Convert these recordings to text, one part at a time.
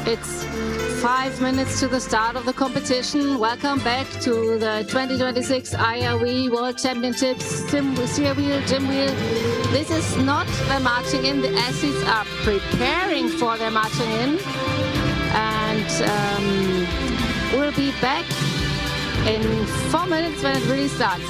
It's 5 minutes to the start of the competition. Welcome back to the 2026 IRV World Championships steer wheel, gym wheel. This is not the marching in. The athletes are preparing for their marching in. And we'll be back in 4 minutes when it really starts.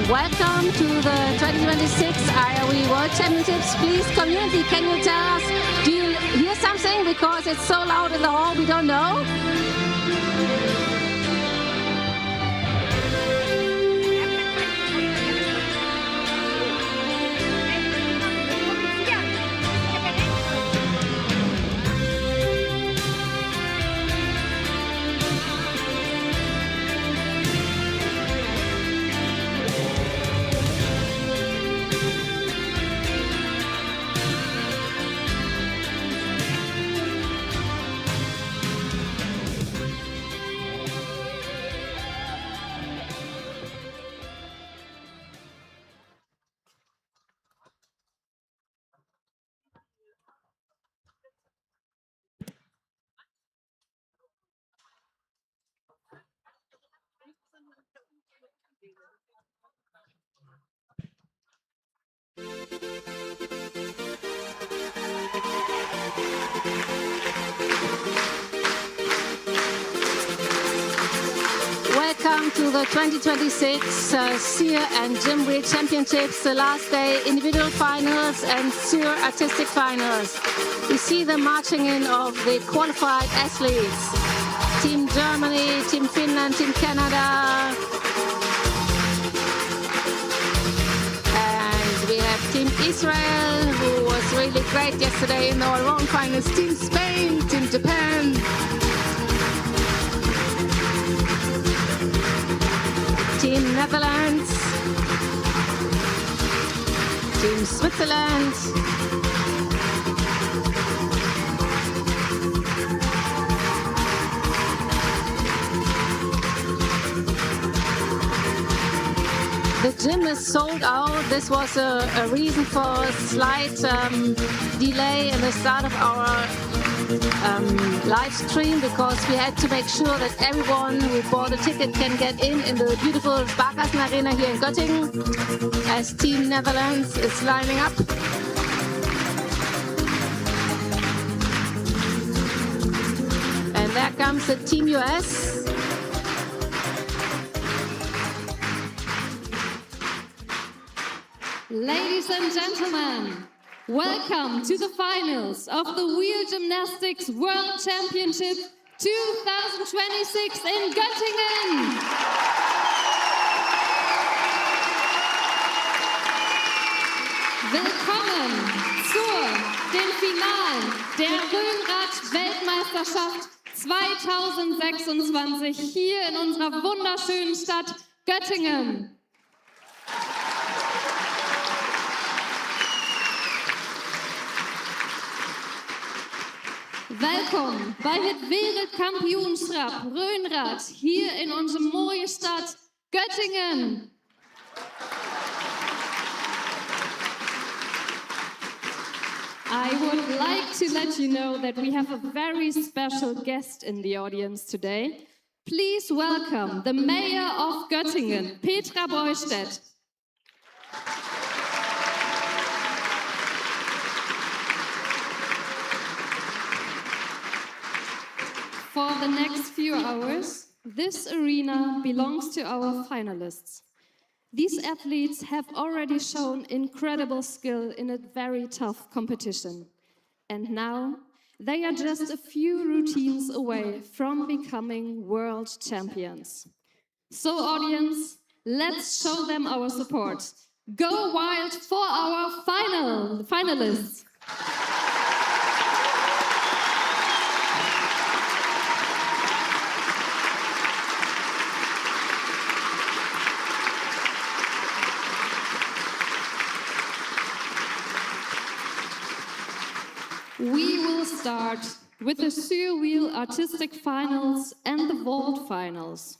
Welcome to the 2026 IRV World Championships. Please, community, can you tell us, do you hear something? Because it's so loud in the hall, we don't know. Welcome to the 2026 Steer and Gym Wheel Championships, the last day, individual finals and Steer artistic finals. We see the marching in of the qualified athletes. Team Germany, Team Finland, Team Canada. And we have Team Israel, who was really great yesterday in the all-round finals. Team Spain, Team Japan. Team Netherlands, Team Switzerland, the gym is sold out. This was a reason for a slight delay in the start of our live stream, because we had to make sure that everyone who bought a ticket can get in the beautiful Sparkassen Arena here in Göttingen, as Team Netherlands is lining up. And there comes the Team US. Ladies and gentlemen, welcome to the finals of the Wheel Gymnastics World Championship 2026 in Göttingen. Willkommen zu den Finalen der Rhönrad Radweltmeisterschaft 2026 hier in unserer wunderschönen Stadt Göttingen. Welkom bij het wereldkampioenschap Röhnrad hier in onze mooie stad Göttingen. I would like to let you know that we have a very special guest in the audience today. Please welcome the Mayor of Göttingen, Petra Beustedt. For the next few hours, this arena belongs to our finalists. These athletes have already shown incredible skill in a very tough competition. And now, they are just a few routines away from becoming world champions. So audience, let's show them our support. Go wild for our finalists. We will start with the Surwheel Artistic Finals and the Vault Finals.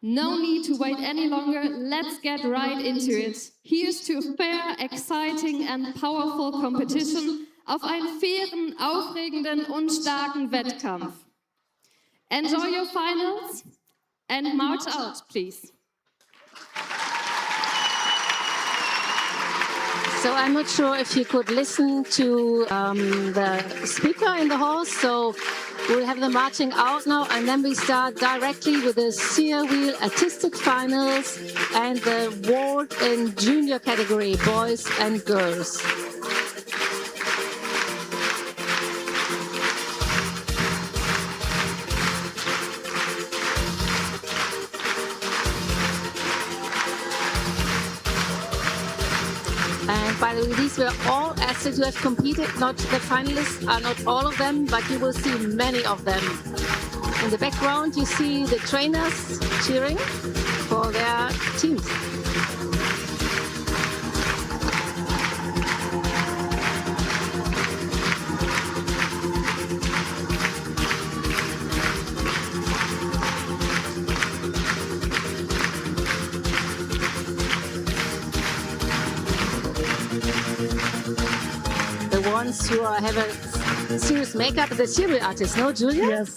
No need to wait any longer, let's get right into it. Here's to a fair, exciting and powerful competition auf einen fairen, aufregenden und starken Wettkampf. Enjoy your finals and march out, please. So I'm not sure if you could listen to the speaker in the hall. So we'll have the marching out now, and then we start directly with the Surwheel Artistic Finals and the Vault in Junior category, boys and girls. And by the way, these were all athletes who have competed, not the finalists, are not all of them, but you will see many of them. In the background, you see the trainers cheering for their teams. The ones who have a serious makeup, the Surwheel artist, no, Julia? Yes.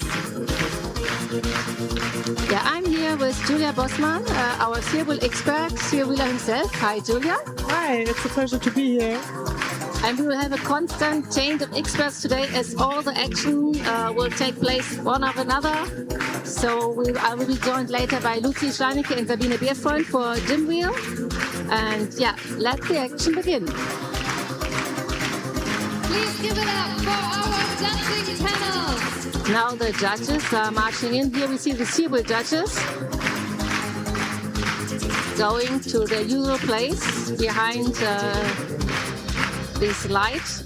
Yeah, I'm here with Julia Bossmann, our Surwheel expert, Surwheeler himself. Hi, Julia. Hi, it's a pleasure to be here. And we will have a constant change of experts today as all the action will take place one after another. So I will be joined later by Lucy Schleinicke and Sabine Bierfreund for Gym Wheel. And yeah, let the action begin. Please give it up for our judging panel. Now the judges are marching in. Here we see the Surwheel judges going to their usual place behind these light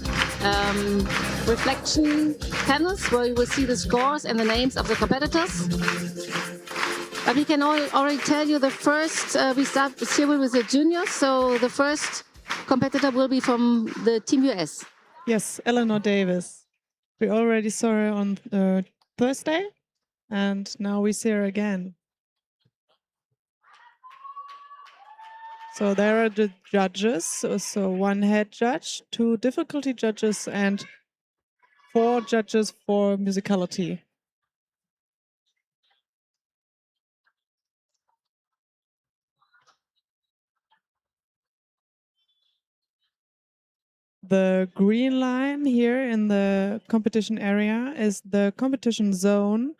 reflection panels where you will see the scores and the names of the competitors. But we can already tell you the first, we start Surwheel with the juniors, so the first competitor will be from the Team US. Yes, Eleanor Davis. We already saw her on Thursday, and now we see her again. So there are the judges, so one head judge, two difficulty judges, and 4 judges for musicality. The green line here in the competition area is the competition zone,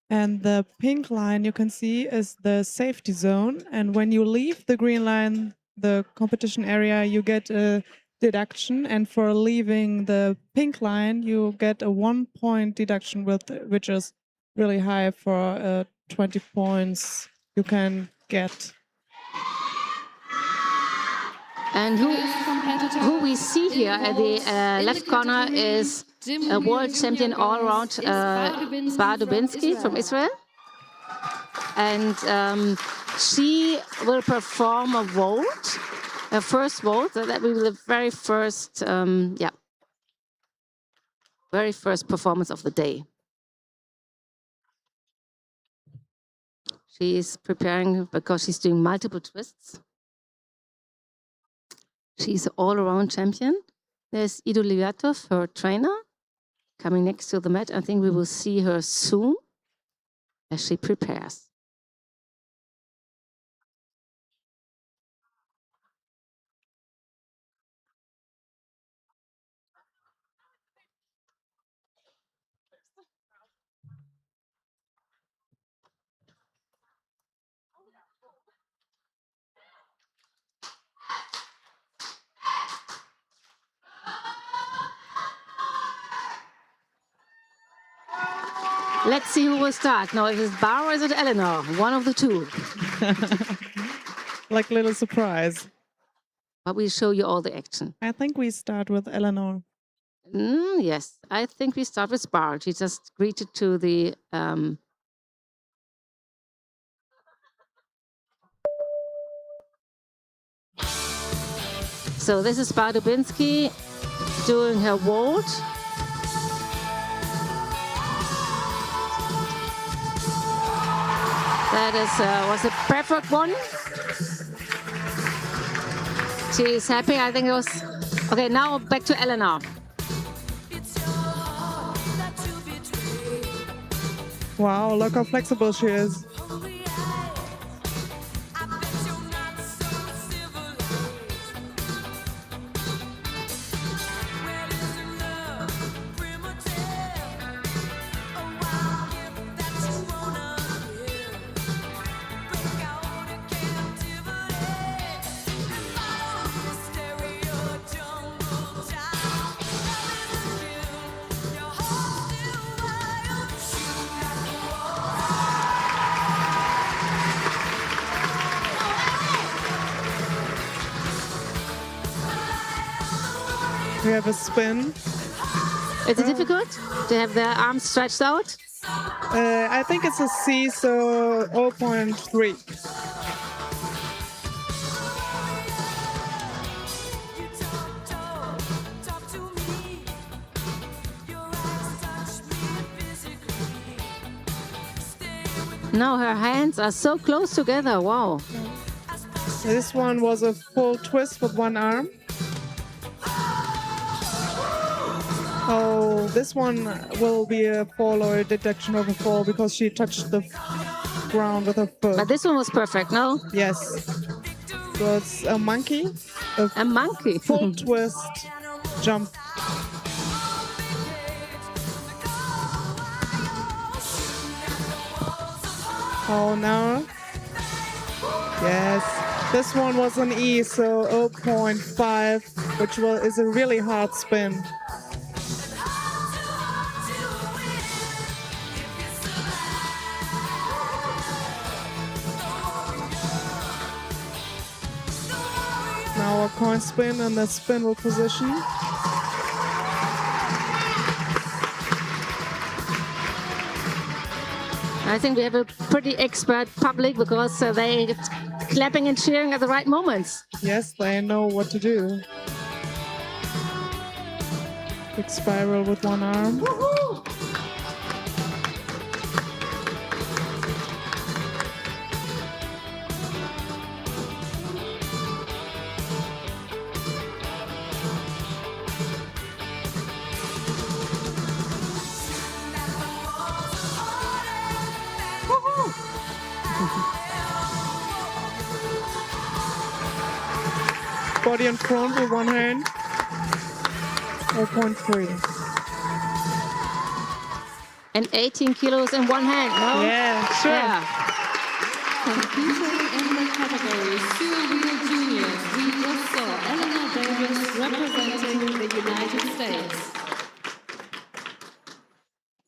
and the pink line you can see is the safety zone. And when you leave the green line, the competition area, you get a deduction, and for leaving the pink line, you get a 1-point deduction, which is really high for 20 points you can get. And who we see here at the left corner is a world champion all around, Bar Dubinsky from Israel. And she will perform a vault, a first vault. So that will be the very first, very first performance of the day. She is preparing because she's doing multiple twists. She's an all-around champion. There's Ido Liatov, her trainer, coming next to the mat. I think we will see her soon as she prepares. Let's see who will start. Now, is it Bar or is it Eleanor? One of the two. Like a little surprise. But we'll show you all the action. I think we start with Eleanor. Yes, I think we start with Bar. She just greeted to the... So this is Bar Dubinsky doing her vault. That was a perfect one. She is happy. I think it was... Okay, now back to Eleanor. Wow, look how flexible she is. We have a spin. Is it difficult to have the arms stretched out? I think it's a C, so 0.3. Now her hands are so close together. Wow. This one was a full twist with one arm. Oh, this one will be a fall or a detection of a fall because she touched the ground with her foot. But this one was perfect, no? Yes. So it's a monkey. A monkey. Full twist jump. Oh, now. Yes. This one was an E, so 0.5, which is a really hard spin. Now a coin spin and the spindle position. I think we have a pretty expert public because they clapping and cheering at the right moments. Yes, they know what to do. Big spiral with one arm. Woohoo! Body in front with one hand. 0.3. And 18 kilos in one hand, no? Yeah, sure. Yeah. Competing in the category two-wheel juniors, we just saw Eleanor Davis representing the United States.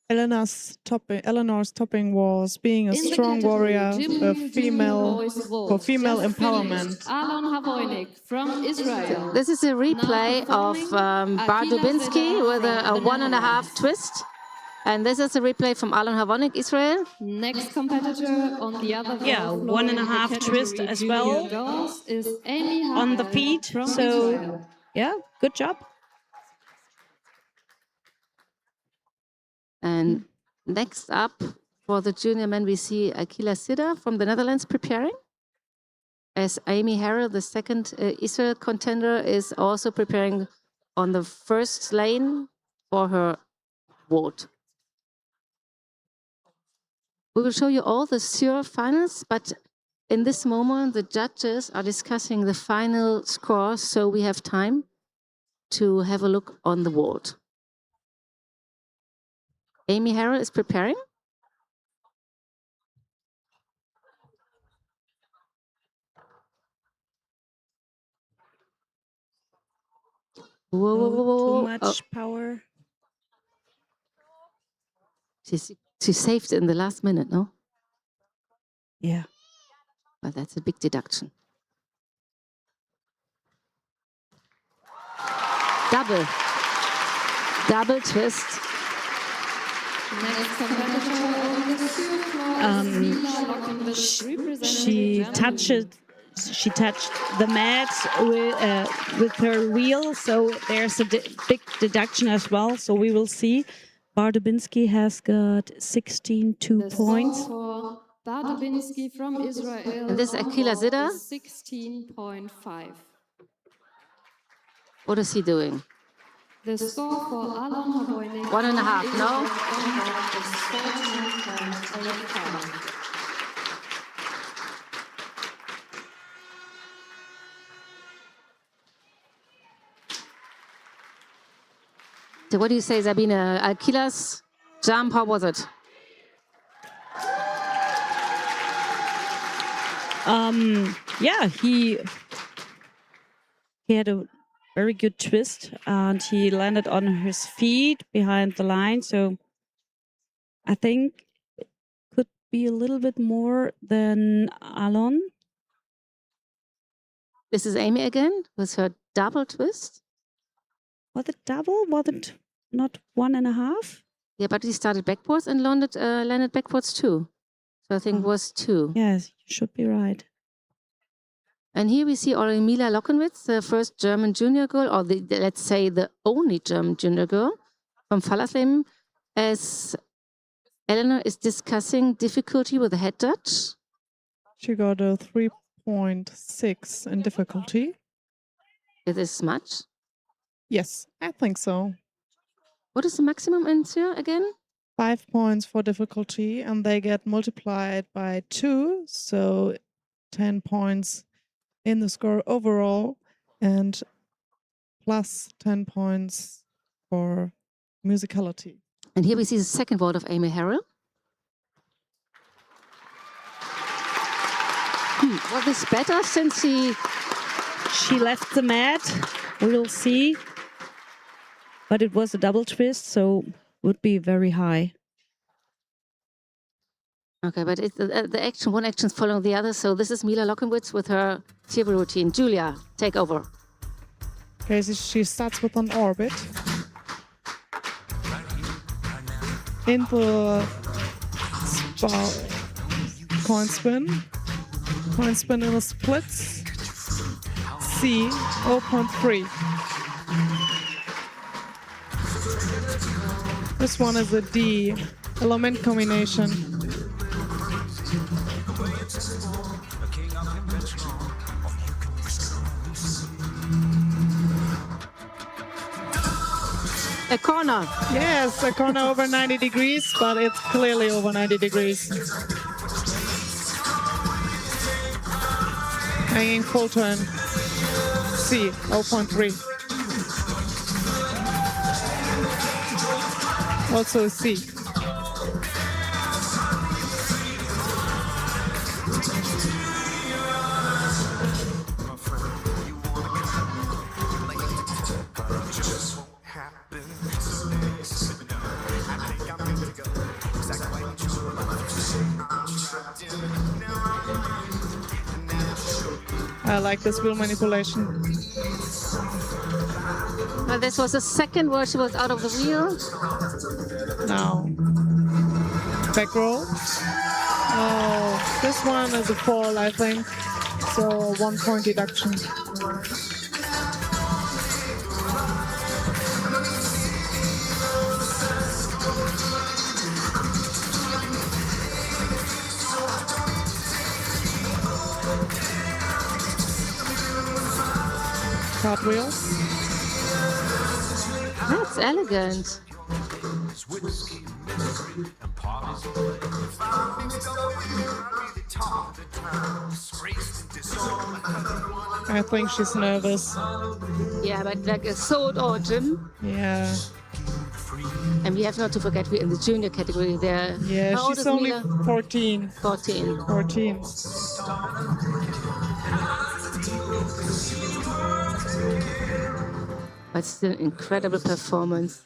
Eleanor's topping was being a In the strong category warrior, Gym a Wheel female Boys Vault, for female just empowerment. finished Alon Havoynik from Israel. This is a replay of Bar Akila Dubinsky Zeder with a from the 1.5 Netherlands. twist. And this is a replay from Alon Havonik, Israel. Next competitor on the other Yeah, vault floor 1.5 in the twist category as Junior well. Girls is Amy On the Hagel feet. from So, Israel. yeah, good job. And next up for the junior men, we see Akila Zeder from the Netherlands preparing. As Amy Harrell, the second Israel contender, is also preparing on the first lane for her vault. We will show you all the SURE finals, but in this moment, the judges are discussing the final score, so we have time to have a look on the vault. Amy Harrell is preparing. Whoa, whoa, whoa, whoa. Too much power. She saved in the last minute, no? Yeah. But that's a big deduction. Double twist. Next competitor on the SURE floor is Mila Lockenwitz representing Germany. She touched the mat with her wheel, so there's a big deduction as well. So we will see. Bar Dubinsky has got 16 points. For Bar Dubinsky from Israel. And this Akila Zeder? 16.5. What is he doing? The score for Alon Havoynik 1.5, no? is 14.85. So what do you say, Sabine? Akila's jump, how was it? Yeah, he had a very good twist and he landed on his feet behind the line. So I think it could be a little bit more than Alon. This is Amy again with her double twist. Was it double? Was it not 1.5? Yeah, but he started backwards and landed backwards too. So I think it was 2. Yes, you should be right. And here we see already Mila Lockenwitz, the first German junior girl, or let's say the only German junior girl from Fallersleben, as Eleanor is discussing difficulty with the head judge. She got a 3.6 in difficulty. Is this much? Yes, I think so. What is the maximum in SURE again? 5 points for difficulty, and they get multiplied by 2, so 10 points in the score overall, and plus 10 points for musicality. And here we see the second vault of Amy Harrell. Was this better since she left the mat? We will see. But it was a double twist, so would be very high. Okay, but it's one action is following the other. So this is Mila Lockenwitz with her table routine. Julia, take over. Okay, so she starts with an orbit. Into coin spin. Coin spin in a splits. C, 0.3. This one is a D, element combination. A corner. Yes, a corner over 90 degrees, but it's clearly over 90 degrees. Hanging full turn. C, 0.3. Also a C. I like this wheel manipulation. Well, this was the second where she was out of the wheel. Now, back roll. Oh, this one is a fall, I think. So 1 point deduction. Cartwheel. That's elegant. I think she's nervous. Yeah, but like a sword or gym. Yeah. And we have not to forget we're in the junior category there. Yeah, How old she's is only Mila? 14. 14. 14. But still incredible performance.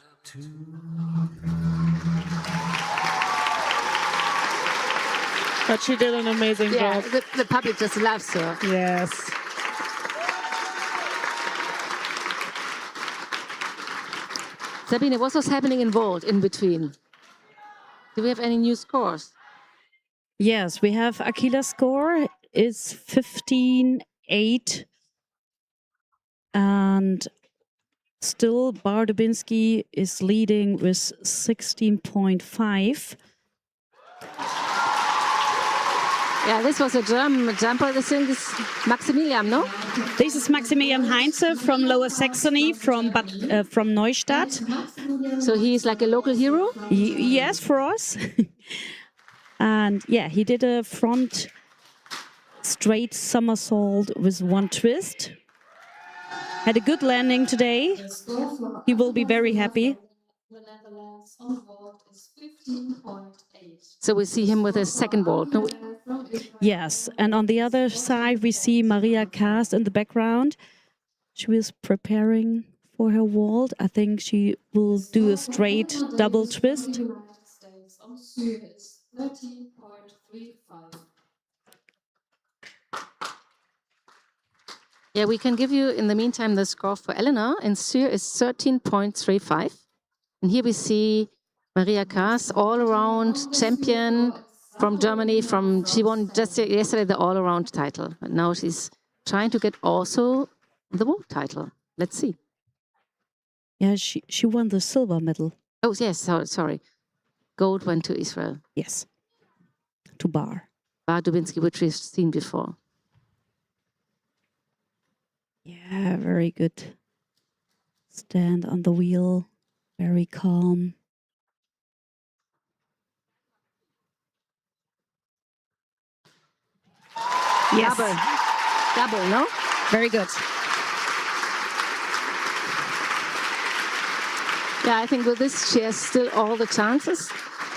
But she did an amazing Yeah, job. the public just loves her. Yes. Sabine, what was happening in vault in between? Do we have any new scores? Yes, we have Akila's score is 15.8. And still Bardubinski is leading with 16.5. Yeah, this was a German jumper. This thing is Maximilian, no? This is Maximilian Heinze from Lower Saxony, from Neustadt. So he's like a local hero? Yes, for us. And yeah, he did a front straight somersault with 1 twist. Had a good landing today. He will be very happy. So we see him with a second vault. No? Yes, and on the other side we see Maria Kast in the background. She was preparing for her vault. I think she will do a straight double twist. Yeah, we can give you, in the meantime, the score for Elena. And Syr is 13.35. And here we see Maria Kast, all-around champion from Germany. She won just yesterday the all-around title. But now she's trying to get also the world title. Let's see. Yeah, she won the silver medal. Oh, yes, sorry. Gold went to Israel. Yes, to Bar. Bar Dubinsky, which we've seen before. Yeah, very good. Stand on the wheel, very calm. Yes. Double, no? Very good. Yeah, I think with this she has still all the chances.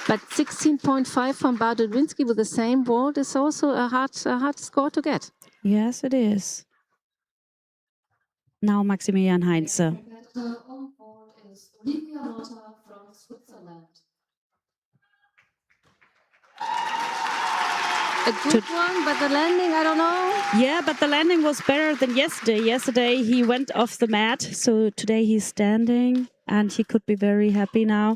But 16.5 from Bardudwinski with the same vault is also a hard score to get. Yes, it is. Now Maximilian Heinze. A good one, but the landing, I don't know. Yeah, but the landing was better than yesterday. Yesterday he went off the mat, so today he's standing and he could be very happy now.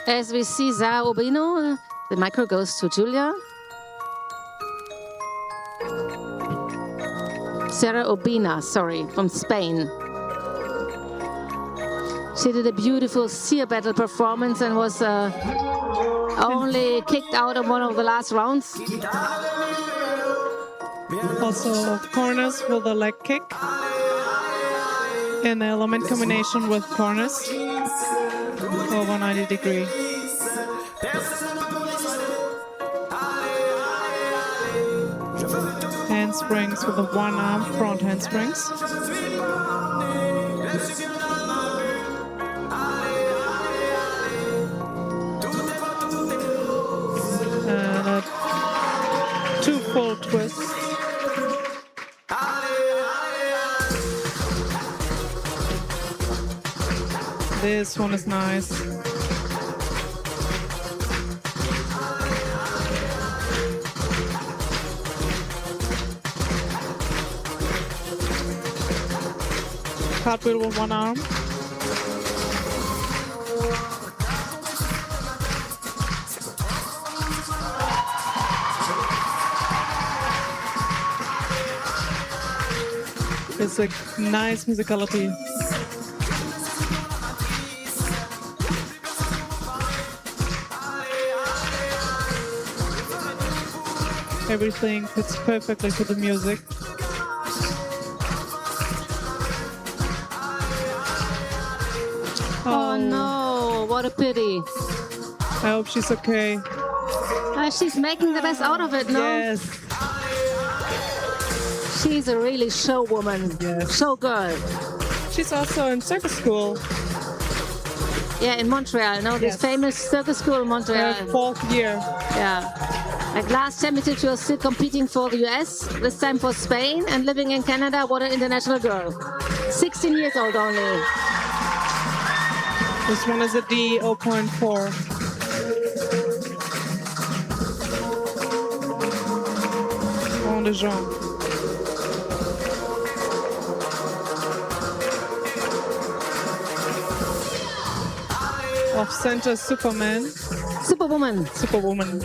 As we see Zara Urbino, the micro goes to Julia. Sarah Urbina, sorry, from Spain. She did a beautiful sear battle performance and was only kicked out of one of the last rounds. Also corners with a leg kick. An element combination with corners. Over 90 degree. Handsprings with a one arm front handsprings. And a 2 full twists. This one is nice. cartwheel with one arm. It's a nice musicality. Everything fits perfectly to the music. Oh no, what a pity. I hope she's okay. She's making the best out of it, no? Yes. She's a really show woman, Yes. show girl. She's also in circus school. Yeah, in Montreal, no? This Yes. famous circus school in Montreal. Her 4th year. Yeah. Like last championship, she was still competing for the US, this time for Spain, and living in Canada. What an international girl. 16 years old only. This one is a D 0.4. On the jambes. Off center Superman. Superwoman. Superwoman.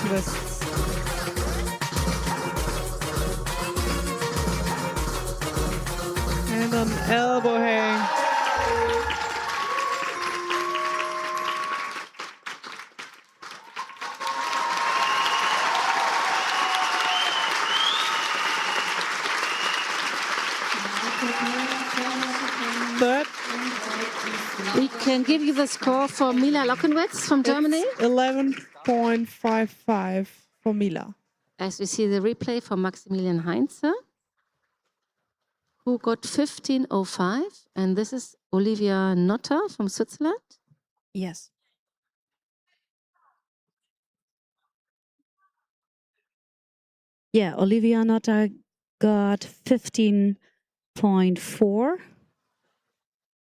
Twists. And an elbow hang. Third, We can give you the score for Mila Lockenwitz from Germany. 11.55 for Mila. As we see the replay for Maximilian Heinze, who got 15.05. And this is Olivia Notter from Switzerland. Yes. Yeah, Olivia Notta got 15.4.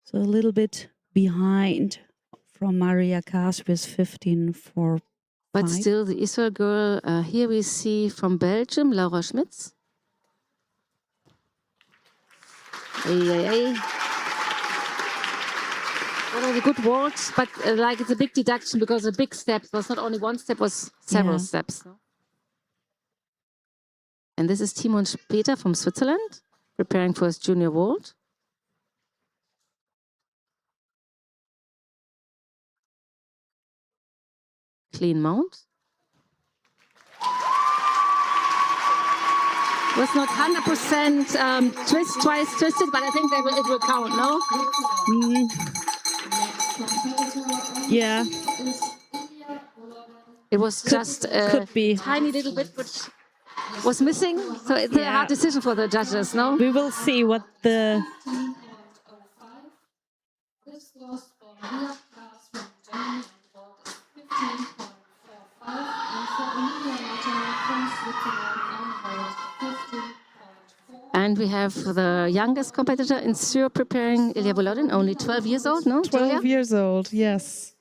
So a little bit behind from Maria Kaas with 15.4. But still, the Israel girl, here we see from Belgium, Laura Schmitz. What are the good walks, but like it's a big deduction because the big steps was not only one step, was several steps. No? And this is Timon Peter from Switzerland, preparing for his junior vault. Clean mount. Was not 100% twice twisted, but I think it will count, no? Yeah. It was just a could be. tiny little bit which was missing. So it's a hard decision for the judges, no? We will see what the... This was for Maria Kaas from Germany and vault is 15.45, and for Olivia Notter from Switzerland on vault 15.4. And we have the youngest competitor in Syria preparing Ilya Volodin, only 12 years old, no? 12 years old, yes.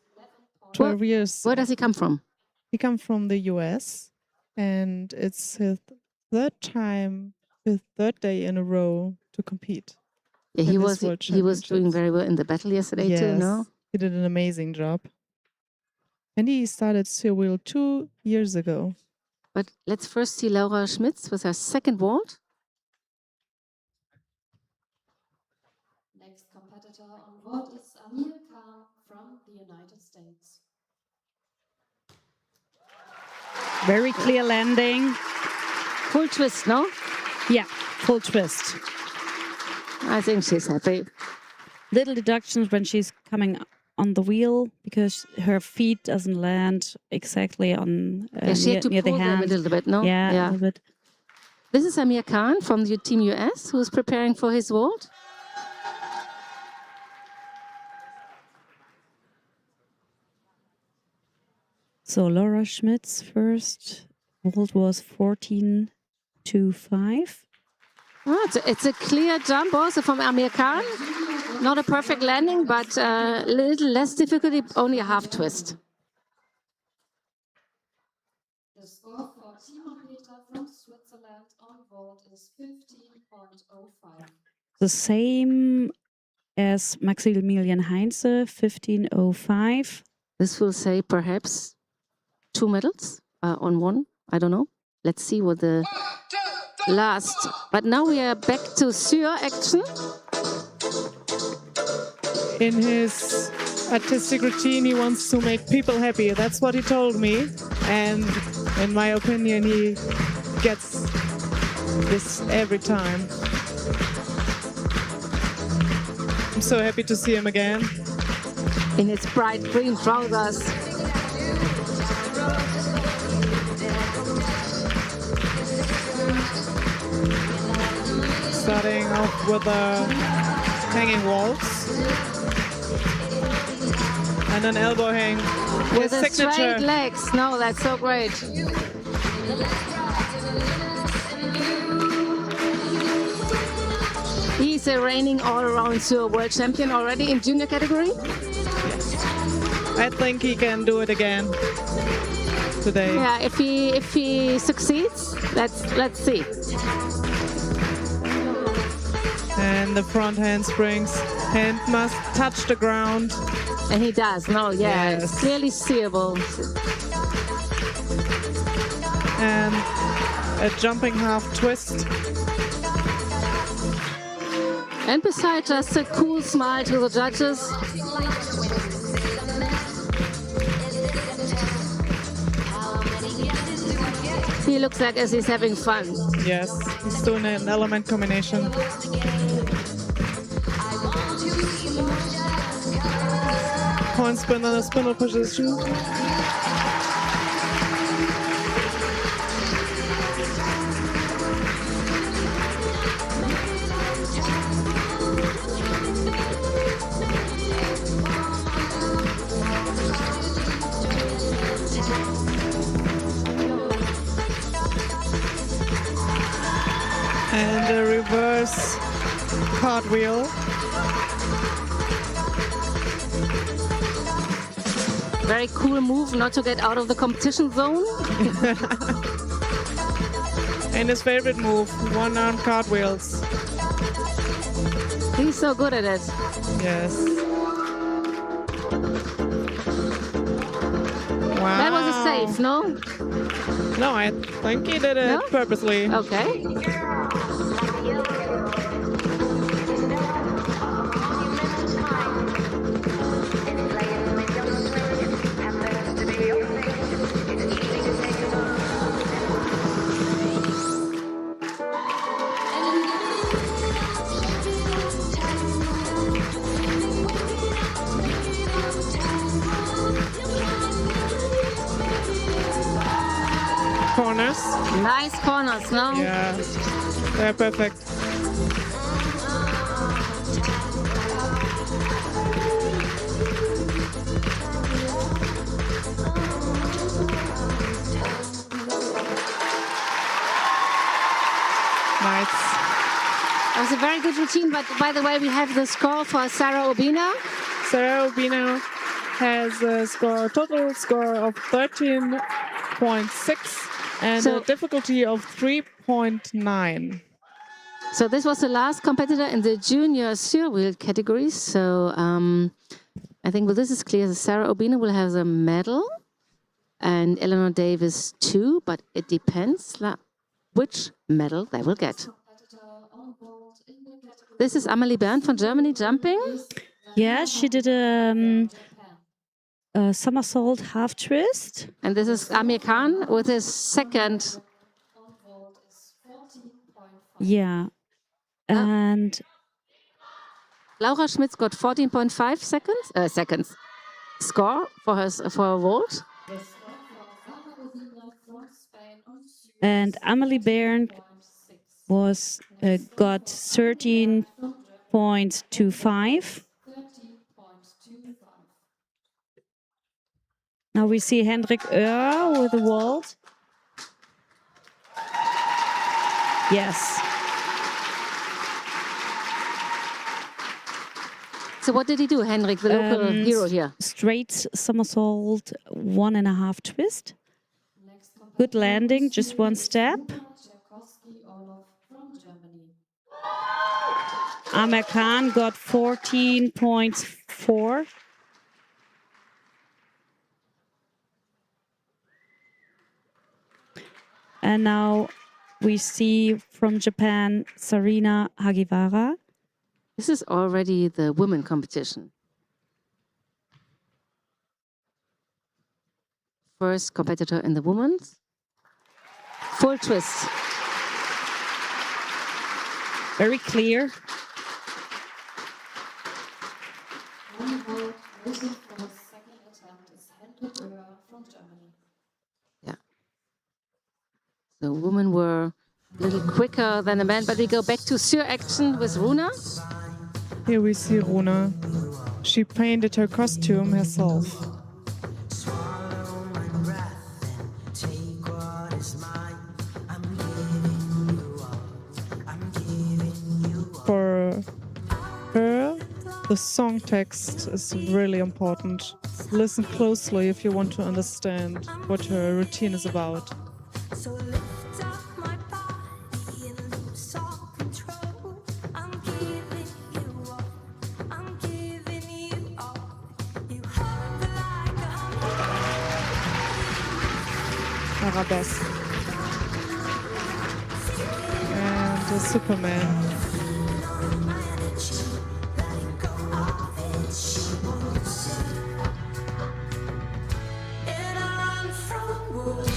12 years. Where does he come from? He comes from the US, and it's his third day in a row to compete. Yeah, he was doing Championships. very well in the battle yesterday too, no? He did an amazing job. And he started Cyril 2 years ago. But let's first see Laura Schmitz with her second vault. Next competitor on board is Amir Khan from the United States. Very clear landing. Full twist, no? Yeah, full twist. I think she's happy. Little deductions when she's coming on the wheel because her feet doesn't land exactly on she had to near the pull them hand. a little bit, no? Yeah, a little bit. This is Amir Khan from the Team US, who's preparing for his vault. So Laura Schmidt's first vault was 14.25. Oh, it's a clear jump also from Amir Khan. Not a perfect landing, but a little less difficulty, only a half twist. The score for Timo Peter from Switzerland on vault is 15.05. The same as Maximilian Heinze, 15.05. This will say perhaps 2 medals on one. I don't know. Let's see what the last. But now we are back to Sur action. In his artistic routine, he wants to make people happy. That's what he told me. And in my opinion, he gets this every time. I'm so happy to see him again. In his bright green trousers. Starting off with a hanging waltz. And an elbow hang With his the signature. straight legs. No, that's so great. He's a reigning all-around Sur world champion already in junior category. I think he can do it again today. Yeah, if he succeeds, let's see. And the front handsprings. Hand must touch the ground. And he does. No, yeah, Yes. it's clearly seeable. And a jumping half twist. And besides just a cool smile to the judges, he looks like as he's having fun. Yes, he's doing an element combination. Point spin in a spindle position. And a reverse cartwheel. Very cool move not to get out of the competition zone. And his favorite move, one-arm cartwheels. He's so good at it. Yes. Wow. That was a save, no? No, I think he did it No? purposely. Okay. Corners. Nice corners, no? Yeah, they're perfect. Nice. That was a very good routine, but by the way, we have the score for Sarah Obina. Sarah Obino has a total score of 13.6 and So- a difficulty of 3.9. So this was the last competitor in the junior Sur wheel category. So I think this is clear. Sarah Obina will have a medal and Eleanor Davis too, but it depends which medal they will get. This is Amelie Bern from Germany jumping. Yeah, she did a somersault half twist. And this is Amir Khan with his second. Yeah. And Laura Schmitz got 14.5 seconds score for her vault. and Amelie Bern was got 13.25. Now we see Hendrik Oer with the vault. Yes. So what did he do, Henrik, the local hero here? Straight somersault, 1.5 twist. Good landing, just one step. Amer Khan got 14.4. And now we see from Japan, Sarina Hagiwara. This is already the women competition. First competitor in the women's. Full twist. Very clear. Yeah. The women were a little quicker than the men, but we go back to Sur action with Runa. Here we see Runa. She painted her costume herself. For her, the song text is really important. Listen closely if you want to understand what her routine is about. So lift up my body and lose all control. I'm giving you all. I'm giving you all. You hover like a Arabesque. And a Superman. and I run from wolves.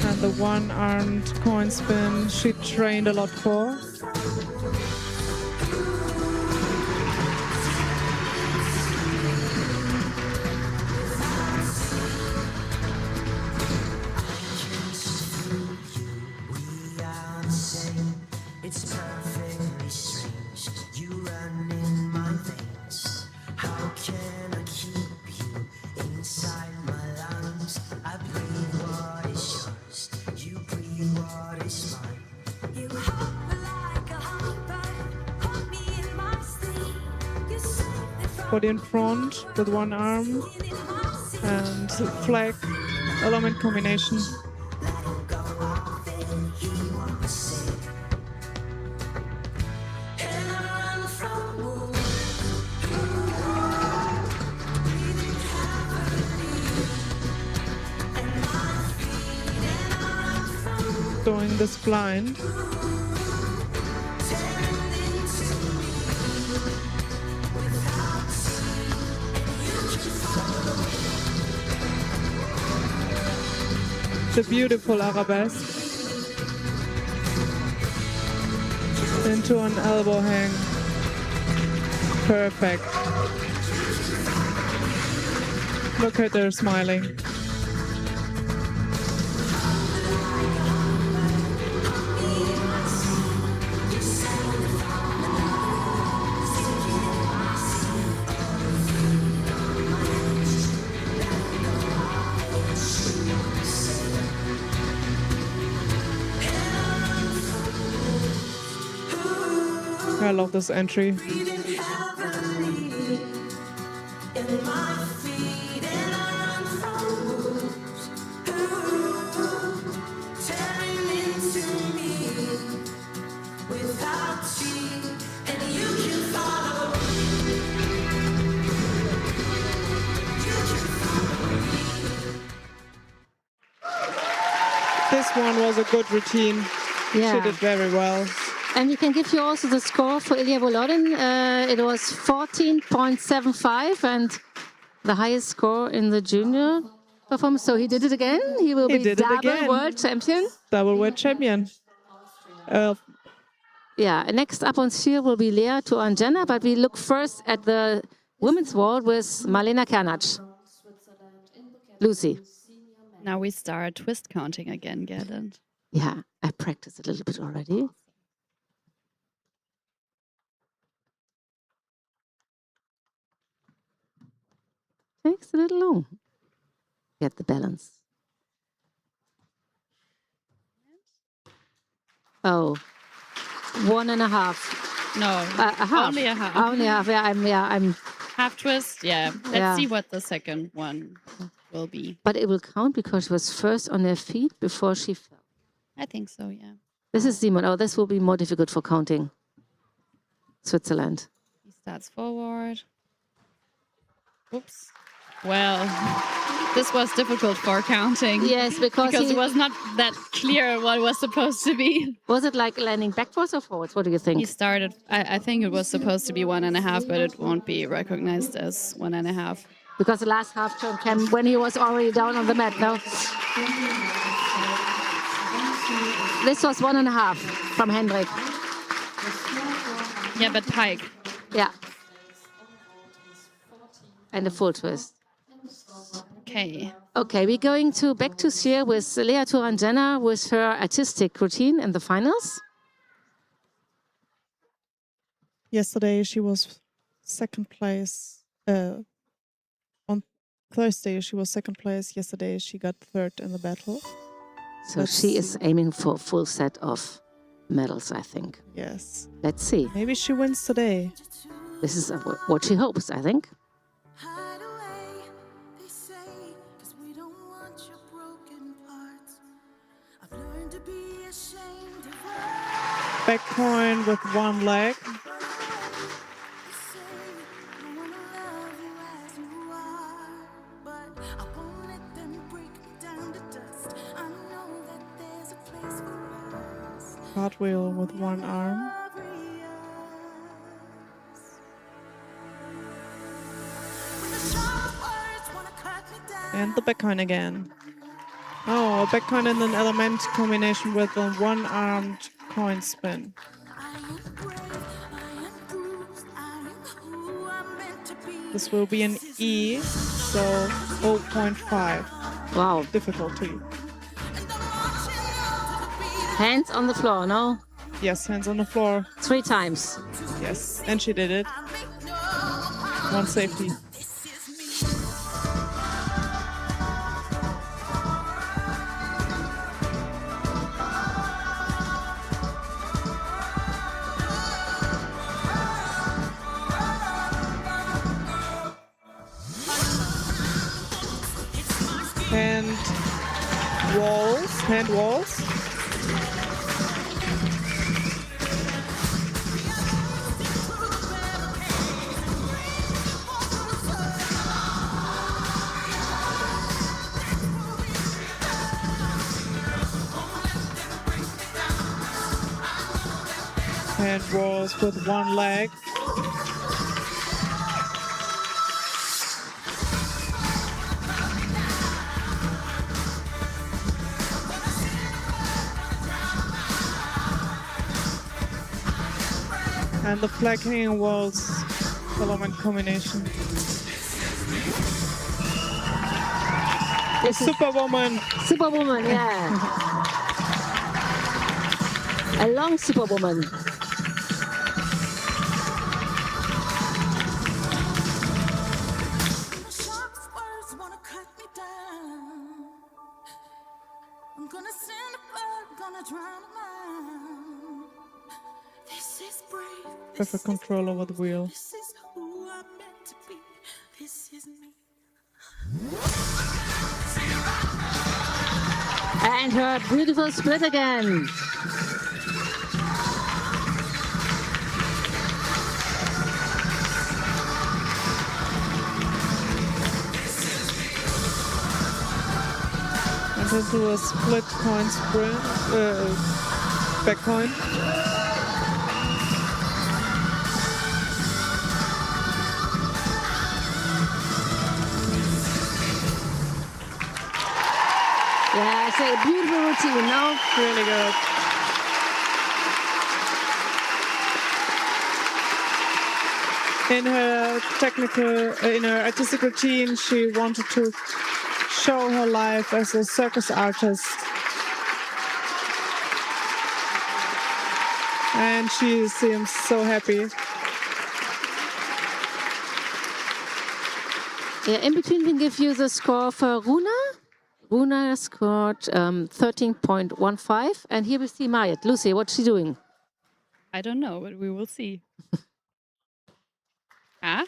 And the one-armed coin spin she trained a lot for. It's perfectly strange. You run in my veins. How can I keep you inside my lungs? I breathe what is yours. You breathe what is mine. You hover like a hummingbird. Hold me in my sleep. You save me from Body in front with one arm in my sleep. and flag element combination. Letting go of it, he won't say. And I run from wolves. Breathing heavily. And my feet, and I run from Doing this blind. tearing into me. Without seeing, and you can follow. The beautiful arabesque. Into an elbow hang. Perfect. Look at her smiling. I love this entry. Breathing heavily. And my feet, and I run from wolves. Tearing into me. Without fear, and you can follow. You can follow me. This one was a good routine. She Yeah. did very well. And we can give you also the score for Ilya Volodin. It was 14.75 and the highest score in the junior performance. So he did it again. He will He be did it double again. world champion. Double weight champion. Yeah, and next up on Skier will be Lea to Anjana, but we look first at the women's wall with Marlena Kernatsch. Lucy. Now we start twist counting again, Gerland. Yeah, I practiced a little bit already. takes a little long. Get the balance. Oh, 1.5. No, A half. only a half. Only a half. I'm. Half twist, yeah. Let's Yeah. see what the second one will be. But it will count because she was first on her feet before she fell. I think so, yeah. This is Simon. Oh, this will be more difficult for counting. Switzerland. He starts forward. Oops. Well, this was difficult for counting. Yes, because it was not that clear what was supposed to be. Was it like landing backwards or forwards? What do you think? He started, I think it was supposed to be 1.5, but it won't be recognized as 1.5. Because the last half turn came when he was already down on the mat. No. This was 1.5 from Hendrik. Yeah, but pike. Yeah. And a full twist. Okay. Okay, we're going back to Sierra with Lea Turanjana with her artistic routine in the finals. Yesterday she was second place. On Thursday she was second place. Yesterday she got third in the battle. So she is aiming for a full set of medals, I think. Yes. Let's see. Maybe she wins today. This is what she hopes, I think. Hide away, they say, 'cause we don't want your broken parts. I've learned to be ashamed of what Back point with one leg. they say. I wanna love you as you are, but I won't let them break me down to dust. I know that there's a place for us. Cartwheel with one arm. When the sharp words wanna cut me down. And the back coin again. Oh, a back coin and an element combination with a one-armed coin spin. I am brave, I am bruised, I am who I'm meant to be. This will be an E, so 0.5 Wow. difficulty. And I'm marching on to the beat. Hands on the floor, no? Yes, hands on the floor. 3 times. Yes, and she did it. I make no apologies. One safety. This is me. Hand walls. Hand walls with one leg. And the flag hanging walls element combination. The Superwoman. Superwoman, yeah. A long Superwoman. The sharpest words wanna cut me down. I'm gonna send a bird, gonna drown a man. This is brave. This Perfect is control over the wheel. This is who I'm meant to be. This is me. And her beautiful split again. And into a split coin sprint, back coin. Yeah, it's a beautiful routine, no? Really good. In her in her artistic routine, she wanted to show her life as a circus artist. And she seems so happy. Yeah, in between, we give you the score for Runa. Runa scored 13.15. And here we see Mayat. Lucy, what's she doing? I don't know, but we will see. Ah,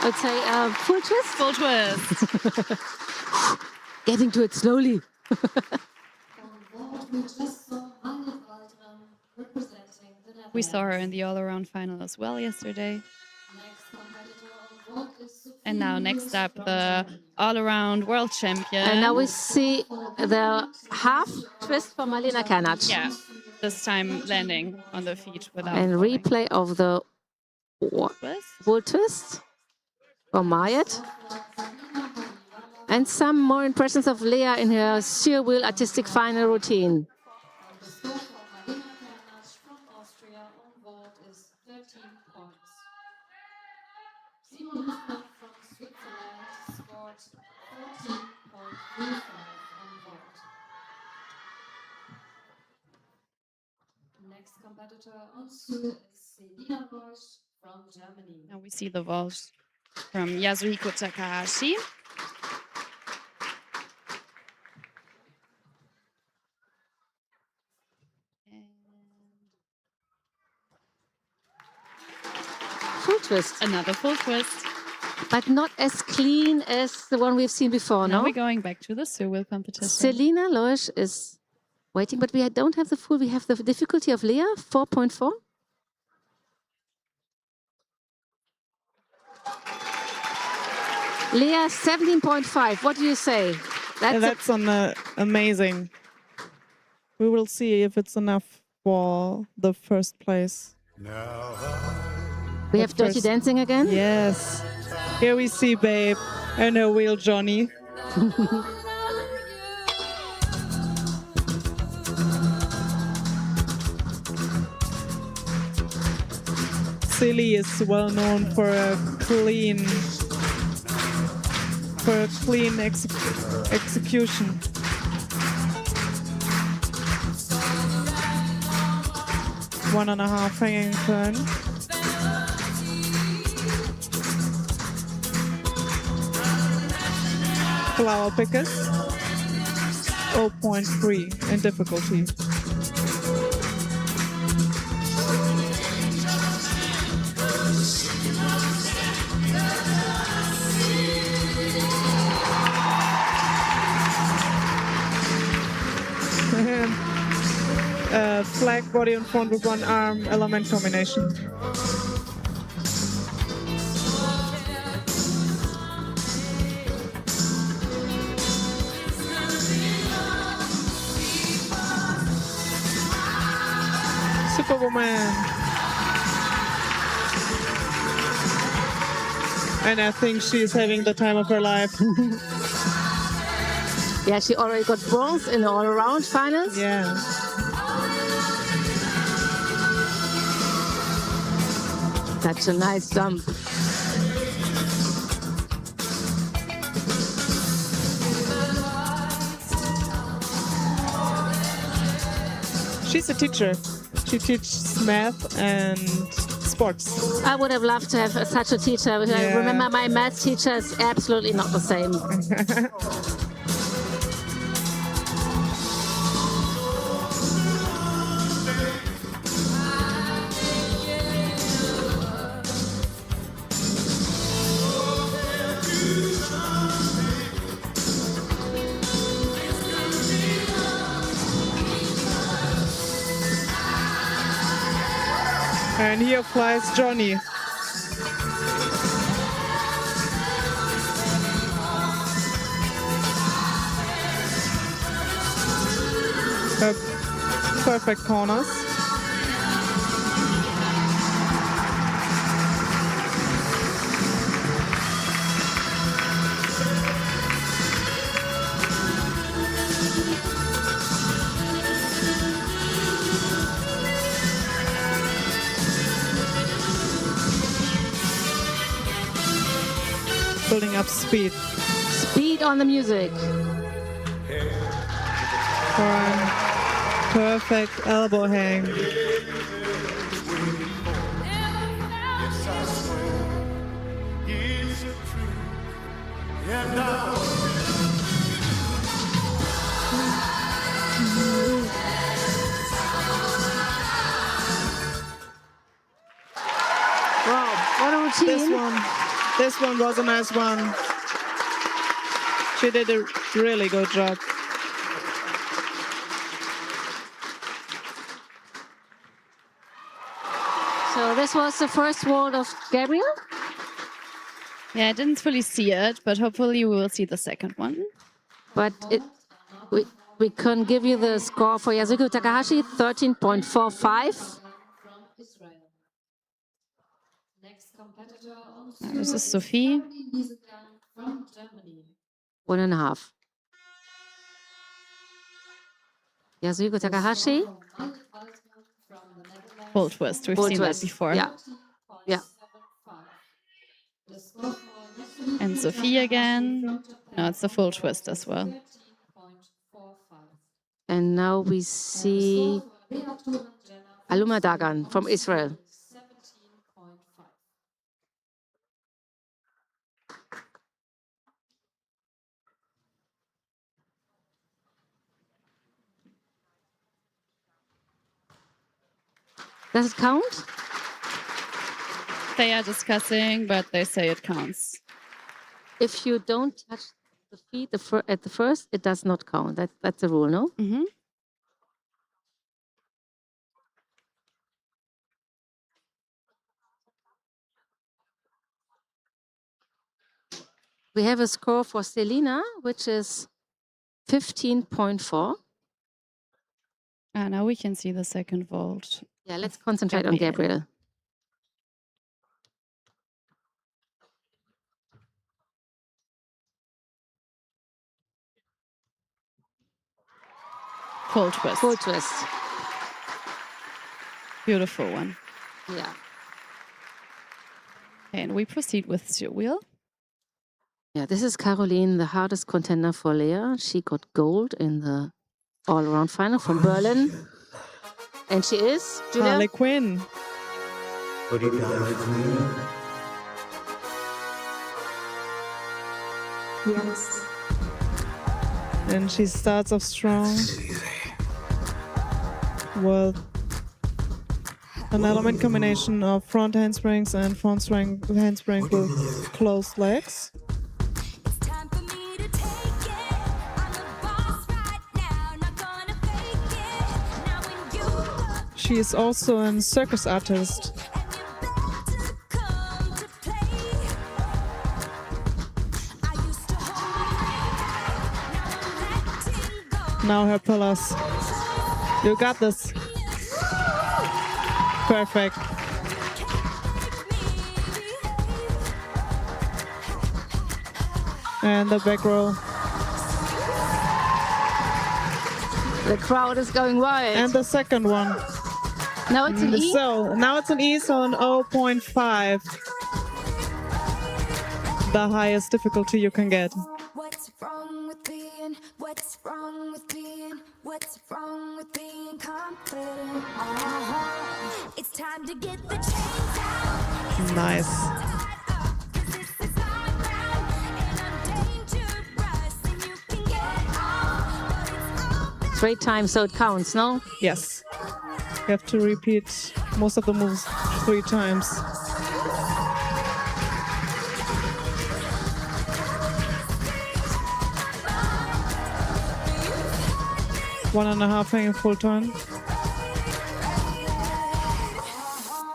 I'd say full twist. full twist. Getting to it slowly. We saw her in the all-around final as well yesterday. And now next up, the all-around world champion. And now we see the half twist for Marlena Kanac. Yeah, this time landing on the feet without And falling. replay of the Twist. full twist for Mayat. And some more impressions of Lea in her sheer wheel artistic final routine. Next competitor also is Selina Bosch from Germany. Now we see the vault from Yasuhiko Takahashi. Full twist. Another full twist. But not as clean as the one we've seen before, Now no? we're going back to the Sewell competition. Selina Loesch is waiting, but we don't have the full. We have the difficulty of Lea, 4.4. Lea, 17.5. What do you say? That's amazing. We will see if it's enough for the first place. We have Dirty first- Dancing again. Yes. Here we see Babe and her wheel Johnny. Silly is well known for a clean execution. One and a half hanging turn. Flower pickers, 0.3 in difficulty. Flag body in front with one arm element combination. Superwoman. And I think she's having the time of her life. Yeah, she already got bronze in the all-around finals. Yeah. Such a nice jump. She's a teacher. She teaches math and sports. I would have loved to have such a teacher. I Yeah. remember my math teacher is absolutely not the same. And here flies Johnny. Perfect corners. Building up speed. Speed on the music. One perfect elbow hang. What a routine. This one was a nice one. She did a really good job. So this was the first vault of Gabriel. Yeah, I didn't fully see it, but hopefully we will see the second one. But we can give you the score for Yasuko Takahashi, 13.45. This is Sophie. 1.5. Yasuko Takahashi. Full twist. We've Full seen twist. that before. Yeah. Yeah. And Sophie again. No, it's the full twist as well. And now we see Aluma Dagan from Israel. Does it count? They are discussing, but they say it counts. If you don't touch the feet at the first, it does not count. That's the rule, no? Mm-hmm. We have a score for Selina, which is 15.4. Now we can see the second vault. Yeah, let's concentrate on Gabriel. Gabriel. Full twist. Full twist. Beautiful one. Yeah. And we proceed with the wheel. Yeah, this is Caroline, the hardest contender for Leah. She got gold in the all-around final from Berlin. And she is, Julia? Harley Quinn. Would you die with me? Yes. And she starts off strong with an element combination of front handsprings and front handspring with closed legs. It's time for me to take it. I'm the boss right now, not gonna fake it. Now when you look She is also a circus artist. and you're about to come to play. I used to hold you tight, now I'm letting go. Now her pillars. You got this. Perfect. And the back row. The crowd is going wild. And the second one. Now it's an E. So now it's an E, so an 0.5. The highest difficulty you can get. What's wrong with being? What's wrong with being? What's wrong with being confident? It's time to get the chains out. Nice. Tied up, 'cause this is my ground, and I'm dangerous, and you can get off, but it's all that 3 times, so it counts, no? Yes. You have to repeat most of the moves 3 times. One and a half hanging full turn.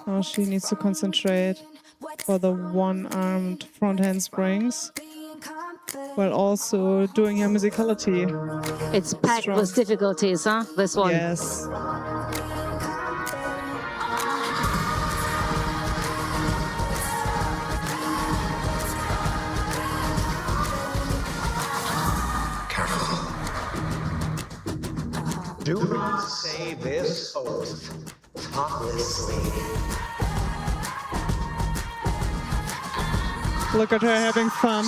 Now she needs to concentrate for the one-armed front handsprings being confident. while also doing her musicality. It's packed Strong. with difficulties, huh? This one. Yes. Do not say this oath thoughtlessly. Look at her having fun.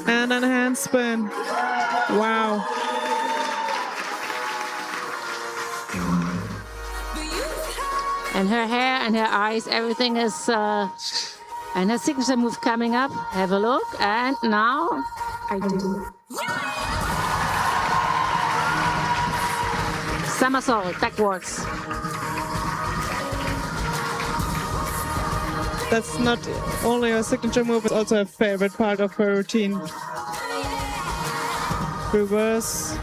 And a handspin. Wow. And her hair and her eyes, everything is... and her signature move coming up. Have a look. And now... I do. Somersault backwards. That's not only a signature move, it's also a favorite part of her routine. Reverse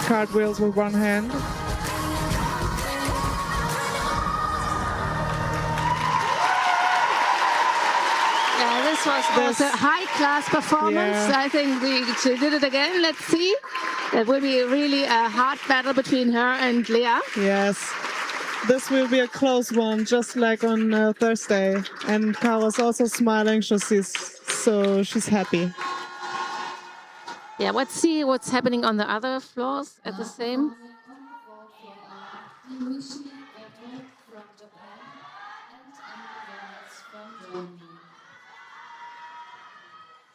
cartwheels with one hand. Yeah, this was a high-class performance. Yeah. I think she did it again. Let's see. It will be really a hard battle between her and Leah. Yes. This will be a close one, just like on Thursday. And Kara's also smiling, so she's happy. Yeah, let's see what's happening on the other floors at the same.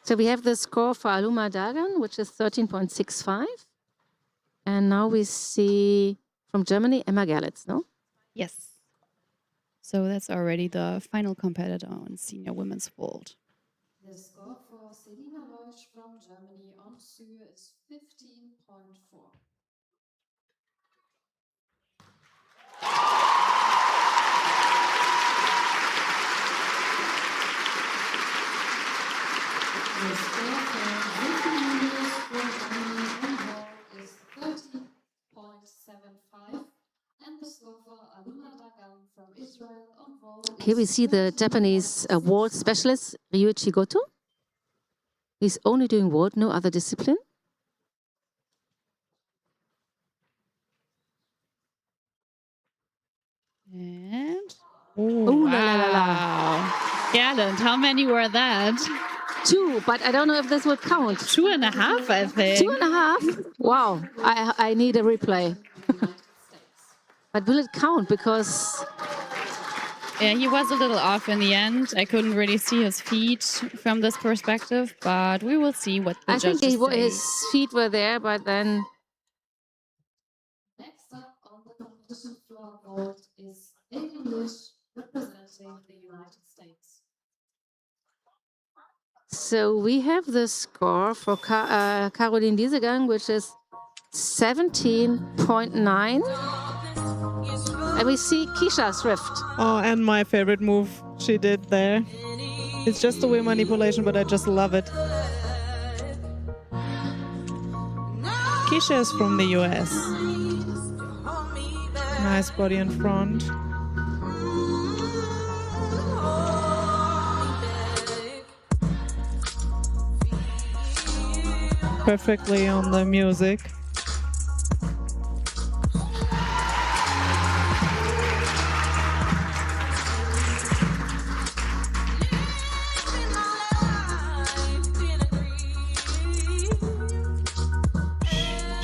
So we have the score for Aluma Dagan, which is 13.65. And now we see from Germany, Emma Gerlitz, no? Yes. So that's already the final competitor on senior women's vault. The score for Selina Leusch from Germany on Syr is 15.4. The score for Sophie Lewis from Germany on vault is 30.75. And the score for Aluma Dagan from Israel on vault. Here we see the Japanese vault specialist, Ryuichi Goto. He's only doing vault, no other discipline. And Ooh, la, la, la, la. wow. Gallant, how many were that? 2, but I don't know if this would count. 2.5, I think. 2.5? Wow, I need a replay. But will it count? Because Yeah, he was a little off in the end. I couldn't really see his feet from this perspective, but we will see what the I think judges say. his feet were there, but then Next up on the competition floor vault is Aiden Lish representing the United States. so we have the score for Caroline Liesegang, which is 17.9. And we see Keisha's rift. Oh, and my favorite move she did there. It's just a wheel manipulation, but I just love it. Keisha is from the US. Nice body in front. Perfectly on the music.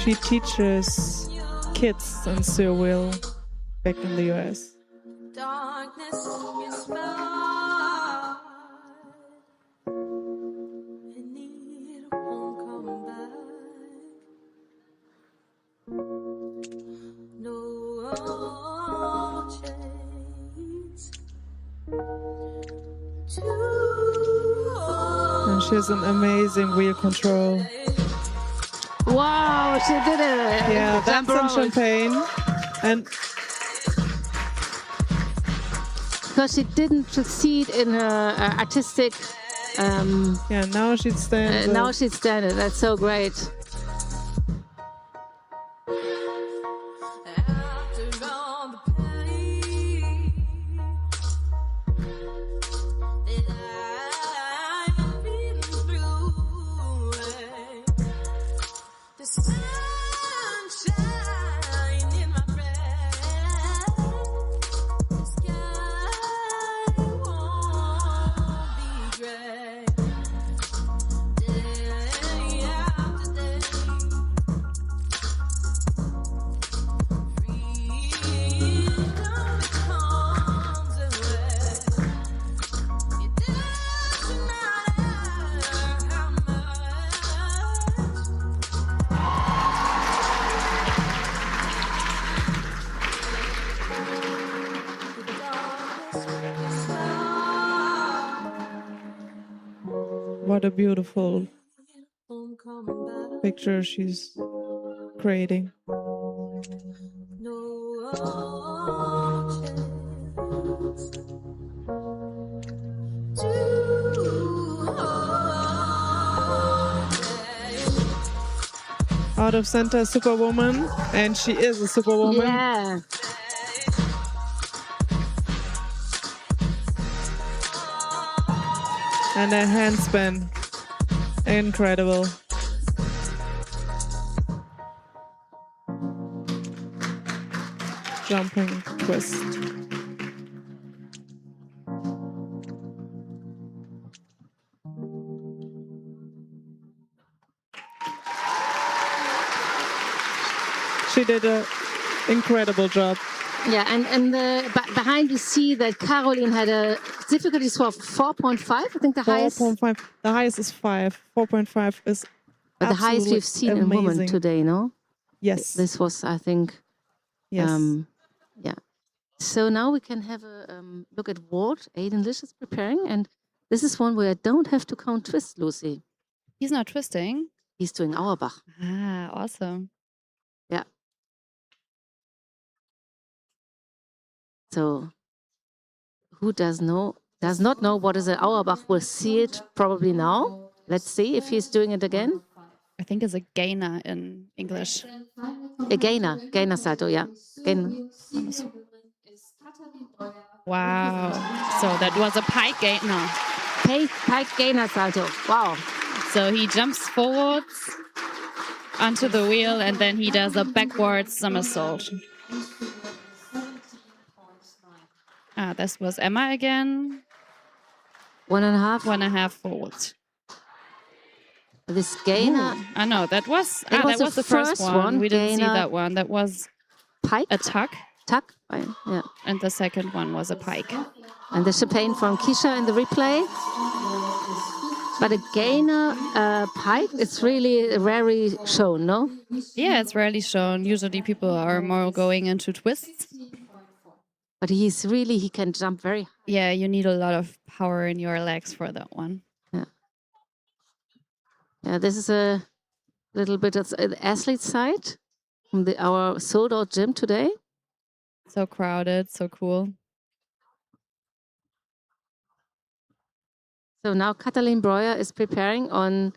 She teaches kids in Surreal back in the US. Darkness is far, and it won't come back. No chance to And she has an amazing wheel control. Wow, she did it. Yeah, that's in Champagne. And because she didn't succeed in her artistic. yeah, now she stands. Now she's standing. That's so great. after all the pain that I've been through. The sunshine in my breath, the sky won't be gray. Day after day, freedom comes away. It doesn't matter how much. What a beautiful picture she's creating. No chance out of center superwoman, and she is a superwoman. Yeah. And a handspin. Incredible. Jumping twist. She did an incredible job. Yeah, and behind you see that Caroline had a difficulty score of 4.5. I think the highest. 4.5. The highest is 5. 4.5 is But the highest we've seen in women amazing. today, no? Yes. This was, I think. Yes. Yeah. So now we can have a look at what Aiden Lish is preparing, and this is one where I don't have to count twists, Lucy. He's not twisting. He's doing Auerbach. Ah, awesome. Yeah. So, who does not know what is an Auerbach will see it probably now. Let's see if he's doing it again. I think it's a gainer in English. A gainer salto, yeah. Wow. So that was a pike gainer. Pike gainer salto. Wow. So he jumps forwards onto the wheel and then he does a backwards somersault. Ah, this was Emma again. 1.5. 1.5 forwards. This gainer. I know that was That was the first one. We didn't see gainer. that one. That was Pike. a tuck, Tuck. Fine. Yeah. and the second one was a pike. And the champagne from Kisha in the replay. But a gainer pike, it's really rarely shown, no? Yeah, it's rarely shown. Usually people are more going into twists. But he can jump very high. Yeah, you need a lot of power in your legs for that one. Yeah, this is a little bit of the athlete side from our sold-out gym today. So crowded, so cool. So now Katalin Breuer is preparing on,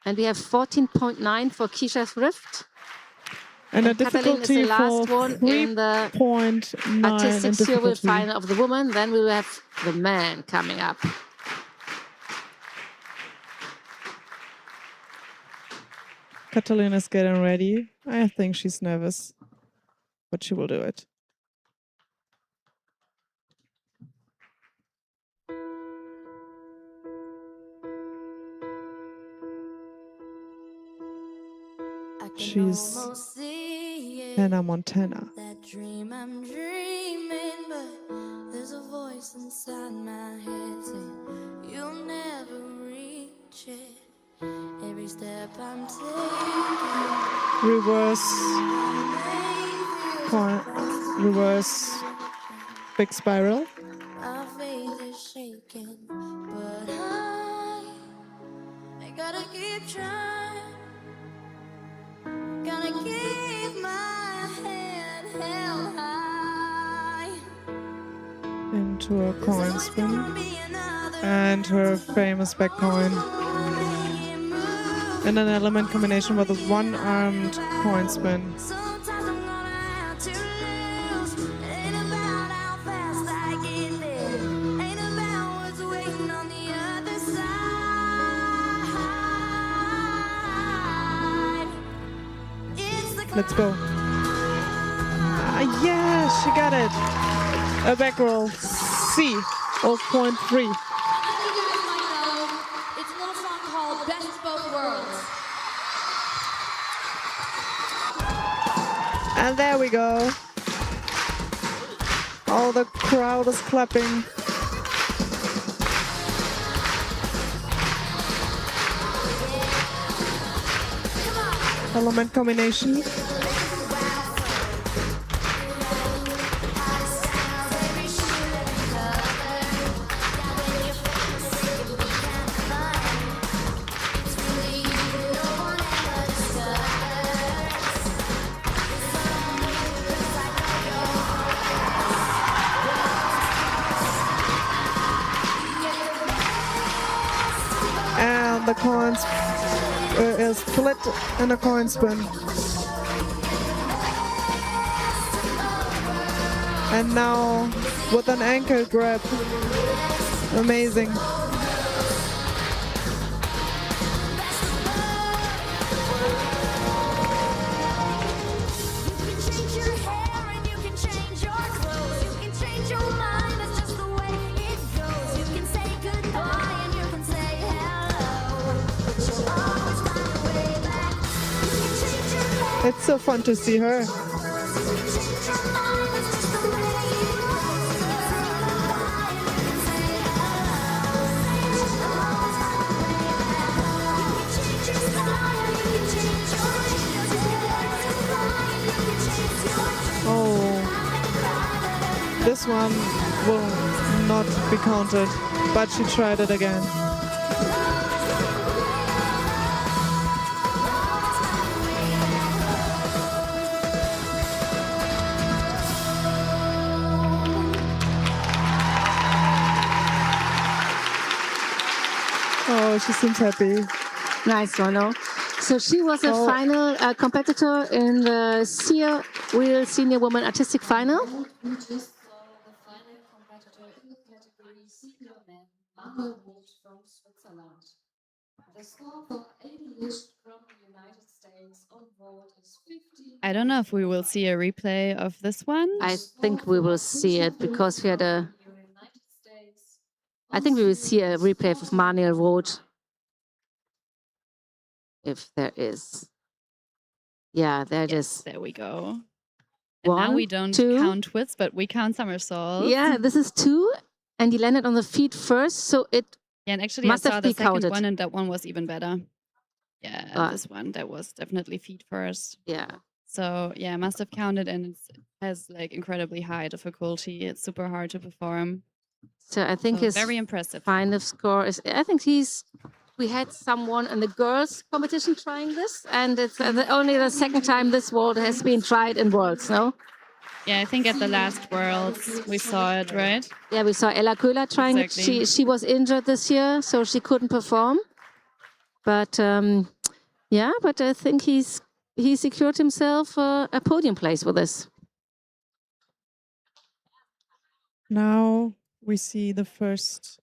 and we have 14.9 for Kisha's Rift. And a Katalin is the difficulty last for one in the 3.9 artistic in silver difficulty. final of the woman. Then we will have the man coming up. Katalin is getting ready. I think she's nervous, but she will do it. She's Hannah Montana. That dream I'm dreaming, but there's a voice inside my head saying you'll never reach it. Every step I'm taking, Reverse big spiral. my faith is shaking, but I gotta keep trying. Gotta keep my head held high. Into a coin spin. And her famous back coin. And an element combination with a one-armed coin spin. Sometimes I'm gonna have to lose. It ain't about how fast I get there. Ain't about what's waiting on the other side. It's the Let's go. Yeah, she got it. A back roll. C. 0.3. I think you guys might know it's a little song called Best of Both Worlds. And there we go. All the crowd is clapping. Element combination. And the coins a split and a coin spin. And now with an ankle grab. Amazing. Change your hair and you can change your clothes. You can change your mind, that's just the way it goes. You can say goodbye and you can say hello, but you'll always find a way back. You can change your hair, It's so fun to see her. you can change your mind, that's just the way it goes. You can say goodbye and you can say hello, but you'll always find a way back. You can change your style, you can change your dreams. You can learn to fly and you can chase your dreams. Oh, this one will not be counted, but she tried it again. Oh, she seems happy. Nice one, no? So she was a Oh. final competitor in the Sear Wheel Senior Women Artistic Final. We just saw the final competitor in the category senior men, Manuel Roth from Switzerland. The score for Alice from the United States on vote is 15. I don't know if we will see a replay of this one. I think we will see it because we had a. United States. I think we will see a replay of Manuel Roth. If there is. Yeah, there it is. There we go. And now One, we don't two. count twists, but we count somersaults. Yeah, this is 2, and he landed on the feet first, so it Yeah, and actually Must I have saw the been second counted. one, and that one was even better. Yeah, Ah. this one, that was definitely feet first. yeah. So yeah, must have counted, and it has like incredibly high difficulty. It's super hard to perform. So I think So his very impressive. final score is. I think we had someone in the girls' competition trying this, and it's only the second time this vault has been tried in Worlds, no? Yeah, I think at the last Worlds we saw it, right? Yeah, we saw Ella Köhler trying Exactly. it. She was injured this year, so she couldn't perform. But yeah, but I think he secured himself a podium place with this. Now we see the first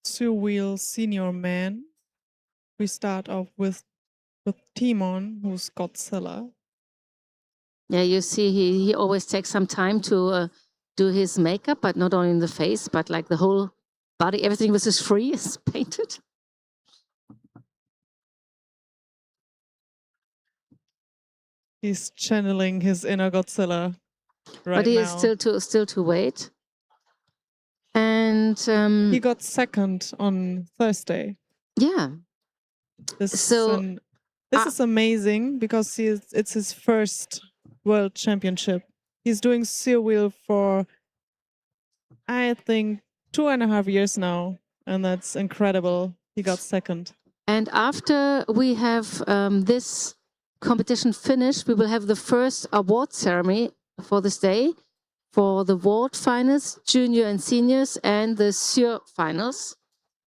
two-wheel senior man. We start off with Timon, who's Godzilla. Yeah, you see, he always takes some time to do his makeup, but not only in the face, but like the whole body, everything was just free, is painted. He's channeling his inner Godzilla right But he now. is still to wait. And He got second on Thursday. yeah, This So, is amazing because it's his first world championship. He's doing Sear Wheel for, I think, 2.5 years now, and that's incredible. He got second. and after we have this competition finished, we will have the first award ceremony for this day for the vault finals, junior and seniors, and the Sear finals.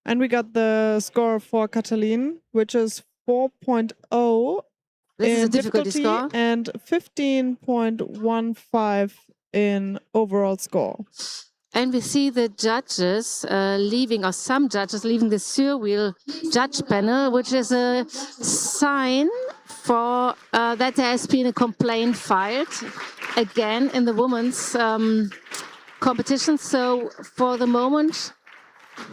And we got the score for Katalin, which is 4.0 This is in a difficulty score. and 15.15 in overall score. And we see the judges leaving, or some judges leaving the Sear Wheel judge panel, which is a sign for that there has been a complaint filed again in the women's competition. So for the moment,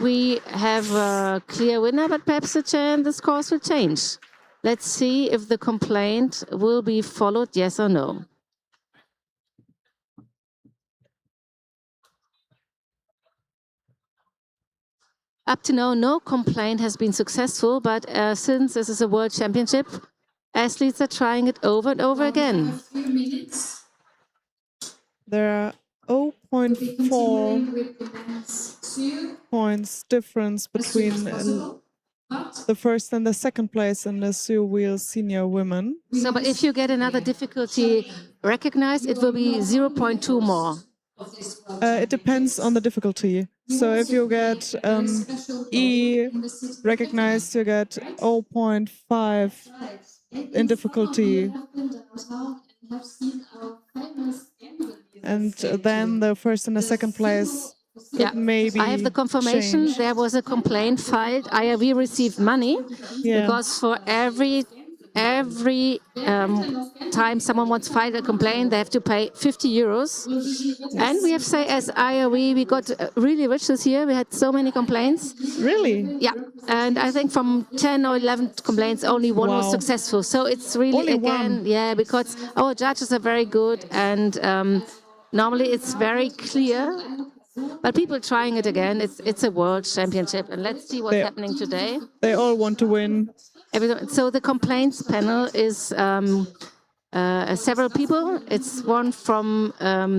we have a clear winner, but perhaps the scores will change. Let's see if the complaint will be followed, yes or no. Up to now, no complaint has been successful, but since this is a world championship, athletes are trying it over and over again. There are 0.4 points difference between the first and the second place in the Sear Wheel senior women. So, but if you get another difficulty recognized, it will be 0.2 more. It depends on the difficulty. So if you get E recognized, you get 0.5 in difficulty. And then the first and the second place could maybe I have the confirmation change. there was a complaint filed. IRV received money because for every time someone wants to file a complaint, they have to pay 50 euros. And we have to say, as IRV, we got really rich this year. We had so many complaints. Really? Yeah, and I think from 10 or 11 complaints, only one was Wow. successful. So it's really, Only again, one? yeah, because our judges are very good, and normally it's very clear. But people trying it again, it's a world championship, and let's see what's happening today. They all want to win. So the complaints panel is several people. It's one from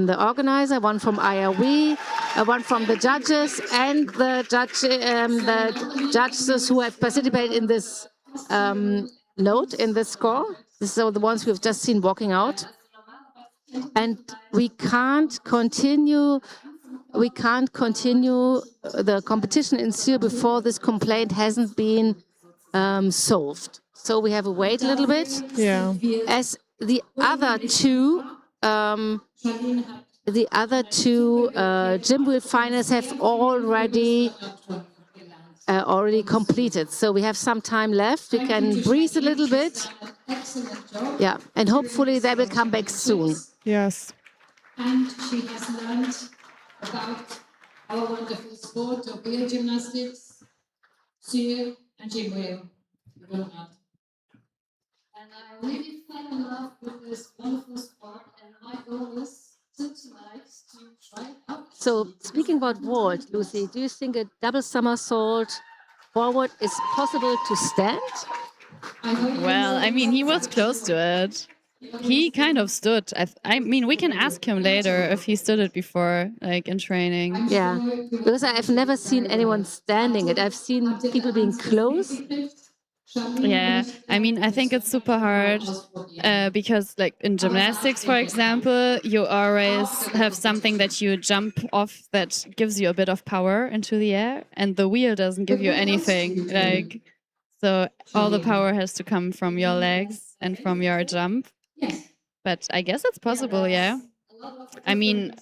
the organizer, one from IRV, one from the judges, and the judges who have participated in this note, in this score. So the ones we've just seen walking out. And we can't continue the competition in Syria before this complaint hasn't been solved. So we have to wait a little bit. Yeah. As the other two gym wheel finals have already completed. So we have some time left. We can breathe a little bit. Yeah, and hopefully they will come back soon. Yes. And she has learned about our wonderful sport of wheel gymnastics, Syr and gym wheel. And I really fell in love with this wonderful sport, and my goal is tonight to try it out. So speaking about vault, Lucy, do you think a double somersault forward is possible to stand? Well, I mean, he was close to it. He kind of stood. I mean, we can ask him later if he stood it before, like in training. Yeah, because I've never seen anyone standing it. I've seen people being close. Yeah, I mean, I think it's super hard because, like in gymnastics, for example, you always have something that you jump off that gives you a bit of power into the air, and the wheel doesn't give you anything. Like, so all the power has to come from your legs and from your jump. But I guess it's possible, yeah. I mean,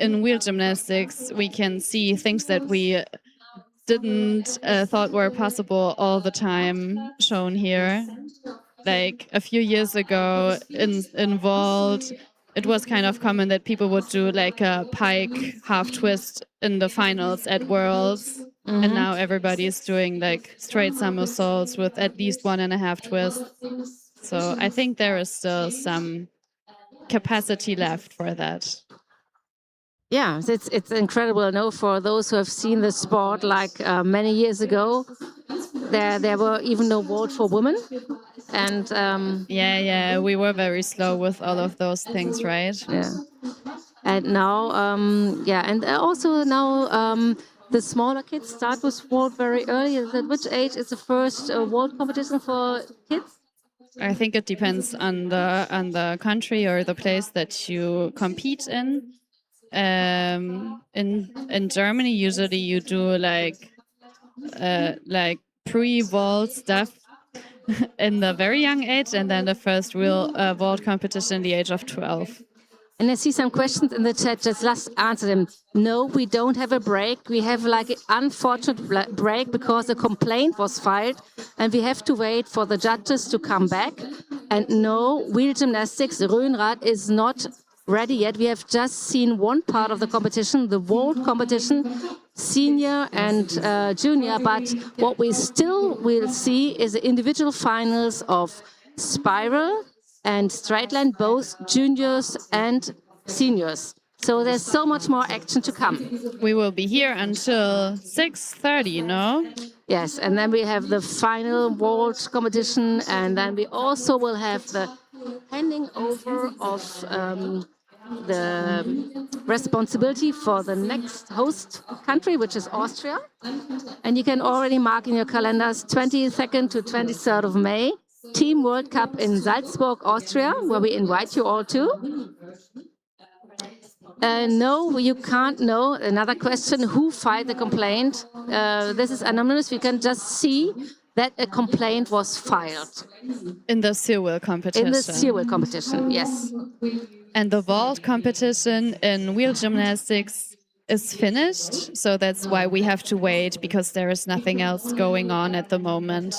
in wheel gymnastics, we can see things that we didn't thought were possible all the time shown here. Like a few years ago in vault, it was kind of common that people would do like a pike half twist in the finals at Worlds. And now everybody is doing like straight somersaults with at least 1.5 twists. So I think there is still some capacity left for that. Yeah, it's incredible. No, for those who have seen the sport like many years ago, there were even no vault for women, and yeah, we were very slow with all of those things, right? Yeah, and now and also now the smaller kids start with vault very early. At which age is the first vault competition for kids? I think it depends on the country or the place that you compete in. In Germany, usually you do like pre-vault stuff in the very young age, and then the first real vault competition in the age of 12. And I see some questions in the chat. Just let's answer them. No, we don't have a break. We have like an unfortunate break because a complaint was filed, and we have to wait for the judges to come back. And no, wheel gymnastics, Röhnrad, is not ready yet. We have just seen one part of the competition, the vault competition, senior and junior. But what we still will see is the individual finals of spiral and straight line, both juniors and seniors. So there's so much more action to come. We will be here until 6:30, no? Yes, and then we have the final vault competition, and then we also will have the handing over of the responsibility for the next host country, which is Austria. And you can already mark in your calendars 22nd to 23rd of May, Team World Cup in Salzburg, Austria, where we invite you all to. No, you can't know. Another question, who filed the complaint? This is anonymous. We can just see that a complaint was filed. In the Sewell competition. In the Sewell competition, yes. And the vault competition in wheel gymnastics is finished. So that's why we have to wait, because there is nothing else going on at the moment.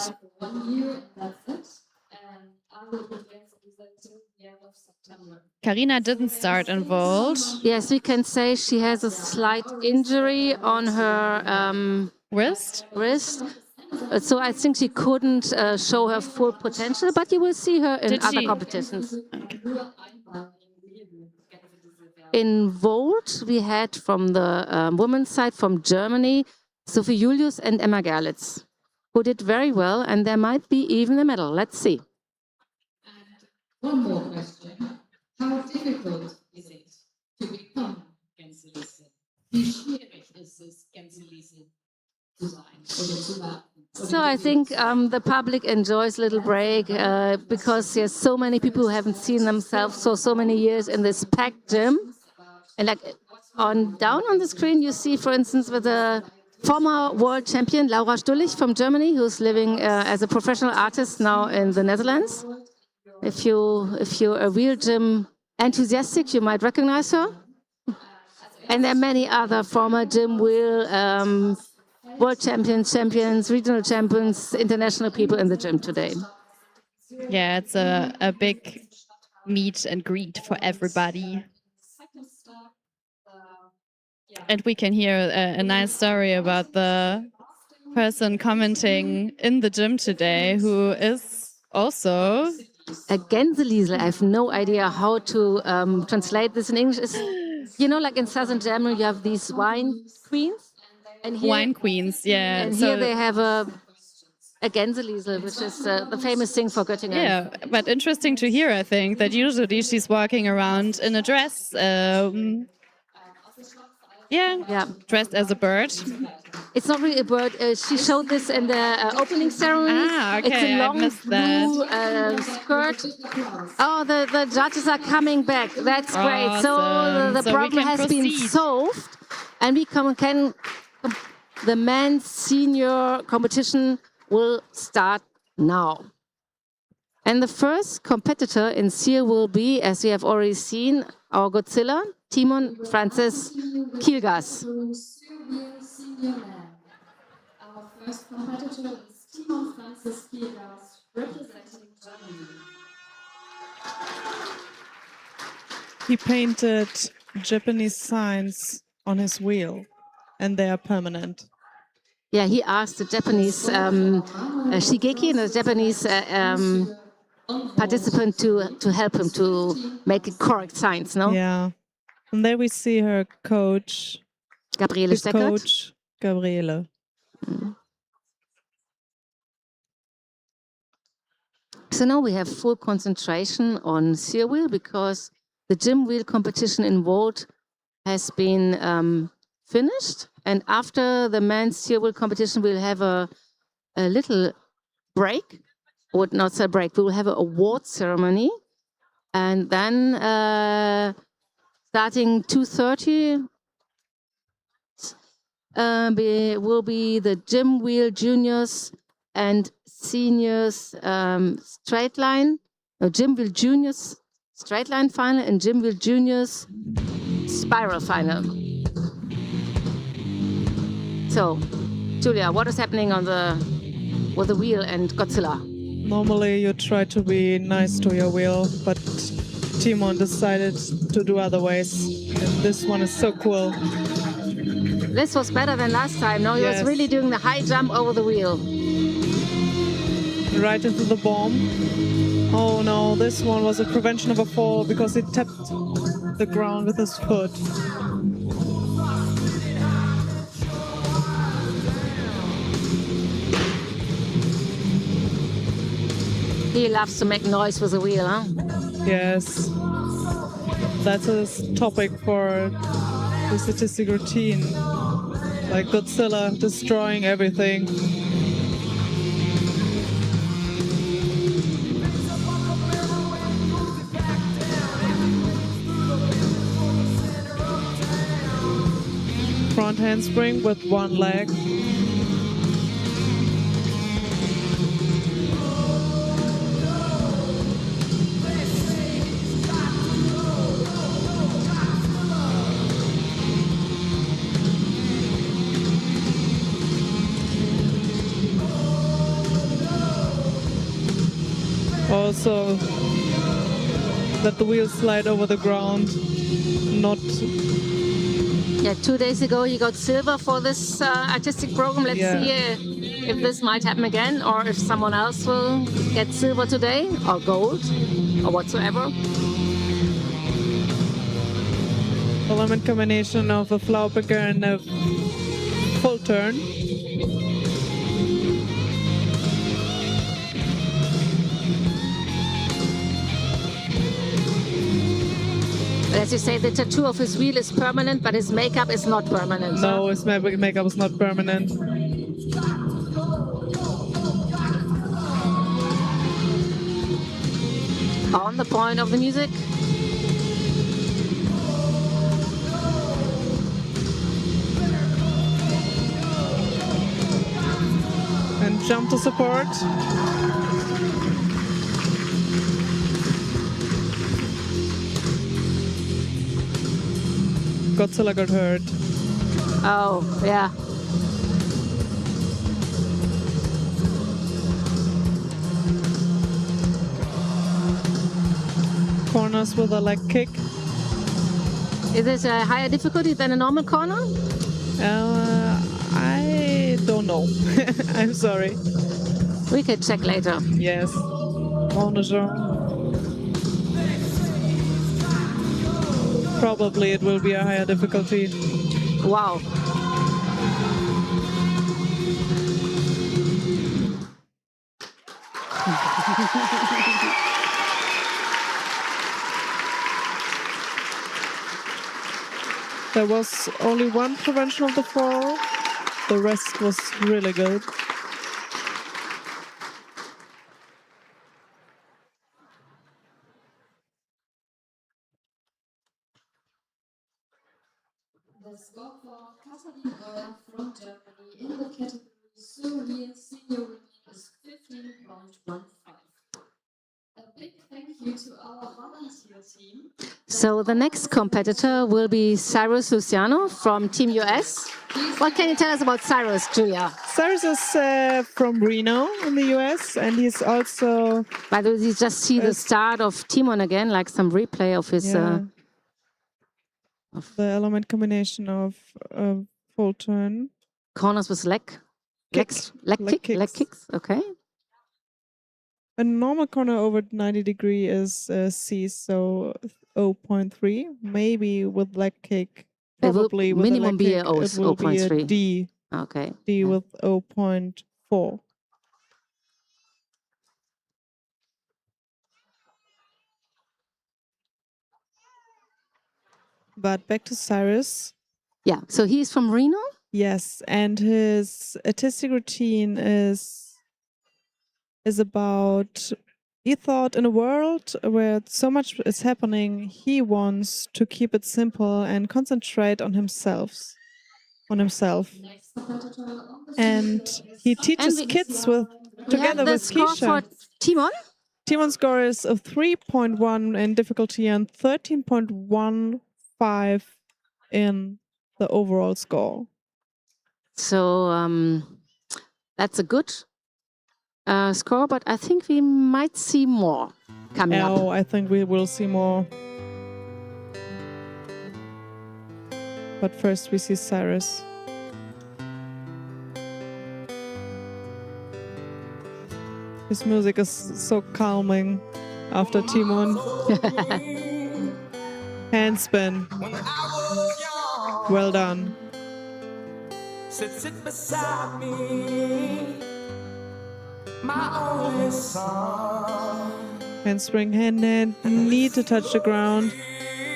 Karina didn't start in vault. Yes, we can say she has a slight injury on her Wrist? So I think she couldn't show her full potential, but you will see her in other competitions. In vault, we had from the women's side from Germany, Sophie Julius and Emma Gerlitz, who did very well, and there might be even a medal. Let's see. One more question. How difficult is it to become Gänsewiese? Wie schwierig ist es, Gänsewiese zu sein oder zu werden? So I think the public enjoys a little break because there's so many people who haven't seen themselves for so many years in this packed gym. And like down on the screen, you see, for instance, with the former world champion Laura Stullich from Germany, who's living as a professional artist now in the Netherlands. If you're a real gym enthusiastic, you might recognize her. And there are many other former gym wheel world champions, regional champions, international people in the gym today. Yeah, it's a big meet and greet for everybody. And we can hear a nice story about the person commenting in the gym today, who is also a Gänseliesel. I have no idea how to translate this in English. You know, like in southern Germany, you have these wine queens. And here, wine queens, yeah. And here they have a Gänseliesel, which is the famous thing for Göttingen. Yeah, but interesting to hear, I think, that usually she's walking around in a dress. Dressed as a bird. It's not really a bird. She showed this in the opening ceremony. Okay, it's a long blue skirt. Oh, the judges are coming back. That's great. So the problem has been solved, and we can. The men's senior competition will start now. And the first competitor in Sear will be, as we have already seen, our Godzilla, Timon Francis Kielgas. Our first competitor is Timon Francis Kielgas, representing Germany. He painted Japanese signs on his wheel, and they are permanent. Yeah, he asked the Japanese Shigeki, the Japanese participant, to help him to make it correct signs, no? Yeah. And there we see her coach, Gabriele Steckert. Coach, Gabriele. So now we have full concentration on Sear wheel because the gym wheel competition in Vault has been finished. And after the men's Sear wheel competition, we'll have a little break, or not a break, we will have an award ceremony. And then starting 2:30 will be the gym wheel juniors and seniors straight line, gym wheel juniors straight line final, and gym wheel juniors spiral final. So, Julia, what is happening with the wheel and Godzilla? Normally you try to be nice to your wheel, but Timon decided to do other ways. And this one is so cool. This was better than last time. No, he was really doing the high jump over the wheel. Right into the bomb. Oh no, this one was a prevention of a fall because he tapped the ground with his foot. He loves to make noise with the wheel, huh? Yes. That's a topic for the statistic routine. Like Godzilla destroying everything. front handspring with one leg. Also, let the wheels slide over the ground, not... Yeah, 2 days ago he got silver for this artistic program. Let's Yeah. see if this might happen again, or if someone else will get silver today, or gold, or whatsoever. Element combination of a flower picker and a full turn. But as you say, the tattoo of his wheel is permanent, but his makeup is not permanent. No, his makeup is not permanent. On the point of the music. And jump to support. Godzilla got hurt. Oh, yeah. Corners with a leg kick. Is it a higher difficulty than a normal corner? I don't know. I'm sorry. We can check later. Yes. Probably it will be a higher difficulty. Wow. There was only one prevention of the fall. The rest was really good. The score for Katalin Euler from Germany in the category Surreal Senior Women is 15.15. A big thank you to our volunteer team. So the next competitor will be Cyrus Luciano from Team US. What can you tell us about Cyrus, Julia? Cyrus is from Reno in the US, and he's also... By the way, you just see the start of Timon again, like some replay of his... the element combination of full turn. Corners with leg kicks. Okay. A normal corner over 90 degree is C, so 0.3. Maybe with leg kick, probably with minimum a leg kick, be a it will be a 0.3. D. Okay. D with 0.4. But back to Cyrus. Yeah, so he's from Reno? Yes, and his artistic routine is about, he thought in a world where so much is happening, he wants to keep it simple and concentrate on himself. And he teaches kids together with Keisha. Timon? Timon's score is a 3.1 in difficulty and 13.15 in the overall score. So that's a good score, but I think we might see more coming up. Oh, I think we will see more. But first we see Cyrus. His music is so calming after Timon. Handspin. Well done. Sit beside me, my only son. Handspring, hand, knee to touch the ground.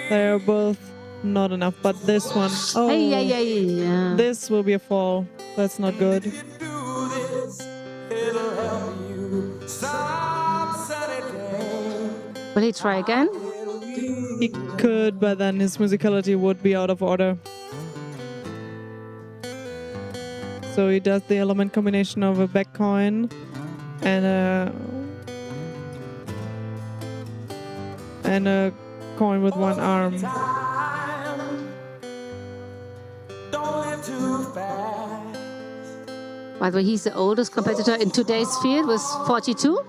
They are both not enough, but this one, oh, Yeah. this will be a fall. That's not good. Will he try again? He could, but then his musicality would be out of order. So he does the element combination of a back coin and a coin with one arm. By the way, he's the oldest competitor in today's field with 42.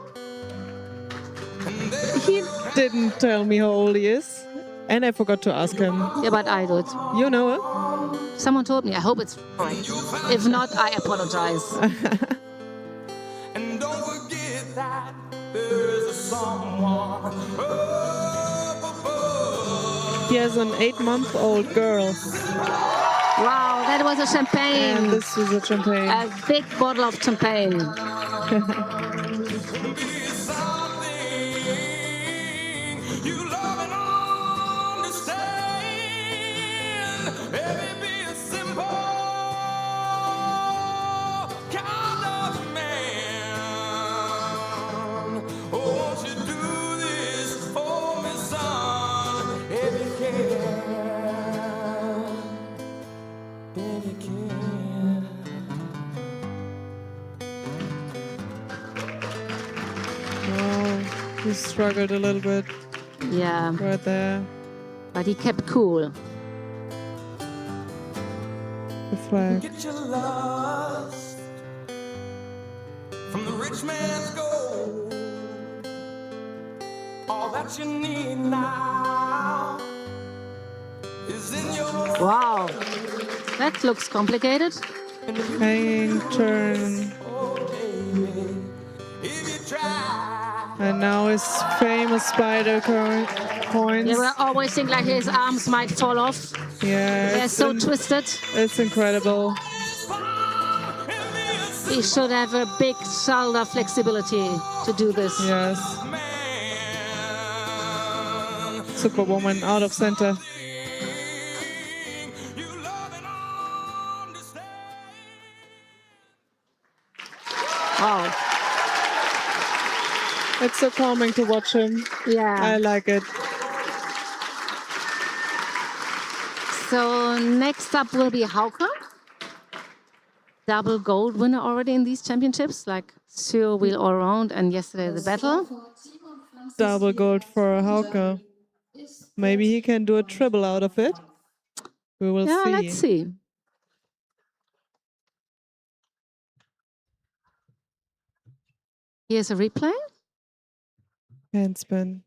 He didn't tell me how old he is, and I forgot to ask him. Yeah, but I do it. You know it? Someone told me. I hope it's right. If not, I apologize. And don't forget that there's someone up above. He has an 8-month-old girl. Wow, that was a champagne. And this is a champagne. A big bottle of champagne. He struggled a little bit. Yeah. Right there. But he kept cool. The flag. Get your lust from the rich man's gold. All that you need now is in your. Wow. That looks complicated. Hanging turn. And now his famous spider coins. Yeah, we always think like his arms might fall off. Yeah. They're so twisted. It's incredible. He should have a big shoulder flexibility to do this. Yes. Superwoman out of center. Wow. It's so calming to watch him. Yeah. I like it. So next up will be Hauke. Double gold winner already in these championships, like Sur Wheel All Round and yesterday the battle. Double gold for Hauke. Maybe he can do a triple out of it. We will see. Let's see. Here's a replay. Handspin.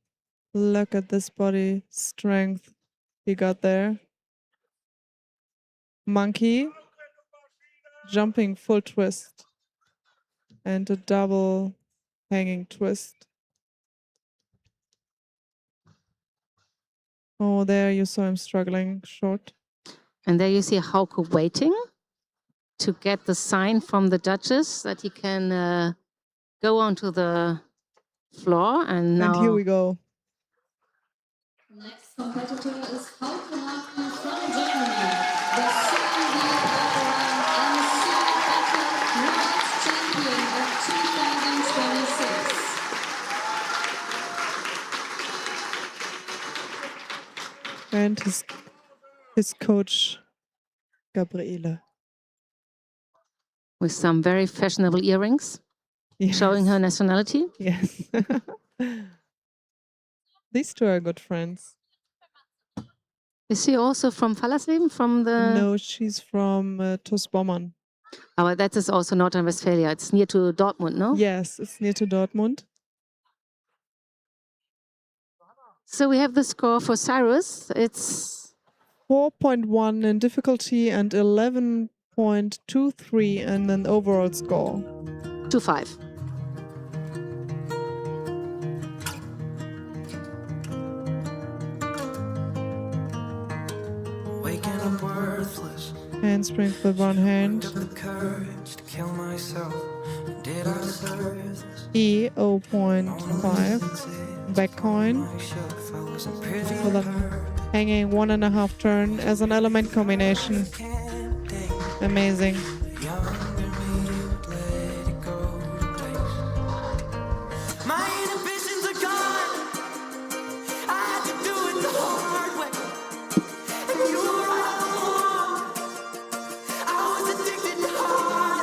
Look at this body strength he got there. Monkey. Jumping full twist. And a double hanging twist. Oh, there you saw him struggling short. And there you see Hauke waiting to get the sign from the judges that he can go onto the floor. And now here we go. Next competitor is Hauke Marken from Germany, the second all-around and super world champion of 2026. And his coach, Gabriele. with some very fashionable earrings, showing her nationality. Yes. These two are good friends. Is she also from Fallersleben? From the No, she's from TuS Bommern. Oh, that is also North Rhine-Westphalia. It's near to Dortmund, no? Yes, it's near to Dortmund. So we have the score for Cyrus. It's 4.1 in difficulty and 11.23 in an overall score. 2-5. Waking up worthless. Handspring with one hand. The courage to kill myself. Did I deserve this? E 0.5. Back coin. For the hanging 1.5 turn as an element combination. Amazing. My inhibitions are gone. I had to do it the hard way. And you were right all along. I was addicted to hard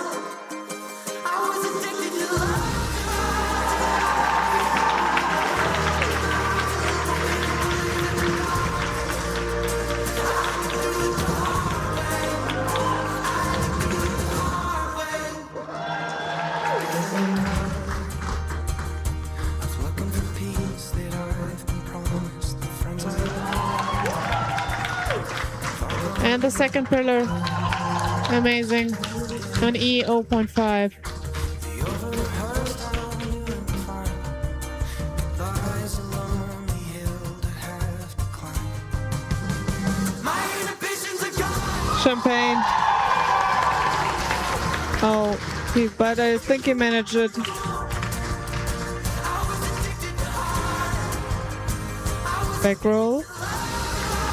And the second pillar, amazing. An E 0.5. Champagne. Oh, but I think he managed it. Back roll.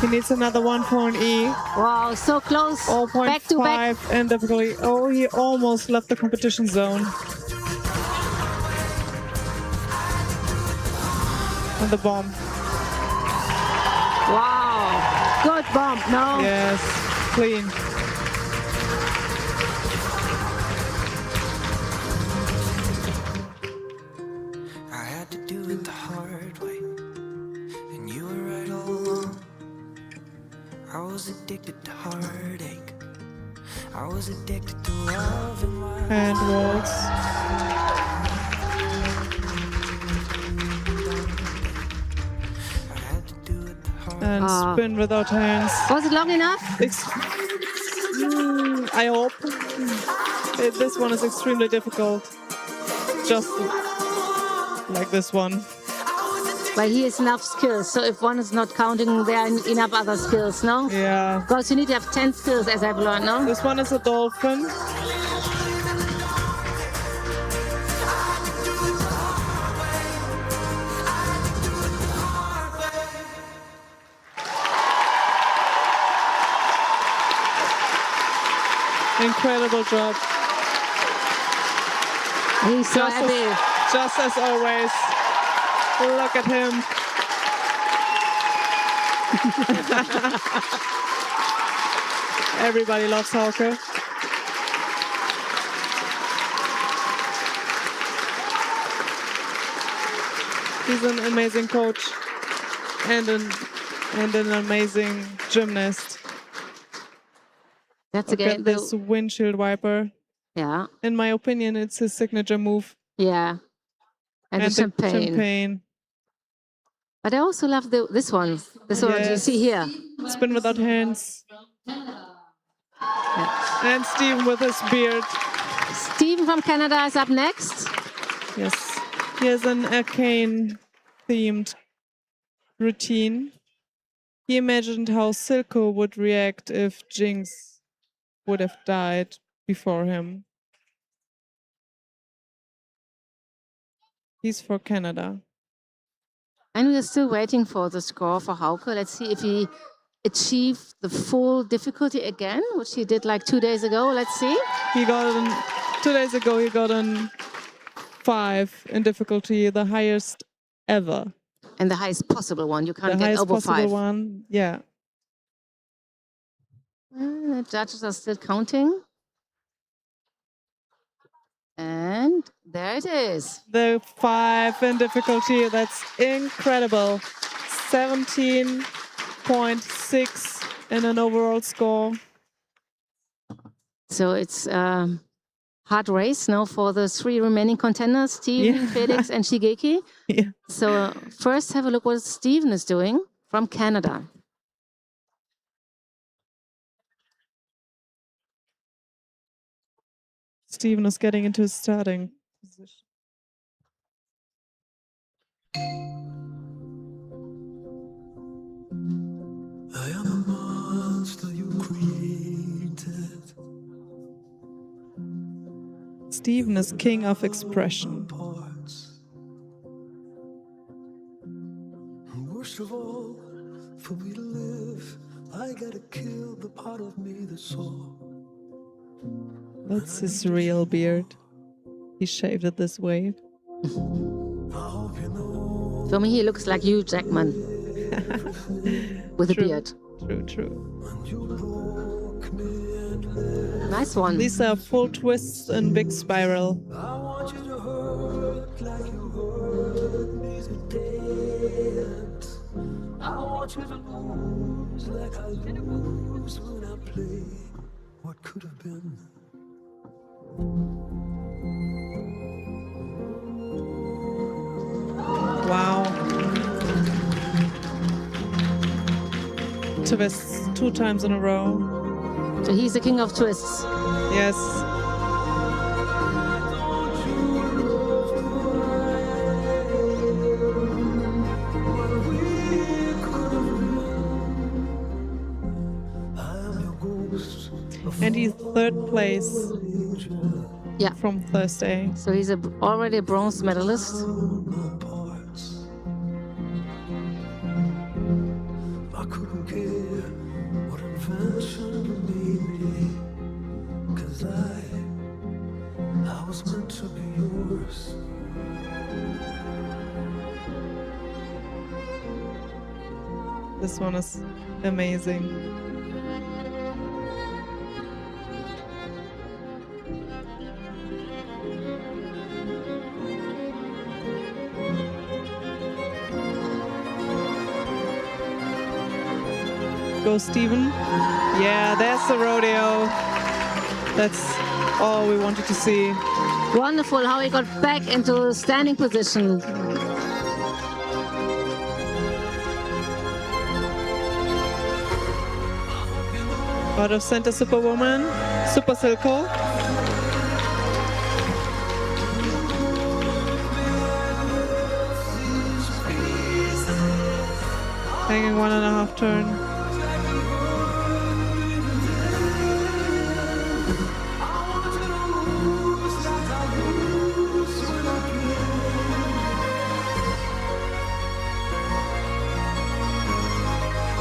He needs another one for an E. Wow, so close. 0.5 Back to back. and difficulty. Oh, he almost left the competition zone. And the bomb. Wow. Good bomb. No. Yes, clean. I had to do it the hard way, and you were right all along. I was addicted to heartache. I was addicted to love and life. And rolls. I had to do it the hard And spin without hands. Was it long enough? I hope. This one is extremely difficult. Just like this one. But he has enough skills. So if one is not counting, there are enough other skills, no? Yeah. Because you need to have 10 skills, as I've learned, no? This one is a dolphin. Incredible job. He's so happy. Just as always. Look at him. Everybody loves Hauke. He's an amazing coach and an amazing gymnast. That's Look again at this windshield wiper. Yeah. In my opinion, it's his signature move. Yeah. And the champagne. But I also love this one. This one you see here. Spin without hands. Yeah. And Steven with his beard. Steven from Canada is up next. Yes. He has an arcane-themed routine. He imagined how Silco would react if Jinx would have died before him. He's for Canada. And we are still waiting for the score for Hauke. Let's see if he achieved the full difficulty again, which he did like 2 days ago. Let's see. He got 2 days ago, he got an 5 in difficulty, the highest ever. And the highest possible one. You can't The get highest over possible 5. one, yeah. The judges are still counting. And there it is. The 5 in difficulty, that's incredible. 17.6 in an overall score. So it's hard race now for the 3 remaining contenders, Steven, Felix, and Shigeki. Yeah. So first have a look what Steven is doing from Canada. Steven is getting into his starting position. I am a monster you created. Steven is king of expression. Parts. And worst of all, for me to live, I gotta kill the part of me that's so. That's his real beard. He shaved it this way. For me, he looks like Hugh Jackman with a beard. True. Nice one. These are full twists and big spiral. I want you to hurt like you hurt me today. And I want you to lose like I lose when I play what could have been. Wow. twists 2 times in a row. So he's the king of twists. Yes. And he's 3rd place Yeah. from Thursday. So he's already a bronze medalist. I couldn't care what invention made me, 'cause I was meant to be yours. This one is amazing. Go, Steven. Yeah, there's the rodeo. That's all we wanted to see. Wonderful how he got back into standing position. Out of center, Superwoman, Super Silco. Hanging 1.5 turn.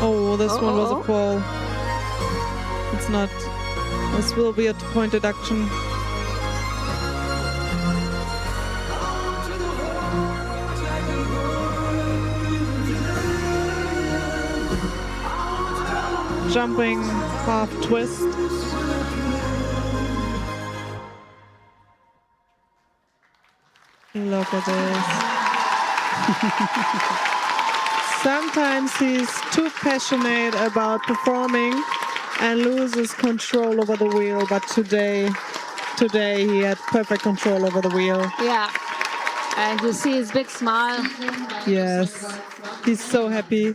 Oh, this one was a fall. It's not. This will be a point deduction. Jumping half twist. Look at this. Sometimes he's too passionate about performing and loses control over the wheel, but today he had perfect control over the wheel. Yeah. And you see his big smile. Yes. He's so happy.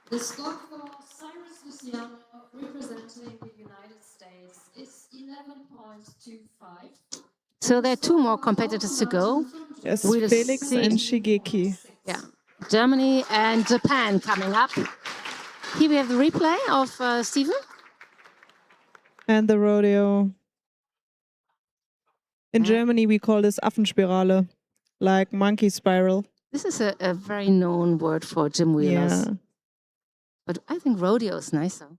The score for Cyrus Luciano representing the United States is 11.25. So there are 2 more competitors to go. Yes, We'll Felix see. and Shigeki. Yeah. Germany and Japan coming up. Here we have the replay of Steven. And the rodeo. In Germany, we call this Affenspirale, like monkey spiral. This is a very known word for gym wheelers. Yeah. But I think rodeo is nicer.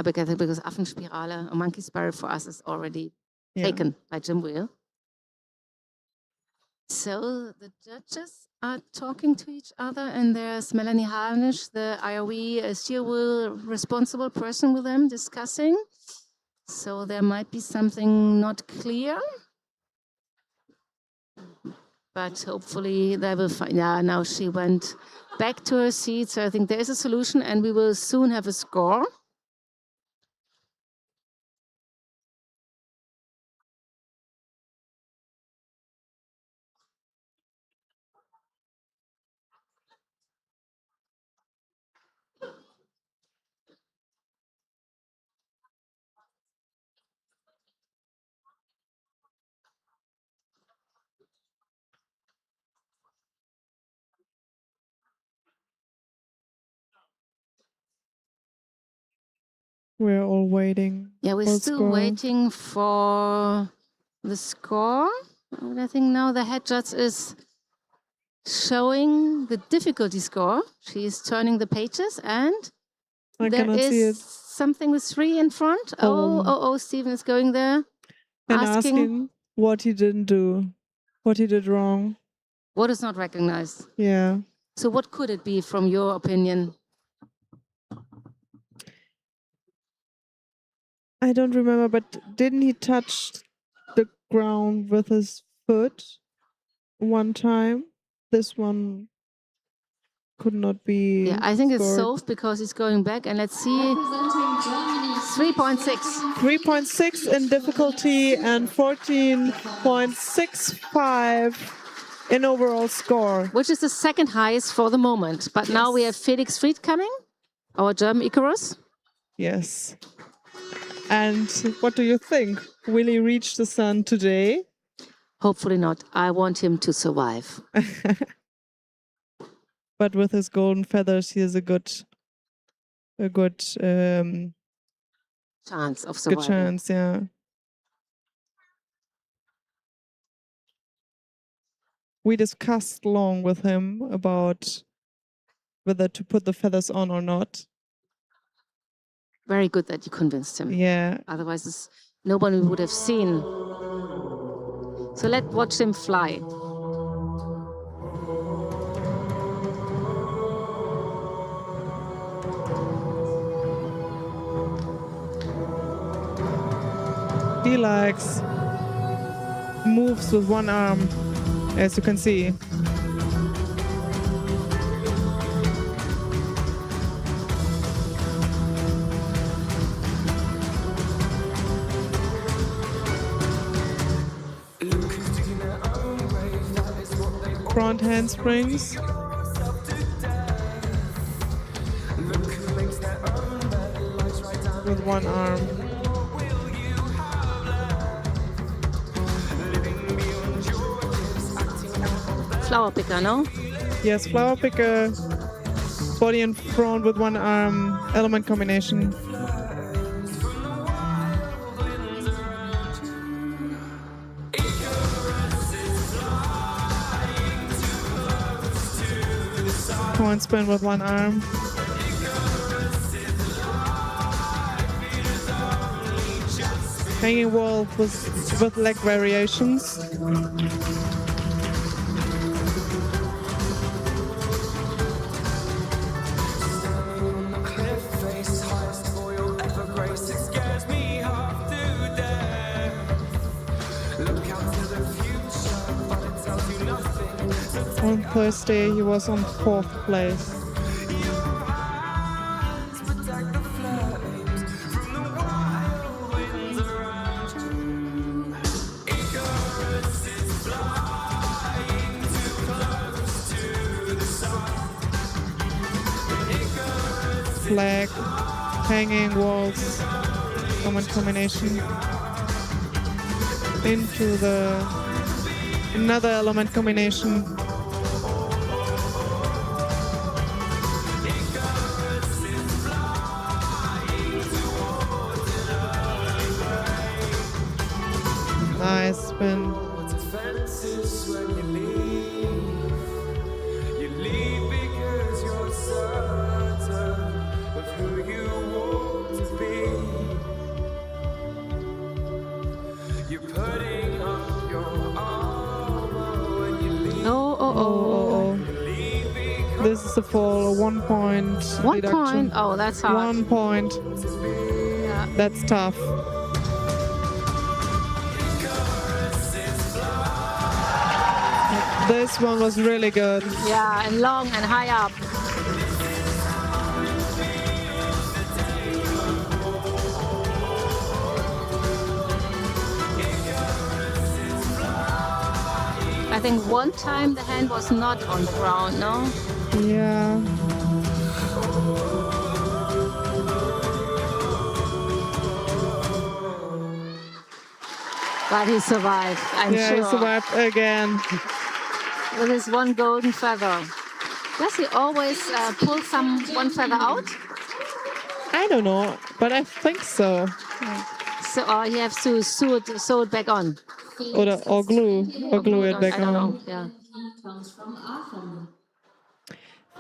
Because Affenspirale, a monkey spiral for us is already taken by gym wheel. So the judges are talking to each other, and there's Melanie Harnisch, the IRV steer wheel responsible person with them discussing. So there might be something not clear. But hopefully they will find. Yeah, now she went back to her seat. So I think there is a solution, and we will soon have a score. We're all waiting. Yeah, we're for still score. waiting for the score. And I think now the head judge is showing the difficulty score. She's turning the pages, and I there cannot see it. is something with 3 in front. Oh. Oh, Steven is going there. And asking asking what he didn't do, what he did wrong. what is not recognized. Yeah. So what could it be from your opinion? I don't remember, but didn't he touch the ground with his foot one time? This one could not be. Yeah, I think it's scored. solved because he's going back, and let's see. Representing Germany, 3.6. 3.6 in difficulty and 14.65 in overall score. Which is the second highest for the moment. But now we have Felix Fried coming. Our German Icarus? Yes. And what do you think? Will he reach the sun today? Hopefully not. I want him to survive. But with his golden feathers, he has a good Chance of good surviving. chance. Yeah. We discussed long with him about whether to put the feathers on or not. Very good that you convinced him. Yeah. Otherwise, nobody would have seen. So let's watch him fly. He likes moves with one arm, as you can see. Front handsprings. With one arm. Flower picker, no? Yes, flower picker. Body and front with one arm. Element combination. Point spin with one arm. Hanging wall with leg variations. On Thursday, he was on 4th place. Flag, hanging walls, common combination. Into another element combination. Nice spin. This is a fall, 1 point. 1 deduction. point? Oh, that's hard. 1 point. Yeah. That's tough. This one was really good. Yeah, and long and high up. I think one time the hand was not on the ground, no? Yeah. But he survived, I'm Yeah, sure. he survived again. With his one golden feather. Does he always pull one feather out? I don't know, but I think so. So, or he has to sew it back on. Or glue it back I don't on. know. Yeah. He comes from Aachen.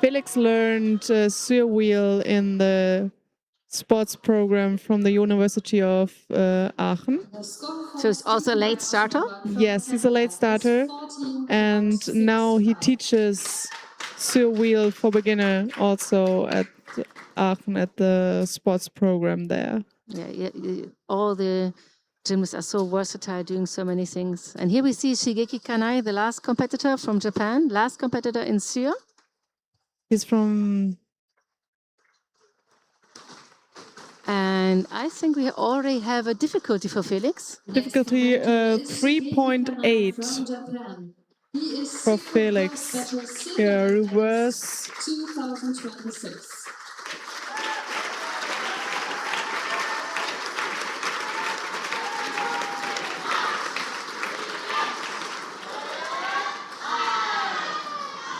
Felix learned surwheel in the sports program from the University of Aachen. So he's also a late starter? Yes, he's a late starter. And now he teaches surwheel for beginner also at Aachen at the sports program there. Yeah, all the gymnasts are so versatile, doing so many things. And here we see Shigeki Kanai, the last competitor from Japan, last competitor in Syr. He's from... And I think we already have a difficulty for Felix. Difficulty 3.8 for Felix. Yeah, reverse. 2026.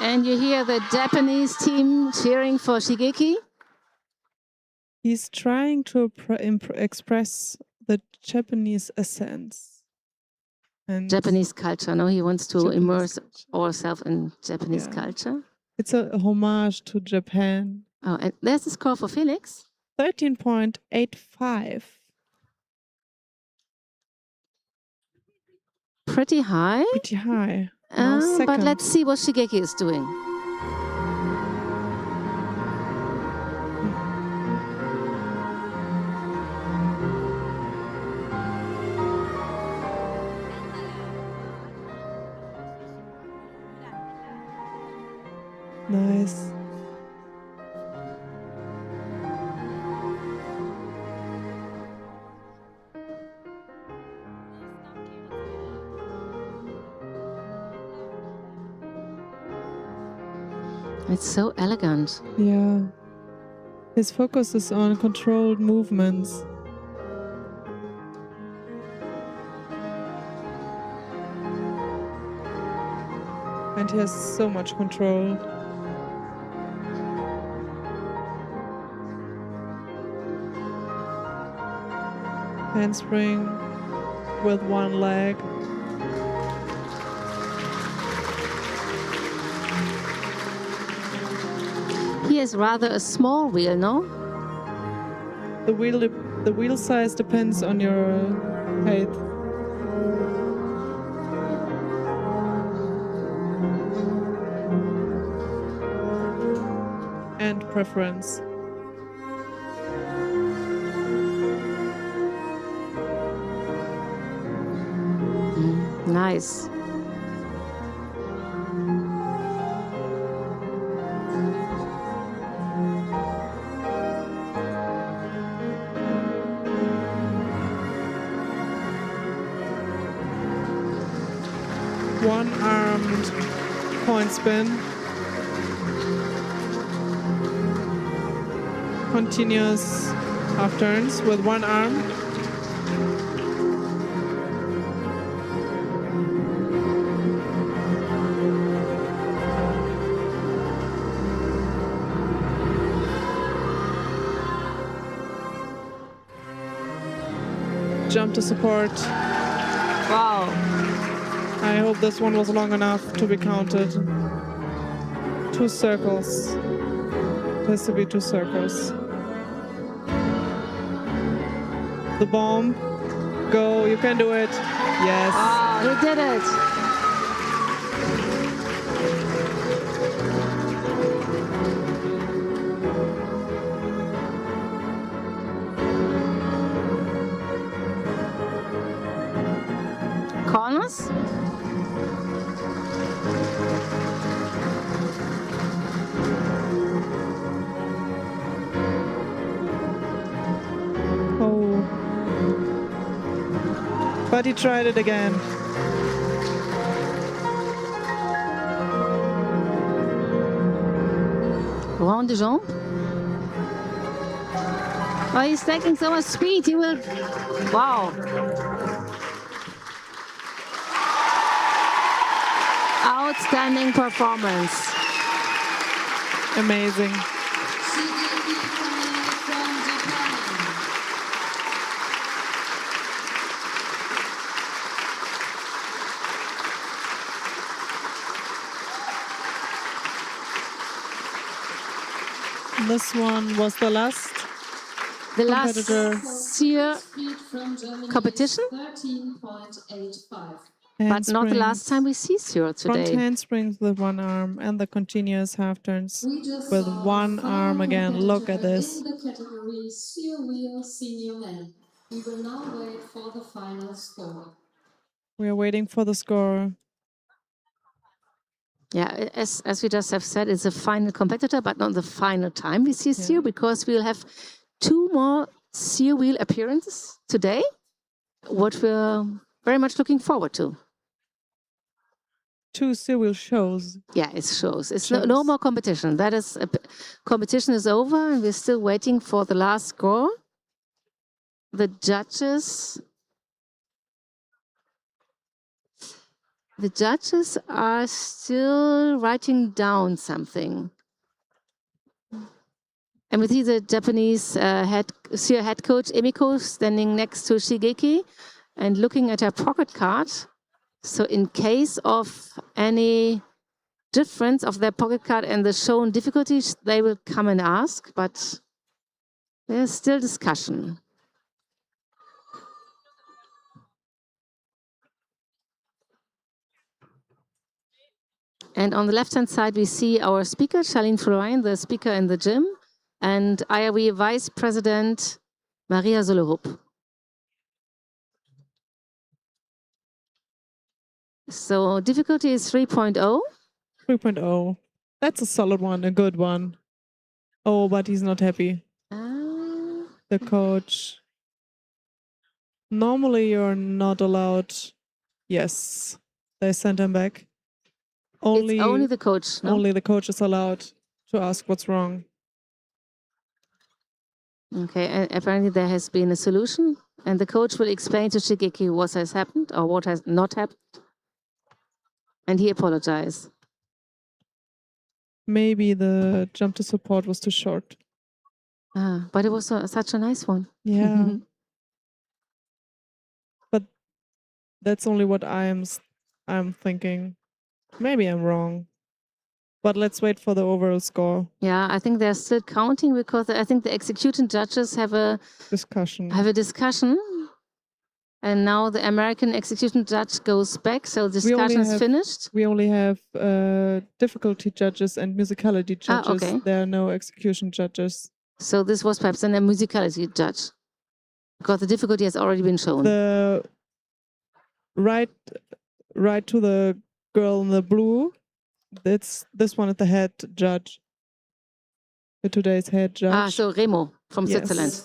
And you hear the Japanese team cheering for Shigeki. He's trying to express the Japanese essence. And Japanese culture, no? He wants to Japanese immerse culture. ourselves in Japanese Yeah. culture. It's a homage to Japan. Oh, and there's the score for Felix. 13.85. Pretty high. Pretty high. Now But second. let's see what Shigeki is doing. Nice. It's so elegant. Yeah. His focus is on controlled movements. And he has so much control. Handspring with one leg. He has rather a small wheel, no? The wheel size depends on your height. And preference. Nice. One-armed point spin. Continuous half turns with one arm. Jump to support. Wow. I hope this one was long enough to be counted. 2 circles. It has to be 2 circles. The bomb. Go, you can do it. Yes. Wow, he did it. Corners. Oh. But he tried it again. Round de jambe. Oh, he's taking so much speed. He will. Wow. Outstanding performance. Amazing. This one was the last The last competitor. year Speed from Germany competition, is 13.85. but not the last Handsprings. time we see Cyril Front today. handsprings with one arm and the continuous half turns We just with saw one final arm again. Look at competitor this. in the category steer wheel senior men. We will now wait for the final score. We are waiting for the score. Yeah, as we just have said, it's a final competitor, but not the final time we see Cyril, because we'll have 2 more Cyril wheel appearances today, what we're very much looking forward to. 2 serial shows. Yeah, it shows. It's no Shows. more competition. That is, competition is over, and we're still waiting for the last score. The judges The judges are still writing down something. And we see the Japanese head coach Emiko standing next to Shigeki and looking at her pocket card. So in case of any difference of their pocket card and the shown difficulties, they will come and ask, but there's still discussion. And on the left-hand side, we see our speaker, Charlene Florine, the speaker in the gym, and IRV Vice President, Maria Solerup. So difficulty is 3.0. 3.0. That's a solid one, a good one. Oh, but he's not happy. The coach. Normally you're not allowed. Yes, they sent him back. It's only the coach. No? Only the coach is allowed to ask what's wrong. Okay, and apparently there has been a solution, and the coach will explain to Shigeki what has happened or what has not happened. And he apologized. Maybe the jump to support was too short. But it was such a nice one. Yeah. But that's only what I'm thinking. Maybe I'm wrong. But let's wait for the overall score. Yeah, I think they're still counting because I think the executing judges have a discussion. And now the American execution judge goes back, so discussion is finished. We only have difficulty judges and musicality judges. Okay. There are no execution judges. So this was perhaps then a musicality judge, because the difficulty has already been shown. The right to the girl in the blue. This one is the head judge. Today's head judge. So Remo from Switzerland.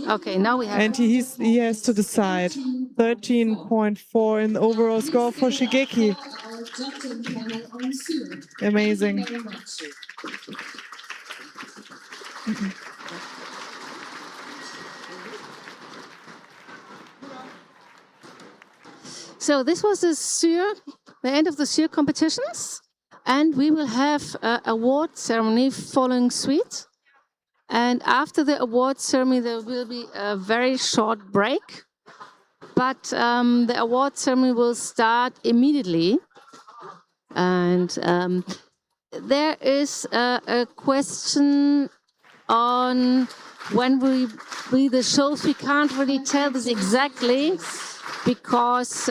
Okay, now we have. And he has to decide. 13.4 in the overall score for Shigeki. Amazing. So this was the end of the SURE competitions, and we will have an award ceremony following suite. And after the award ceremony, there will be a very short break, but the award ceremony will start immediately. And there is a question on when we the shows. We can't really tell this exactly, because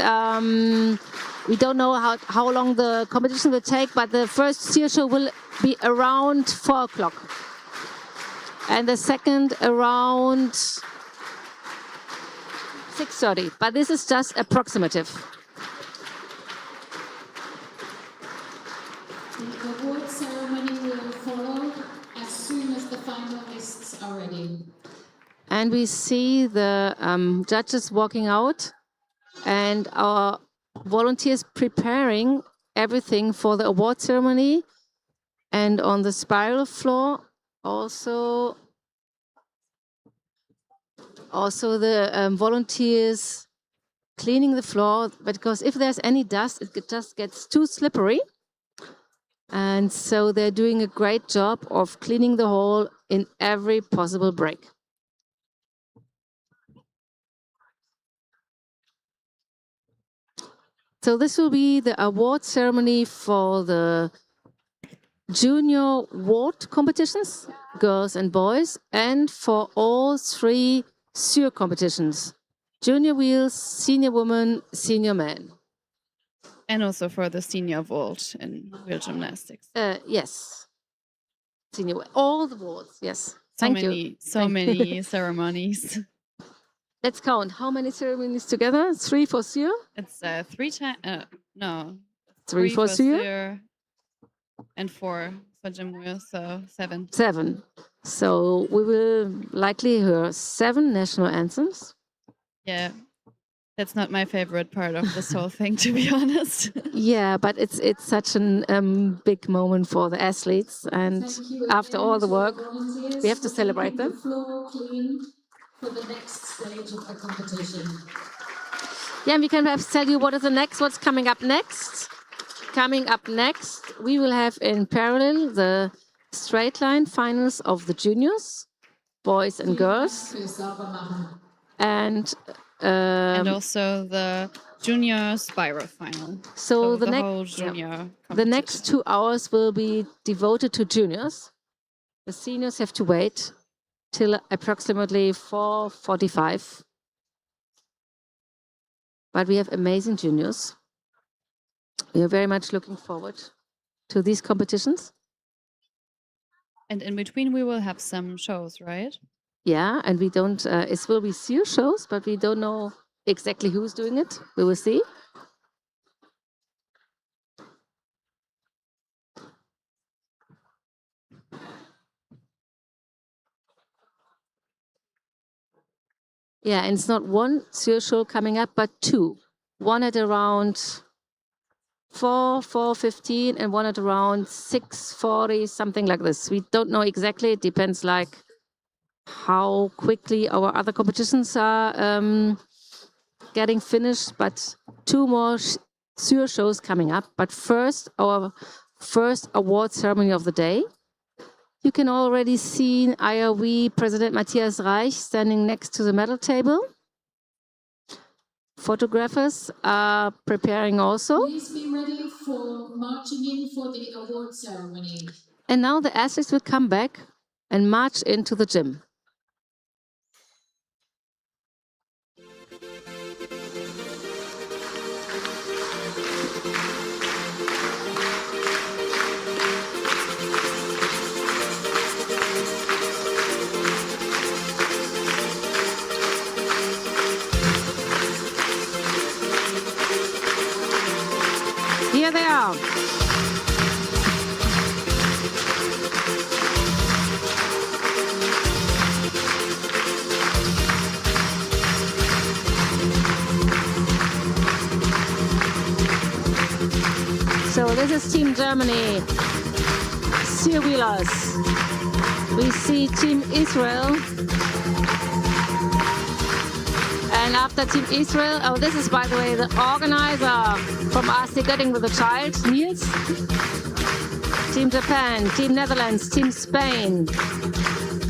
we don't know how long the competition will take, but the first SEER show will be around 4 o'clock. And the second around 6:30. But this is just approximative. The award ceremony will follow as soon as the finalists are ready. And we see the judges walking out, and our volunteers preparing everything for the award ceremony. And on the spiral floor, also the volunteers cleaning the floor, because if there's any dust, it just gets too slippery. And so they're doing a great job of cleaning the hall in every possible break. So this will be the award ceremony for the junior ward competitions, girls and boys, and for all 3 SURE competitions, junior wheels, senior woman, senior man. And also for the senior vault in wheel gymnastics. Yes. Senior, all the wards, yes. So many ceremonies. Let's count. How many ceremonies together? 3 for SURE? It's 3 times, no. 3 for SURE? And 4 for gym wheel, so 7. 7. So we will likely hear 7 national anthems. Yeah, that's not my favorite part of this whole thing, to be honest. Yeah, but it's such a big moment for the athletes, and after all the work, we have to celebrate them. The floor clean for the next stage of the competition. Yeah, we can perhaps tell you what's coming up next. Coming up next, we will have in parallel the straight line finals of the juniors, boys and girls, and also the junior spiral final. so the whole junior the next 2 hours will be devoted to juniors. The seniors have to wait till approximately 4:45. But we have amazing juniors. We are very much looking forward to these competitions. And in between, we will have some shows, right? Yeah, and we don't, it will be few shows, but we don't know exactly who's doing it. We will see. Yeah, and it's not one SEAR show coming up, but two. One at around 4:15, and one at around 6:40, something like this. We don't know exactly. It depends like how quickly our other competitions are getting finished, but two more SEAR shows coming up. But first, our first award ceremony of the day. You can already see IRV President Matthias Reich standing next to the medal table. Photographers are preparing also. Please be ready for marching in for the award ceremony. And now the athletes will come back and march into the gym. Here they are. So this is Team Germany, SEAR wheelers. We see Team Israel. And after Team Israel, oh, this is, by the way, the organizer from RC Göttingen with a child, Niels. Team Japan, Team Netherlands, Team Spain,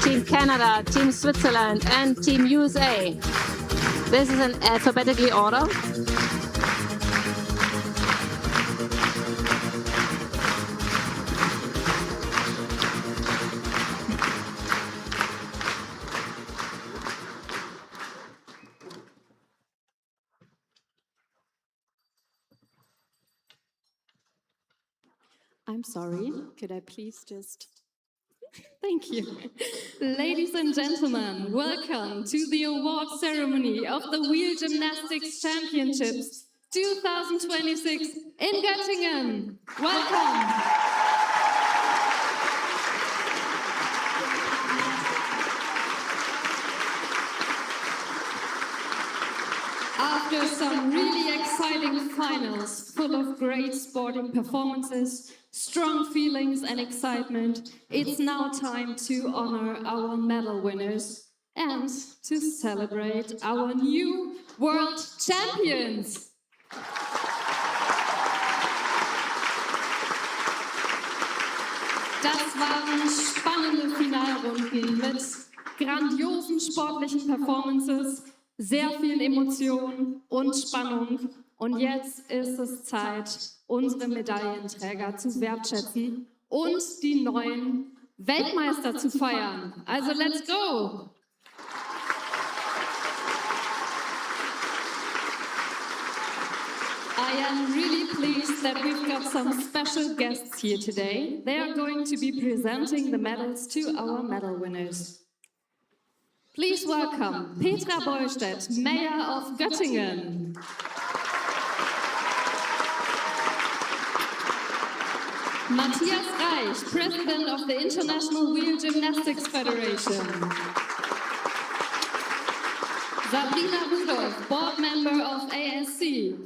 Team Canada, Team Switzerland, and Team USA. This is in alphabetically order. I'm sorry, could I please just... Thank you. Ladies and gentlemen, welcome to the award ceremony of the Wheel Gymnastics Championships 2026 in Göttingen. Welcome. After some really exciting finals full of great sporting performances, strong feelings and excitement, it's now time to honor our medal winners and to celebrate our new world champions. Das waren spannende Finalrunden mit grandiosen sportlichen Performances, sehr viel Emotion und Spannung. Und jetzt ist es Zeit, unsere Medaillenträger zu wertschätzen und die neuen Weltmeister zu feiern. Also let's go! I am really pleased that we've got some special guests here today. They are going to be presenting the medals to our medal winners. Please welcome Petra Beulstedt, Mayor of Göttingen. Matthias Reich, President of the International Wheel Gymnastics Federation. Sabrina Rudolph, Board Member of ASC.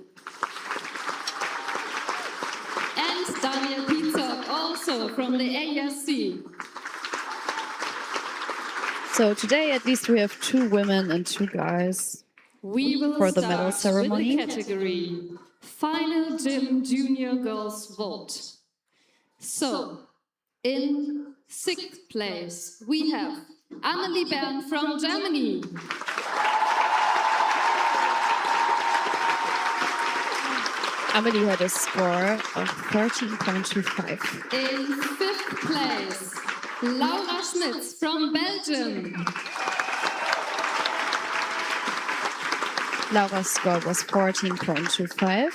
And Daniel Pizok, also from the ASC. So today at least we have 2 women and 2 guys. We will for the medal start with ceremony. the category Final Gym Junior Girls Vault. So, in 6th place, we have Annelie Bern from Germany. Amelie had a score of 13.25. In 5th place, Laura Schmitz from Belgium. Laura's score was 14.25.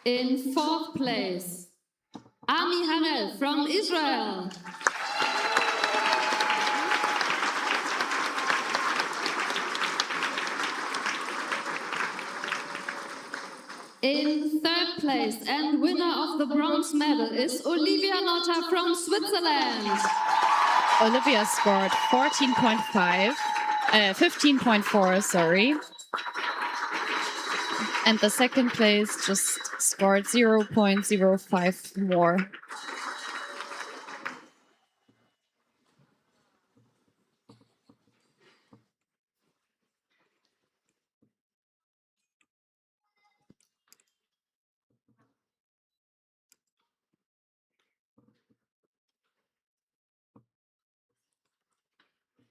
In 4th place, Ami Harel from Israel. In 3rd place and winner of the bronze medal is Olivia Lotta from Switzerland. Olivia scored 15.4, sorry. And the second place just scored 0.05 more.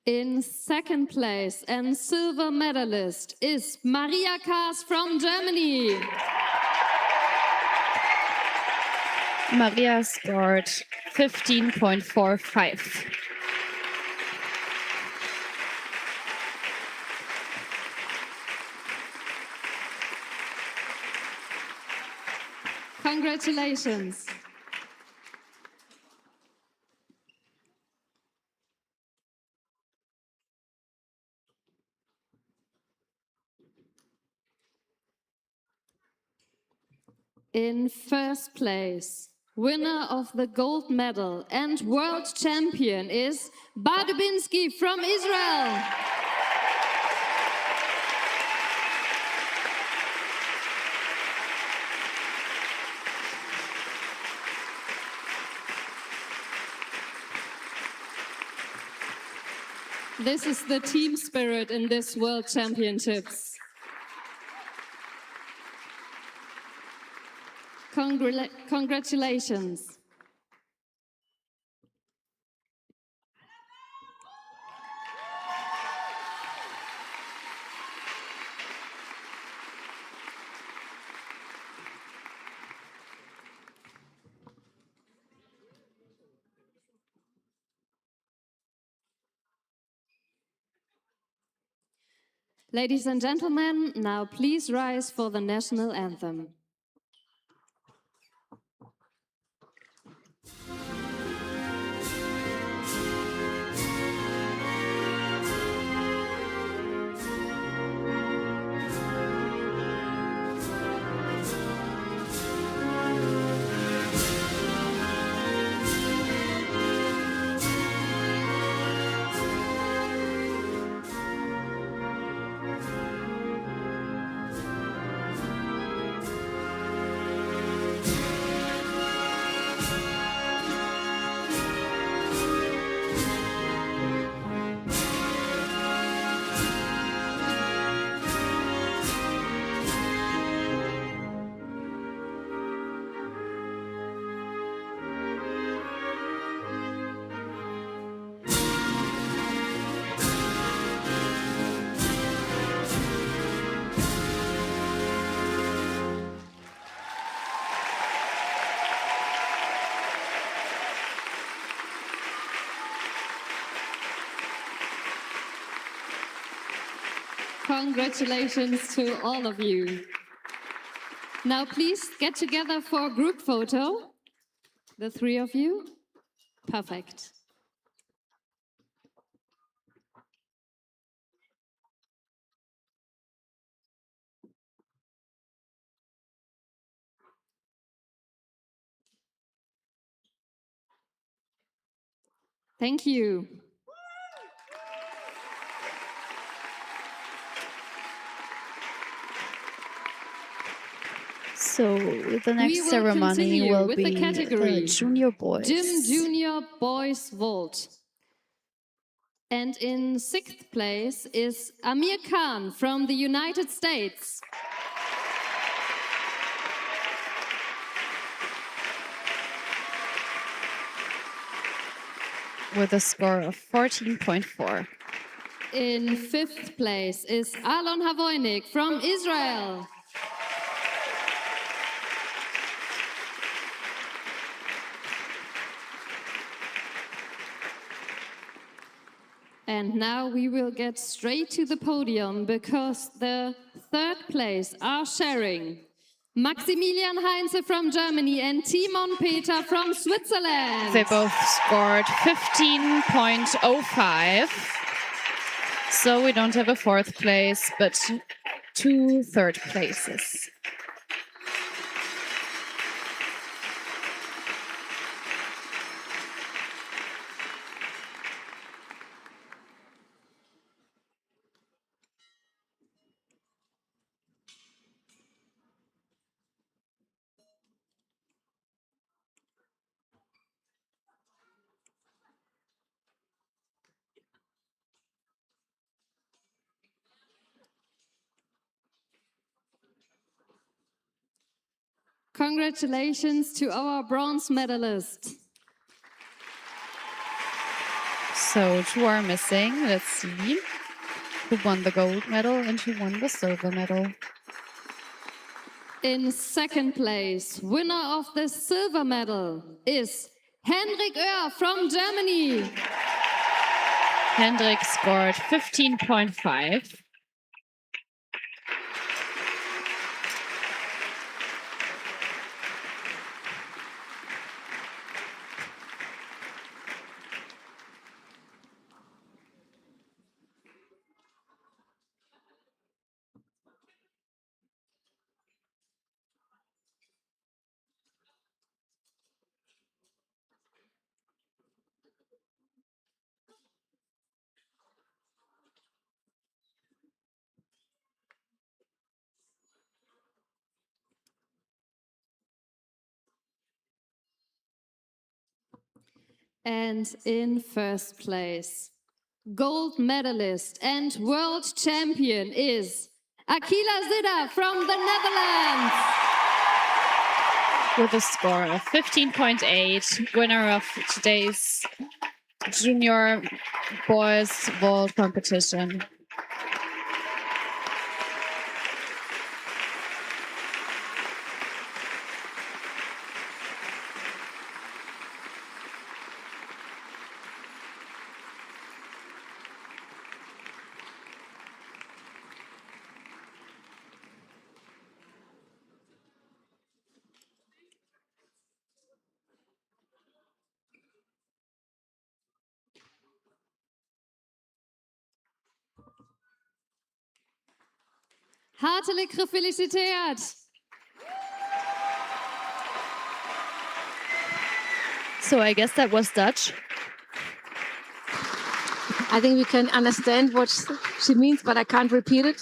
In 2nd place and silver medalist is Maria Kaas from Germany. Maria scored 15.45. Congratulations. In 1st place, winner of the gold medal and world champion is Bardubinsky from Israel. This is the team spirit in this World Championships. Congratulations. Ladies and gentlemen, now please rise for the national anthem. Congratulations to all of you. Now please get together for a group photo. The three of you. Perfect. Thank you. So the We next will ceremony continue will with be the category Junior Boys. Gym Junior Boys Vault. And in 6th place is Amir Khan from the United States. With a score of 14.4. In 5th place is Alon Havoynik from Israel. And now we will get straight to the podium because the 3rd place are sharing Maximilian Heinze from Germany and Timon Peter from Switzerland. They both scored 15.05. So we don't have a 4th place, but 2 3rd places. Congratulations to our bronze medalist. So 2 are missing. Let's see who won the gold medal and who won the silver medal. In 2nd place, winner of the silver medal is Henrik Oehr from Germany. Hendrik scored 15.5. And in 1st place, gold medalist and world champion is Akila Zidda from the Netherlands. With a score of 15.8, winner of today's junior boys world competition. Hartelijk gefeliciteerd. So I guess that was Dutch. I think we can understand what she means, but I can't repeat it.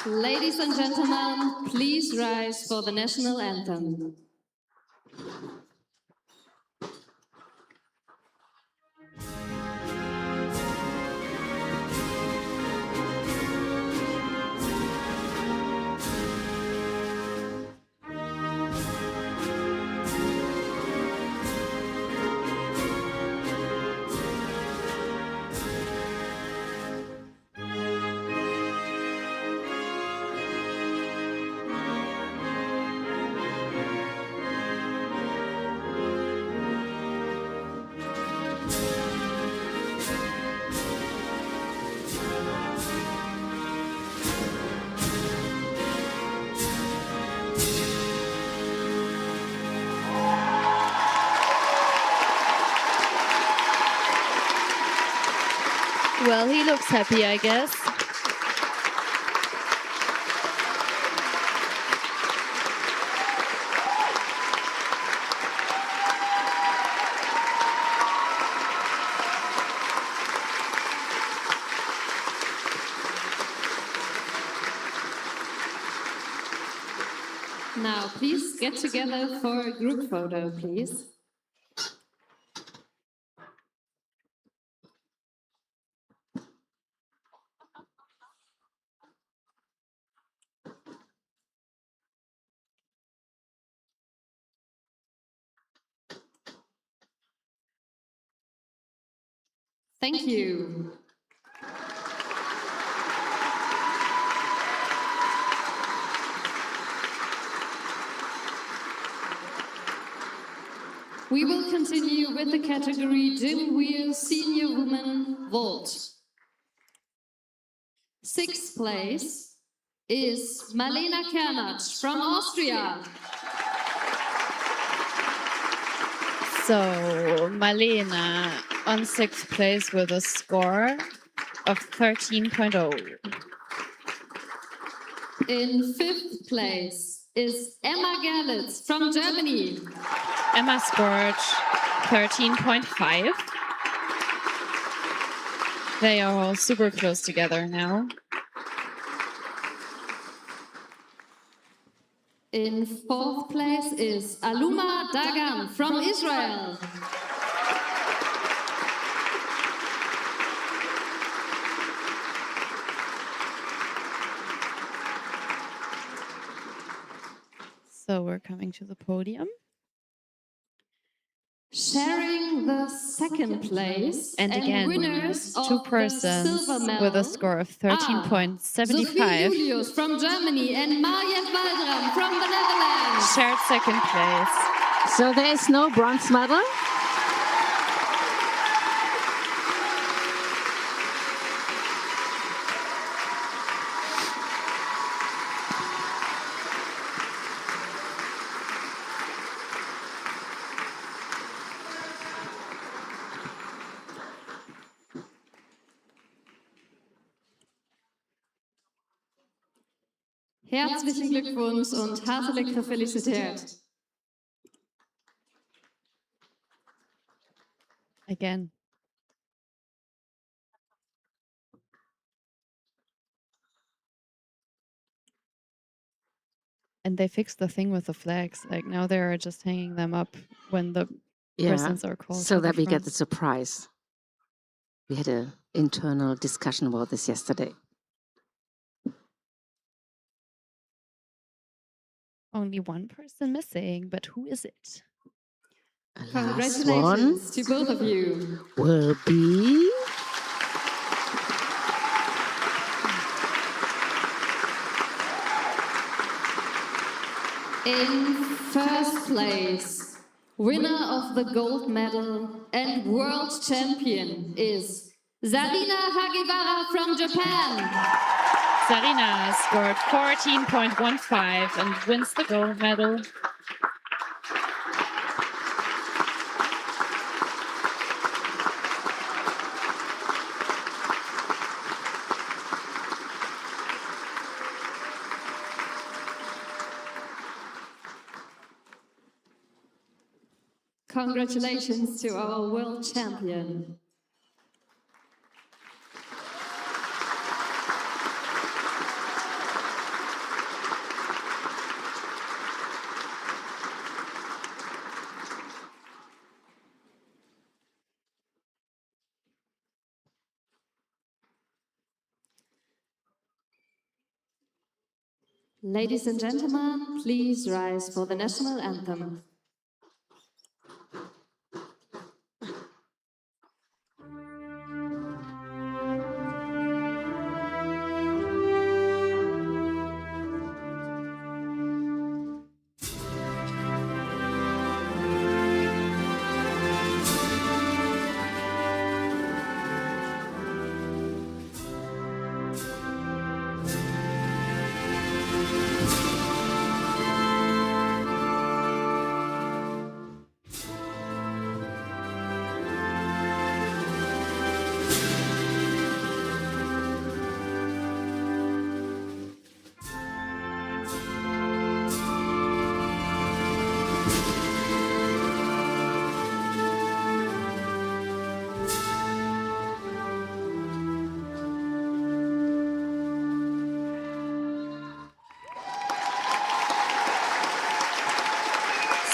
Ladies and gentlemen, please rise for the national anthem. Well, he looks happy, I guess. Now, please get together for a group photo, please. Thank you. We will continue with the category Gym Wheel Senior Woman Vault. 6th place is Marlena Kernatsch from Austria. So Marlena on 6th place with a score of 13.0. In 5th place is Emma Gerlitz from Germany. Emma scored 13.5. They are all super close together now. In 4th place is Aluma Dagan from Israel. So we're coming to the podium. Sharing the 2nd place And again, winners two of persons the silver medal with a score of are 13.75. Sophie Julius from Germany and Mariette Waldram from the Netherlands. Shared 2nd place. So there is no bronze medal? Herzlichen Glückwunsch und hartelijk gefeliciteerd. Again. And they fixed the thing with the flags. Like now they're just hanging them up when the persons are called. So to the that we get front. the surprise. We had an internal discussion about this yesterday. Only one person missing, but who is it? Last one Congratulations to both of you. will be In 1st place, winner of the gold medal and world champion is Zarina Hagiwara from Japan. Sarina scored 14.15 and wins the gold medal. Congratulations to our world champion. Ladies and gentlemen, please rise for the national anthem.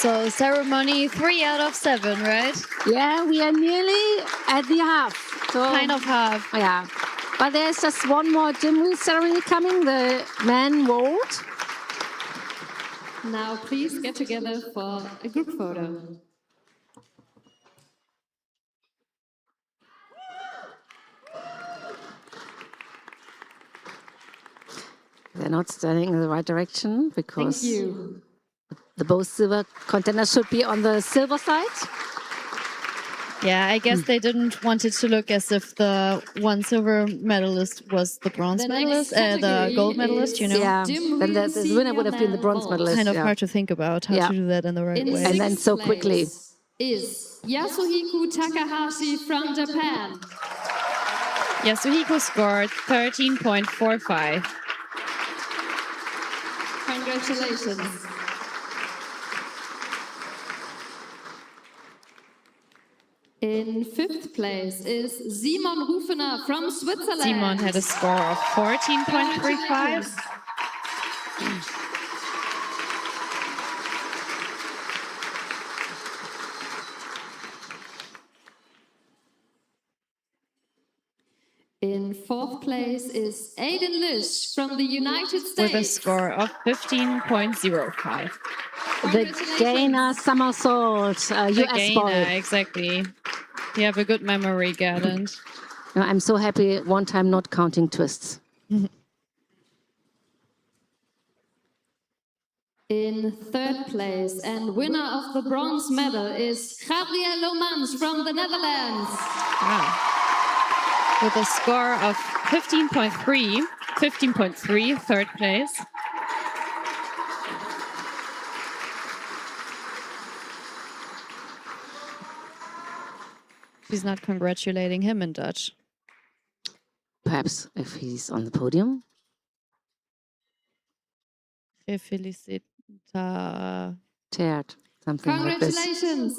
So ceremony 3 out of 7, right? Yeah, we are nearly at the half. So, Kind of half. Yeah. But there's just one more gym wheel ceremony coming, the man vault. Now please get together for a group photo. They're not standing in the right direction Thank because you. the both silver contenders should be on the silver side. Yeah, I guess they didn't want it to look as if the one silver medalist was the bronze The next medalist, the category gold medalist, you know? Yeah, Gym then wheel the winner would have been the senior bronze man medalist. Kind of yeah. hard to think about how Yeah. to do that in the right In way. And then sixth so quickly. place is Yasuhiko Takahashi from Japan. Yasuhiko scored 13.45. Congratulations. In fifth place is Simon Rufener from Switzerland. Simon had a score of 14.35. In fourth place is Aiden Lish from the United States. With a score of 15.05. The gainer somersault, The US gainer, boy. exactly. You have a good memory, Gerdant. No, I'm so happy one time not counting twists. In third place and winner of the bronze medal is Gabriel Lomans from the Netherlands. Wow. With a score of 15.3, third place. She's not congratulating him in Dutch. Perhaps if he's on the podium. Gefelicita. Teared, something like this. Congratulations.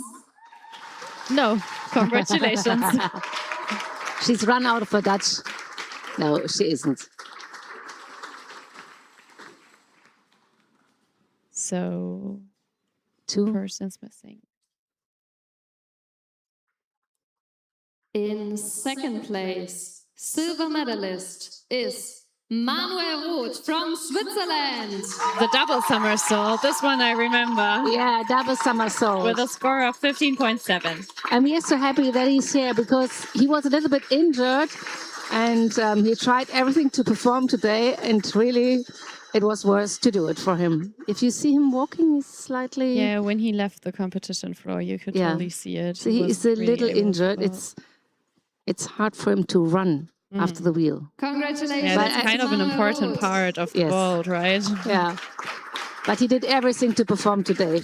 No, congratulations. She's run out of her Dutch. No, she isn't. So, Two persons missing. In second place, silver medalist is Manuel Roth from Switzerland. The double somersault, this one I remember. Yeah, double somersault. With a score of 15.7. And we are so happy that he's here because he was a little bit injured and he tried everything to perform today and really it was worse to do it for him. If you see him walking, he's slightly... Yeah, when he left the competition floor, you could totally see it. So he is a was little really able to injured. walk. It's hard for him to run after the wheel. Congratulations. Yeah, that's kind of an important part of the vault, right? Yeah. But he did everything to perform today.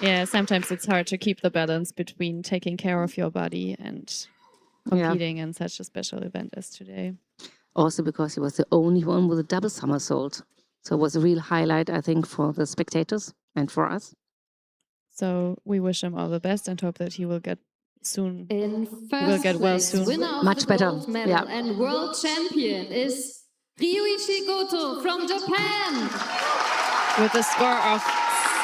Yeah, sometimes it's hard to keep the balance between taking care of your body and competing in such a special event as today. Also because he was the only one with a double somersault. So it was a real highlight, I think, for the spectators and for us. So we wish him all the best and hope that he will get soon. In first Will get well place, soon. winner of Much the better. gold medal and world champion is Ryuichi Goto from Japan. With a score of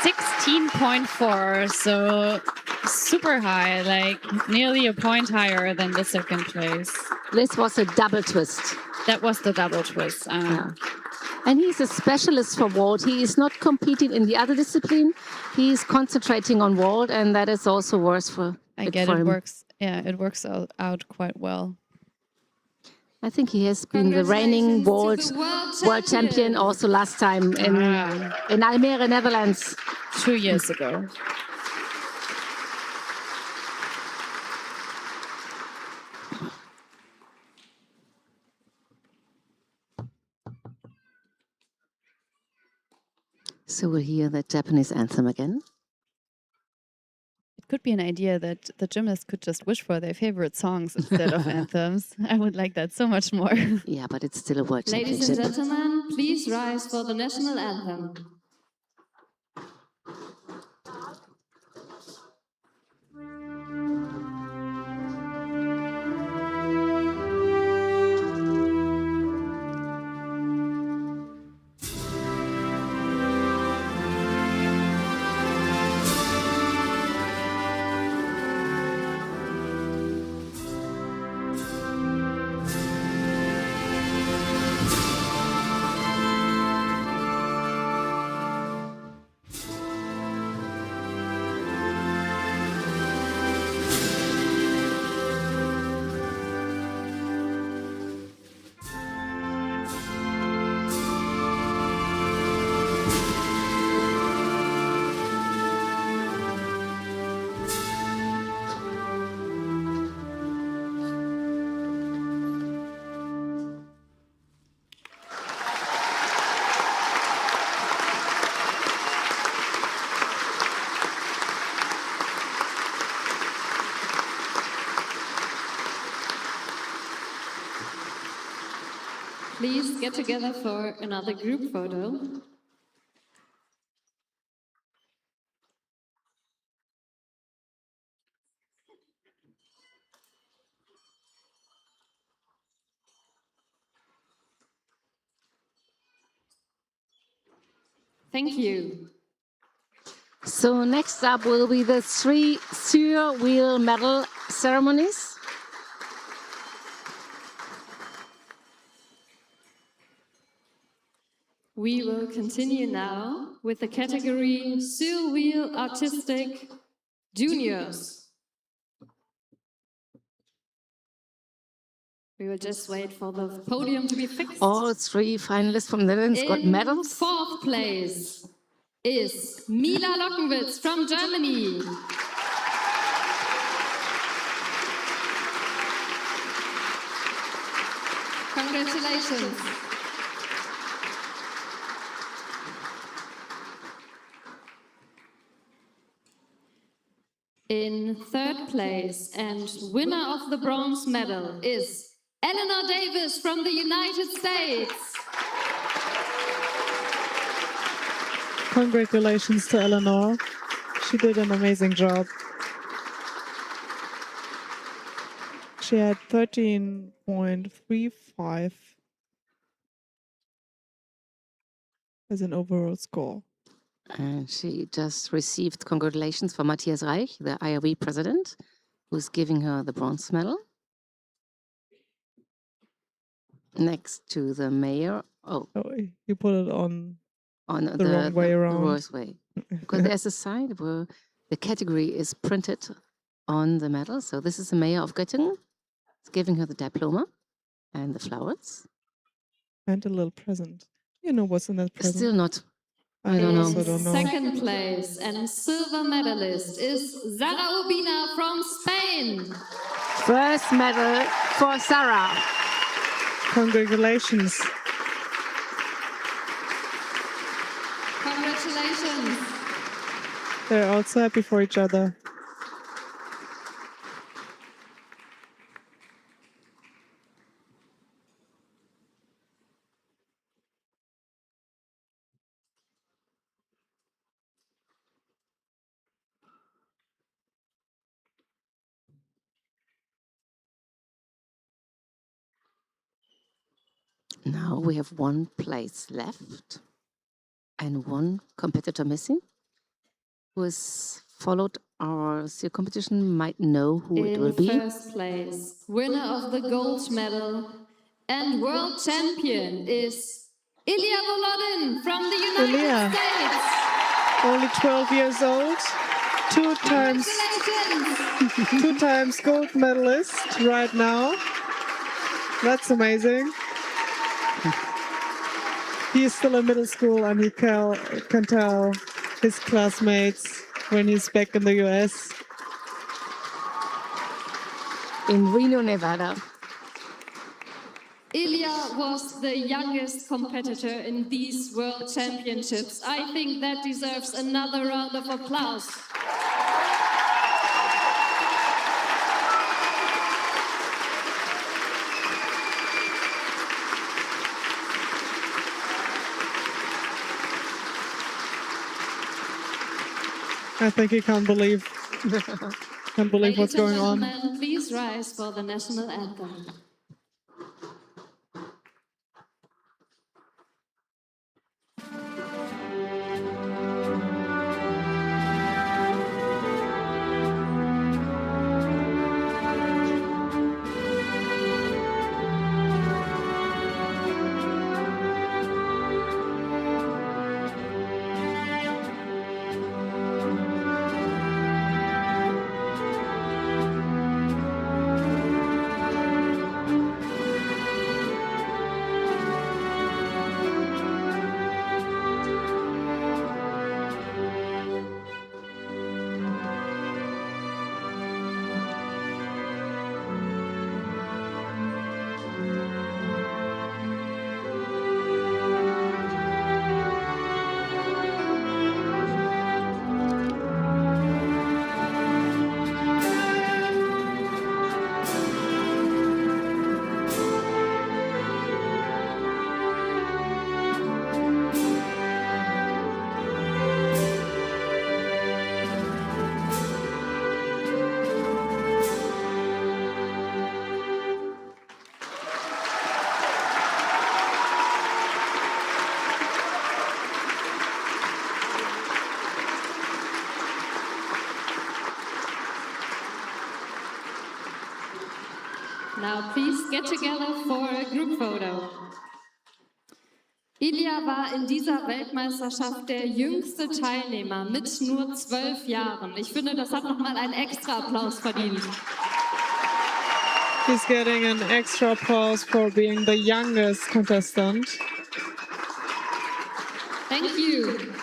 16.4, so super high, like nearly a point higher than the second place. This was a double twist. That was the double twist. And he's a specialist for vault. He is not competing in the other discipline. He is concentrating on vault, and that is also worse for I get it works. Yeah, it works out quite well. I think he has been the reigning vault world champion also last time in Almere, Netherlands. 2 years ago. So we'll hear the Japanese anthem again. It could be an idea that the gymnasts could just wish for their favorite songs instead of anthems. I would like that so much more. Yeah, but it's still a world championship. Ladies and gentlemen, please rise for the national anthem. please get together for another group photo. Thank you. So next up will be the 3 Sur Wheel medal ceremonies. We will continue now with the category Sur Wheel Artistic Juniors. We will just wait for the podium to be fixed. All 3 finalists from the Netherlands got In medals. 4th place is Mila Lockenwitz from Germany. Congratulations. In 3rd place and winner of the bronze medal is Eleanor Davis from the United States. Congratulations to Eleanor. She did an amazing job. She had 13.35 as an overall score. And she just received congratulations from Matthias Reich, the IRV president, who's giving her the bronze medal. Next to the mayor. Oh, you put it on the wrong way around. worst way. Because there's a side where the category is printed on the medal. So this is the mayor of Göttingen. It's giving her the diploma and the flowers. And a little present. You know what's in that present? Still not. I don't know. also don't know. 2nd place and silver medalist is Sara Urbina from Spain. First medal for Sarah. Congratulations. Congratulations. They're all so happy for each other. Now we have 1 place left and 1 competitor missing. Who has followed our SEER competition might know who it will be. In 1st place, winner of the gold medal and world champion is Ilya Volodin from the United States. Only 12 years old, 2 times gold medalist right now. That's amazing. He's still in middle school and he can tell his classmates when he's back in the US. In Reno, Nevada. Ilya was the youngest competitor in these World Championships. I think that deserves another round of applause. I think he can't believe what's going on. Ladies and gentlemen, please rise for the national anthem. Now please get together for a group photo. Ilya war in dieser Weltmeisterschaft der jüngste Teilnehmer mit nur 12 Jahren. Ich finde, das hat nochmal einen extra Applaus verdient. He's getting an extra applause for being the youngest contestant. Thank you.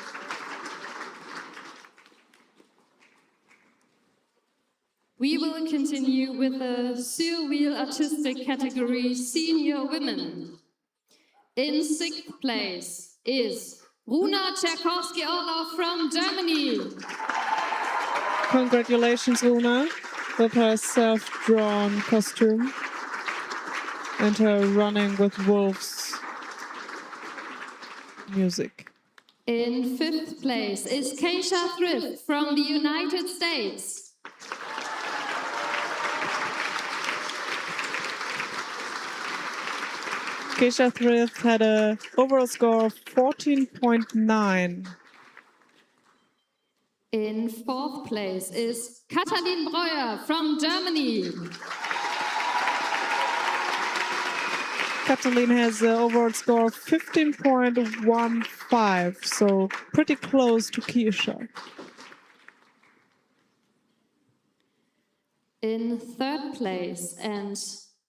We will continue with the surreal artistic category Senior Women. In 6th place is Runa Tchaikovsky-Orlov from Germany. Congratulations, Runa, with her self-drawn costume and her running with wolves music. In 5th place is Keisha Thrift from the United States. Keisha Thrift had an overall score of 14.9. In 4th place is Katalin Breuer from Germany. Katalin has an overall score of 15.15, so pretty close to Keisha. In 3rd place and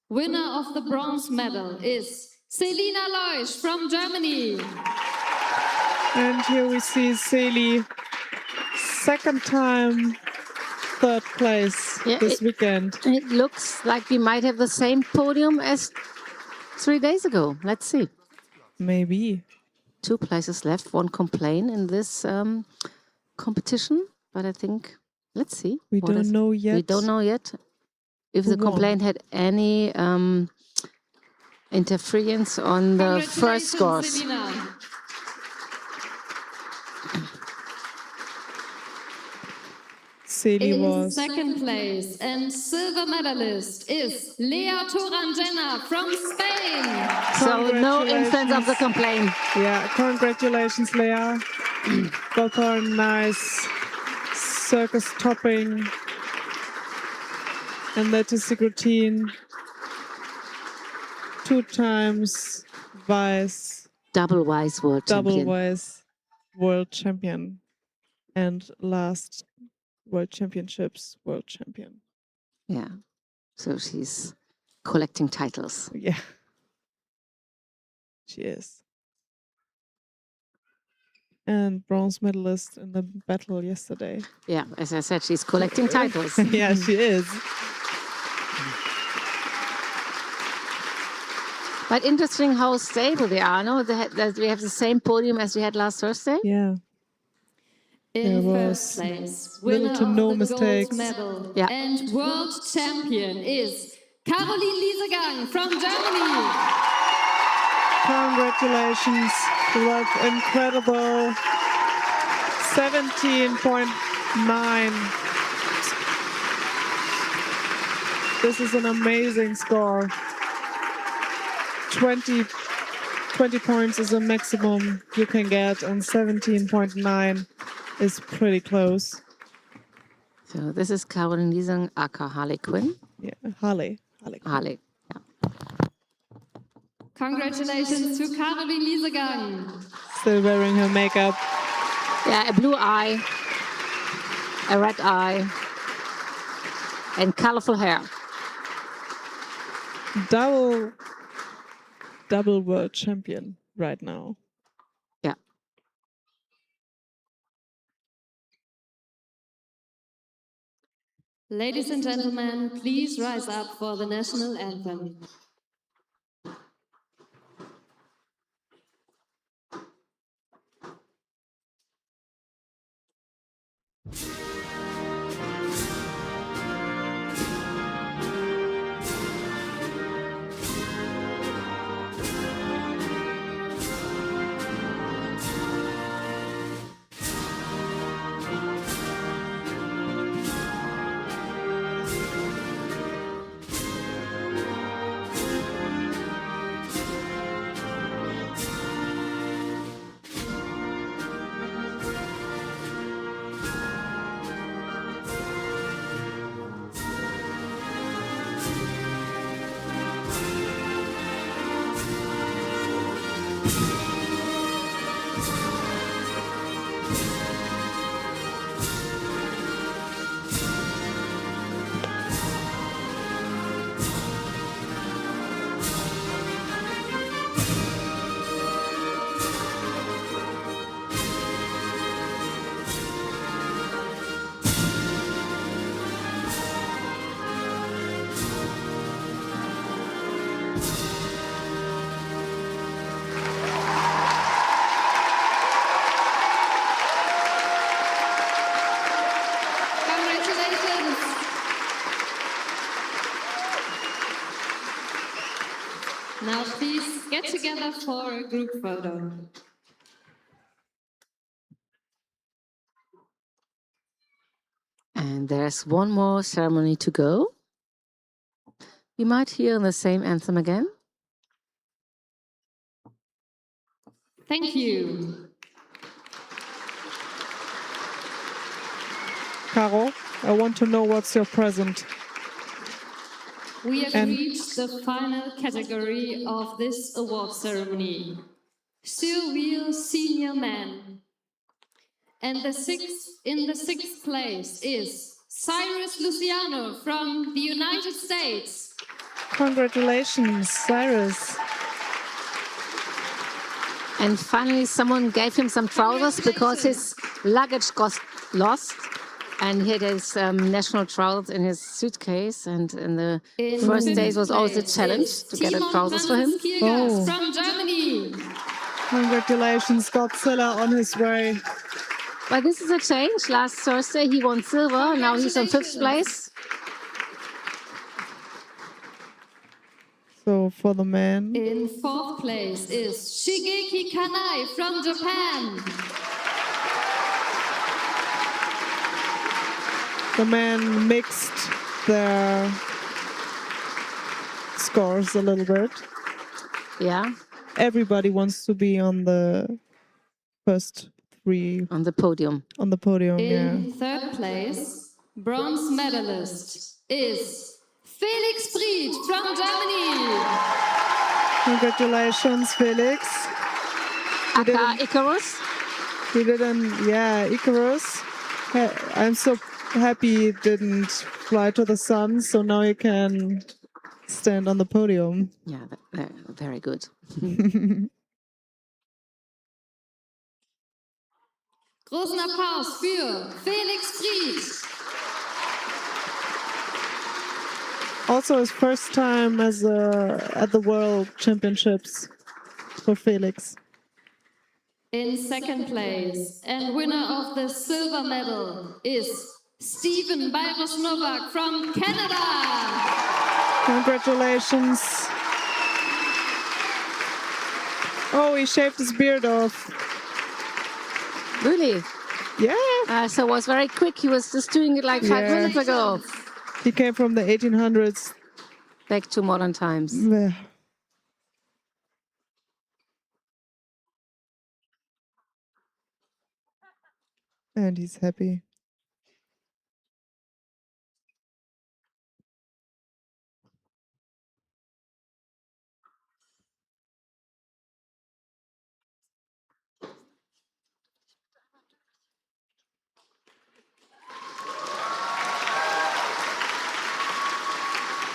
winner of the bronze medal is Selina Leusch from Germany. And here we see Seli, second time, 3rd place this weekend. It looks like we might have the same podium as 3 days ago. Let's see. Maybe. 2 places left, 1 complaint in this competition, but I think, let's see. We don't know yet. We don't know yet if the complaint had any interference on the first scores. Selina. Seli In was 2nd place and silver medalist is Lea Torangena from Spain. So no influence of the complaint. Yeah, congratulations, Lea. Got her nice circus topping and artistic routine. 2 times vice, Double wise world double champion. vice world champion, and last World Championships world champion. Yeah. So she's collecting titles. Yeah, she is. And bronze medalist in the battle yesterday. Yeah, as I said, she's collecting titles. Yeah, she is. But interesting how stable they are. No, we have the same podium as we had last Thursday. Yeah. In There 1st was place, little winner to no of the mistakes. gold medal Yeah. and world champion is Caroline Liesegang from Germany. Congratulations. What incredible 17.9. This is an amazing score. 20 points is the maximum you can get, and 17.9 is pretty close. So this is Caroline Liesing, aka Harley Quinn. Yeah, Harley. Harley. Yeah. Congratulations to Caroline Liesegang. Still wearing her makeup. Yeah, a blue eye, a red eye, and colorful hair. Double world champion right now. Yeah. Ladies and gentlemen, please rise up for the national anthem. Now please get together for a group photo. And there's one more ceremony to go. You might hear the same anthem again. Thank you. Caro, I want to know what's your present. We have And- reached the final category of this award ceremony. Surreal Senior Man. And in the sixth place is Cyrus Luciano from the United States. Congratulations, Cyrus. And finally, someone gave him some trousers because his luggage got lost. And he had his national trousers in his suitcase. And in the first days was always a challenge to get a trousers for him. Oh. From Germany. Congratulations, Godzilla on his way. But this is a change. Last Thursday he won silver. Now he's on 5th place. So for the man, In 4th place is Shigeki Kanai from Japan. the man mixed their scores a little bit. Yeah, Everybody wants to be on the first three on the podium. on the podium. Yeah. In 3rd place, bronze medalist is Felix Fried from Germany. Congratulations, Felix. Aka Icarus. He didn't, yeah, Icarus. I'm so happy he didn't fly to the sun, so now he can stand on the podium. Yeah, very good. Großen Applaus für Felix Fried. Also his first time as at the World Championships for Felix. In 2nd place and winner of the silver medal is Steven Bayros Novak from Canada. Congratulations. Oh, he shaved his beard off. Really? Yeah. So it was very quick. He was just doing it like 5 minutes ago. He came from the 1800s. Back to modern times. Yeah. And he's happy.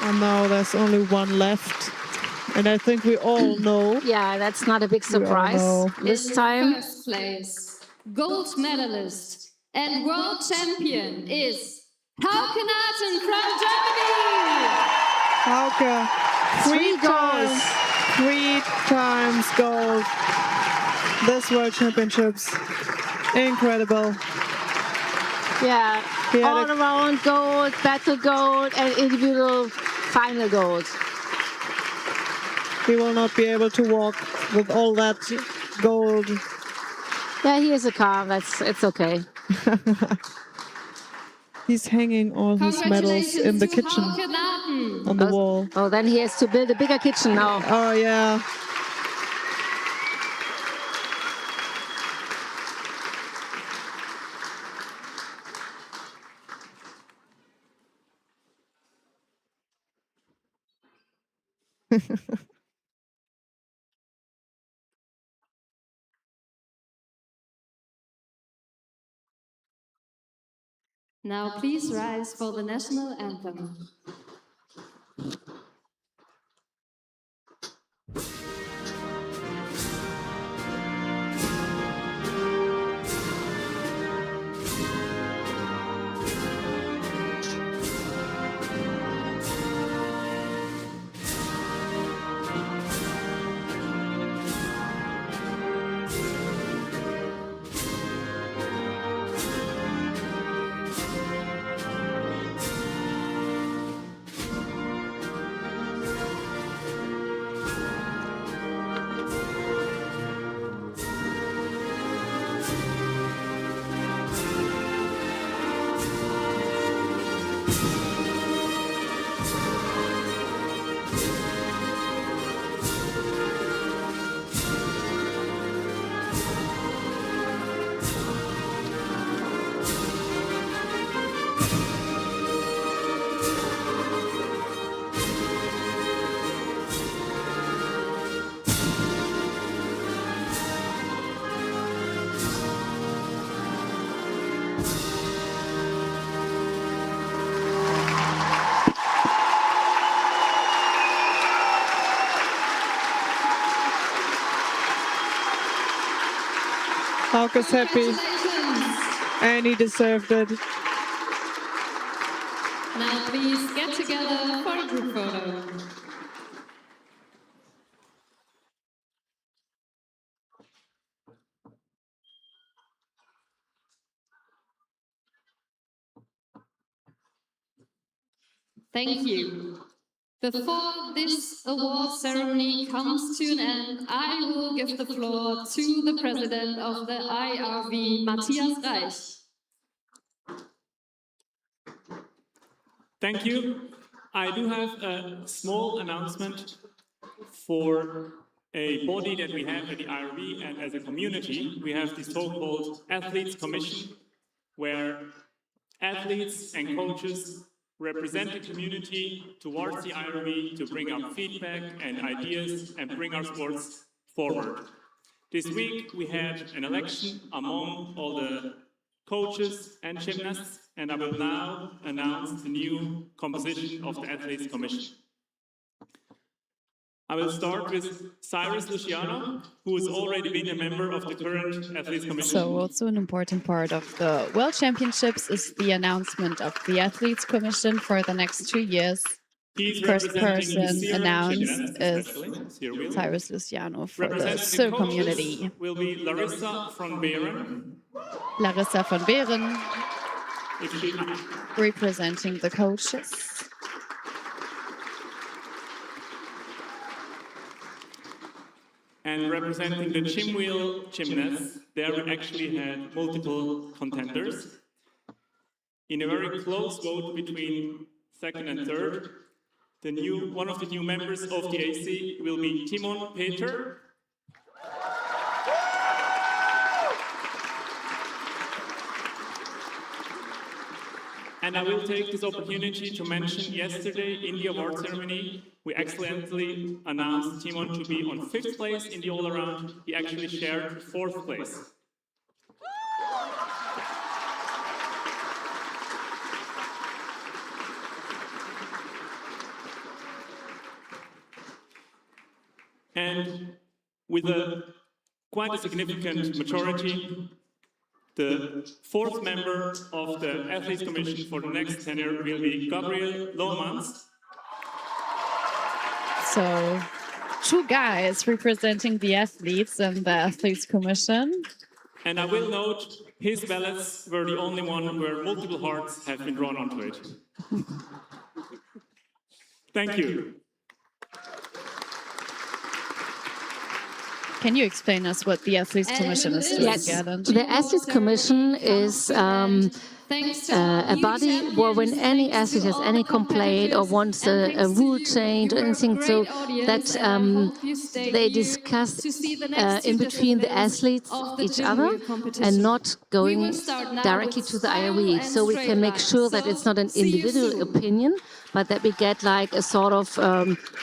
And now there's only one left. And I think we all know. Yeah, that's not a big We all surprise. know. This In time, 1st place, gold medalist and world champion is Hauke Naten from Germany. Hauke, Three goals. 3 times gold. This World Championships. Incredible. yeah, He had all around gold, battle gold, and individual final gold. He will not be able to walk with all that gold. Yeah, he is a car. It's okay. He's hanging all his medals in the kitchen Hauke Naten. on the wall. Oh, then he has to build a bigger kitchen now. Oh, yeah. Now please rise for the national anthem. Hauke's happy, and he deserved it. Now please get together for a group photo. Thank you. Before this award ceremony comes to an end, I will give the floor to the president of the IRV, Matthias Reich. Thank you. I do have a small announcement for a body that we have at the IRV and as a community. We have this so-called Athletes Commission, where athletes and coaches represent the community towards the IRV to bring up feedback and ideas and bring our sports forward. This week we had an election among all the coaches and gymnasts, and I will now announce the new composition of the Athletes Commission. I will start with Cyrus Luciano, who has already been a member of the current Athletes Commission. So also an important part of the World Championships is the announcement of the Athletes Commission for the next 2 years. First person announced is Cyrus Luciano for the Sir community. Will be Larissa von Behren. Larissa von Behren representing the coaches. And representing the gym wheel gymnasts, there we actually had multiple contenders. In a very close vote between second and third, one of the new members of the AC will be Timon Peter. And I will take this opportunity to mention yesterday in the award ceremony, we accidentally announced Timon to be on 5th place in the all-around. He actually shared 4th place. And with quite a significant majority, the 4th member of the Athletes Commission for the next tenure will be Gabriel Lohmans. So 2 guys representing the athletes and the Athletes Commission. And I will note, his ballots were the only one where multiple hearts have been drawn onto it. Thank you. Can you explain us what the Athletes Commission is doing? Yes, the Athletes Commission is a body where when any athlete has any complaint or wants a rule change or anything, so that they discuss in between the athletes each other and not going directly to the IRV. So we can make sure that it's not an individual opinion, but that we get like a sort of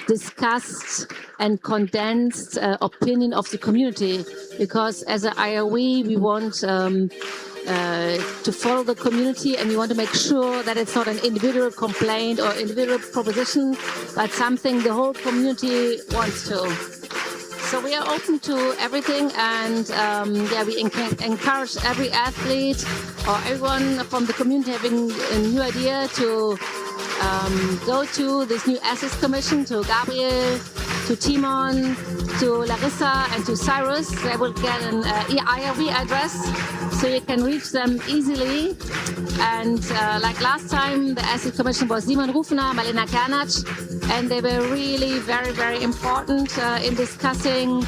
discussed and condensed opinion of the community. Because as an IRV, we want to follow the community, and we want to make sure that it's not an individual complaint or individual proposition, but something the whole community wants to. So we are open to everything, and yeah, we encourage every athlete or everyone from the community having a new idea to go to this new Athletes Commission, to Gabriel, to Timon, to Larissa, and to Cyrus. They will get an IRV address, so you can reach them easily. And like last time, the Athletes Commission was Simon Rufner, Malena Karnac, and they were really very, very important in discussing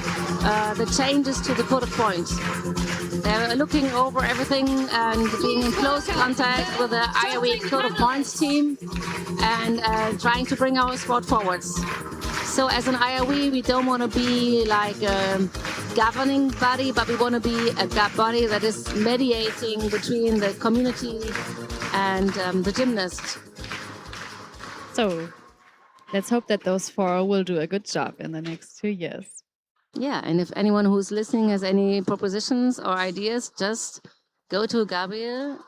the changes to the code of points. They were looking over everything and being in close contact with the IRV Code of Points team and trying to bring our sport forwards. So as an IRV, we don't want to be like a governing body, but we want to be a body that is mediating between the community and the gymnast. So let's hope that those 4 will do a good job in the next 2 years. Yeah, and if anyone who's listening has any propositions or ideas, just go to Gabriel.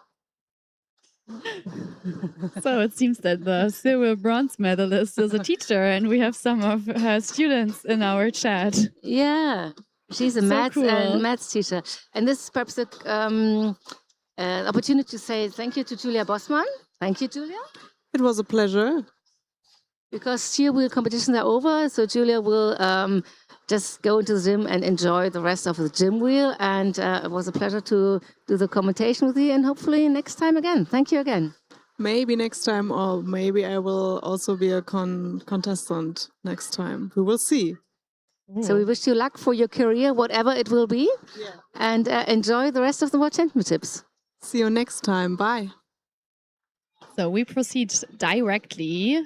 So it seems that the silver bronze medalist is a teacher, and we have some of her students in our chat. Yeah, She's a So maths cool. and maths teacher. And this is perhaps an opportunity to say thank you to Julia Bossmann. Thank you, Julia. It was a pleasure. Because steer wheel competitions are over, so Julia will just go into the gym and enjoy the rest of the gym wheel. And it was a pleasure to do the commentation with you, and hopefully next time again. Thank you again. Maybe next time, or maybe I will also be a contestant next time. We will see. So we wish you luck for your career, whatever it will be, and enjoy the rest of the World Championships. See you next time. Bye. So we proceed directly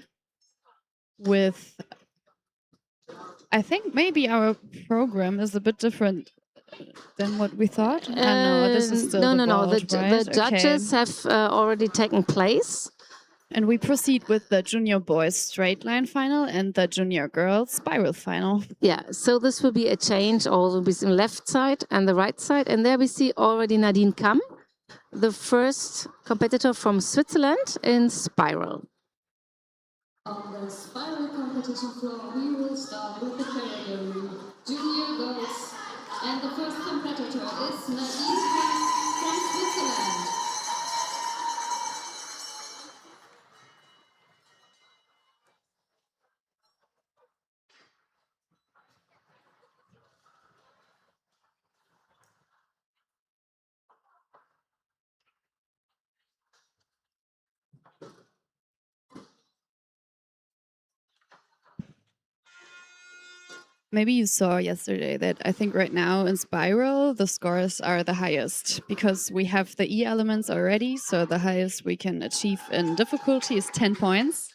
with, I think maybe our program is a bit different than what we thought. No, this is still no. vault, The right? judges have already taken place. And we proceed with the junior boys straight line final and the junior girls spiral final. Yeah, so this will be a change also between left side and the right side. And there we see already Nadine Kamm, the first competitor from Switzerland in spiral. On the spiral competition floor, we will start with the category junior girls. And the first competitor is Nadine Kamm from Switzerland. Maybe you saw yesterday that I think right now in spiral, the scores are the highest because we have the E elements already. So the highest we can achieve in difficulty is 10 points.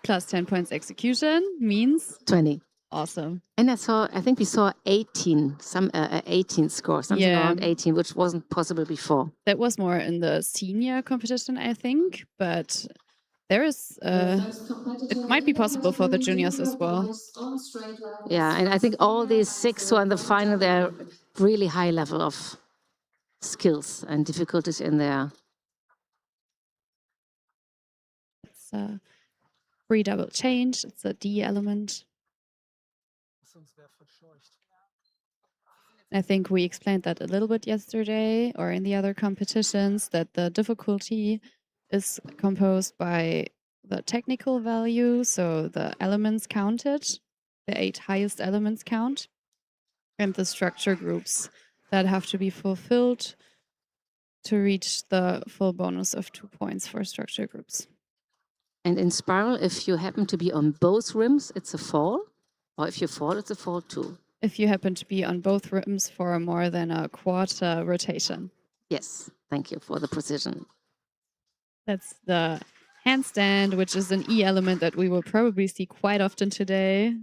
Plus 10 points execution means 20. Awesome. And I think we saw 18, 18 score, something around 18, which wasn't possible before. That was more in the senior competition, I think, but there is, it might be possible for the juniors as well. Yeah, and I think all these 6 who are in the final, they're really high level of skills and difficulties in there. It's a free double change. It's a D element. I think we explained that a little bit yesterday or in the other competitions, that the difficulty is composed by the technical value, so the elements counted, the 8 highest elements count, and the structure groups that have to be fulfilled to reach the full bonus of 2 points for structure groups. And in spiral, if you happen to be on both rims, it's a fall, or if you fall, it's a fall too. If you happen to be on both rims for more than a quarter rotation. Yes, thank you for the precision. That's the handstand, which is an E element that we will probably see quite often today.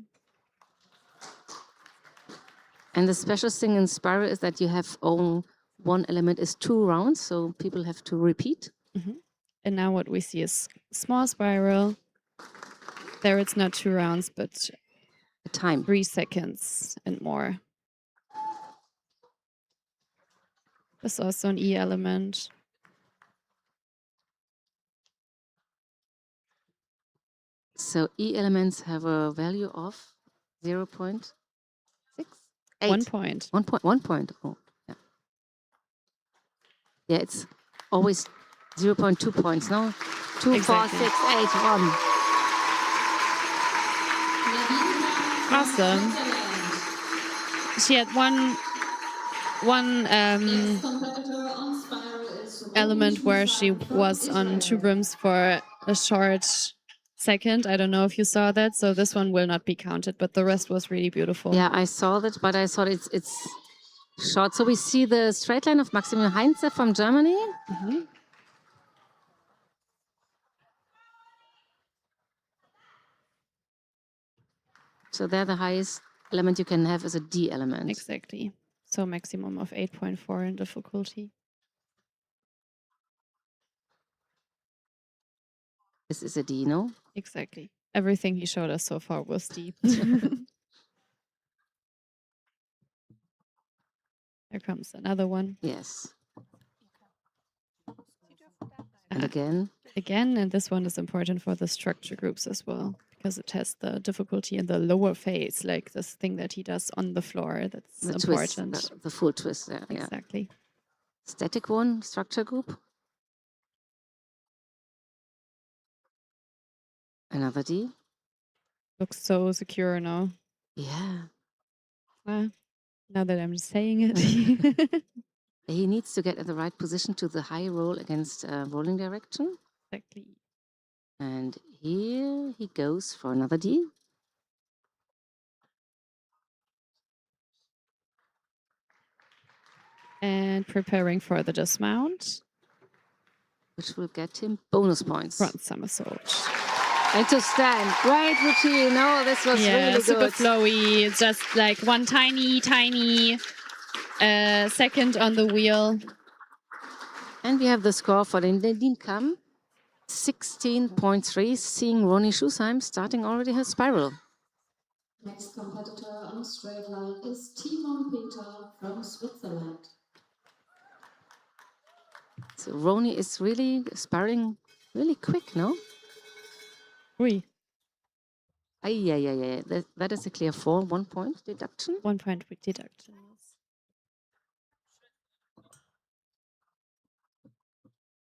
And the special thing in spiral is that you have only one element is 2 rounds, so people have to repeat. And now what we see is small spiral. There it's not 2 rounds, but a time 3 seconds and more. That's also an E element. So E elements have a value of 0.6? 1 point. 1 point. Oh, yeah. Yeah, it's always 0.2 points, no? 2, Exactly. 4, 6, 8, 1. Awesome. She had one element where she was on 2 rims for a short second. I don't know if you saw that, so this one will not be counted, but the rest was really beautiful. Yeah, I saw that, but I thought it's short. So we see the straight line of Maximilian Heinze from Germany. So there the highest element you can have is a D element. Exactly. So maximum of 8.4 in difficulty. This is a D, no? Exactly. Everything he showed us so far was D. There comes another one. Yes. And again? Again, and this one is important for the structure groups as well. because it has the difficulty in the lower phase, like this thing that he does on the floor. That's The twist, important. the full twist there. Yeah. Exactly. Static one, structure group. Another D. Looks so secure now. Yeah. Well, now that I'm saying it. He needs to get in the right position to the high roll against rolling direction. Exactly. And here he goes for another D. And preparing for the dismount. Which will get him bonus points. Front somersault. And to stand. Great routine. Oh, this was really super good. flowy. It's just like one tiny second on the wheel. And we have the score for the Nadine Kam. 16.3, seeing Ronny Schusheim starting already her spiral. Next competitor on straight line is Timon Peter from Switzerland. So Ronny is really spiraling really quick, no? Oui. Yeah. That is a clear 4, 1 point deduction. 1 point deduction.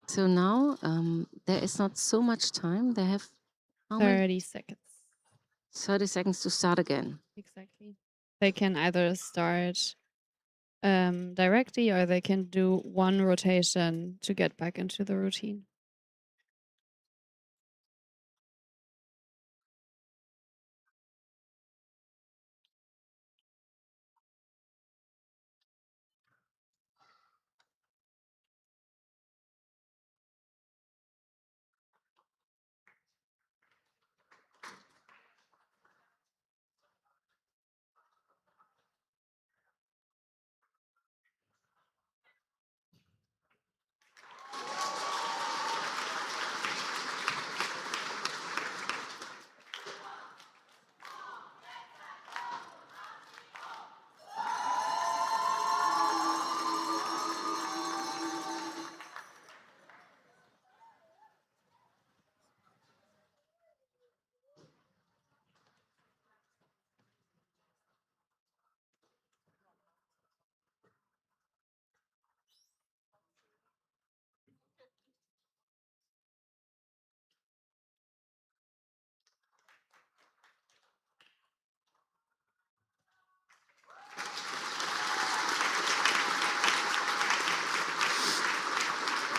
So now there is not so much time. They have 30 seconds. 30 seconds to start again. Exactly. They can either start directly or they can do one rotation to get back into the routine.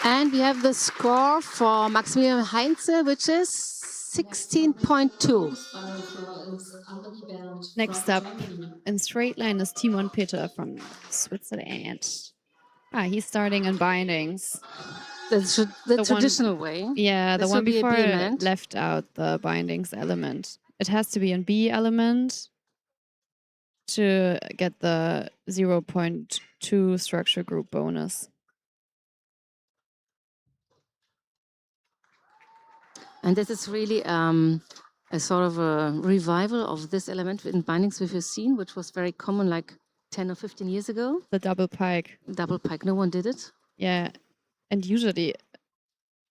And we have the score for Maximilian Heinze, which is 16.2. Next up in straight line is Timon Peter from Switzerland. He's starting in bindings. The traditional way. Yeah, the This one will be a before B element. left out the bindings element. It has to be in B element to get the 0.2 structure group bonus. And this is really a sort of a revival of this element in bindings we've seen, which was very common like 10 or 15 years ago. The double pike. Double pike, no one did it. Yeah, and usually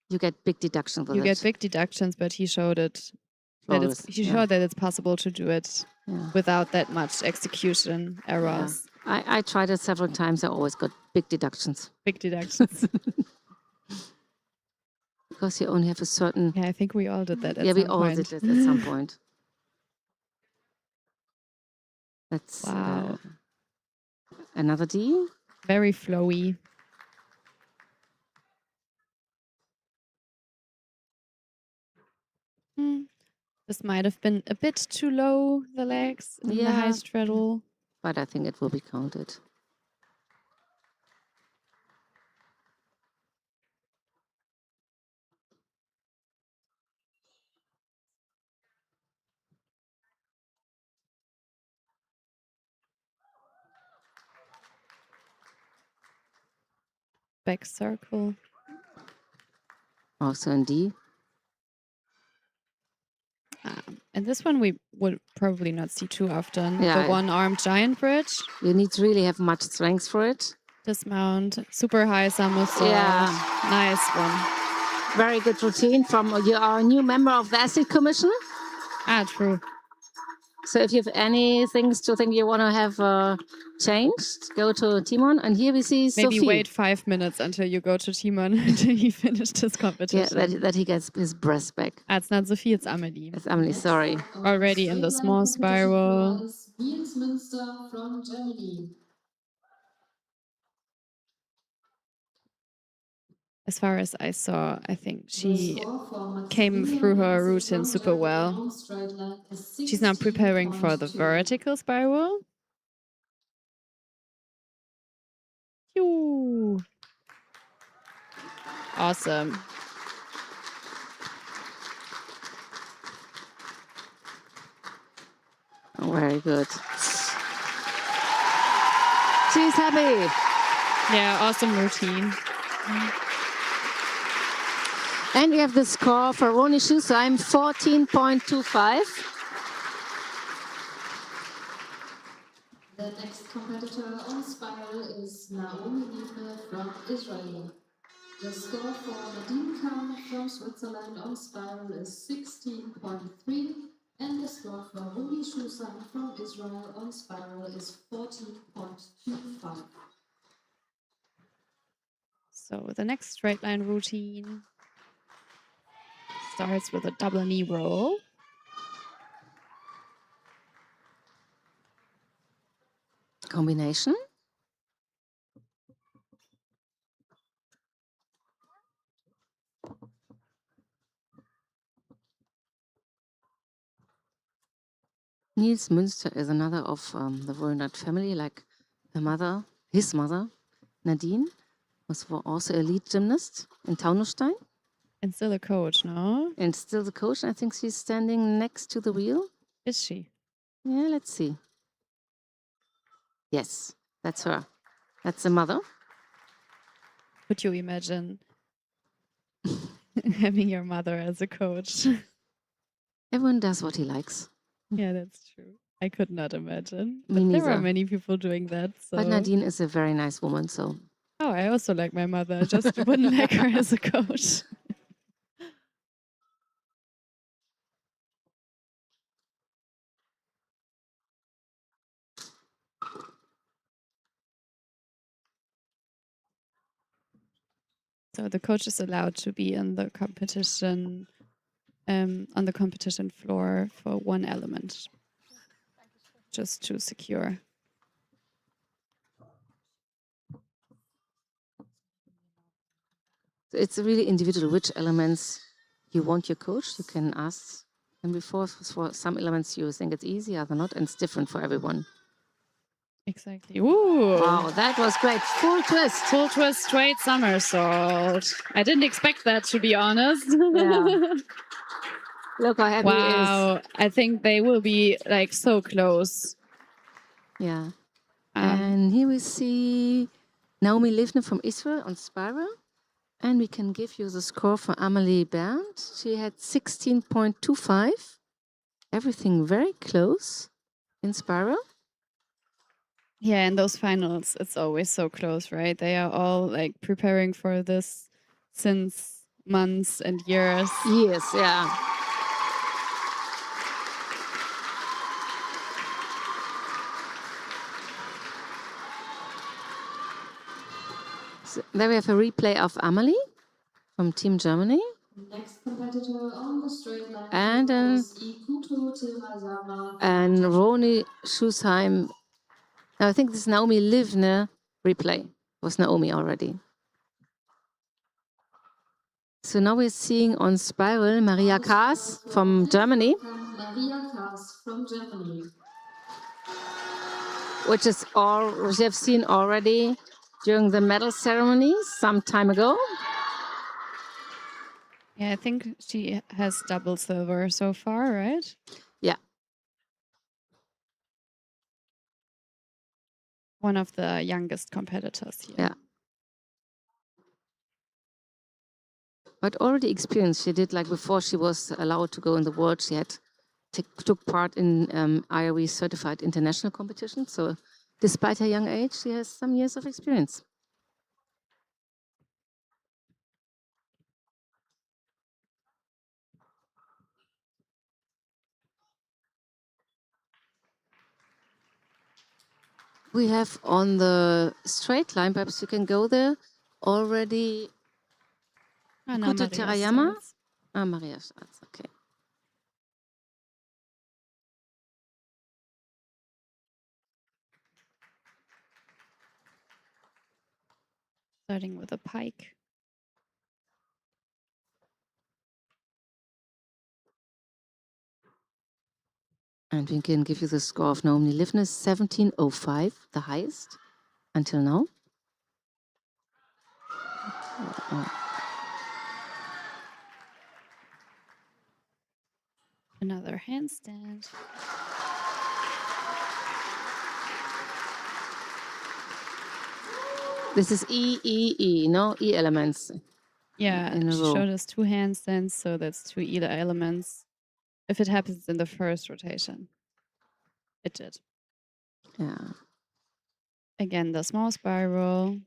you get big deductions with it. You get big deductions, but he showed it. He showed that it's possible to do it without that much execution errors. Yeah. I tried it several times. I always got big deductions. Big deductions. Because you only have a certain... Yeah, I think we all did that at some point. Yeah, we all did it at some point. That's wow. Another D. Very flowy. This might have been a bit too low, the legs in the high straddle. But I think it will be counted. Back circle. Also in D. And this one we would probably not see too often. Yeah, the one-armed giant bridge. You need to really have much strength for it. Dismount, super high somersault. Yeah. Nice one. Very good routine from our new member of the Athlete Commission. True. So if you have any things to think you want to have changed, go to Timon. And here we see Maybe Sophie. wait 5 minutes until you go to Timon until he finished his Yeah, competition. that he gets his breath back. It's not Sophie, it's Amelie. It's Emily, sorry. Already in the small spiral. Is Niels Münster from Germany. As far as I saw, I think The she score for came Maximilian through her Hansen routine from super Germany well. on straight line is She's now preparing for the 16.2. vertical spiral. Phew. Awesome. Oh, very good. She's happy. Yeah, awesome routine. And we have the score for Roni Schusheim, 14.25. The next competitor on spiral is Naomi Liebner from Israel. The score for Nadine Kahn from Switzerland on spiral is 16.3, and the score for Roni Schusheim from Israel on spiral is 14.25. So the next straight line routine starts with a double knee roll. Combination. Niels Münster is another of the Wollnut family, like his mother, Nadine, was also a lead gymnast in Taunusstein. And still a coach, no? And still the coach. I think she's standing next to the wheel. Is she? Yeah, let's see. Yes, that's her. That's the mother. Could you imagine having your mother as a coach? Everyone does what he likes. Yeah, that's true. I could not imagine. Me But there are neither. many people doing that. So. But Nadine is a very nice woman, so. Oh, I also like my mother. I just wouldn't like her as a coach. So the coach is allowed to be in the competition, on the competition floor for one element, just to secure. It's really individual which elements you want your coach. You can ask them before. For some elements you think it's easy, other not, and it's different for everyone. Exactly. Ooh. Wow, that was great. Full twist. Full twist, straight somersault. I didn't expect that, to be honest. Yeah. Look how happy he is. Wow. I think they will be like so close. Yeah. And here we see Naomi Livner from Israel on spiral. And we can give you the score for Amelie Bernd. She had 16.25. Everything very close in spiral. Yeah, in those finals, it's always so close, right? They are all like preparing for this since months and years. Years, yeah. So there we have a replay of Amelie from Team Germany. Next competitor on the straight line And is Ikuto Tirazama. And Roni Schusheim. Now, I think this Naomi Livner replay was Naomi already. So now we're seeing on spiral Maria Kaas from Germany, Maria Kaas from Germany. which we have seen already during the medal ceremony some time ago. Yeah, I think she has double silver so far, right? Yeah. One of the youngest competitors here. Yeah. But already experienced. She did, like before she was allowed to go in the world, she had took part in IRV certified international competition. So despite her young age, she has some years of experience. We have on the straight line, perhaps you can go there already. Oh, no, Ikuto Maria Terayama? starts. Ah, Maria starts, okay. Starting with a pike. And we can give you the score of Naomi Livnes, 17.05, the highest until now. Another handstand. This is E, no? E elements. Yeah, In a she row. showed us 2 handstands, so that's 2 either elements. If it happens in the first rotation. It did. Yeah. Again, the small spiral.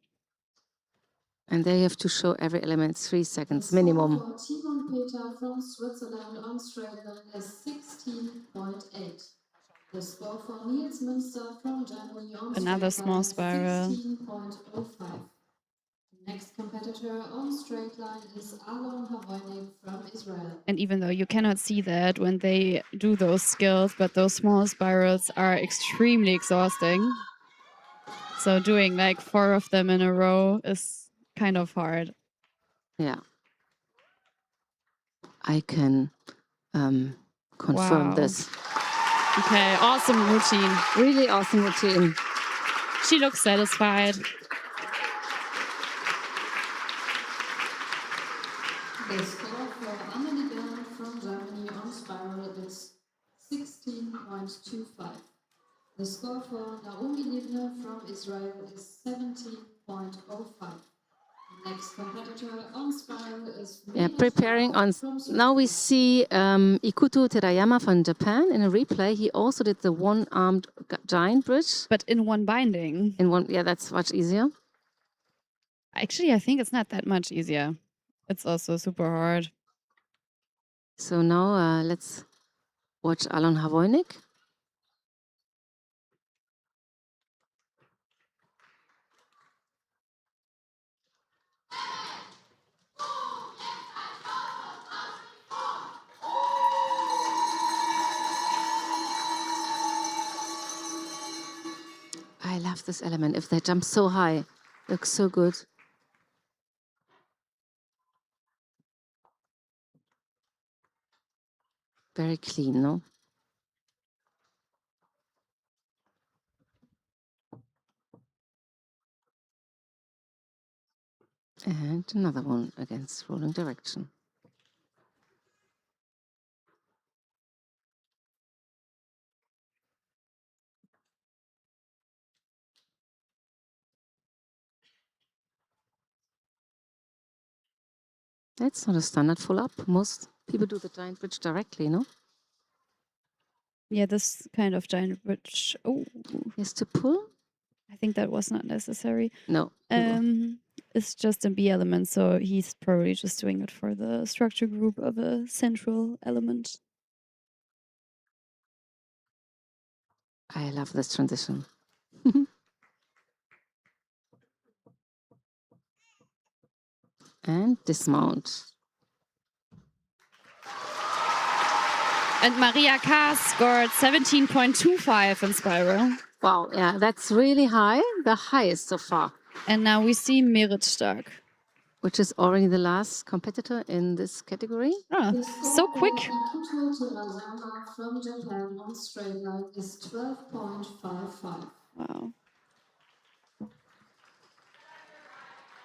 And they have to show every element 3 seconds the minimum. score for Timon Peter from Switzerland on straight line is 16.8. The score for Niels Münster from Germany on Another straight small line is spiral. 16.05. Next competitor on straight line is Alon Havoynik from Israel. And even though you cannot see that when they do those skills, but those small spirals are extremely exhausting. So doing like 4 of them in a row is kind of hard. Yeah. I can confirm Wow. this. Okay, awesome routine. Really awesome routine. She looks satisfied. The score for Amelie Bernard from Germany on spiral is 16.25. The score for Naomi Livne from Israel is 17.05. Next competitor on spiral is Yeah, preparing on. Now we see Ikuto Terayama from Japan in a replay. He also did the one-armed giant bridge. But in one binding. In one, yeah, that's much easier. Actually, I think it's not that much easier. It's also super hard. So now let's watch Alon Havoynik. I love this element. If they jump so high, looks so good. Very clean, no? And another one against rolling direction. That's not a standard full up. Most people do the giant bridge directly, no? Yeah, this kind of giant bridge. Oh, Yes, to pull? I think that was not necessary. No. It's just a B element, so he's probably just doing it for the structure group of a central element. I love this transition. And dismount. And Maria K. scored 17.25 in spiral. Wow, yeah, that's really high, the highest so far. And now we see Merit Stark. Which is already the last competitor in this category. Oh, so quick. Ikuto Terayama from Japan on straight line is 12.55. Wow.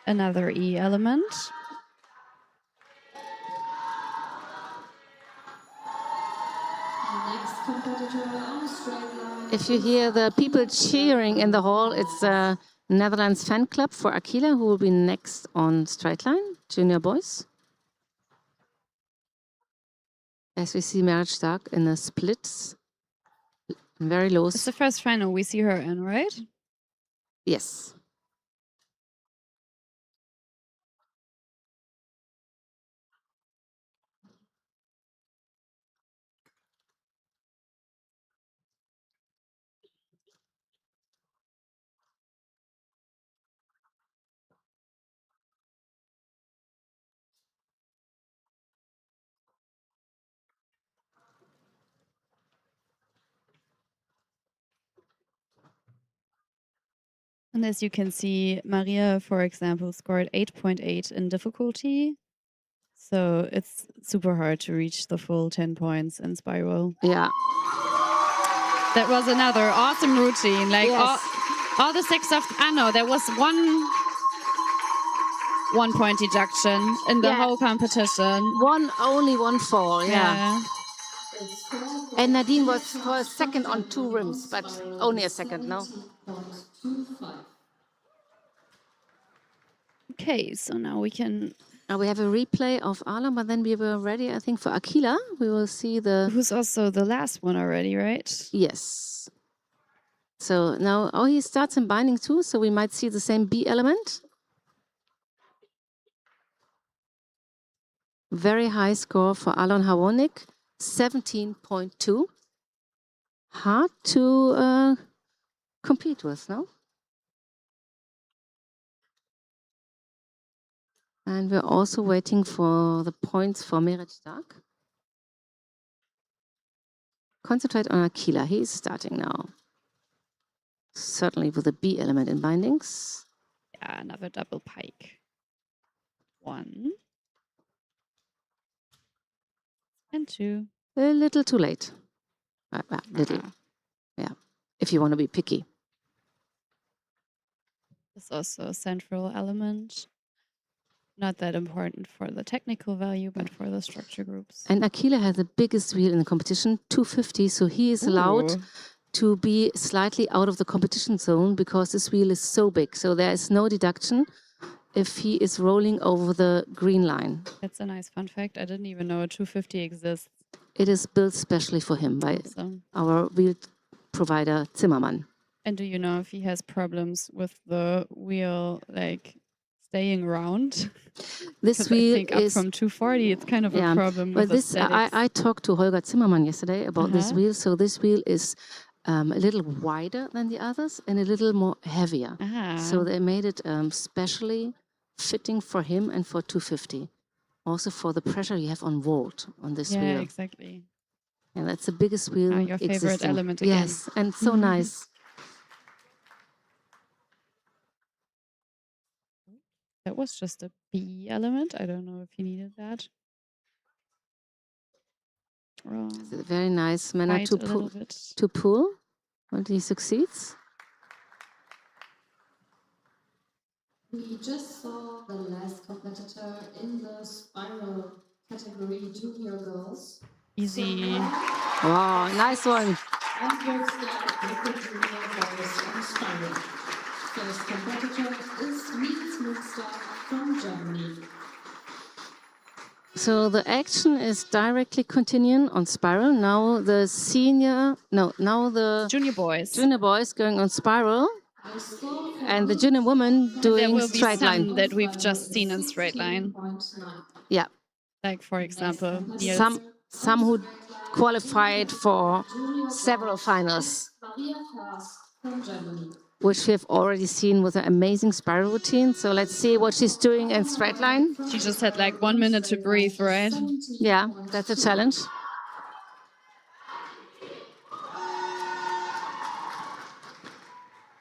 Another E element. Next competitor on straight line. If you hear the people cheering in the hall, it's a Netherlands fan club for Aquila, who will be next on straight line, junior boys. As we see Merit Stark in the splits, very low. It's the first final we see her in, right? Yes. And as you can see, Maria, for example, scored 8.8 in difficulty. So it's super hard to reach the full 10 points in spiral. Yeah. That was another awesome routine. Like Yes. all the 6 of, no, there was one point deduction in the Yeah. whole competition. Only one fall, yeah. Yeah. And Nadine was for a second on 2 rims, but only a second, no? Okay, so now we can. We have a replay of Alan, but then we were ready, I think, for Akila. We will see the. Who's also the last one already, right? Yes. So now, he starts in binding too, so we might see the same B element. Very high score for Alon Harwonik, 17.2. Hard to compete with, no? And we're also waiting for the points for Merit Stark. Concentrate on Akila. He's starting now. Certainly with the B element in bindings. Yeah, another double pike. 1 and 2. A little too late. Little. Yeah. If you want to be picky. It's also a central element. Not that important for the technical value, but for the structure groups. And Akila has the biggest wheel in the competition, 250. So he is allowed to be slightly out of the competition zone because this wheel is so big. So there is no deduction if he is rolling over the green line. That's a nice fun fact. I didn't even know a 250 exists. It is built specially for him by our wheel provider, Zimmermann. And do you know if he has problems with the wheel, like staying round? This wheel I think is up from 240. It's kind of a problem. But with this, I talked to Holger Zimmermann yesterday about this wheel. So this wheel is a little wider than the others and a little more heavier. So they made it specially fitting for him and for 250. Also for the pressure you have on vault on this wheel. Yeah, exactly. And that's the biggest wheel Your favorite existing. element again. Yes, and so nice. That was just a B element. I don't know if he needed that. It's a very nice manner Fight to a little bit. pull, and he succeeds. We just saw the last competitor in the spiral category, junior girls. Easy. Wow, nice one. And we'll start with the junior girls in spiral. First competitor is Nils Münster from Germany. So the action is directly continuing on spiral. Now the junior boys going on spiral, and the junior woman doing there will be straight some line. that we've just seen in straight line. Yeah, Like for example, some who qualified for several finals, which we have already seen with an amazing spiral routine. So let's see what she's doing in straight line. She just had like 1 minute to breathe, right? Yeah, that's a challenge.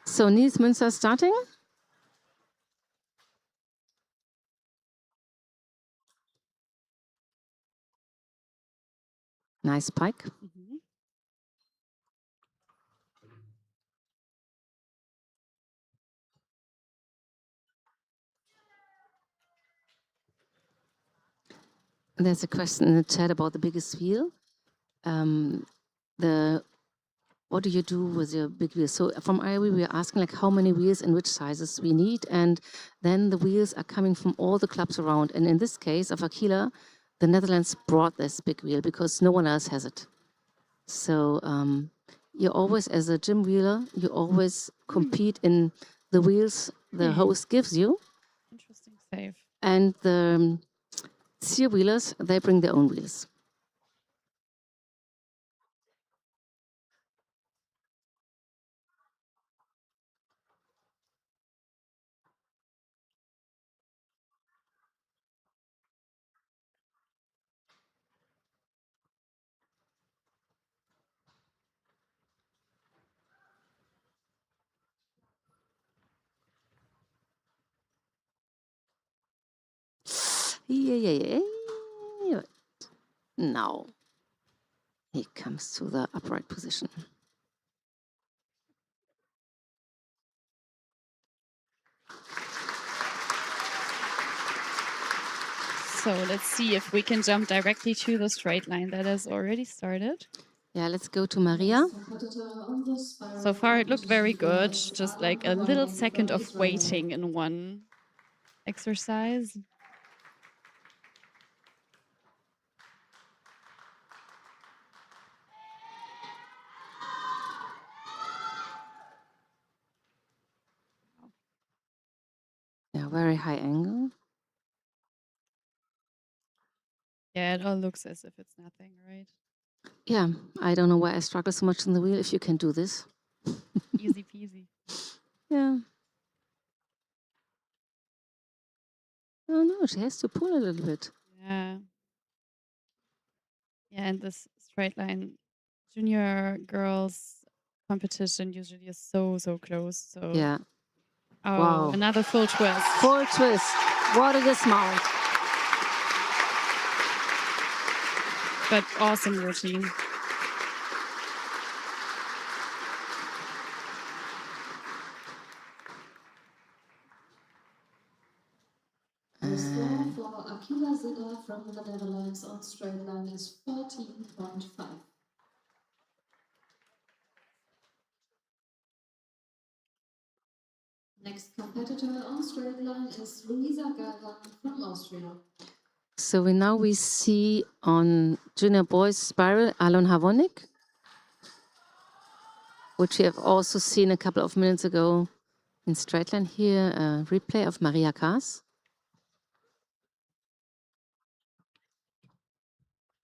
So Nils Münster starting. Nice pike. There's a question in the chat about the biggest wheel. What do you do with your big wheels? So from IRV, we are asking like how many wheels and which sizes we need, and then the wheels are coming from all the clubs around. And in this case of Aquila, the Netherlands brought this big wheel because no one else has it. So you always, as a gym wheeler, you always compete in the wheels the host gives you. Interesting save. And the Sear wheelers, they bring their own wheels. Yeah. Now he comes to the upright position. So let's see if we can jump directly to the straight line that has already started. Yeah, let's go to Maria. So far it looked very good, just like a little second of waiting in one exercise. Yeah, very high angle. Yeah, it all looks as if it's nothing, right? Yeah, I don't know why I struggle so much on the wheel if you can do this. Easy peasy. Yeah. Oh no, she has to pull a little bit. Yeah. Yeah, and this straight line junior girls competition usually is so close. So Yeah. oh, Wow. another full twist. Full twist. What a dismount. But awesome routine. The score for Akila Zidda from the Netherlands on straight line is 14.5. Next competitor on straight line is Luisa Gaga from Austria. So we see on junior boys spiral Alon Havonik, which we have also seen a couple of minutes ago in straight line. Here, a replay of Maria Kaas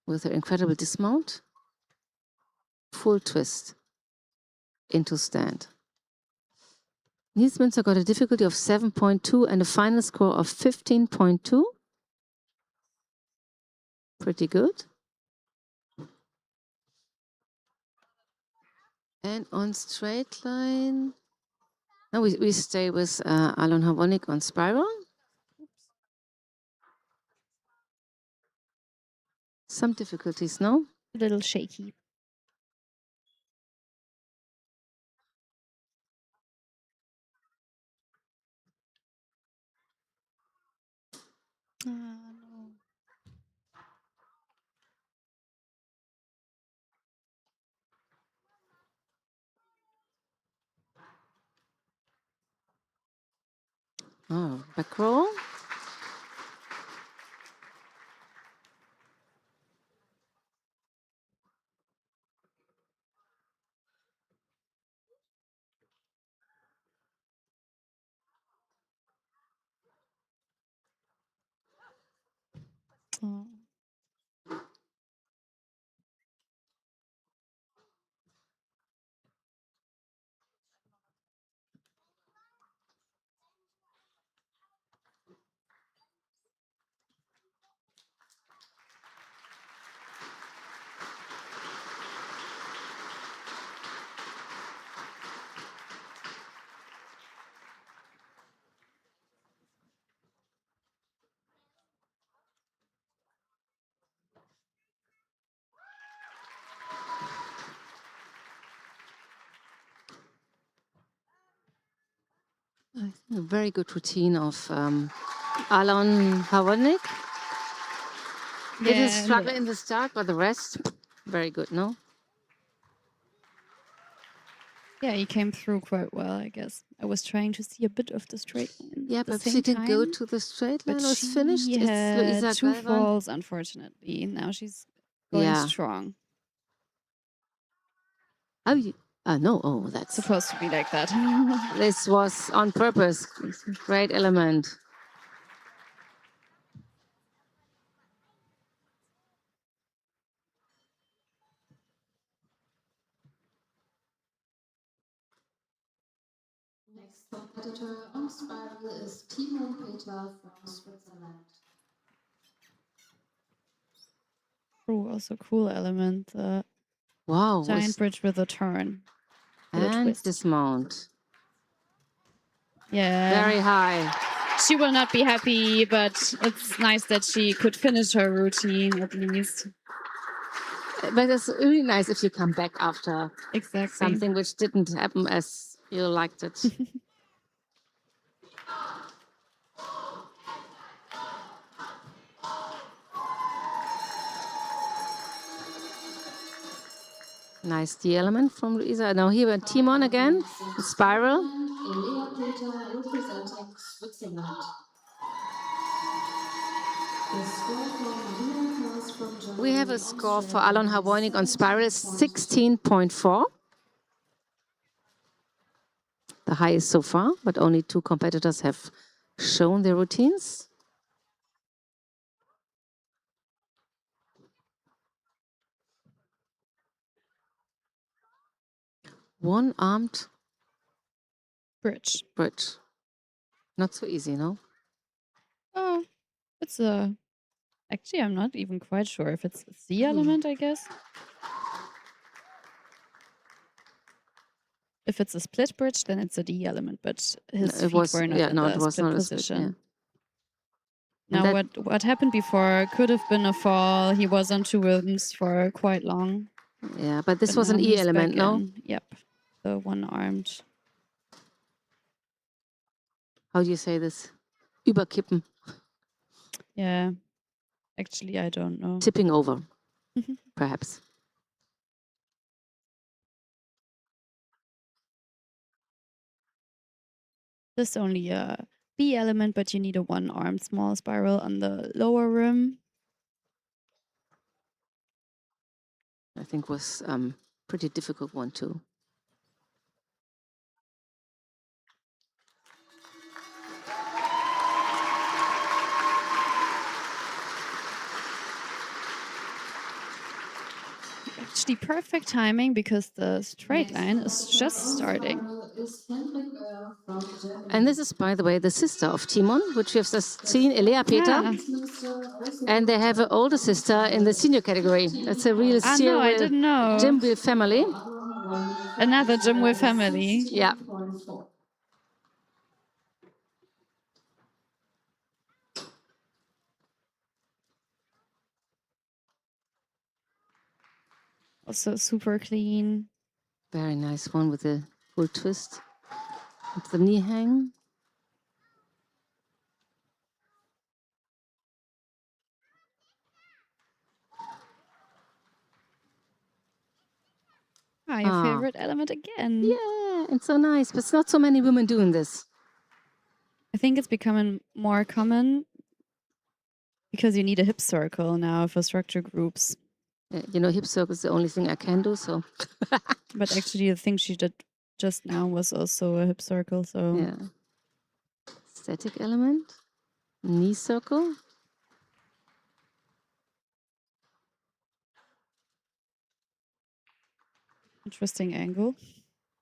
with her incredible dismount, full twist into stand. Niels Münzer got a difficulty of 7.2 and a final score of 15.2. Pretty good. And on straight line, now we stay with Alon Havonik on spiral. Some difficulties, no? A little shaky. No. Oh, back roll. Oh. A very good routine of Alon Havonik. Little struggle in the start, but the rest, very good, no? Yeah, he came through quite well, I guess. I was trying to see a bit of the straight line. Yeah, at the but same she didn't go time, to the straight line, but was finished. she It's had Luisa 2 Galvan. falls, unfortunately. Now she's going Yeah. strong. Oh, no, oh, that's... Supposed to be like that. This was on purpose. Great element. Next competitor on spiral is Timo Peter from Switzerland. Oh, also cool element. Wow. Giant bridge with a turn. With a And twist. dismount. Yeah. Very high. she will not be happy, but it's nice that she could finish her routine at least. But it's really nice if you come back after Exactly. something which didn't happen as you liked it. Nice D element from Luisa. Now here went Timon again, spiral. Elea Peter representing Switzerland. The score for Marina Klaas from Germany. We have a score for Alon Harvonik on spiral 16.4. The highest so far, but only 2 competitors have shown their routines. One-armed Bridge. bridge. Not so easy, no? Oh, it's a... Actually, I'm not even quite sure if it's a C element, I guess. If it's a split bridge, then it's a D element, but his It feet was, were not yeah, in no, the it was split not a position. split, yeah. Now, And what happened before could have been a fall. He was on 2 rhythms for quite long. Yeah, but this But was now an E he's element, back no? in. Yep, the one-armed. How do you say this? Überkippen. Yeah, actually, I don't know. Tipping over, perhaps. This is only a B element, but you need a one-armed small spiral on the lower rim. I think was pretty difficult one too. Actually, perfect timing because the straight line is just starting. And this is, by the way, the sister of Timon, which we have just seen, Elea Peter. Yeah. And they have an older sister in the senior category. It's a real No, I didn't know. gym wheel family. Another gym wheel family. Yeah. Also super clean. Very nice one with the full twist. With the knee hang. Ah, your favorite element again. Yeah, it's so nice, but it's not so many women doing this. I think it's becoming more common because you need a hip circle now for structure groups. You know, hip circle is the only thing I can do, so. But actually, the thing she did just now was also a hip circle, so. Yeah. Static element. Knee circle. Interesting angle.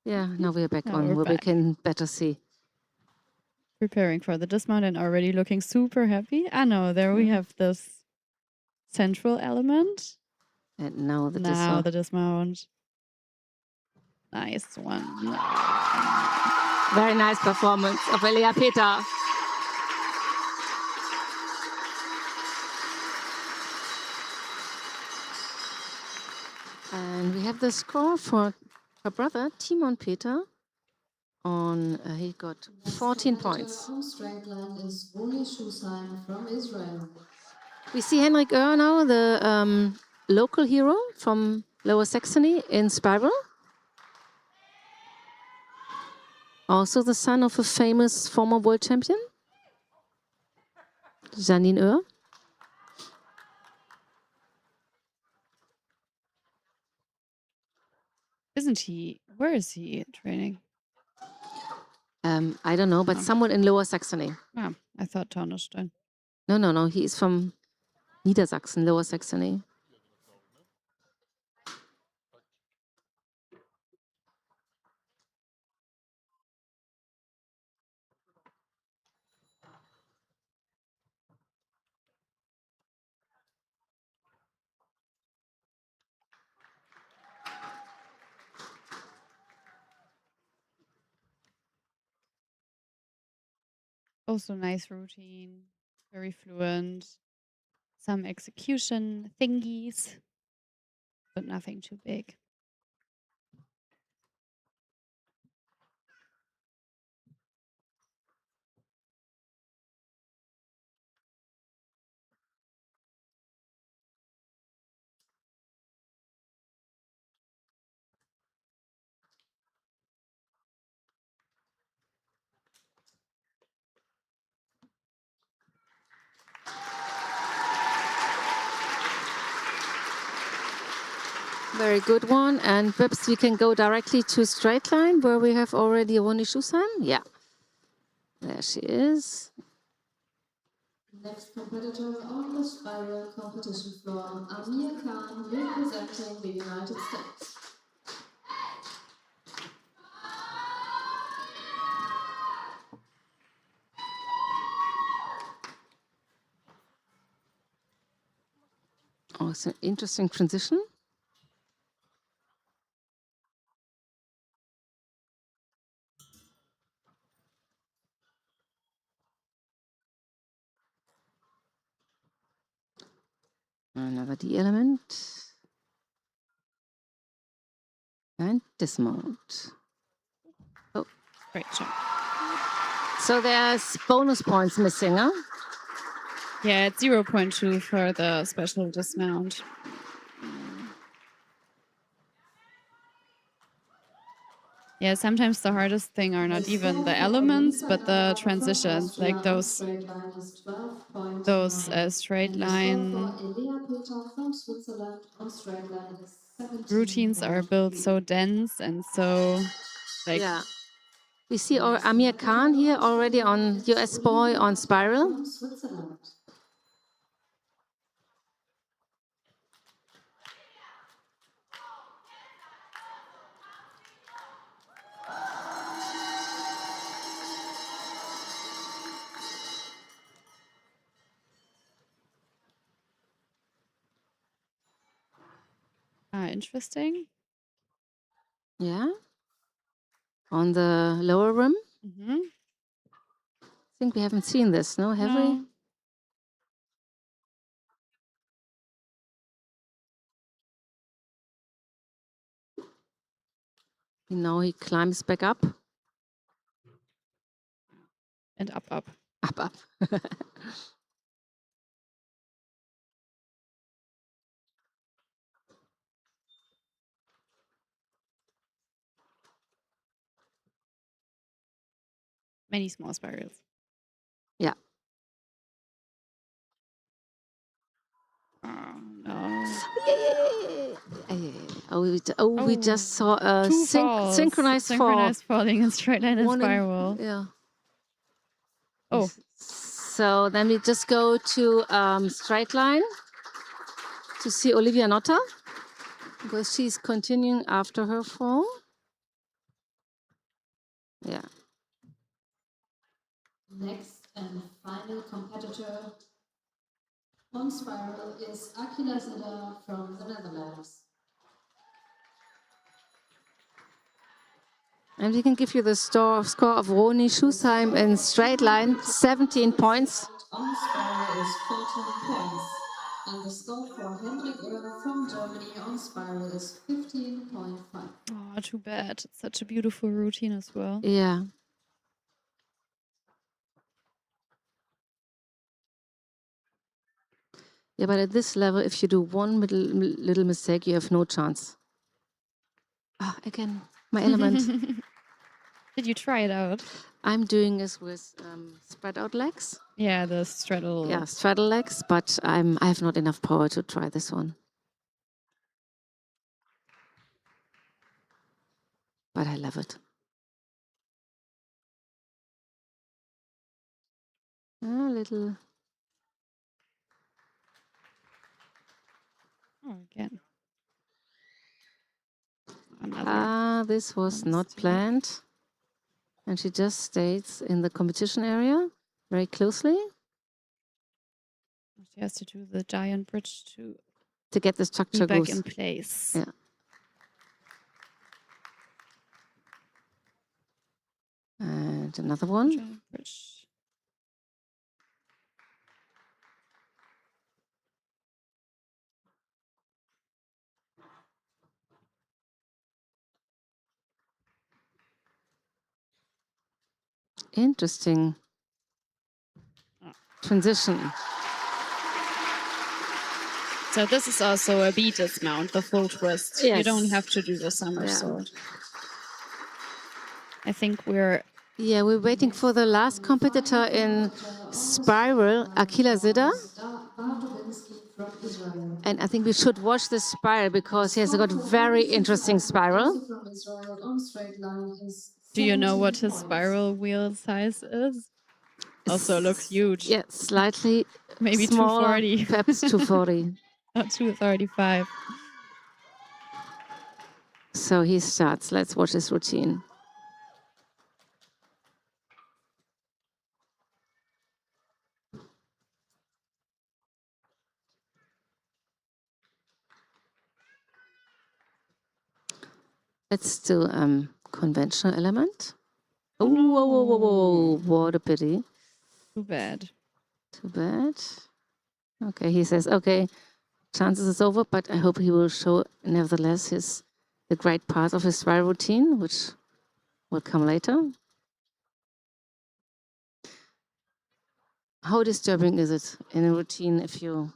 Yeah, now we're back Now on we're where we back. can better see. Preparing for the dismount and already looking super happy. Ah, no, there we have this central element. And now the Now dismount. the dismount. Nice one. Very nice performance of Elea Peter. And we have the score for her brother, Timon Peter, on, he got 14 points. From straight line is Roni Shusheim from Israel. We see Henrik Oer now, the local hero from Lower Saxony in spiral. Also the son of a famous former world champion, Janine Oer. Isn't he? Where is he training? I don't know, but someone in Lower Saxony. Ah, I thought Taunusstein. No, he is from Niedersachsen, Lower Saxony. Also nice routine, very fluent. Some execution thingies, but nothing too big. Very good one. And perhaps we can go directly to straight line where we have already Roni Schusan. Yeah. There she is. Next competitor on the spiral competition floor, Amir Khan, representing the United States. Oh, it's an interesting transition. Another D element. And dismount. Oh. Great job. So there's bonus points missing, huh? Yeah, it's 0.2 for the special dismount. Yeah, sometimes the hardest thing are not even the elements, but the transitions, like those straight line routines are built so dense and so like. Yeah. We see our Amir Khan here already on US boy on spiral. Interesting. Yeah. On the lower rim. Mm-hmm. I think we haven't seen this, no? Have we? Now he climbs back up. And up, up. Up, up. Many small spirals. Yeah. Oh, no. We just saw a synchronized fall. Synchronized falling in straight line and spiral. Yeah. Oh. So then we just go to straight line to see Olivia Notta because she's continuing after her fall. Yeah. Next and final competitor on spiral is Akila Zeda from the Netherlands. And we can give you the score of Roni Schusheim in straight line, 17 points. On spiral is 14 points. And the score for Hendrik Oehr from Germany on spiral is 15.5. Oh, too bad. It's such a beautiful routine as well. Yeah. Yeah, but at this level, if you do one little mistake, you have no chance. Ah, again, my element. Did you try it out? I'm doing this with spread out legs. Yeah, the straddle. Yeah, straddle legs, but I have not enough power to try this one. But I love it. A little. Oh, again. Another. This was not planned. And she just stays in the competition area very closely. She has to do the giant bridge to get the structure back in place. Yeah. And another one. Giant bridge. Interesting transition. So this is also a beat dismount, the full twist. You don't Yes. have to do the somersault. Yeah. I think we're We're waiting for the last competitor in spiral, Akila Zida. And I think we should watch this spiral because he has got very interesting spiral. Do you know what his spiral wheel size is? Also looks huge. Yeah, slightly Maybe smaller, 240. perhaps 240. Not 235. So he starts. Let's watch his routine. Let's do conventional element. Oh, whoa, whoa, whoa, whoa, what a pity. Too bad. Too bad. Okay, he says, okay, chances is over, but I hope he will show nevertheless the great part of his spiral routine, which will come later. How disturbing is it in a routine if you,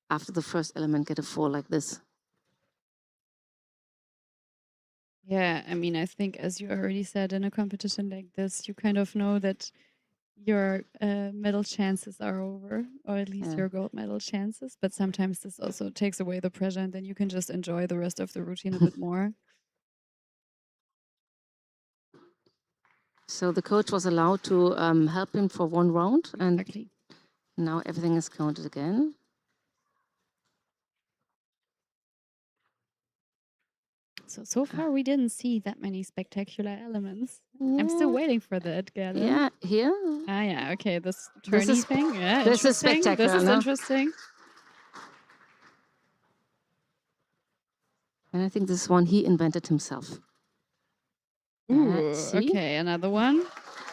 after the first element, get a fall like this? Yeah, I mean, I think as you already said, in a competition like this, you kind of know that your medal chances are over, or at least your gold medal chances. But sometimes this also takes away the pressure, and then you can just enjoy the rest of the routine a bit more. So the coach was allowed to help him for one round, and now everything is counted again. So far, we didn't see that many spectacular elements. I'm still waiting for that, Gerda. Yeah, here. Ah, yeah, okay, this This turny is- thing. Yeah, this is interesting. spectacular, This is no? interesting. And I think this one he invented himself. Ooh, See? okay, another one.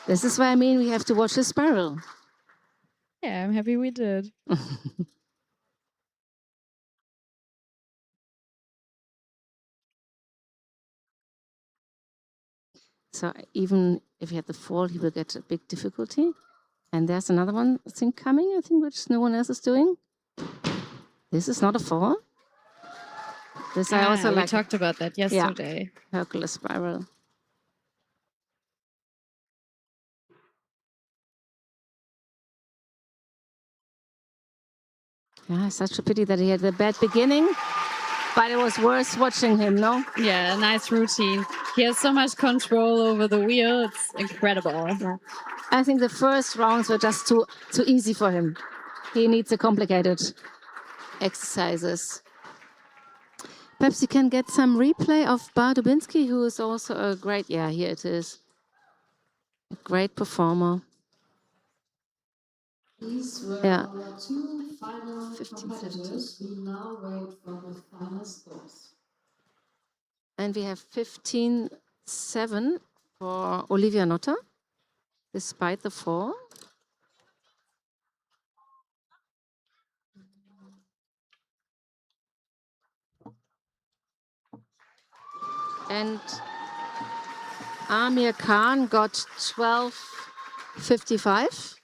This is why I mean we have to watch the spiral. Yeah, I'm happy we did. So even if he had the fall, he will get a big difficulty. And there's another one thing coming, I think, which no one else is doing. This is not a fall. This I also we like. talked about that yesterday. Yeah, Hercules spiral. Yeah, such a pity that he had a bad beginning, but it was worth watching him, no? Yeah, nice routine. He has so much control over the wheel. It's incredible. Yeah. I think the first rounds were just too easy for him. He needs a complicated exercises. Perhaps you can get some replay of Bar Dubinsky, who is also a great, here it is, a great performer. These were Yeah. our two final competitors. We now wait for the final scores. And we have 15-7 for Olivia Notta, despite the fall. And Amir Khan got 12.55.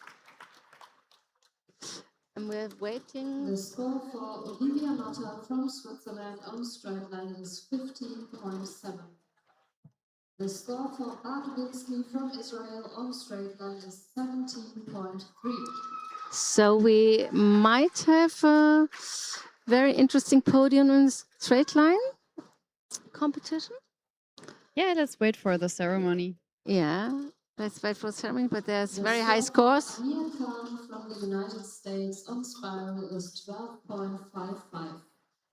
And we're waiting. The score for Olivia Notta from Switzerland on straight line is 15.7. The score for Bartowinski from Israel on straight line is 17.3. So we might have a very interesting podium in straight line competition. Yeah, let's wait for the ceremony. Yeah, let's wait for the ceremony, but there's The very score high scores. for Amir Khan from the United States on spiral is 12.55.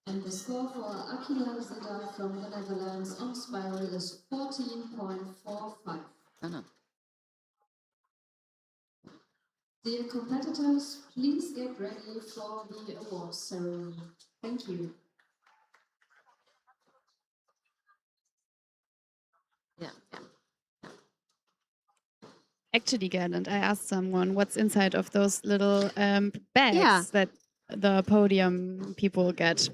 And the score for Akila Zida from the Netherlands on spiral is 14.45. No. Dear competitors, please get ready for the awards ceremony. Thank you. Yeah. Actually, Gerland, I asked someone what's inside of those little bags that the podium people get.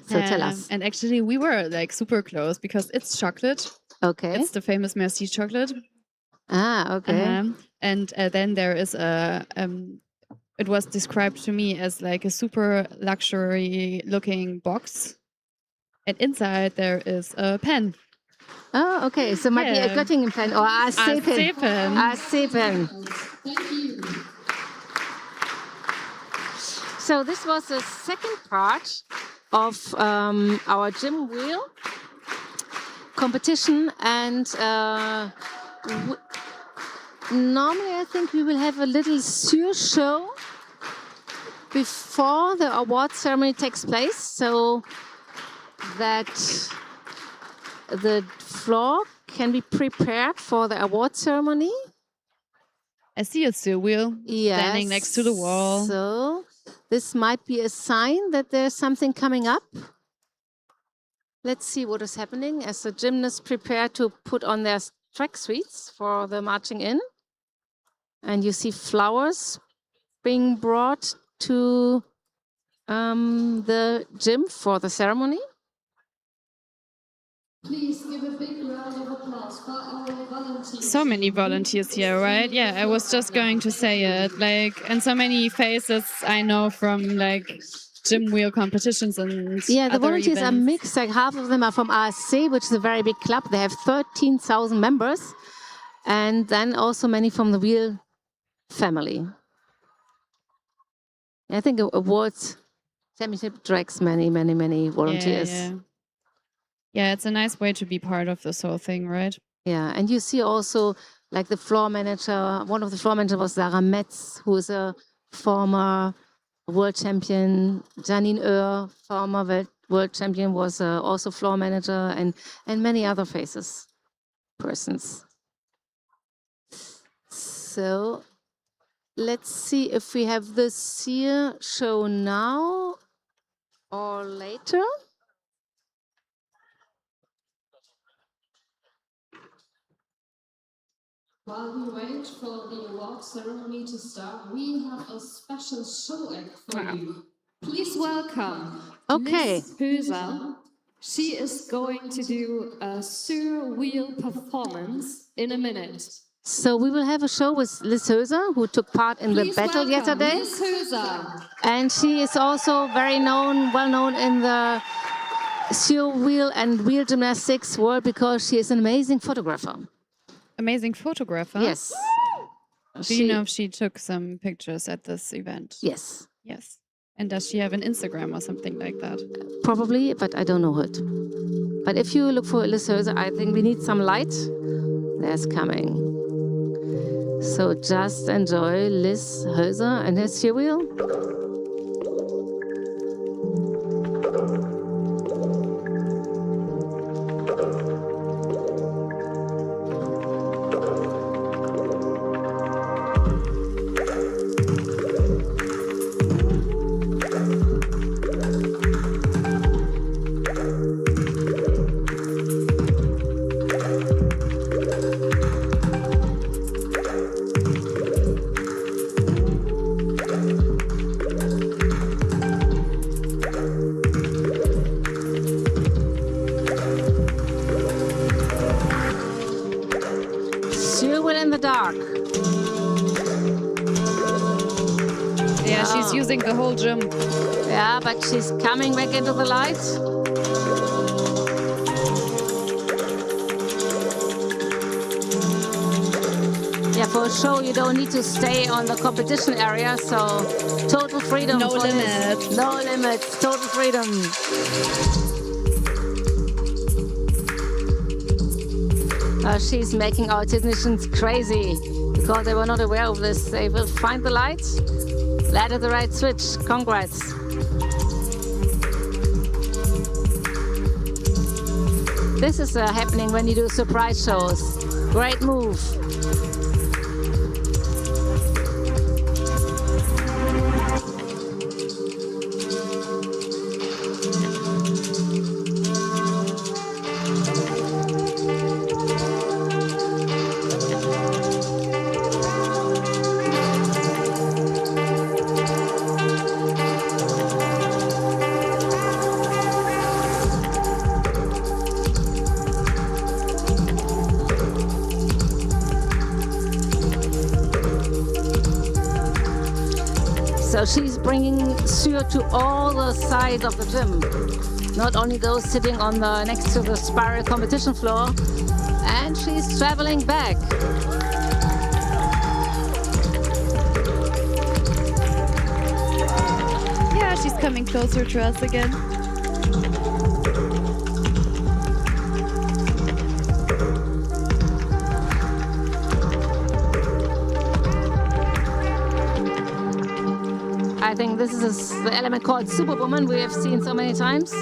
So tell us. And actually, we were like super close because it's chocolate. Okay. It's the famous Merci chocolate. Ah, okay. And then there is a. It was described to me as like a super luxury looking box, and inside there is a pen. Oh, okay. So might be a Yeah. Göttingen pen or AC pen. AC pen. AC pen. Thank you. So this was the second part of our gym wheel competition, and normally I think we will have a little sur show before the award ceremony takes place, so that the floor can be prepared for the award ceremony. I see a steel wheel standing next to the wall. So this might be a sign that there's something coming up. Let's see what is happening as the gymnasts prepare to put on their track suits for the marching in. And you see flowers being brought to the gym for the ceremony. Please give a big round of applause for our volunteers. So many volunteers here, right? Yeah, I was just going to say it. Like, and so many faces I know from like gym wheel competitions and Yeah, the other volunteers are events. mixed. Like half of them are from RSC, which is a very big club. They have 13,000 members. And then also many from the wheel family. I think awards championship drags many volunteers. Yeah, it's a nice way to be part of this whole thing, right? Yeah, and you see also like the floor manager, one of the floor managers was Sarah Metz, who is a former world champion. Janine Oehr, former world champion, was also floor manager, and many other faces, persons. So let's see if we have this here show now or later. While we wait for the award ceremony to start, we have a special show act for you. Please welcome Okay. Liz Höser. She is going to do a sur wheel performance in a minute. So we will have a show with Liz Höser, who took part in the Please battle welcome yesterday. Liz Höser. And she is also well known in the sur wheel and wheel gymnastics world because she is an amazing photographer. Amazing photographer. Yes. Do you know if she took some pictures at this event? Yes. Yes. And does she have an Instagram or something like that? Probably, but I don't know it. But if you look for Liz Höser, I think we need some light. There's coming. So just enjoy Liz Höser and her sur wheel. In the dark. Yeah, she's using the whole gym. Yeah, but she's coming back into the light. Yeah, for a show you don't need to stay on the competition area, so total freedom. No for limits. This. No limits, total freedom. She's making our technicians crazy because they were not aware of this. They will find the light, land at the right switch. Congrats. This is happening when you do surprise shows. Great move. she's bringing Syr to all the sides of the gym, not only those sitting on the next to the spiral competition floor. And she's traveling back. Yeah, she's coming closer to us again. I think this is the element called Superwoman we have seen so many times.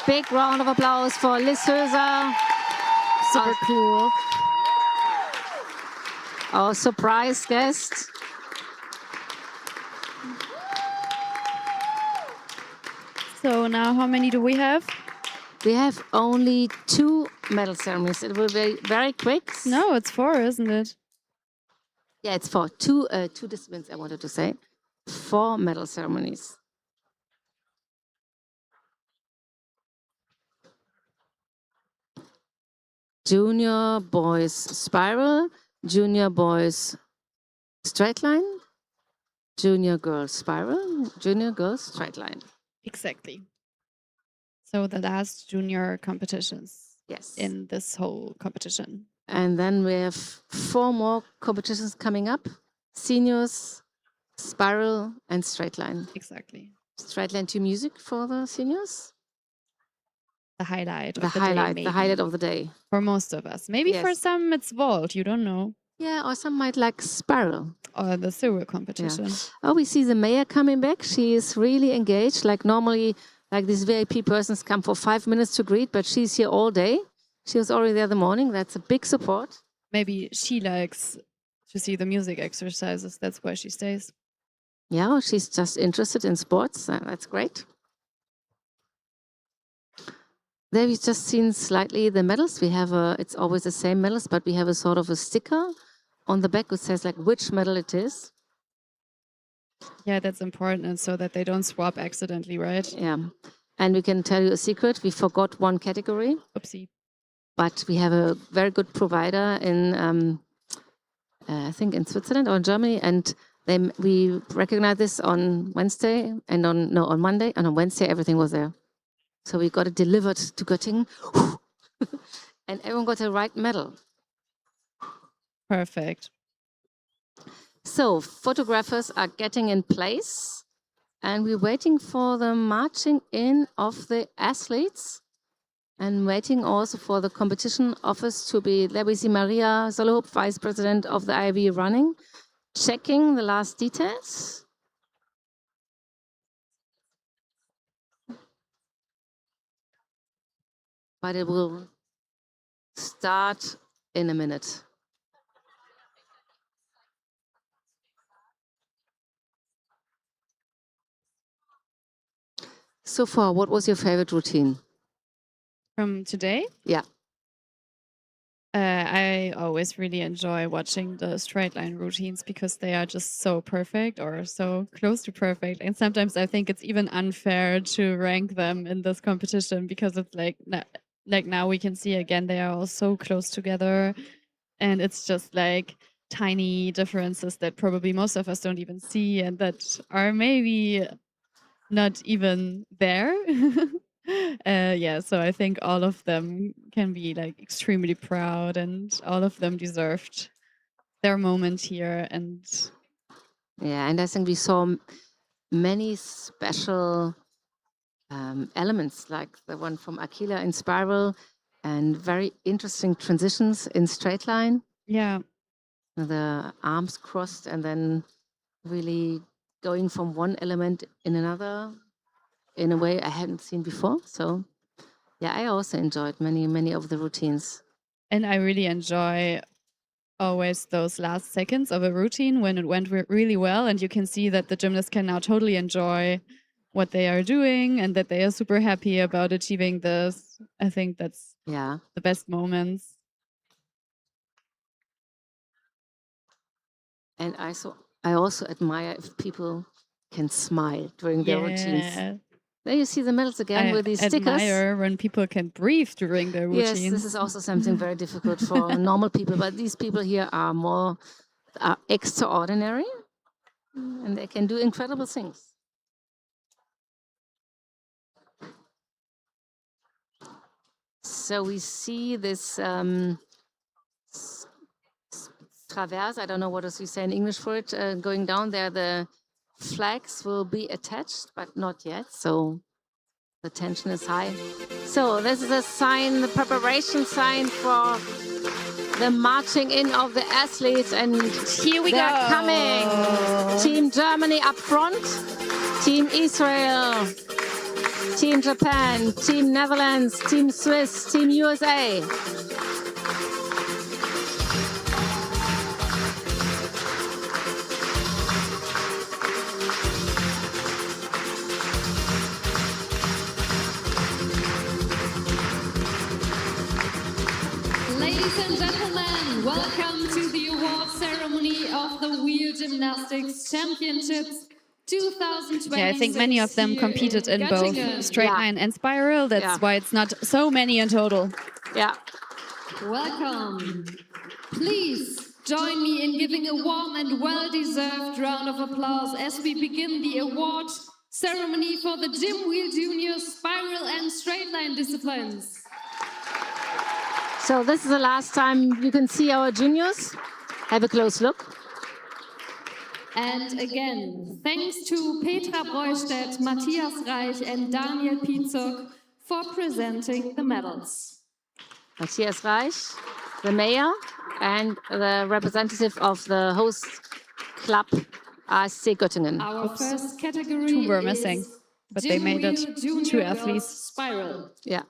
Big round of applause for Liz Höser, Super cool. our surprise guest. So now how many do we have? We have only 2 medal ceremonies. It will be very quick. No, it's 4, isn't it? Yeah, it's for two disciplines, I wanted to say. 4 medal ceremonies. Junior boys spiral, junior boys straight line, junior girls spiral, junior girls straight line. Exactly. So the last junior competitions Yes. in this whole competition. And then we have 4 more competitions coming up. Seniors, spiral, and straight line. Exactly. Straight line to music for the seniors. The highlight The of the highlight, day, the highlight of the day. for most of us. Maybe for Yes. some it's vault, you don't know. Yeah, or some might like spiral. Or the serial competition. Oh, we see the mayor coming back. She is really engaged. Like normally, like these VIP persons come for 5 minutes to greet, but she's here all day. She was already there the morning. That's a big support. Maybe she likes to see the music exercises. That's why she stays. Yeah, or she's just interested in sports. That's great. There we've just seen slightly the medals. We have it's always the same medals, but we have a sort of a sticker on the back which says like which medal it is. Yeah, that's important so that they don't swap accidentally, right? Yeah. And we can tell you a secret. We forgot one category. Oopsie. But we have a very good provider in, I think in Switzerland or in Germany. And we recognize this on Wednesday and on Monday. And on Wednesday, everything was there. So we got it delivered to Göttingen. And everyone got the right medal. Perfect. So photographers are getting in place. And we're waiting for the marching in of the athletes. And waiting also for the competition office to be, there we see Maria Solohoop, Vice President of the IRV running, checking the last details. But it will start in a minute. So far, what was your favorite routine? From today? Yeah. I always really enjoy watching the straight line routines because they are just so perfect or so close to perfect. And sometimes I think it's even unfair to rank them in this competition because it's like now we can see again they are all so close together, and it's just like tiny differences that probably most of us don't even see and that are maybe not even there. Yeah, so I think all of them can be like extremely proud, and all of them deserved their moment here. And yeah, and I think we saw many special elements, like the one from Aquila in spiral, and very interesting transitions in straight line. Yeah, the arms crossed and then really going from one element in another in a way I hadn't seen before. So yeah, I also enjoyed many of the routines. and I really enjoy always those last seconds of a routine when it went really well, and you can see that the gymnast can now totally enjoy what they are doing and that they are super happy about achieving this. I think that's the best moments. And I also admire if people can smile during their routines. Yeah. There you see the medals again I with these stickers. admire when people can breathe during their routines. Yes, this is also something very difficult for normal people, but these people here are extraordinary, and they can do incredible things. So we see this traverse, I don't know what else you say in English for it, going down there. The flags will be attached, but not yet, so the tension is high. So this is a sign, the preparation sign for the marching in of the athletes, and here we they're go. Coming. Team Germany up front, Team Israel, Team Japan, Team Netherlands, Team Swiss, Team USA. Ladies and gentlemen, welcome to the award ceremony of the Wheel Gymnastics Championships 2020. Yeah, I think many of them competed in both straight line and spiral. That's why it's not so many in total. Yeah. Welcome. Please join me in giving a warm and well-deserved round of applause as we begin the award ceremony for the Gym Wheel Junior spiral and straight line disciplines. So this is the last time you can see our juniors. Have a close look. And again, thanks to Petra Breustedt, Matthias Reich and Daniel Pizok for presenting the medals. Matthias Reich, the mayor, and the representative of the host club, ASC Göttingen. Our first category Two were missing, but they made it. Two athletes. Spiral. Yeah.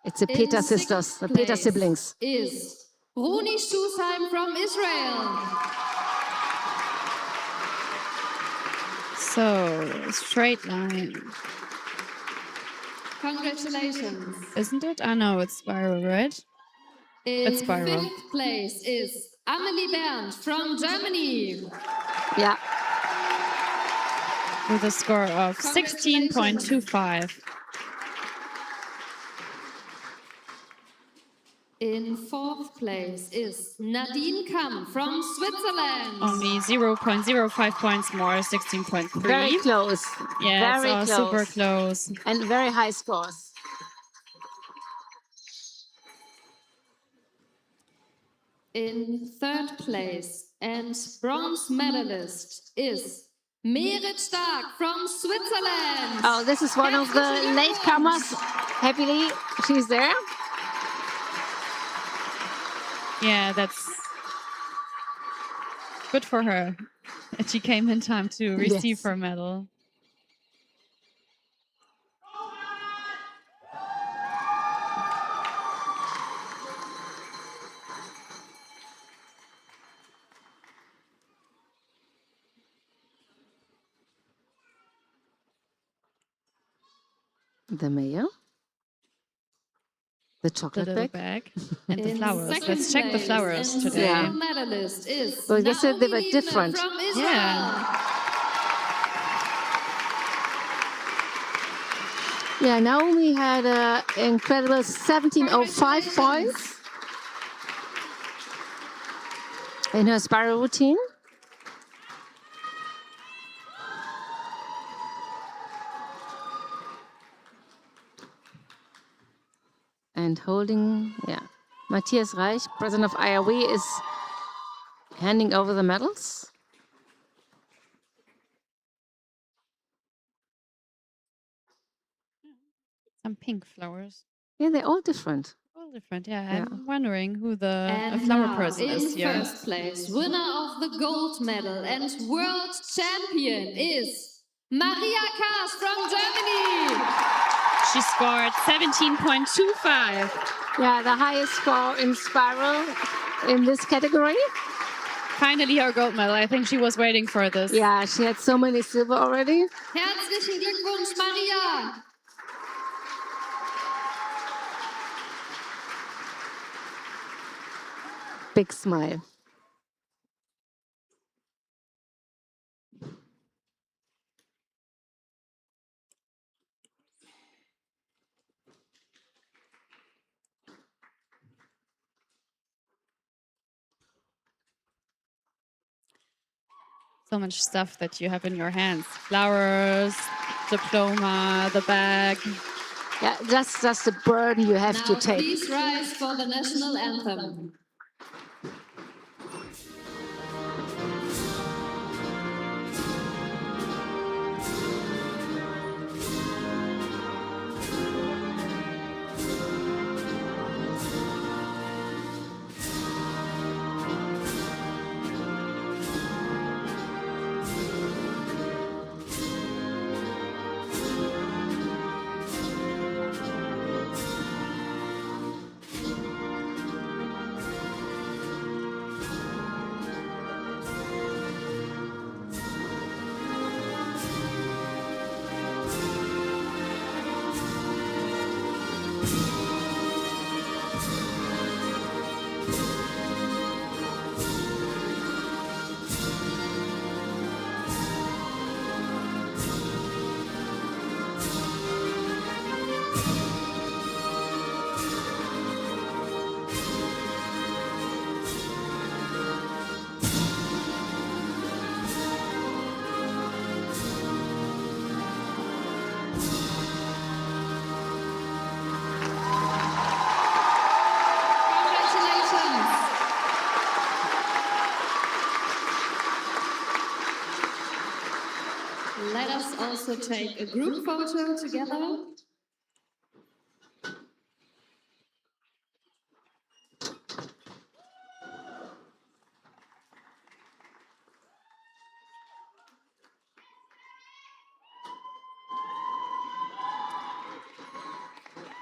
It's the Peter sisters, the Peter siblings. Is Roni Stusheim from Israel. So, straight line. Congratulations. Isn't it? I know it's spiral, right? It's In spiral. fifth place is Amelie Berndt from Germany. Yeah. With a score of 16.25. In fourth place is Nadine Kamm from Switzerland. Only 0.05 points more, 16.3. Very close. Yeah, very it's all super close. And very high scores. In third place and bronze medalist is Merit Stark from Switzerland. Oh, this is one of the latecomers. Happily, she's there. Yeah, that's good for her. And she came in time to receive her medal. The mayor. The chocolate little bag. And the flowers. Let's check the flowers today. Yeah. Medalist is Well, they said they were different. from Israel. Yeah. Yeah, Naomi had an incredible 17.05 points in her spiral routine. And holding, yeah. Matthias Reich, president of IRV, is handing over the medals. Some pink flowers. Yeah, they're all different. All different, yeah. Yeah. I'm wondering who the And flower now, person is in here. first place, winner of the gold medal and world champion is Maria Kaas from Germany. She scored 17.25. Yeah, the highest score in spiral in this category. Finally her gold medal. I think she was waiting for this. Yeah, she had so many silver already. Herzlichen Glückwunsch, Maria. Big smile. So much stuff that you have in your hands. Flowers, diploma, the bag. Yeah, that's the burden you have to Now take. please rise for the national anthem. Congratulations. Let us also take a group photo together.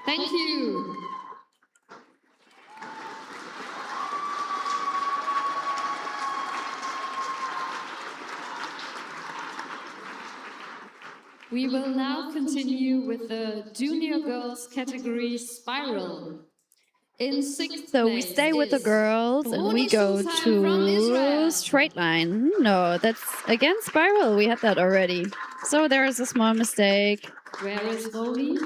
Thank you. We will now continue with the junior girls category spiral. In sixth So we place stay with the is girls and we Roni go Susheim from to Israel. straight line. No, that's again spiral. We had that already. So there is a small mistake. Where is Roni?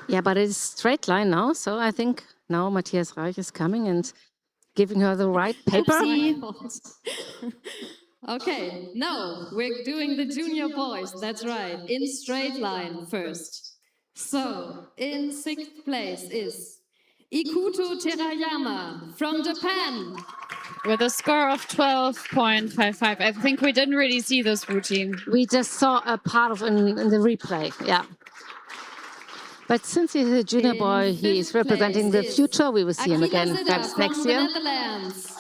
Yeah, but it's straight line now. So I think now Matthias Reich is coming and giving her the right paper. Okay, no, we're doing the junior boys, that's right, in straight line first. So, in sixth place is Ikuto Terayama from Japan. With a score of 12.55. I think we didn't really see this routine. We just saw a part of in the replay, yeah. But since he's a junior In boy, he is fifth representing the place is future. We will see him Akila again Zidda perhaps from next the year. Netherlands.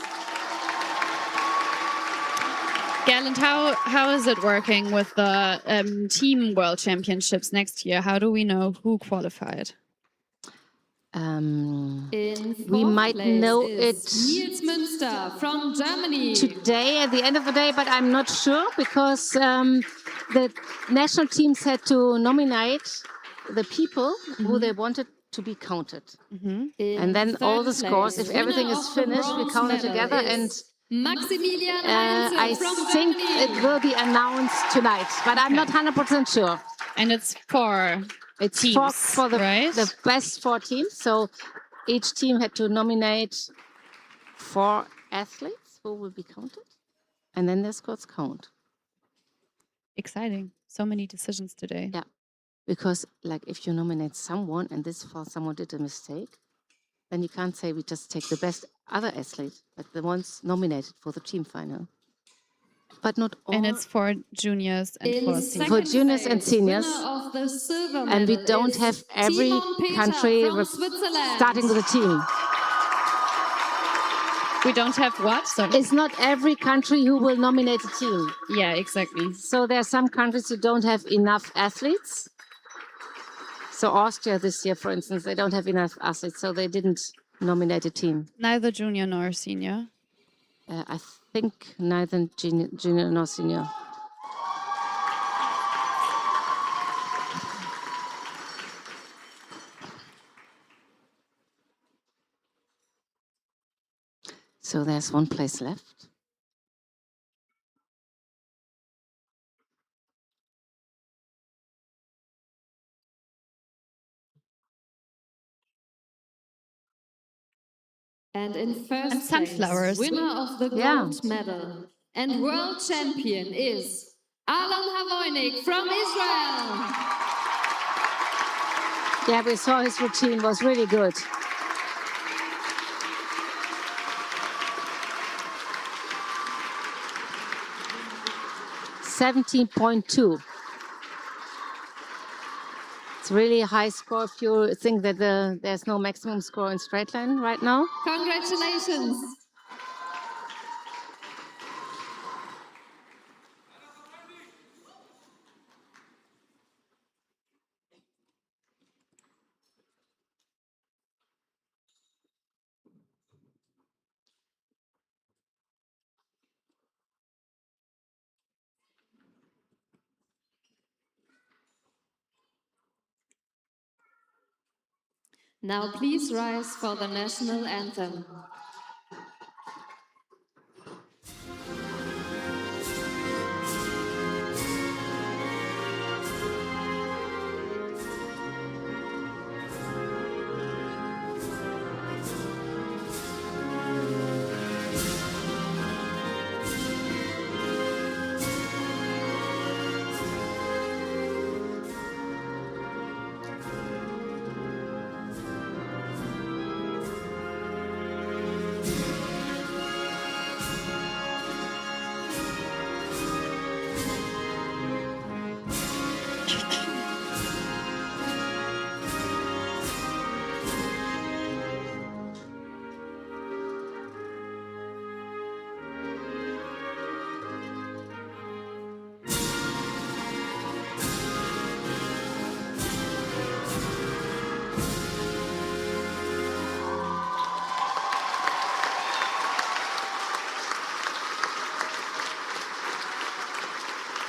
Gallant, how is it working with the team world championships next year? How do we know who qualified? In We fourth might place know is it Nils Münster from Germany. today at the end of the day, but I'm not sure because the national teams had to nominate the people who they wanted to be counted. And then all the scores, if everything is finished, we count it together. And Maximilian I Heinze from think Germany. it will be announced tonight, but I'm not 100% sure. And it's for It's teams, for the, right? the best four teams. So each team had to nominate 4 athletes who will be counted, and then their scores count. Exciting. So many decisions today. Yeah, because like if you nominate someone and this fall someone did a mistake, then you can't say we just take the best other athlete, but the ones nominated for the team final. But not all. And it's for juniors and In for second seniors. For juniors and place, seniors. winner of the silver And we medal don't is have every Timon Peter country from Switzerland. starting with a team. We don't have what? So It's not every country who will nominate a team. yeah, exactly. So there are some countries who don't have enough athletes. So Austria this year, for instance, they don't have enough athletes, so they didn't nominate a team. Neither junior nor senior. I think neither junior nor senior. So there's one place left. And in first And sunflowers. place, winner of the gold medal And world champion is Alon Havoynik from Israel. Yeah, we saw his routine was really good. $17.2. It's really a high score if you think that there's no maximum score in straight line right now. Congratulations. Now please rise for the national anthem.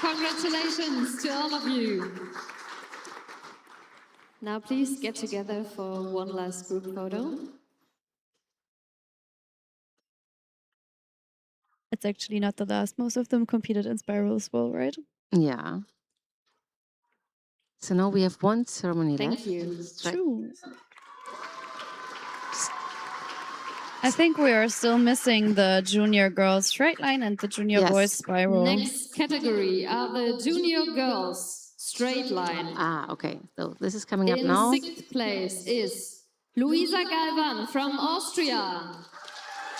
Congratulations to all of you. Now please get together for one last group photo. It's actually not the last. Most of them competed in spiral as well, right? Yeah. So now we have one ceremony left. Thank you. True. I think we are still missing the junior girls straight line and the junior Yes. boys spiral. Next category are the junior girls straight line. Ah, okay. So this is coming up In now. 6th place is Luisa Galvan from Austria.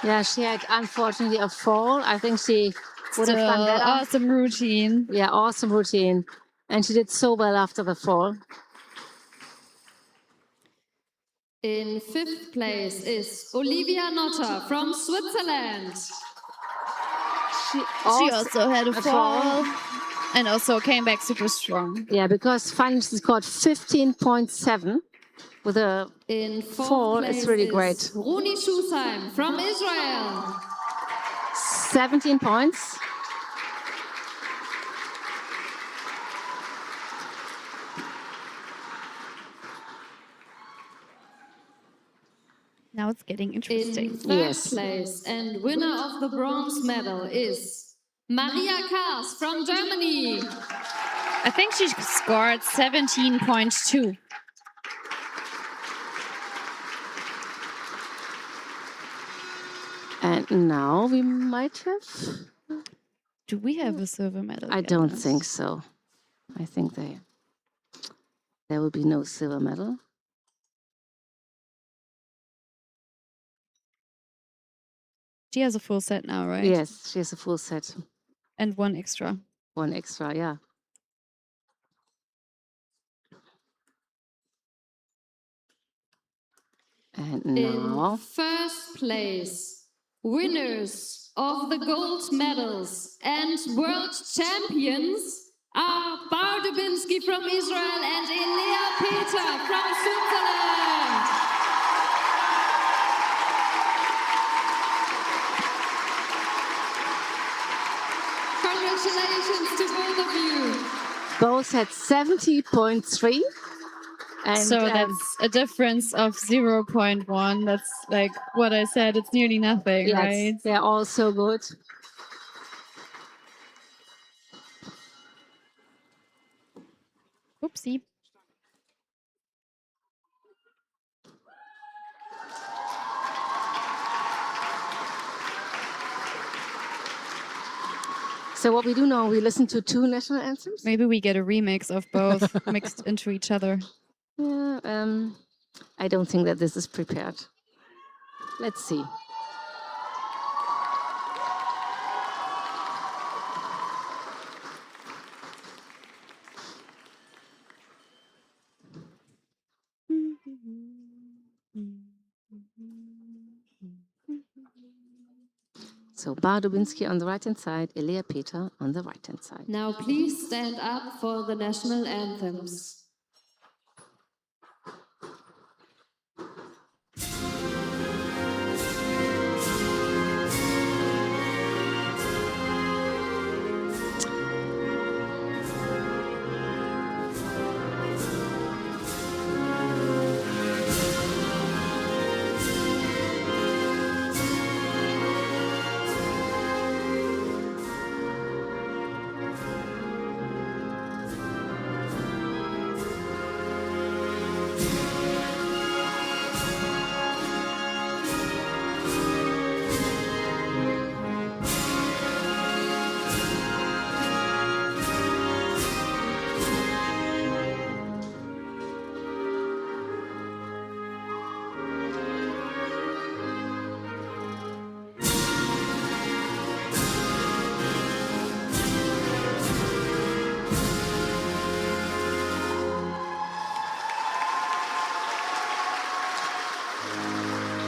Yeah, she had unfortunately a fall. I think she would have done Still better. awesome routine. Yeah, awesome routine. And she did so well after the fall. In 5th place is Olivia Notter from Switzerland. She She also had a fall and also came back super strong. Yeah, because finally she scored 15.7 with a In 4th fall. place It's really is great. Roni Schusheim from Israel. 17 points. Now it's getting In interesting. 3rd place and winner of the bronze medal is Maria Kars from Germany. I think she scored 17.2. And now we might have... Do we have a silver medal? I yet? don't think so. I think there will be no silver medal. She has a full set now, right? Yes, she has a full set. And one extra. One extra, yeah. And now... In 1st place, winners of the gold medals and world champions are Bar Dubinsky from Israel and Elea Peter from Switzerland. Congratulations to both of you. Both had 70.3. And, So that's a difference of 0.1. That's like what I said. It's nearly nothing, yes, right? they're all so good. Oopsie. So what we do now, we listen to two national anthems. Maybe we get a remix of both mixed into each other. Yeah, I don't think that this is prepared. Let's see. So Bar Dubinsky on the right-hand side, Elea Peter on the right-hand side. Now please stand up for the national anthems.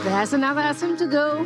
There's another anthem to go.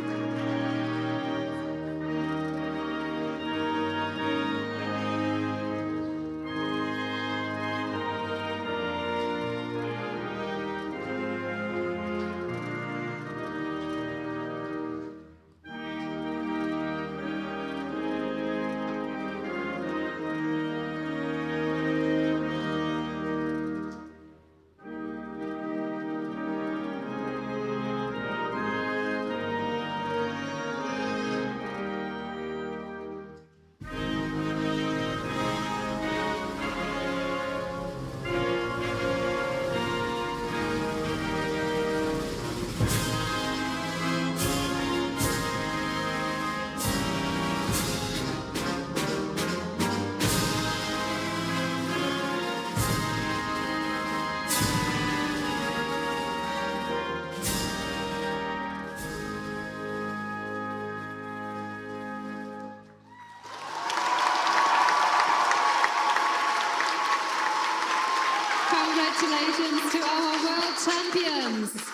Congratulations to our world champions.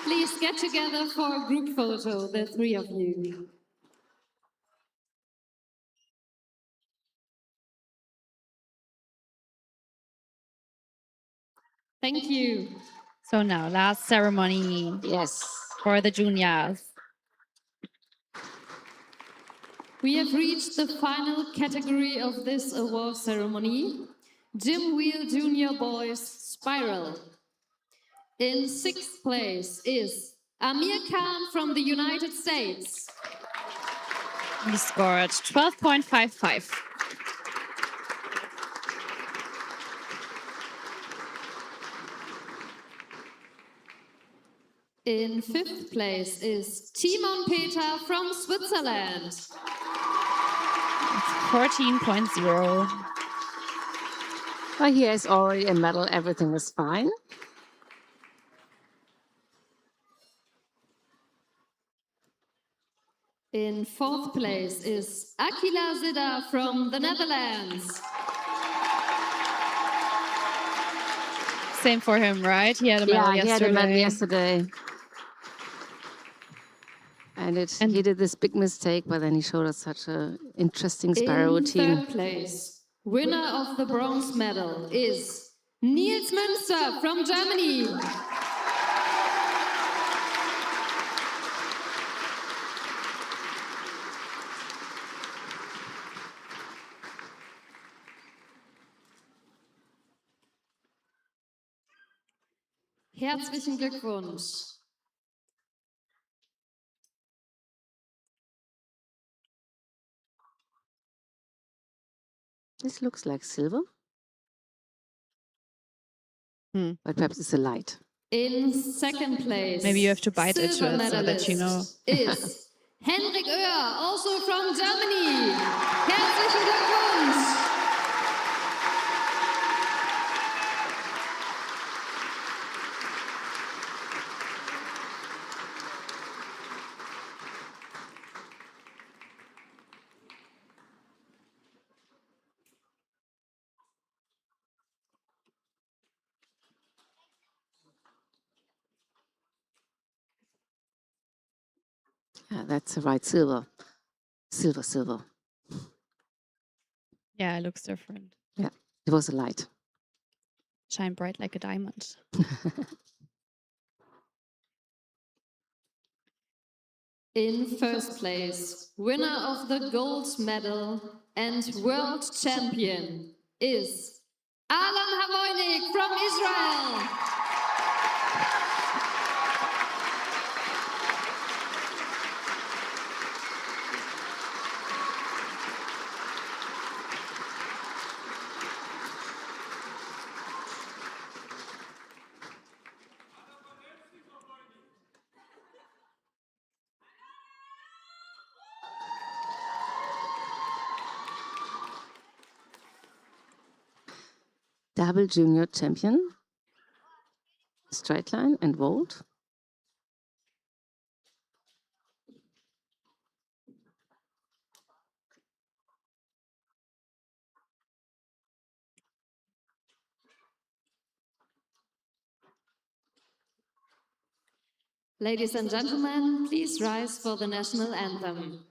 Please get together for a group photo, the three of you. Thank you. So now, last ceremony. Yes. For the juniors. We have reached the final category of this award ceremony, Gym Wheel Junior Boys Spiral. In sixth place is Amir Khan from the United States. He scored 12.55. In fifth place is Timon Peter from Switzerland. 14.0. Well, he has already a medal. Everything is fine. In fourth place is Akila Zida from the Netherlands. Same for him, right? He had a medal Yeah, he had a medal yesterday. yesterday. And he did this big mistake, but then he showed us such an interesting spiral In routine. third place, winner of the bronze medal is Nils Münster from Germany. Herzlichen Glückwunsch. This looks like silver, Hmm. but perhaps it's a light. In second place, Maybe you have to bite into silver it so that you know. medalist is Henrik Oehr, also from Germany. Herzlichen Glückwunsch. Yeah, that's the right silver. Silver, silver. Yeah, it looks different. Yeah, it was a light. Shine bright like a diamond. In first place, winner of the gold medal and world champion is Alan Havoynik from Israel. Double junior champion, straight line and vault. Ladies and gentlemen, please rise for the national anthem.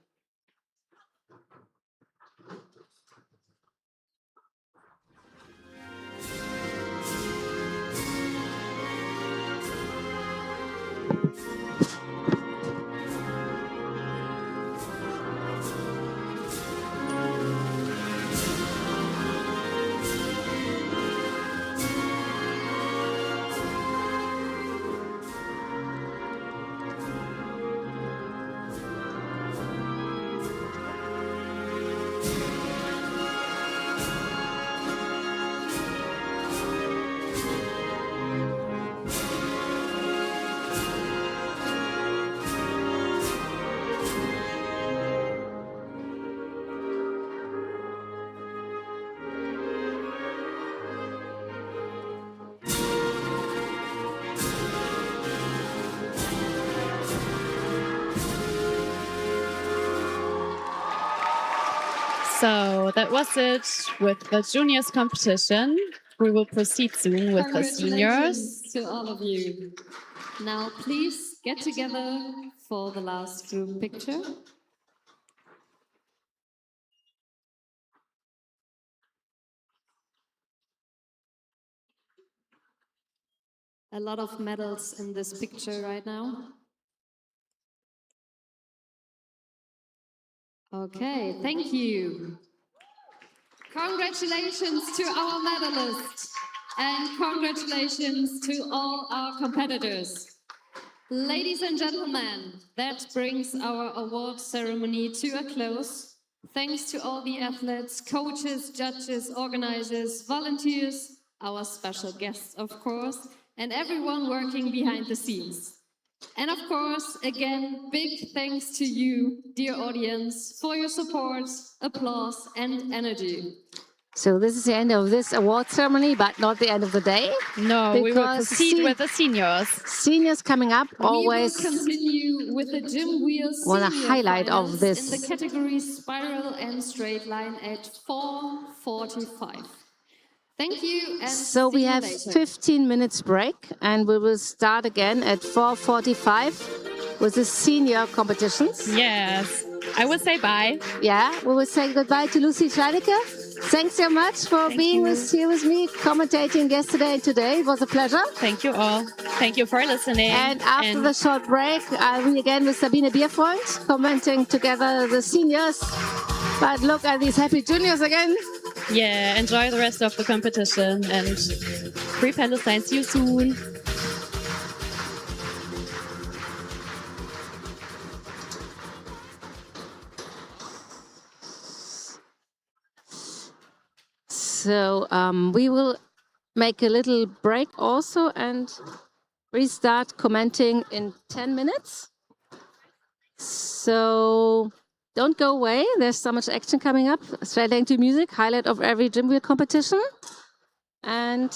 So that was it with the juniors competition. We will proceed soon with the seniors. Congratulations to all of you. Now please get together for the last group picture. A lot of medals in this picture right now. Okay, thank you. Congratulations to our medalists and congratulations to all our competitors. Ladies and gentlemen, that brings our award ceremony to a close. Thanks to all the athletes, coaches, judges, organizers, volunteers, our special guests, of course, and everyone working behind the scenes. And of course, again, big thanks to you, dear audience, for your support, applause, and energy. So this is the end of this award ceremony, but not the end of the day. No, we will proceed with the seniors. Seniors coming up always. We will continue with the Gym Wheels One highlight of this. in the category spiral and straight line at 4:45. Thank you, and So we have 15 minutes break, and we will start again at 4:45 with the senior competitions. Yes, I will say bye. Yeah, we will say goodbye to Lucy Scheinecke. Thanks so much for being here with me, commentating yesterday and today. It was a pleasure. Thank you all. Thank you for listening. And after the short break, I'll be again with Sabine Bierfreund, commenting together the seniors. But look at these happy juniors again. Yeah, enjoy the rest of the competition and Free Palestine. See you soon. So we will make a little break also and restart commenting in 10 minutes. So don't go away. There's so much action coming up. Straight into music, highlight of every gym wheel competition. And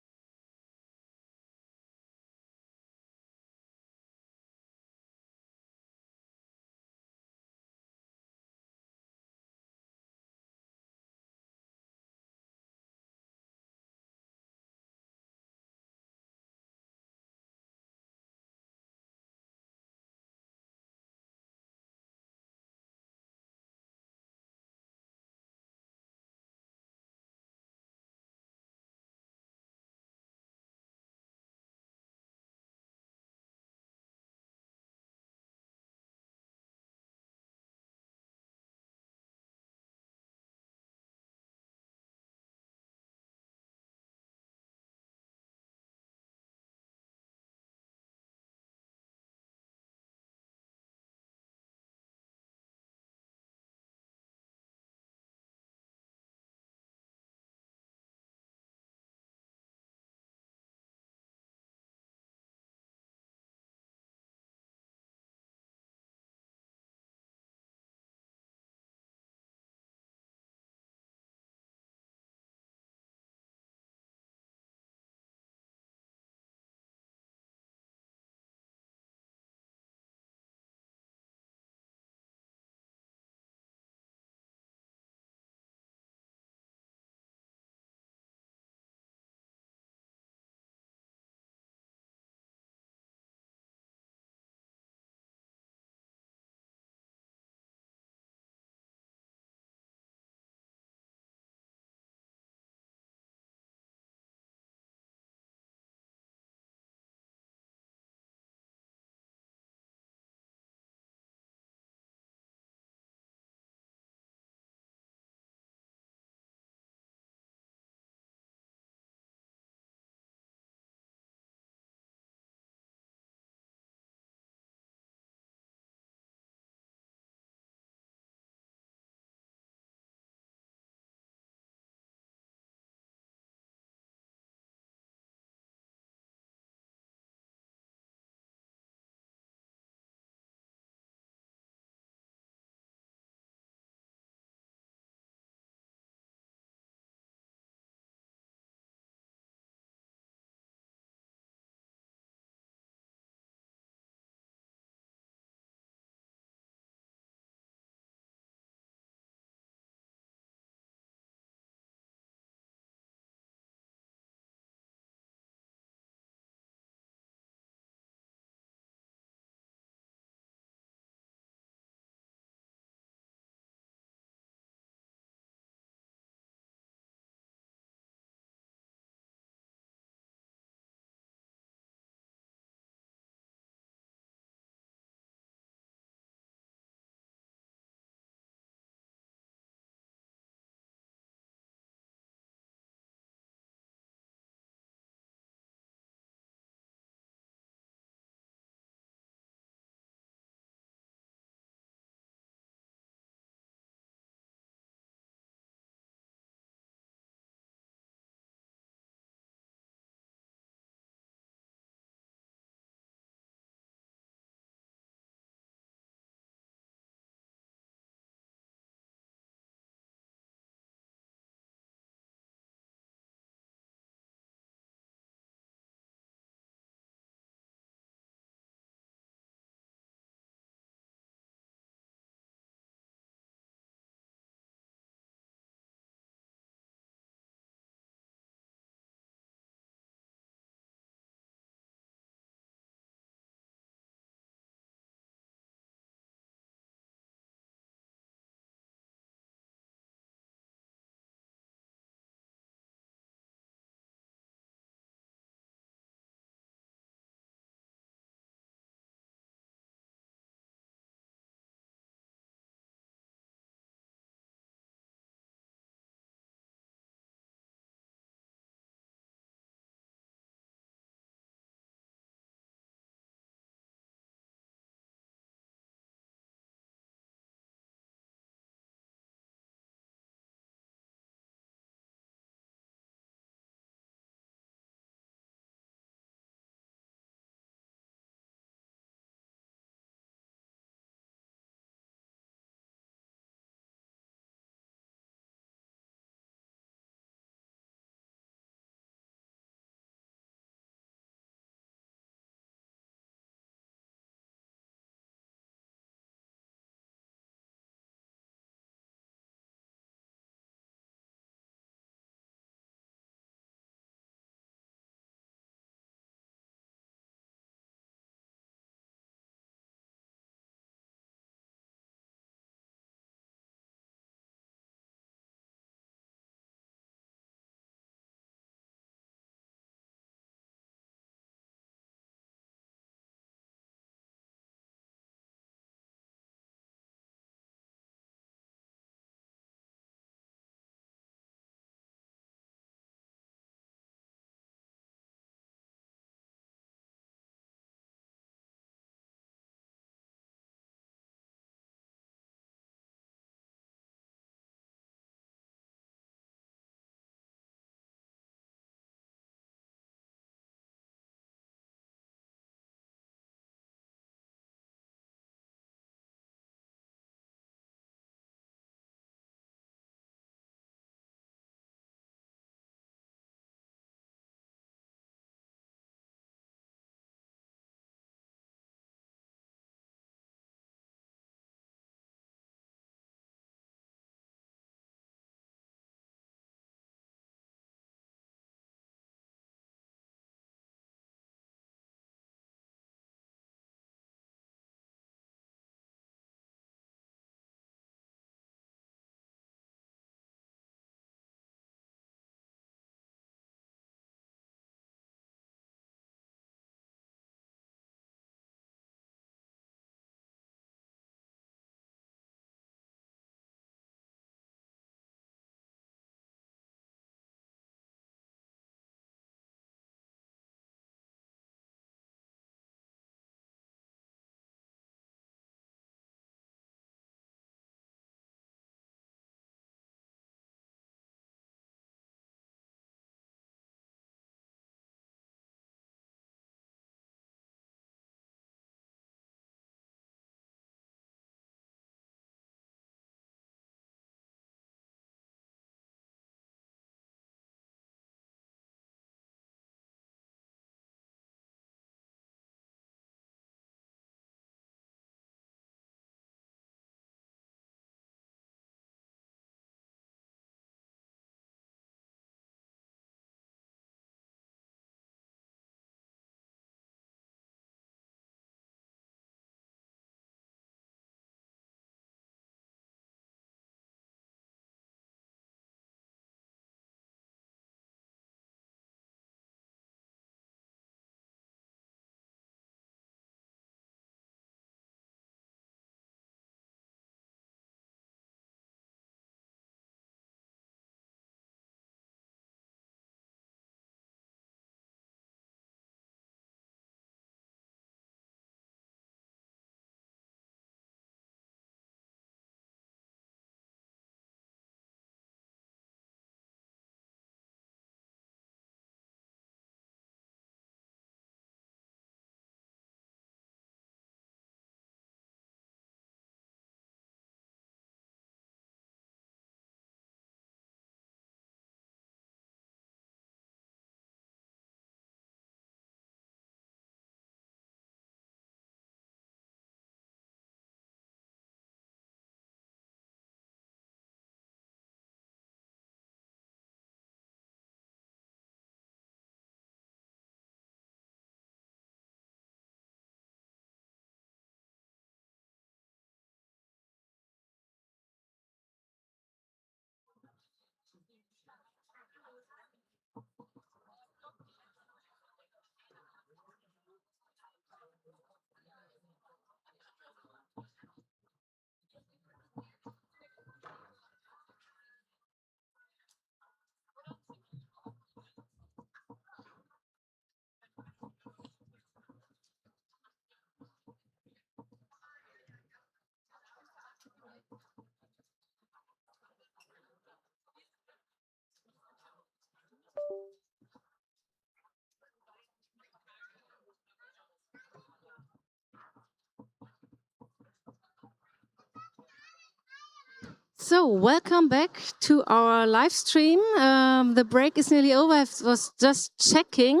So, welcome back to our live stream. The break is nearly over. I was just checking.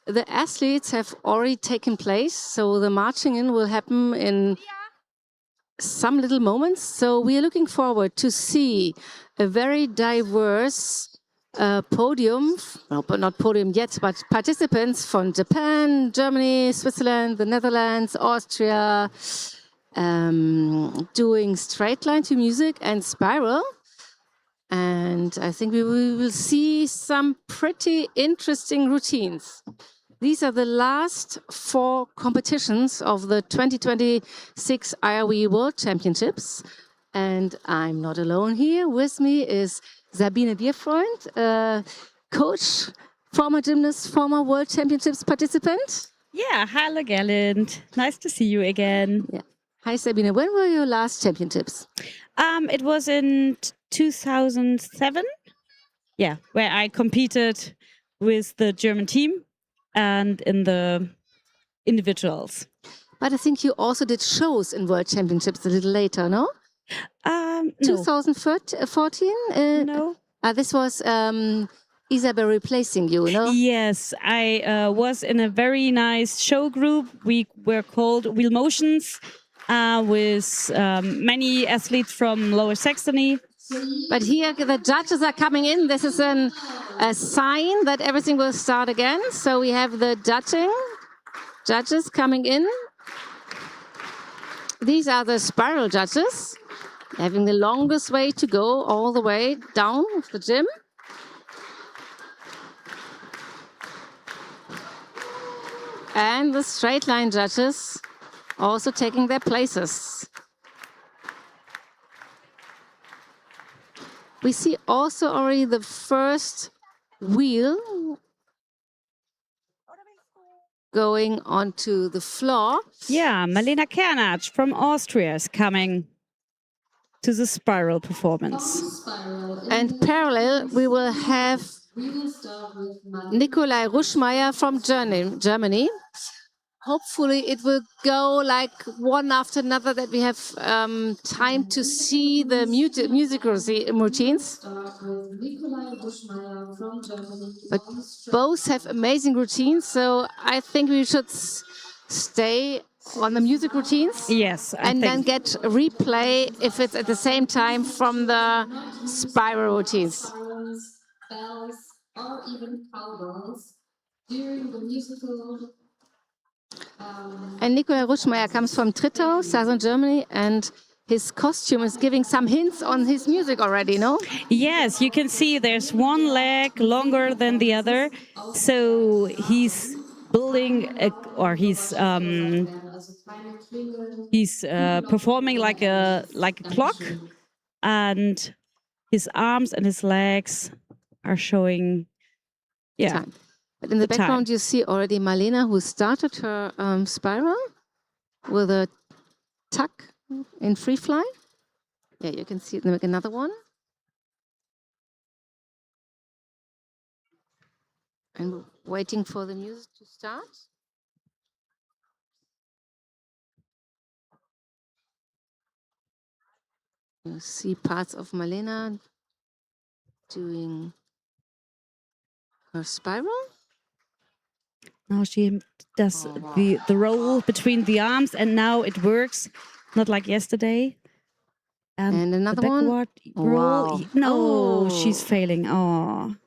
The athletes have already taken place, so the marching in will happen in some little moments. So, we are looking forward to see a very diverse podium, well, but not podium yet, but participants from Japan, Germany, Switzerland, the Netherlands, Austria, doing straight line to music and spiral. And I think we will see some pretty interesting routines. These are the last 4 competitions of the 2026 IRV World Championships. And I'm not alone here. With me is Sabine Bierfreund, coach, former gymnast, former World Championships participant. Yeah, hello, Gerland. Nice to see you again. Yeah. Hi, Sabine. When were your last championships? It was in 2007. Yeah, where I competed with the German team and in the individuals. But I think you also did shows in World Championships a little later, no? No. 2014? No. This was Isabel replacing you, no? Yes, I was in a very nice show group. We were called Wheel Motions with many athletes from Lower Saxony. But here the judges are coming in. This is a sign that everything will start again. So we have the judges coming in. These are the spiral judges, having the longest way to go all the way down the gym. And the straight line judges also taking their places. We see also already the first wheel going onto the floor. Yeah, Marlena Kernatsch from Austria is coming to the spiral performance. And parallel, we will have Nikolai Ruschmeier from Germany. Hopefully it will go like one after another, that we have time to see the music routines. But both have amazing routines, so I think we should stay on the music routines. Yes, and then get replay if it's at the same time from the spiral routines. Bells, or even cowbells during the musical. And Nikolai Ruschmeier comes from Trittau, southern Germany, and his costume is giving some hints on his music already, no? Yes, you can see there's one leg longer than the other. So he's building, he's performing like a clock, and his arms and his legs are showing, yeah. Time. But in the background, you see already Marlena, who started her spiral with a tuck in free fly. Yeah, you can see another one. And we're waiting for the music to start. You see parts of Marlena doing her spiral. Now she does the roll between the arms, and now it works, not like yesterday. And another one. Roll. Wow. No, she's failing. Oh.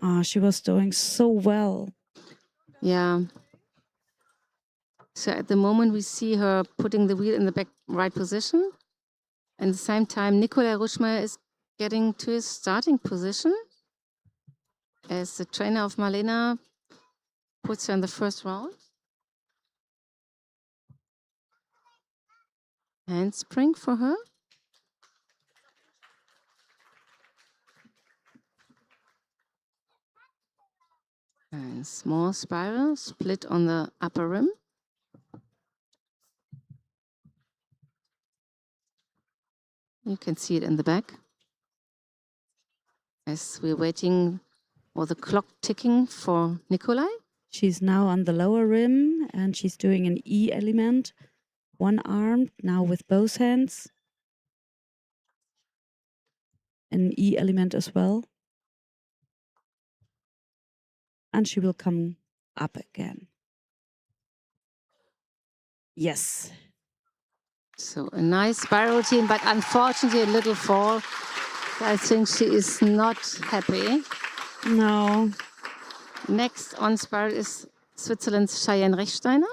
Oh, she was doing so well. Yeah. So at the moment we see her putting the wheel in the back right position. And at the same time, Nikolai Ruschmeier is getting to his starting position as the trainer of Marlena puts her in the first round. Handspring for her. And small spiral, split on the upper rim. You can see it in the back. As we're waiting or the clock ticking for Nikolai. She's now on the lower rim and she's doing an E element, one arm, now with both hands. An E element as well. And she will come up again. Yes. So a nice spiral routine, but unfortunately a little fall. I think she is not happy. No. Next on spiral is Switzerland's Cheyenne Rechsteiner.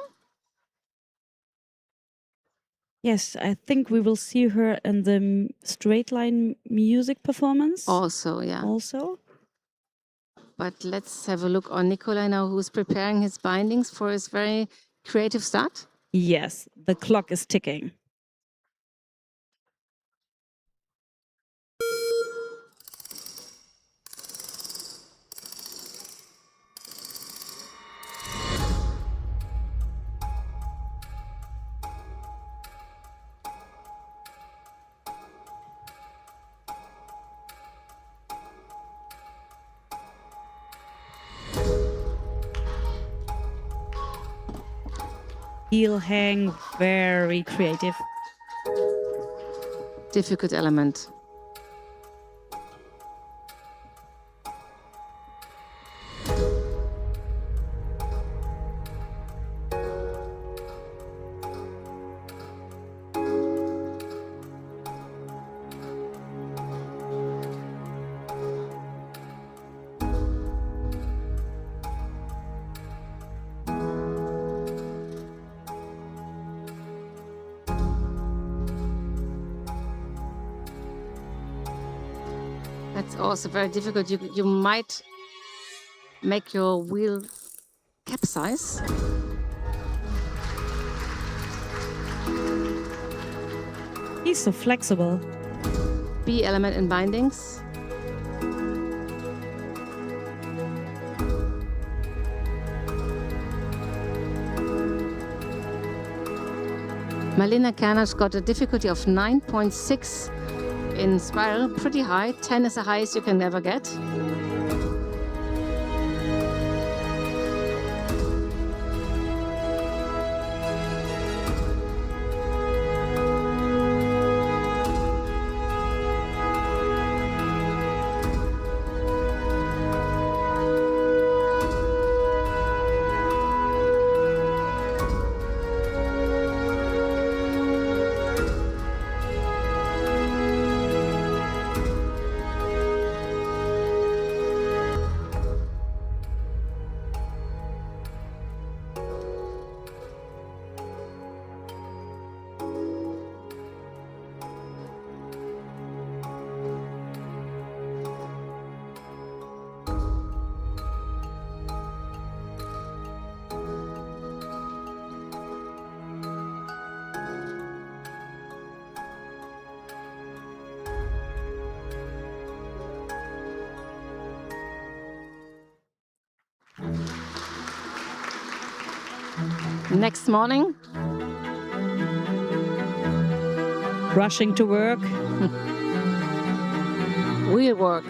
Yes, I think we will see her in the straight line music performance. Also, yeah. Also. But let's have a look on Nikolai now, who's preparing his bindings for his very creative start. Yes, the clock is ticking. Heel hang, very creative. Difficult element. That's also very difficult. You might make your wheel capsize. He's so flexible. B element in bindings. Malina Kanac got a difficulty of 9.6 in spiral, pretty high. 10 is the highest you can ever get. Next morning, Rushing to work. wheel work.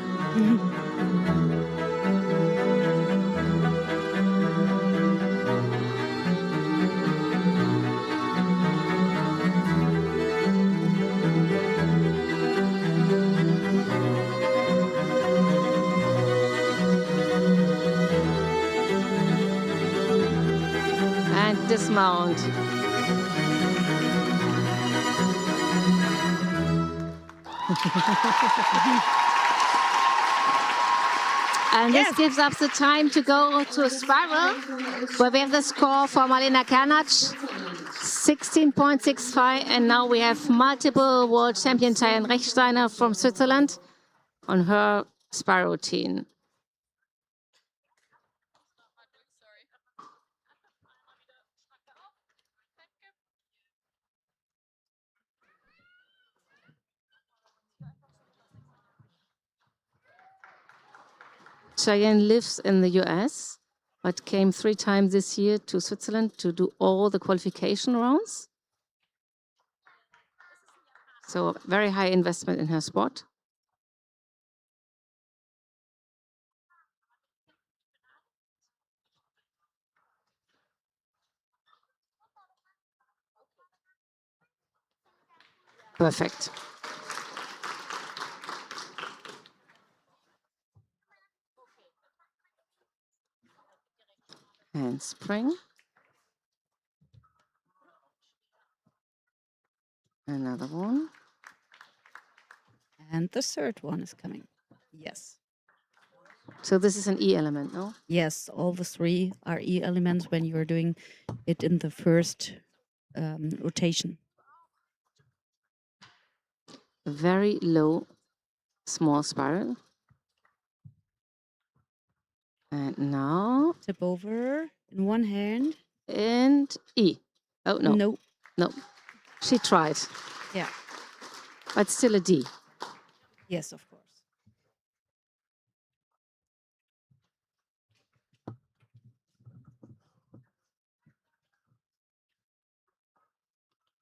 And dismount. And this gives us the time to go to spiral, where we have the score for Malina Kanac, 16.65, and now we have multiple world champion Cheyenne Rechsteiner from Switzerland on her spiral routine. Cheyenne lives in the US, but came 3 times this year to Switzerland to do all the qualification rounds. So very high investment in her sport. Perfect. Handspring. Another one. And the third one is coming. Yes. So this is an E element, no? Yes, all the three are E elements when you are doing it in the first rotation. A very low, small spiral. And now... Tip over in one hand. And E. Oh, no. No. No. She tried. Yeah. But still a D. Yes, of course.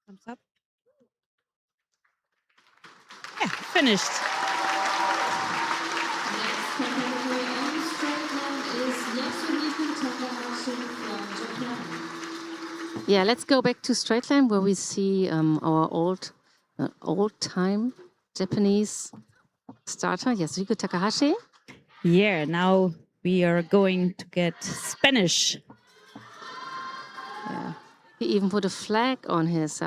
Thumbs up. Yeah, finished. Next competitor on straight line is Yasuhiko Takahashi from Japan. Yeah, let's go back to straight line where we see our old-time Japanese starter, Yasuhiko Takahashi. Yeah, now we are going to get Spanish. Yeah. He even put a flag on his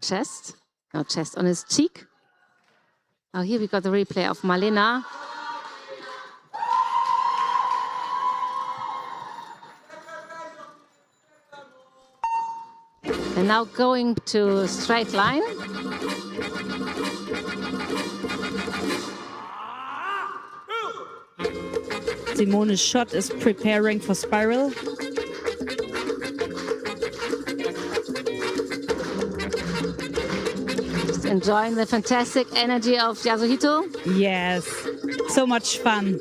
chest. No, chest, on his cheek. Oh, here we got the replay of Malena. And now going to straight line. Simone's shot is preparing for spiral. Just enjoying the fantastic energy of Yasuhito. Yes, so much fun.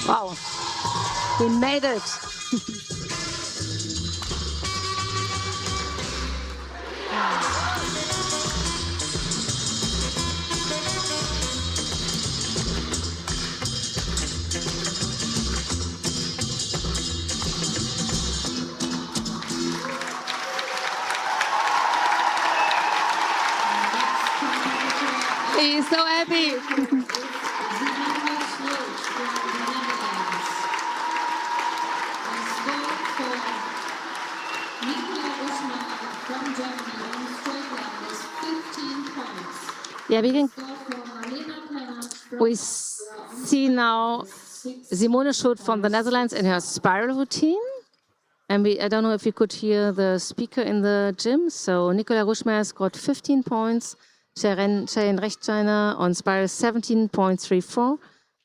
Wow, we made it. He is so happy. Germany on straight line is 15 points. Yeah, we can. Score for Marlena Pennant from We see now Simone Schut from the Netherlands in her spiral routine. And I don't know if you could hear the speaker in the gym. So Nicola Ruschmeier scored 15 points. Cheyenne Rechtsteiner on spiral 17.34.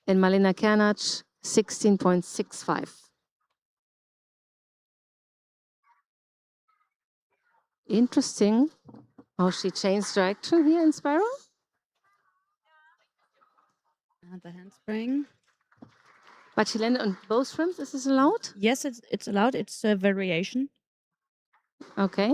And Marlena Kernach 16.65. Interesting how she changed direction here in spiral. And the handspring. But she landed on both rims. Is this allowed? Yes, it's allowed. It's a variation. Okay.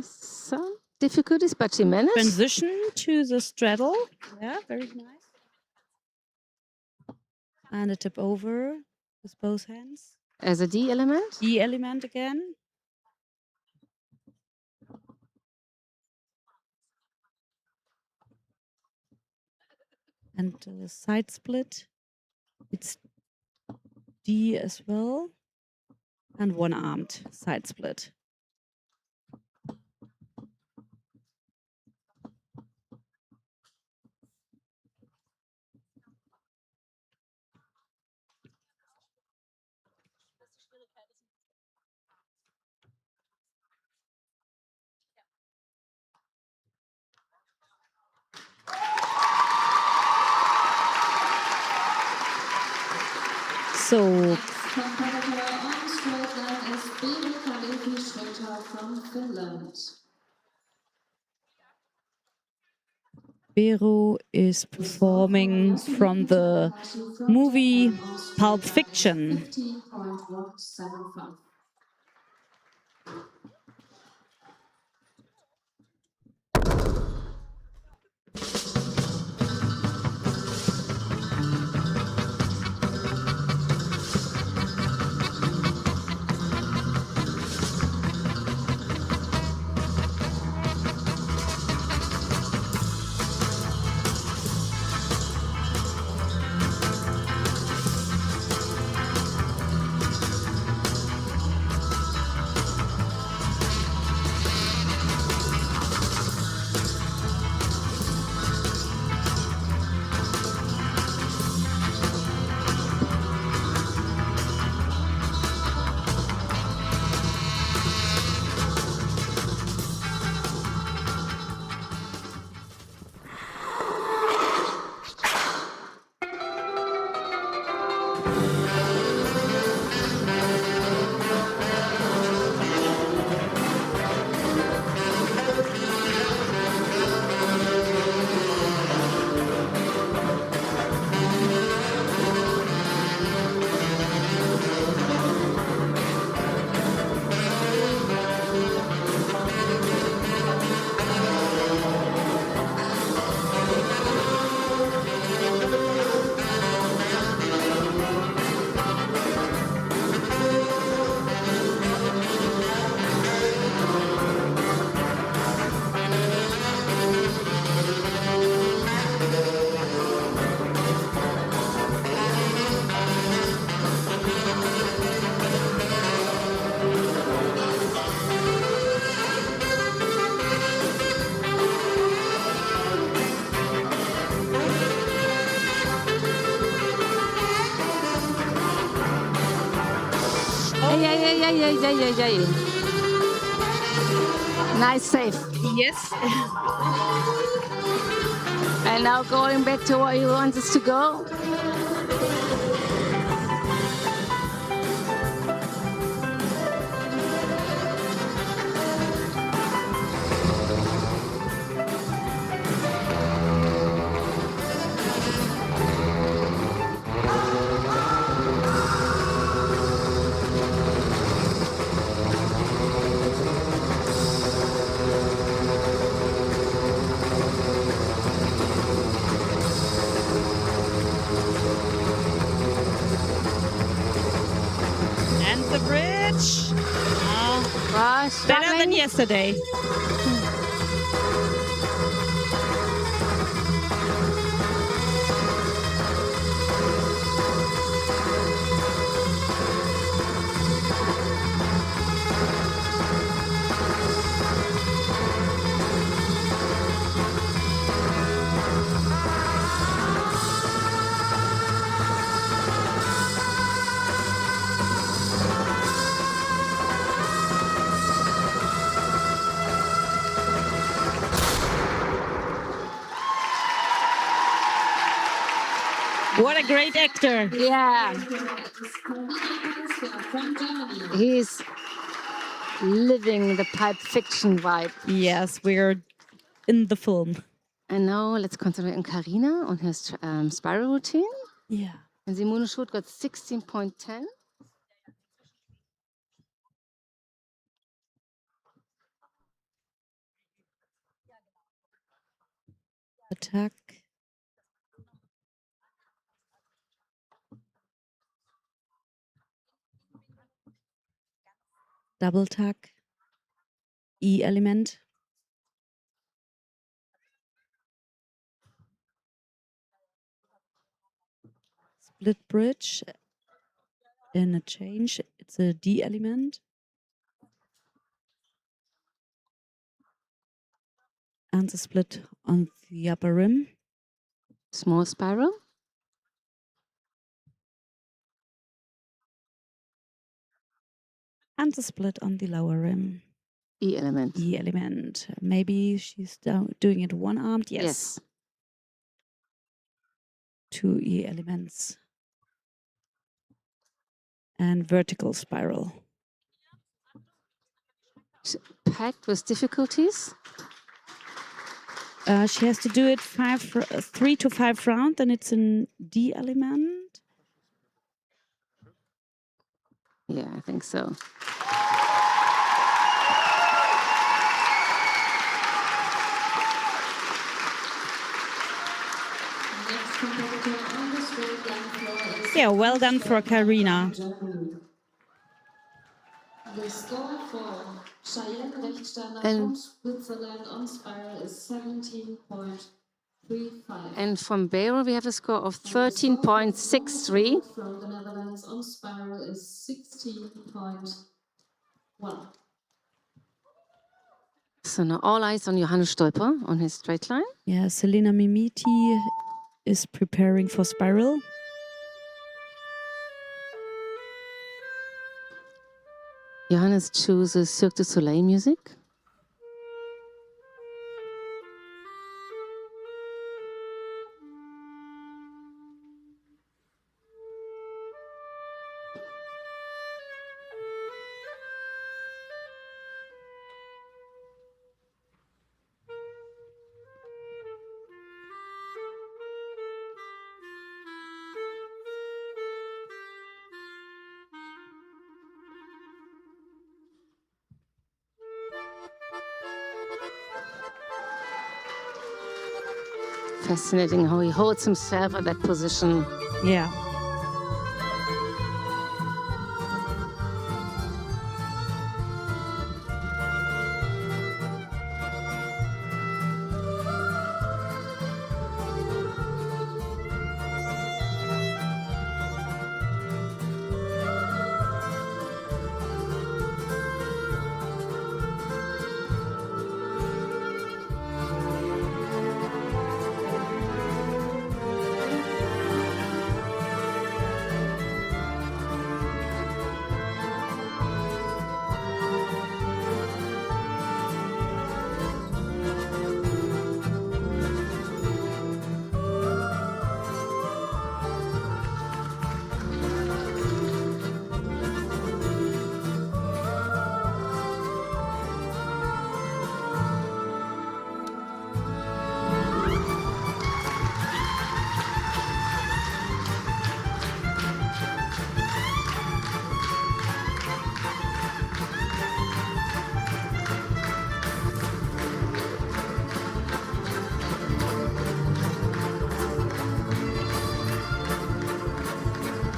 Some difficulties, but she managed. Transition to the straddle. Yeah, very nice. And a tip over with both hands. As a D element. D element again. And side split. It's D as well. And one-armed side split. So, competitor on straight line is Biro Kalevi Schroeder from Finland. Bero is performing from the movie Pulp Fiction. 15.175. Yeah. Nice save. Yes. And now going back to where you want us to go. And the bridge. Better than yesterday. What a great actor. Yeah. He's living the Pulp Fiction vibe. Yes, we're in the film. And now let's concentrate on Karina on her spiral routine. Yeah. And Simone Schut got 16.10. Attack. Double tuck. E element. Split bridge. In a change, it's a D element. And the split on the upper rim. Small spiral. And the split on the lower rim. E element. E element. Maybe she's doing it one-armed. Yes. 2 E elements. And vertical spiral. Packed with difficulties. She has to do it 3 to 5 rounds, and it's an D element. Yeah, I think so. Yeah, well done for Karina. The score for Cheyenne Rechtsteiner And- from Switzerland on spiral is 17.35. And from Beirut, we have a score of 13.63. From the Netherlands on spiral is 16.1. So now all eyes on Johannes Stolper on his straight line. Yeah, Selena Mimiti is preparing for spiral. Johannes chooses Cirque du Soleil music. Fascinating how he holds himself at that position. Yeah.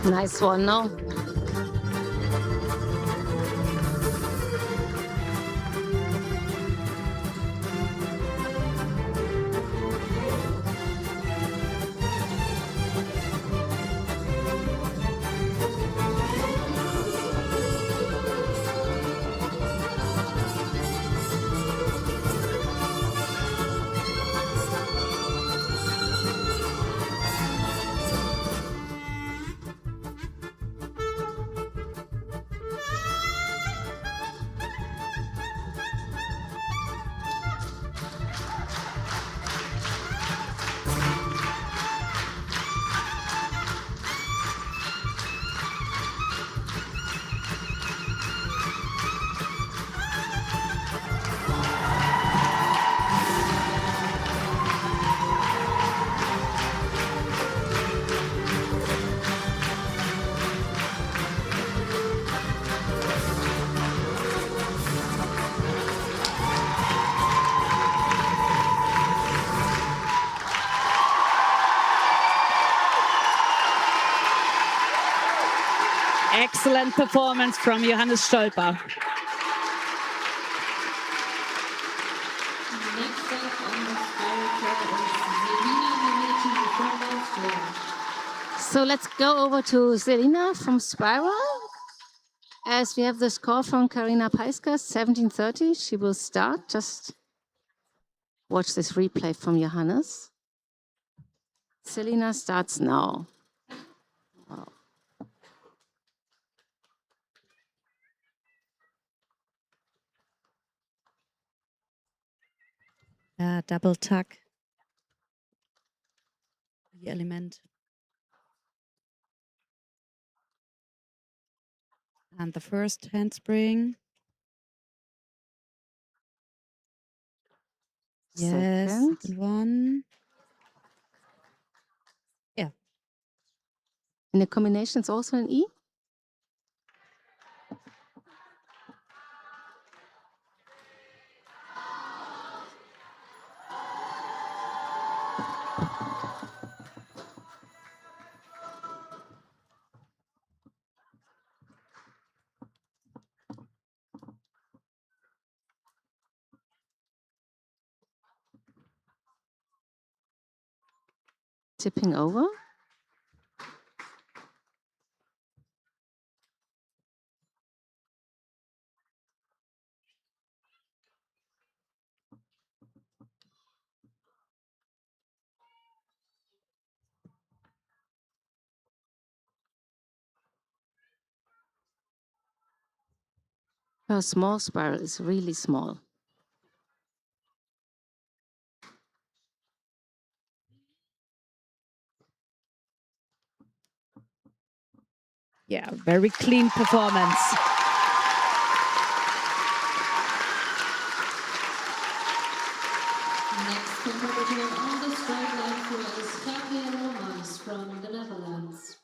Nice one, no? Excellent performance from Johannes Stolper. Next up on the spiral floor is Selina Hamilton from Austria. So let's go over to Selina from Spiral. As we have the score from Karina Peiska, 17:30, she will start. Just watch this replay from Johannes. Selina starts now. Wow. Double tuck. The element. And the first handspring. Yes, second one. Yeah. In the combination, it's also an E? Tipping over. Her small spiral is really small. Yeah, very clean performance. Next competitor on the straight line floor is Gabriel Romans from the Netherlands.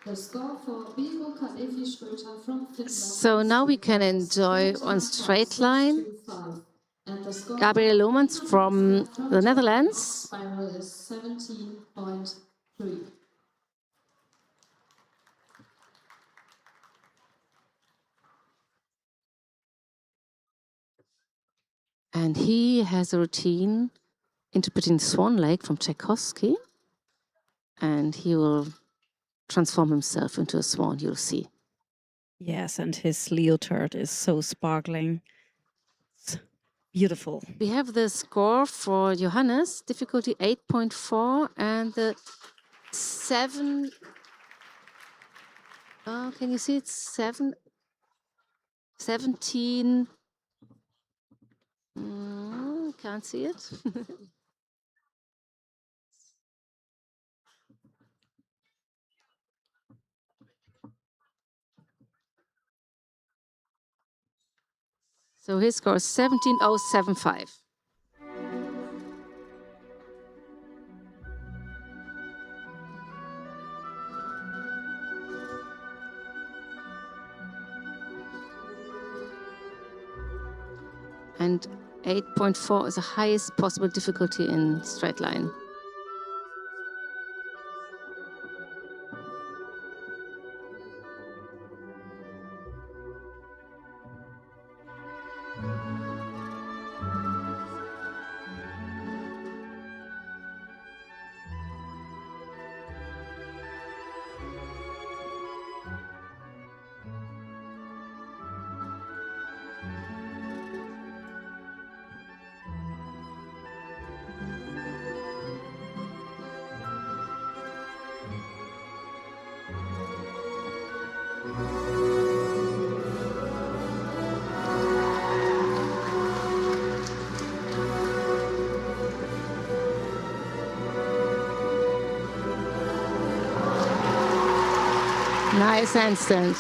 The score for Bigo Kalefi Schröter from Finland. So now we can enjoy on straight line Gabriel Lohmans from the Netherlands. Spiral is 17.3. And he has a routine interpreting Swan Lake from Tchaikovsky. And he will transform himself into a swan, you'll see. Yes, and his leotard is so sparkling. It's beautiful. We have the score for Johannes, difficulty 8.4, and the 7. Oh, can you see it's 17. Can't see it. So his score is 17.075. And 8.4 is the highest possible difficulty in straight line. Nice handstand.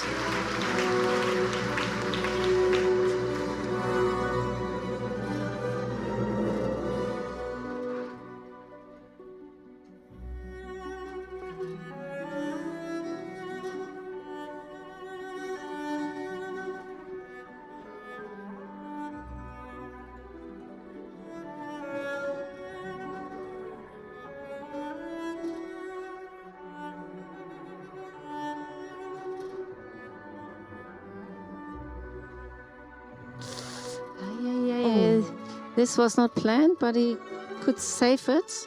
This was not planned, but he could save it.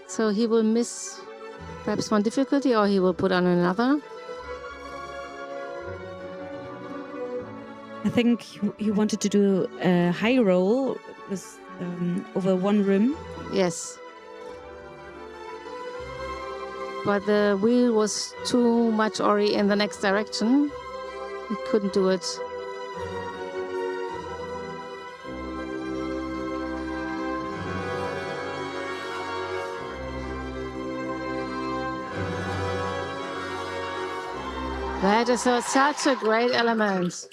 So he will miss perhaps one difficulty, or he will put on another. I think he wanted to do a high roll with over one rim. Yes. But the wheel was too much already in the next direction. He couldn't do it. That is such a great element.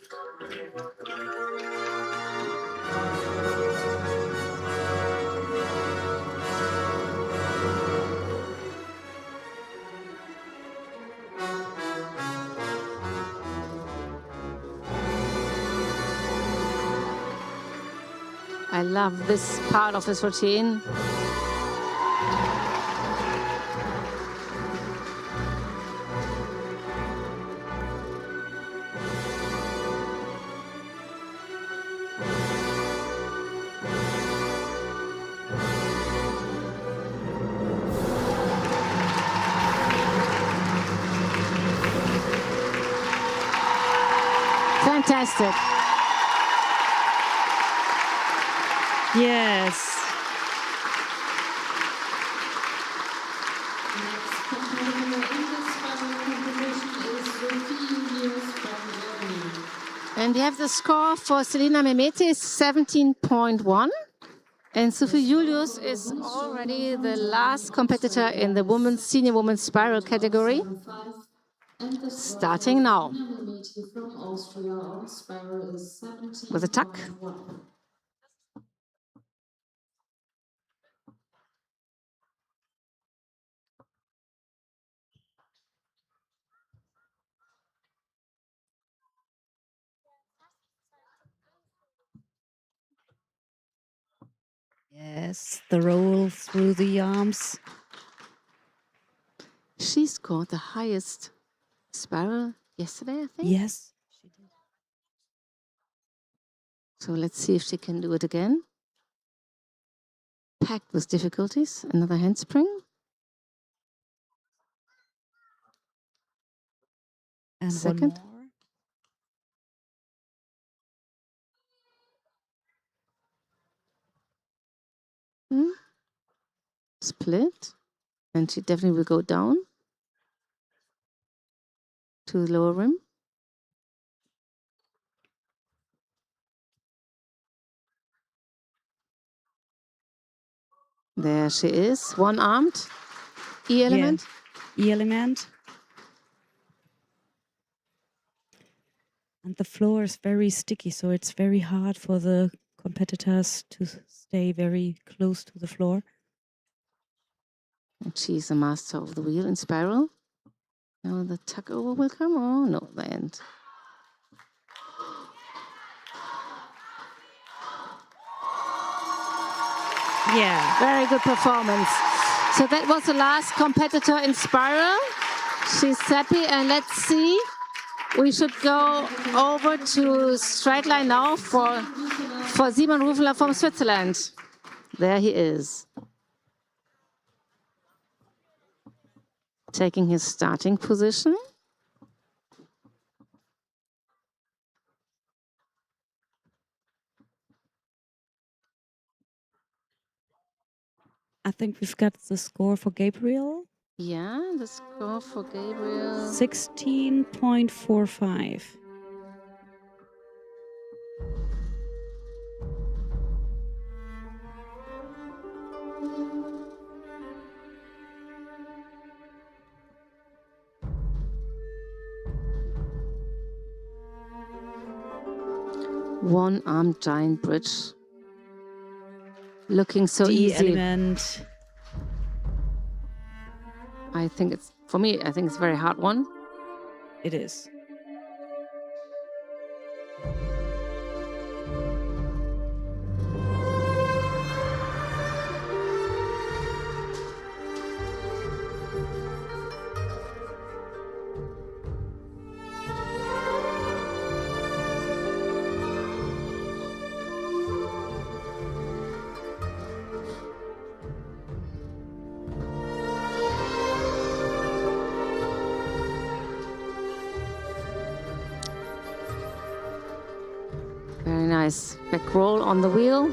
I love this part of his routine. Fantastic. Yes. Next competitor in this spiral competition is Sophie Julius from Germany. And we have the score for Selina Mehmeti is 17.1. And Sophie Julius is already the last competitor in the senior women's spiral category. Starting now. From Austria on spiral is 17.1. With a tuck. Yes, the roll through the arms. She scored the highest spiral yesterday, I think. Yes. So let's see if she can do it again. Packed with difficulties. Another handspring. And second. one more. Split. And she definitely will go down to the lower rim. There she is, one-armed. E-element. Yeah. E-element. And the floor is very sticky, so it's very hard for the competitors to stay very close to the floor. And she's a master of the wheel in spiral. Now the tuck over will come. Oh, no, the end. Yeah. Very good performance. So that was the last competitor in spiral. She's happy, and let's see. We should go over to straight line now for Simon Rufler from Switzerland. There he is. Taking his starting position. I think we've got the score for Gabriel. Yeah, the score for Gabriel. 16.45. One-armed giant bridge. Looking so easy. element. I think it's, for me, I think it's a very hard one. It is. nice back roll on the wheel.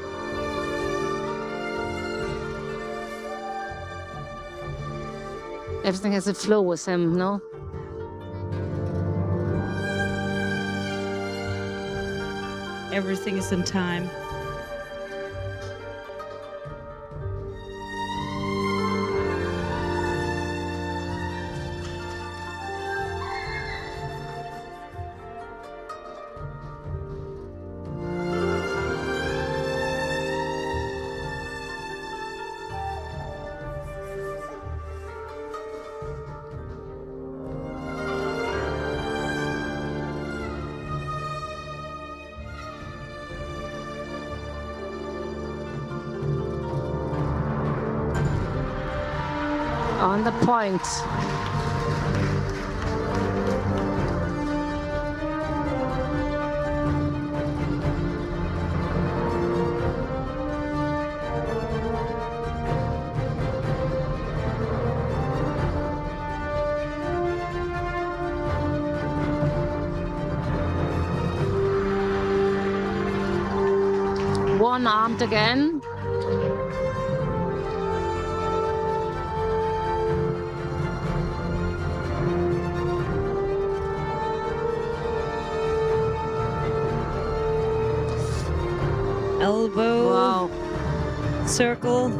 Everything has a flow with him, no? Everything is in time. On the point. One-armed again. Elbow. Wow. Circle.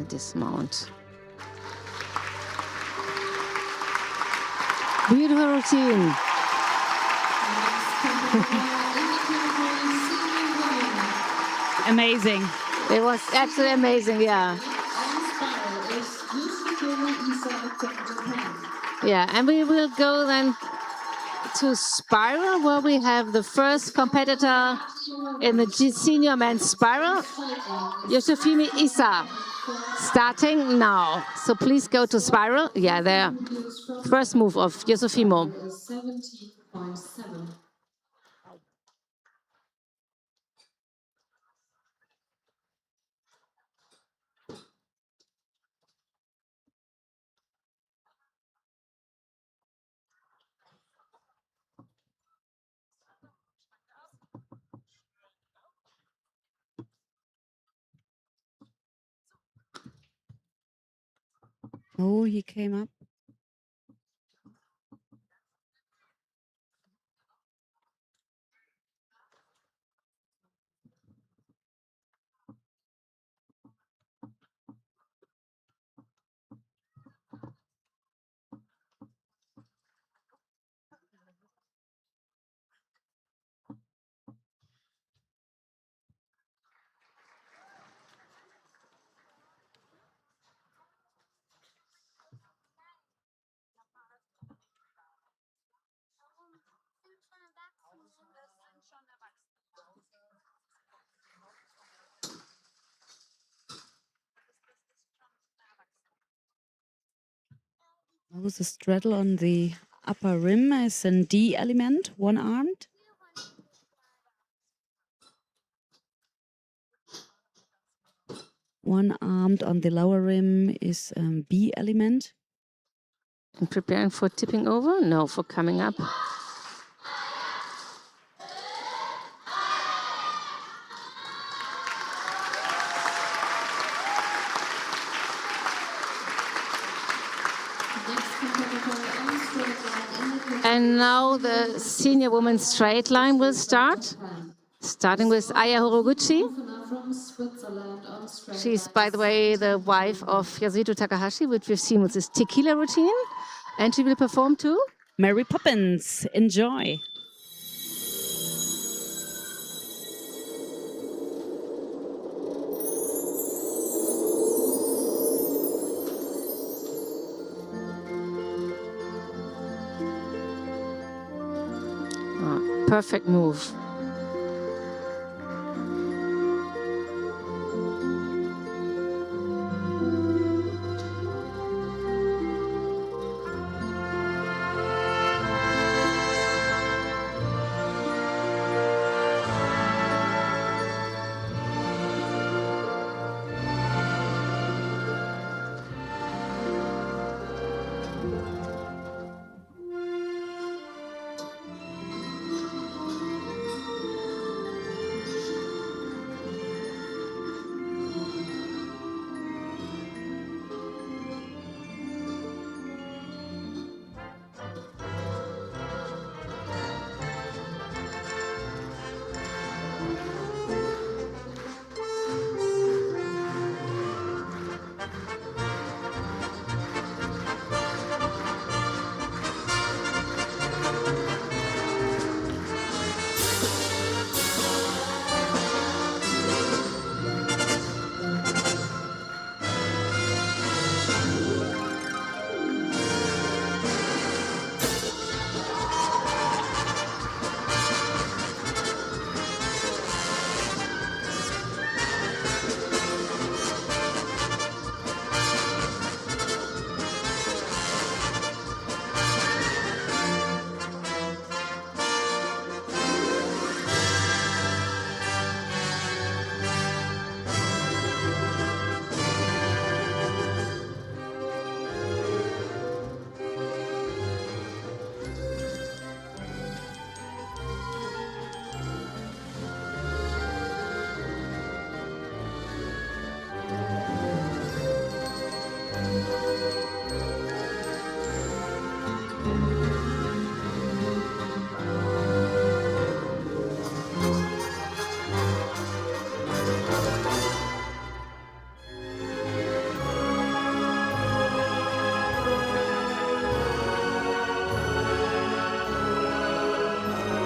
Dismount. Beautiful routine. Amazing. It was absolutely amazing, yeah. Yeah, and we will go then to Spiral, where we have the first competitor in the senior men's Spiral, Yosefimi Issa, starting now. So please go to Spiral. Yeah, there. First move of Yosefimo. 17.7. Oh, he came up. Oh, the straddle on the upper rim is an D element, one-armed. One-armed on the lower rim is B element. And preparing for tipping over? No, for coming up. And now the senior women's straight line will start, starting with Aya Horoguchi. She's, by the way, the wife of Yasuhito Takahashi, which we've seen with this tequila routine. And she will perform too. Mary Poppins, enjoy. Perfect move.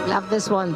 Love this one.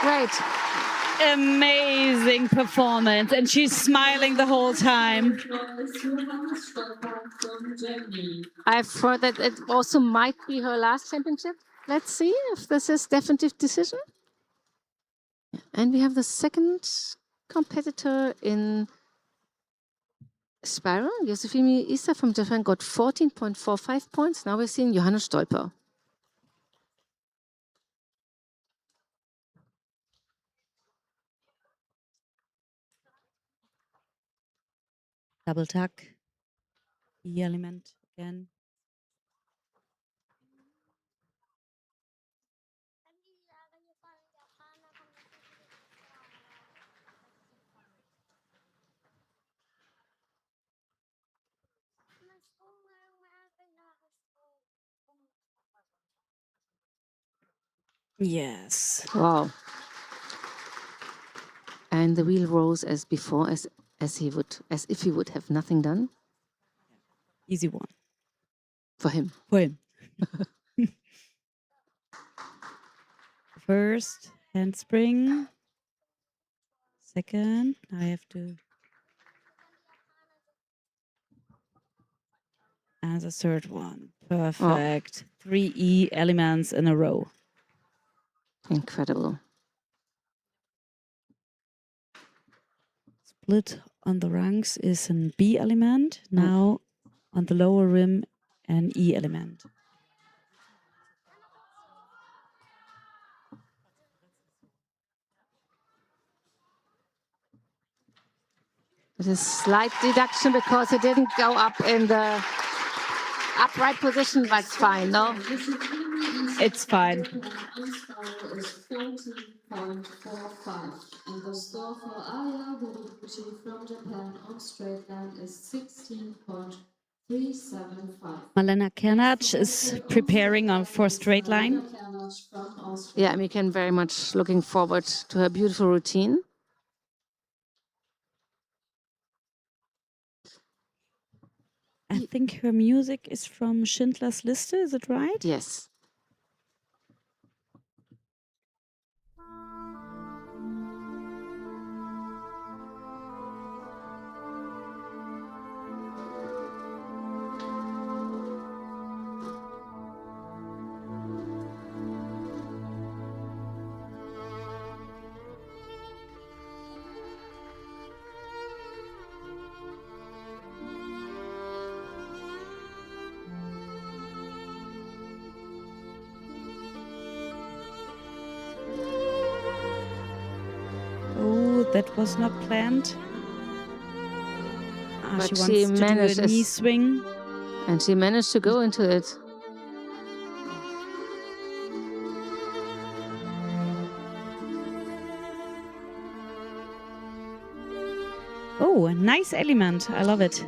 Great. Amazing performance, and she's smiling the whole time. I've heard that it also might be her last championship. Let's see if this is definitive decision. And we have the second competitor in Spiral. Josefimi Issa from Japan got 14.45 points. Now we're seeing Johannes Stolper. Double tuck. E element again. Yes. Wow. And the wheel rose as before, as if he would have nothing done. Easy one. For him. For him. First, handspring. Second, I have to. And the third one. Perfect. 3 E elements in a row. Incredible. Split on the rungs is an B element. Now on the lower rim, an E element. It is slight deduction because it didn't go up in the upright position, but it's fine, no? It's fine. Is 14.45, and the score for Aya Gurubuchi from Japan on straight line is 16.375. Malena Kernach is preparing for straight line. Yeah, and we can very much looking forward to her beautiful routine. I think her music is from Schindler's Liste, is it right? Yes. Oh, that was not planned. But she wants to do a knee swing. And she managed to go into it. Oh, a nice element. I love it.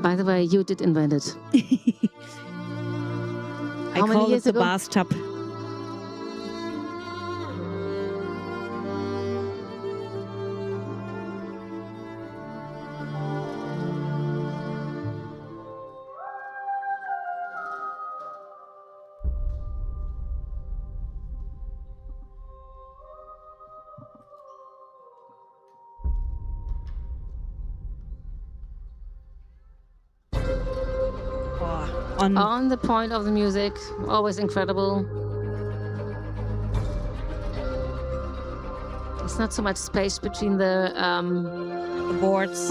By the way, you did invent it. I call it the bathtub. On the point of the music, always incredible. There's not so much space between the boards.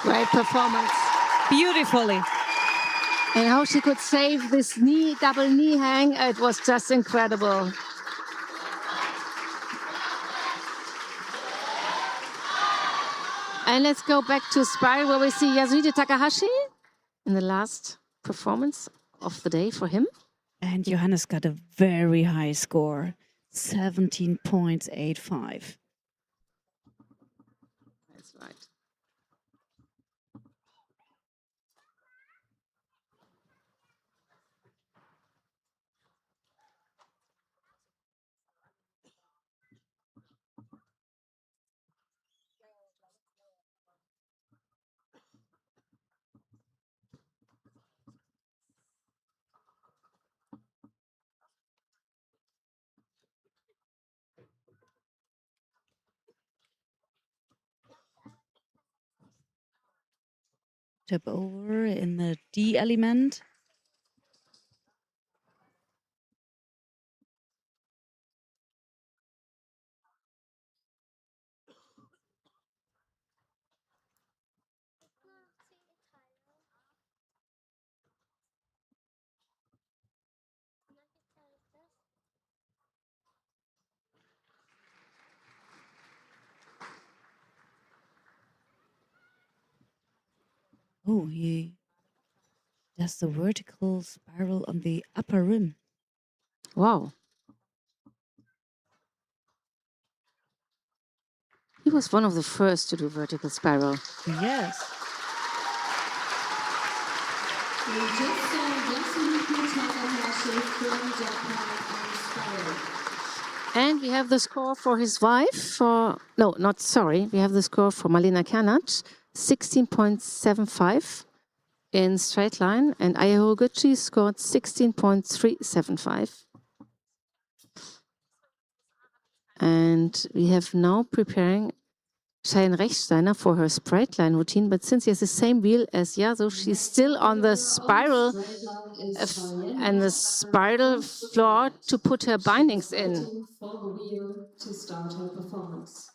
Great performance. Beautifully. And how she could save this double knee hang, it was just incredible. And let's go back to Spiral, where we see Yasuhito Takahashi in the last performance of the day for him. And Johannes got a very high score, 17.85. That's right. Step over in the D element. Oh, he does the vertical spiral on the upper rim. Wow. He was one of the first to do vertical spiral. Yes. We just saw Yasuhito Takahashi from Japan on Spiral. And we have the score for his wife, we have the score for Malina Kanat, 16.75 in straight line, and Aya Horiguchi scored 16.375. And we have now preparing Cheyenne Rechsteiner for her straight line routine, but since he has the same wheel as Yasu, she's still on the spiral and the spiral floor to put her bindings in. For the wheel to start her performance.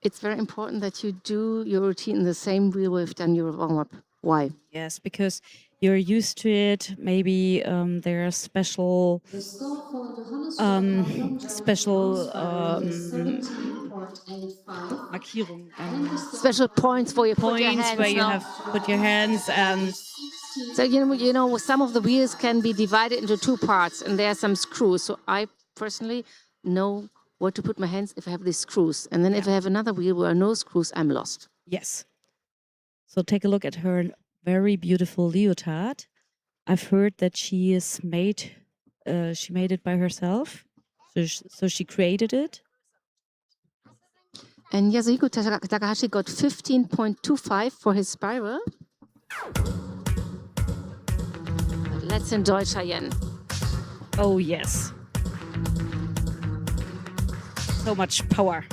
It's very important that you do your routine in the same wheel we've done your warm-up. Why? Yes, because you're used to it. Maybe there are special The score for Johannes special is 17.85. Markierung, Special points where you put your points hands. where you now. have put your hands and So you know, some of the wheels can be divided into two parts, and there are some screws. So I personally know where to put my hands if I have these screws, and then if I have another wheel where are no screws, I'm lost. yes. So take a look at her very beautiful leotard. I've heard that she made it by herself. So she created it. And Yasuhiko Takahashi got 15.25 for his spiral. Let's enjoy Cheyenne. Oh, yes. So much power.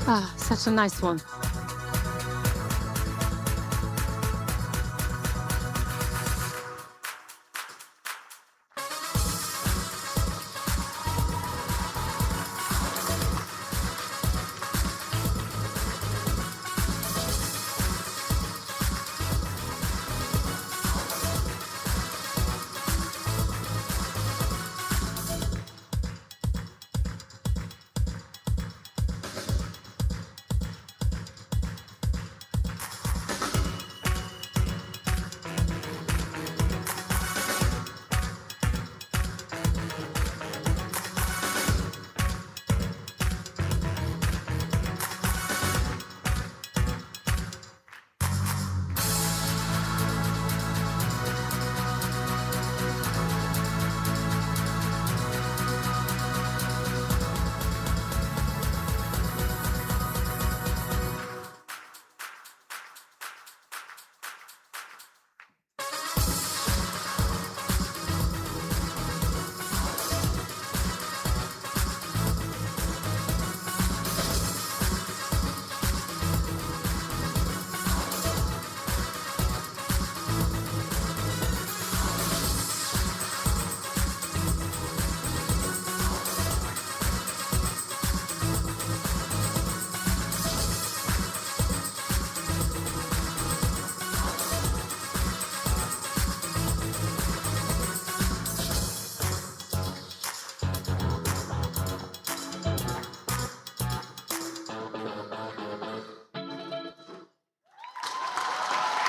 Ah, such a nice one.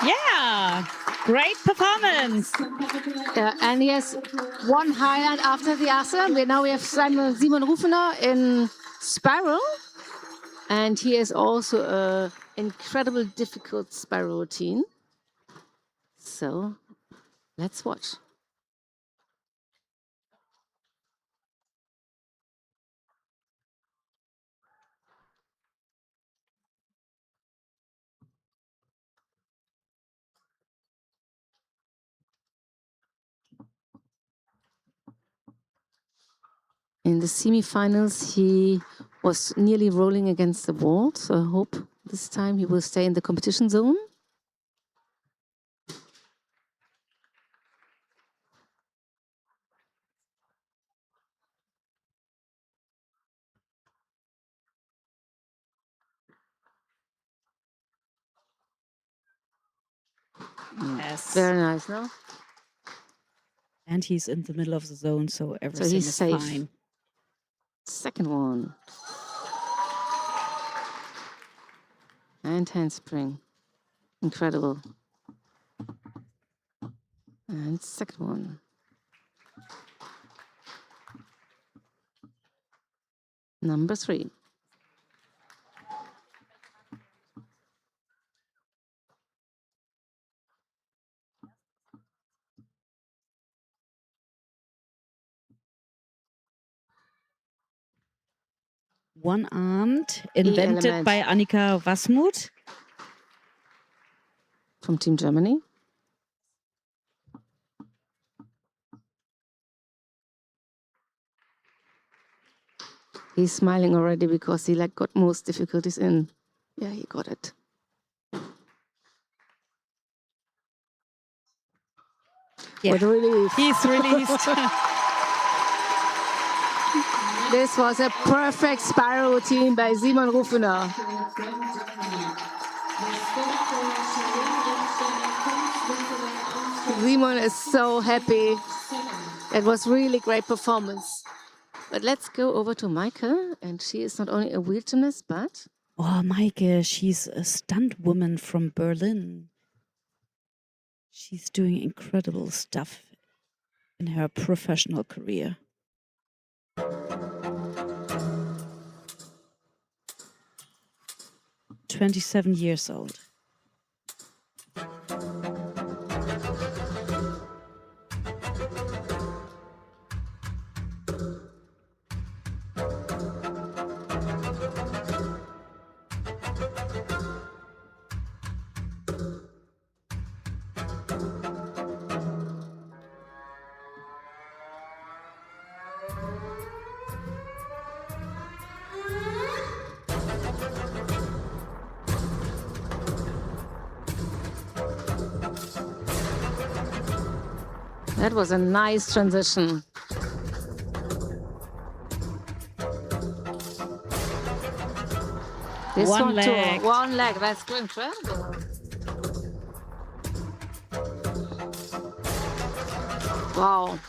Yeah, great performance. Yeah, and he has one highlight after the other. Now we have Simon Rufener in Sparrow. And he has also an incredible difficult Sparrow routine. So let's watch. In the semifinals, he was nearly rolling against the wall. So I hope this time he will stay in the competition zone. Yes. Very nice, no? And he's in the middle of the zone, so everything he's is safe. fine. Second one. And handspring. Incredible. And second one. Number 3. One-armed, invented E-element. by Annika Wasmuth. From Team Germany. He's smiling already because he got most difficulties in. Yeah, he got it. Yeah. What a relief. He's released. This was a perfect Sparrow routine by Simon Rufener. Simon is so happy. It was really great performance. But let's go over to Maike, and she is not only a wheel gymnast, but... Oh, Maike, she's a stunt woman from Berlin. She's doing incredible stuff in her professional career. 27 years old. That was a nice transition. This One one leg. too. One leg. That's incredible. Wow.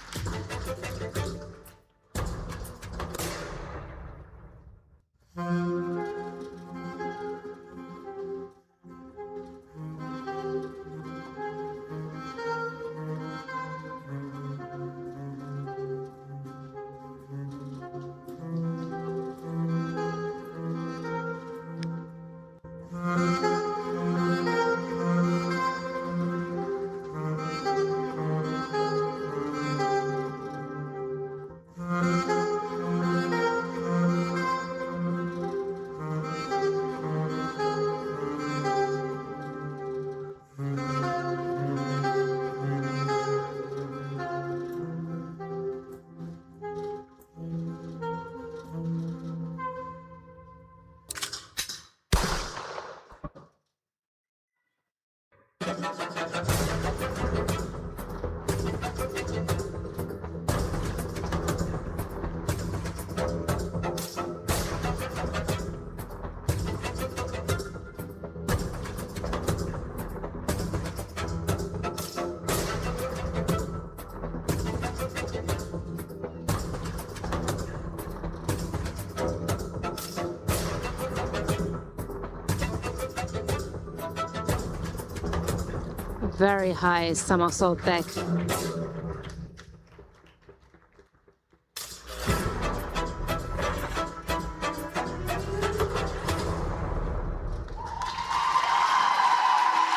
very high somersault back.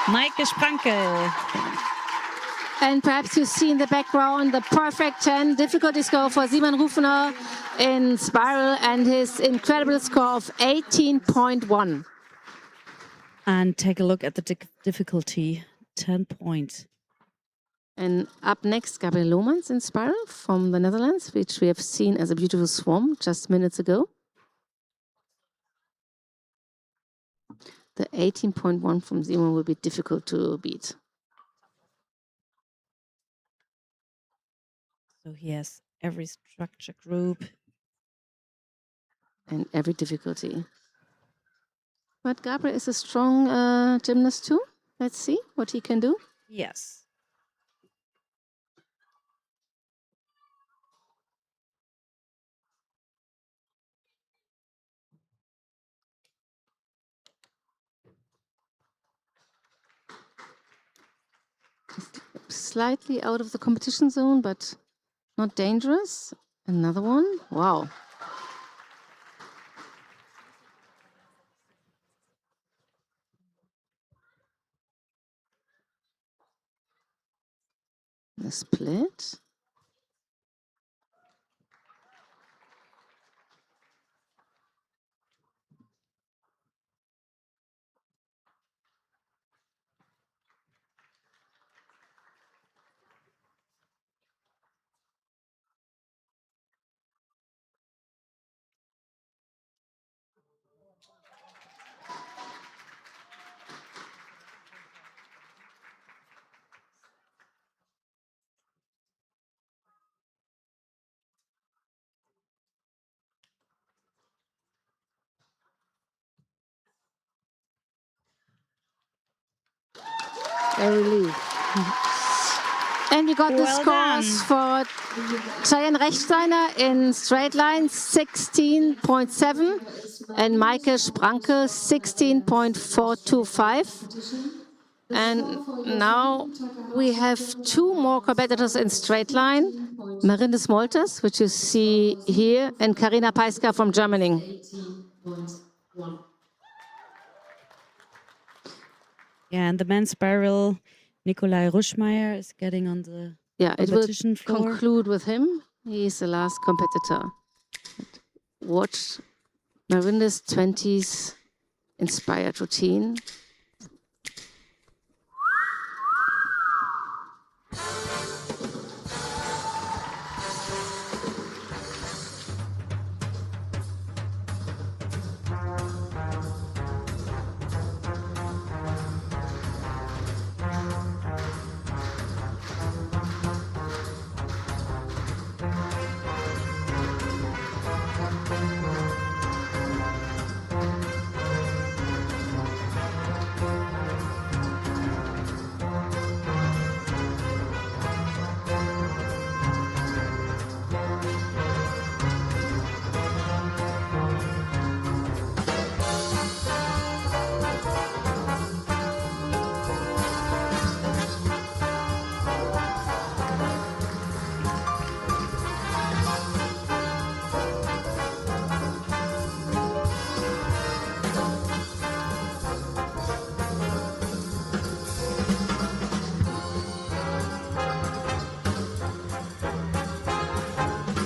Maike Sprankel. And perhaps you see in the background the perfect 10 difficulty score for Simon Rufner in spiral and his incredible score of 18.1. And take a look at the difficulty, 10 points. And up next, Gabriel Lohmans in spiral from the Netherlands, which we have seen as a beautiful swarm just minutes ago. The 18.1 from Simon will be difficult to beat. So he has every structure group. And every difficulty. But Gabriel is a strong gymnast too. Let's see what he can do. Yes. Slightly out of the competition zone, but not dangerous. Another one. Wow. The split. A relief. And we got the scores for Cheyenne Rechtsteiner in straight line 16.7 and Maike Spranke 16.425. And now we have two more competitors in straight line, Marinde Smolters, which you see here, and Karina Peiska from Germany. Yeah, and the men's spiral, Nikolai Ruschmeier is getting on the competition floor. It will conclude with him. He is the last competitor. Watch Marinde's 20s inspired routine.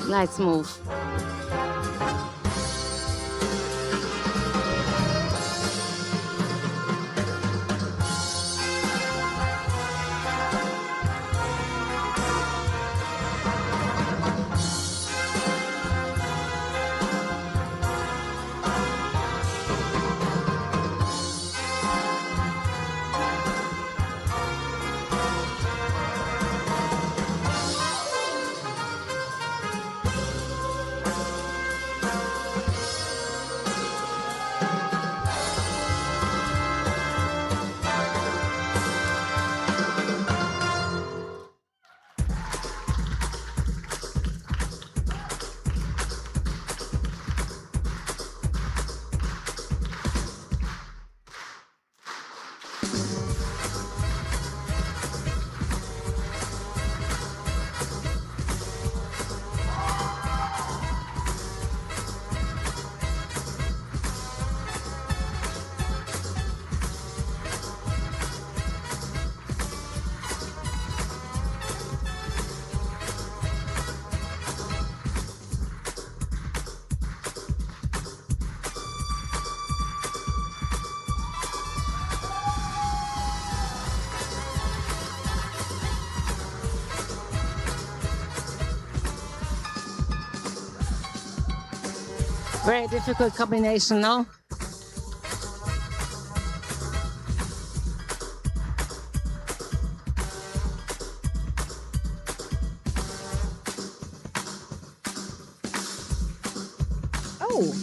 Nice move. Very difficult combination, no? Oh.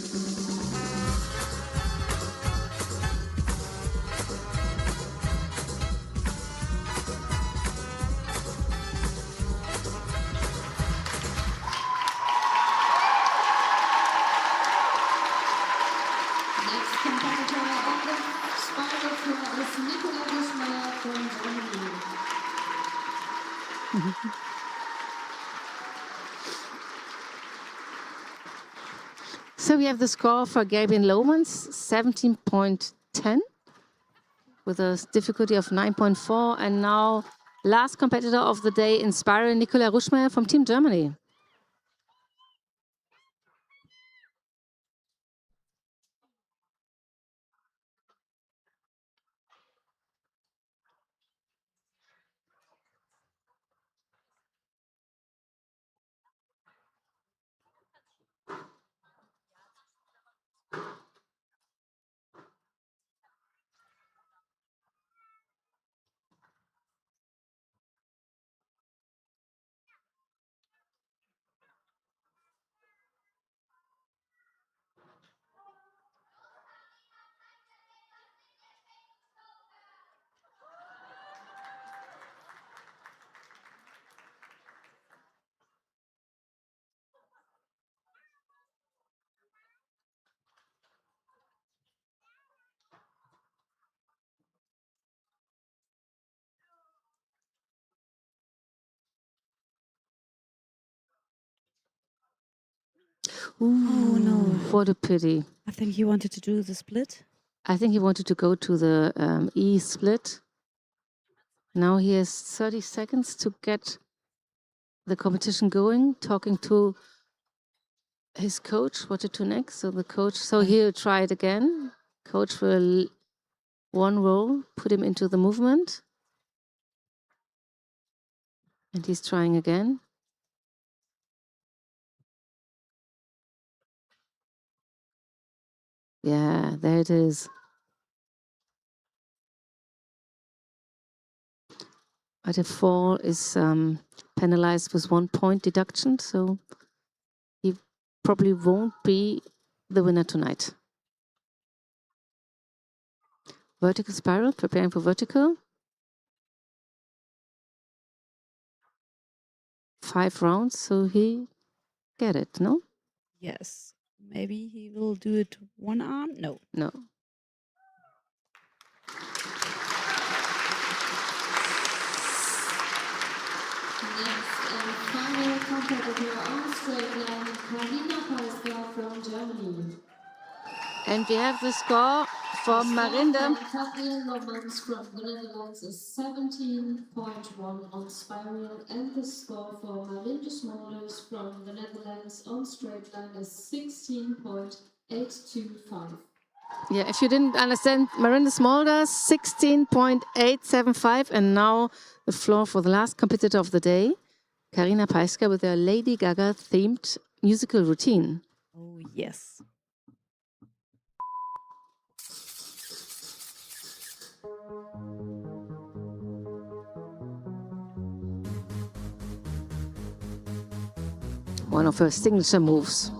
Next competitor on the spiral floor is Nicola Buschmeier from Germany. So we have the score for Gabriel Lohmans, 17.10, with a difficulty of 9.4. And now, last competitor of the day in spiral, Nicola Ruschmeier from Team Germany. Ooh, Oh no. what a pity. I think he wanted to do the split. I think he wanted to go to the E split. Now he has 30 seconds to get the competition going, talking to his coach what to do next. So the coach, he'll try it again. Coach will one roll, put him into the movement. And he's trying again. Yeah, there it is. But a fall is penalized with 1 point deduction, so he probably won't be the winner tonight. Vertical spiral, preparing for vertical. 5 rounds, so he get it, no? Yes. Maybe he will do it one arm? No. No. Next and final competitor on straight line, Karina Peisker from Germany. And we have the score for Marinde. Gabriel Lohmans from the Netherlands is 17.1 on spiral, and the score for Marinde Smolders from the Netherlands on straight line is 16.825. Yeah, if you didn't understand, Marinde Smolders, 16.875. And now the floor for the last competitor of the day, Karina Peisker with her Lady Gaga themed musical routine. Oh, yes. One of her signature moves.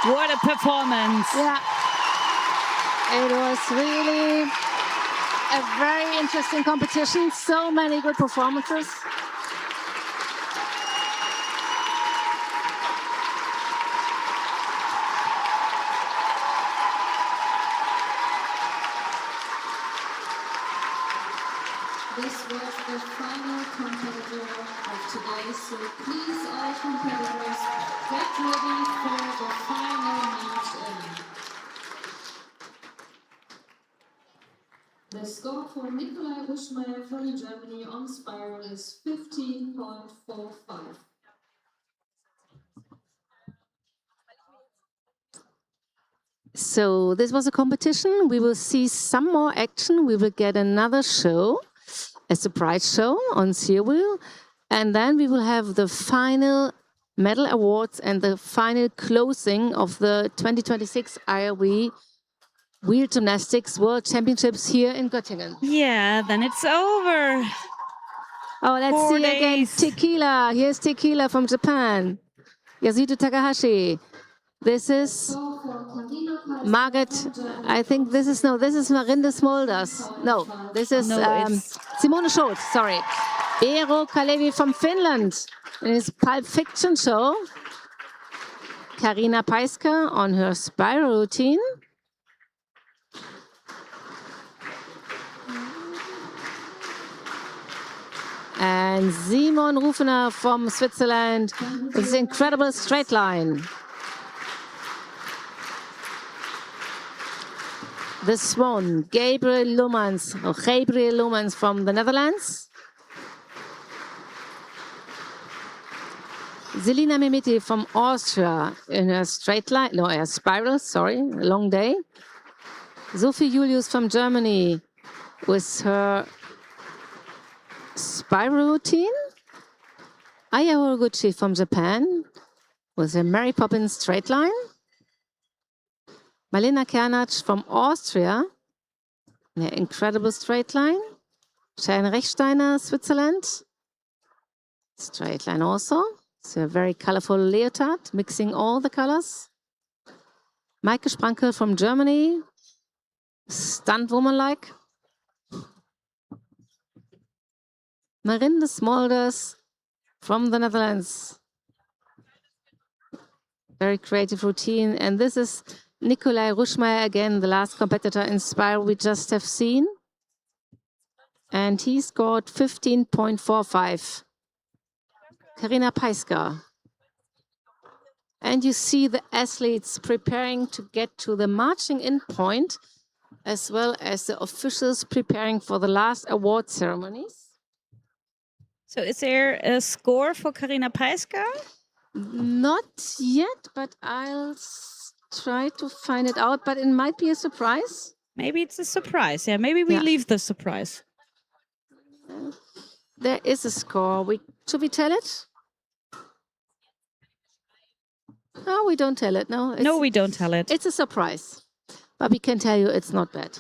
What a performance. Yeah. It was really a very interesting competition. So many good performances. This was the final competitor of today, so please all competitors get ready for the final match in. The score for Nikolai Uschmeier from Germany on spiral is 15.45. So this was a competition. We will see some more action. We will get another show, a surprise show on Steer Wheel. And then we will have the final medal awards and the final closing of the 2026 IRV Wheel Gymnastics World Championships here in Göttingen. Yeah, then it's over. Oh, let's 4 see again. days. Tequila. Here's Tequila from Japan. Yasuto Takahashi. This is Margaret. I think this is Marinde Smulders. No, this is No, it's Simone Schultz. Sorry. Eero Kalevi from Finland in his Pulp Fiction show. Karina Peiska on her spiral routine. And Simon Rufener from Switzerland with his incredible straight line. The Swan, Gabriel Lumans from the Netherlands. Selina Mimiti from Austria in her straight line, no, her spiral, sorry, a long day. Sophie Julius from Germany with her spiral routine. Aya Horiguchi from Japan with her Mary Poppins straight line. Marlena Kernatsch from Austria, an incredible straight line. Sharon Rechsteiner, Switzerland, straight line also. It's a very colorful leotard, mixing all the colors. Maike Sprankel from Germany, stunt woman-like. Marinde Smulders from the Netherlands. Very creative routine. And this is Nikolai Ruschmeier, again, the last competitor in spiral we just have seen. And he scored 15.45. Karina Peiska. And you see the athletes preparing to get to the marching in point, as well as the officials preparing for the last award ceremonies. So is there a score for Karina Peiska? Not yet, but I'll try to find it out, but it might be a surprise. Maybe it's a surprise. Yeah, maybe we leave the surprise. There is a score. Should we tell it? No, we don't tell it. No, No, we don't tell it. It's a surprise. But we can tell you it's not bad.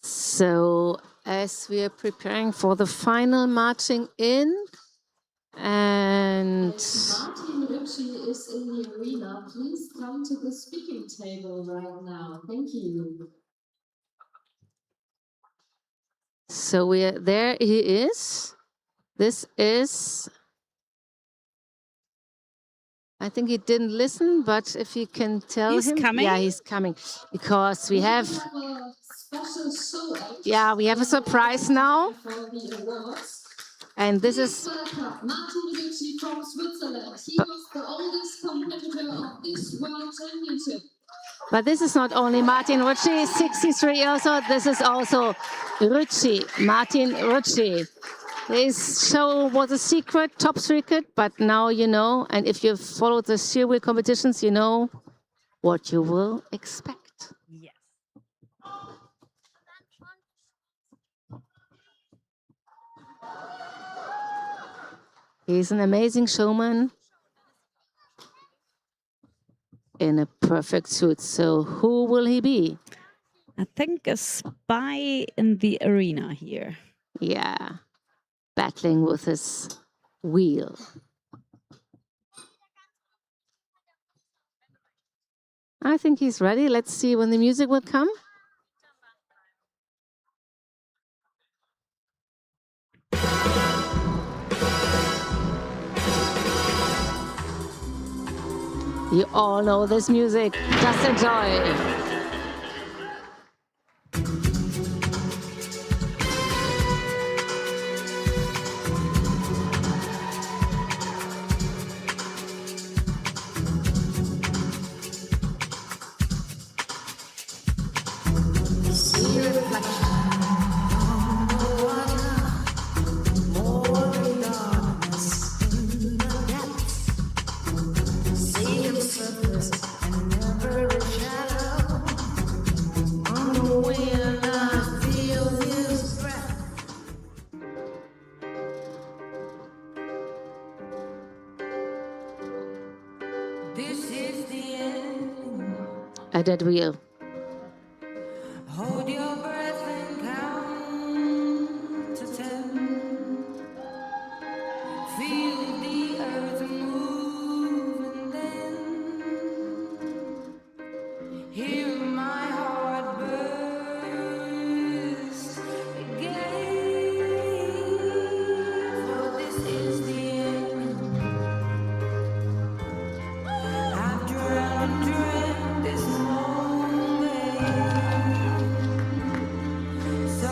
So, as we are preparing for the final marching in, and Martin Ritchie is in the arena. Please come to the speaking table right now. Thank you. so we are there. He is. This is. I think he didn't listen, but if you can tell He's him, coming? yeah, he's coming because we have. a special show act Yeah, we have a surprise now, for the awards. and this is. Welcome Martin Ritchie from Switzerland. He was the oldest competitor of this World Championship. But this is not only Martin Ritchie, 63 years old. This is also Ritchie, Martin Ritchie. His show was a secret, top secret, but now you know. And if you follow the sheer wheel competitions, you know what you will expect. Yes. He's an amazing showman in a perfect suit. So who will he be? I think a spy in the arena here. Yeah, battling with his wheel. I think he's ready. Let's see when the music will come. You all know this music. Just enjoy. A dead wheel. Hold your breath and count to 10. Feel the earth move and then hear my heart burst again. For this is the end. I've drowned and dreamt this moment. So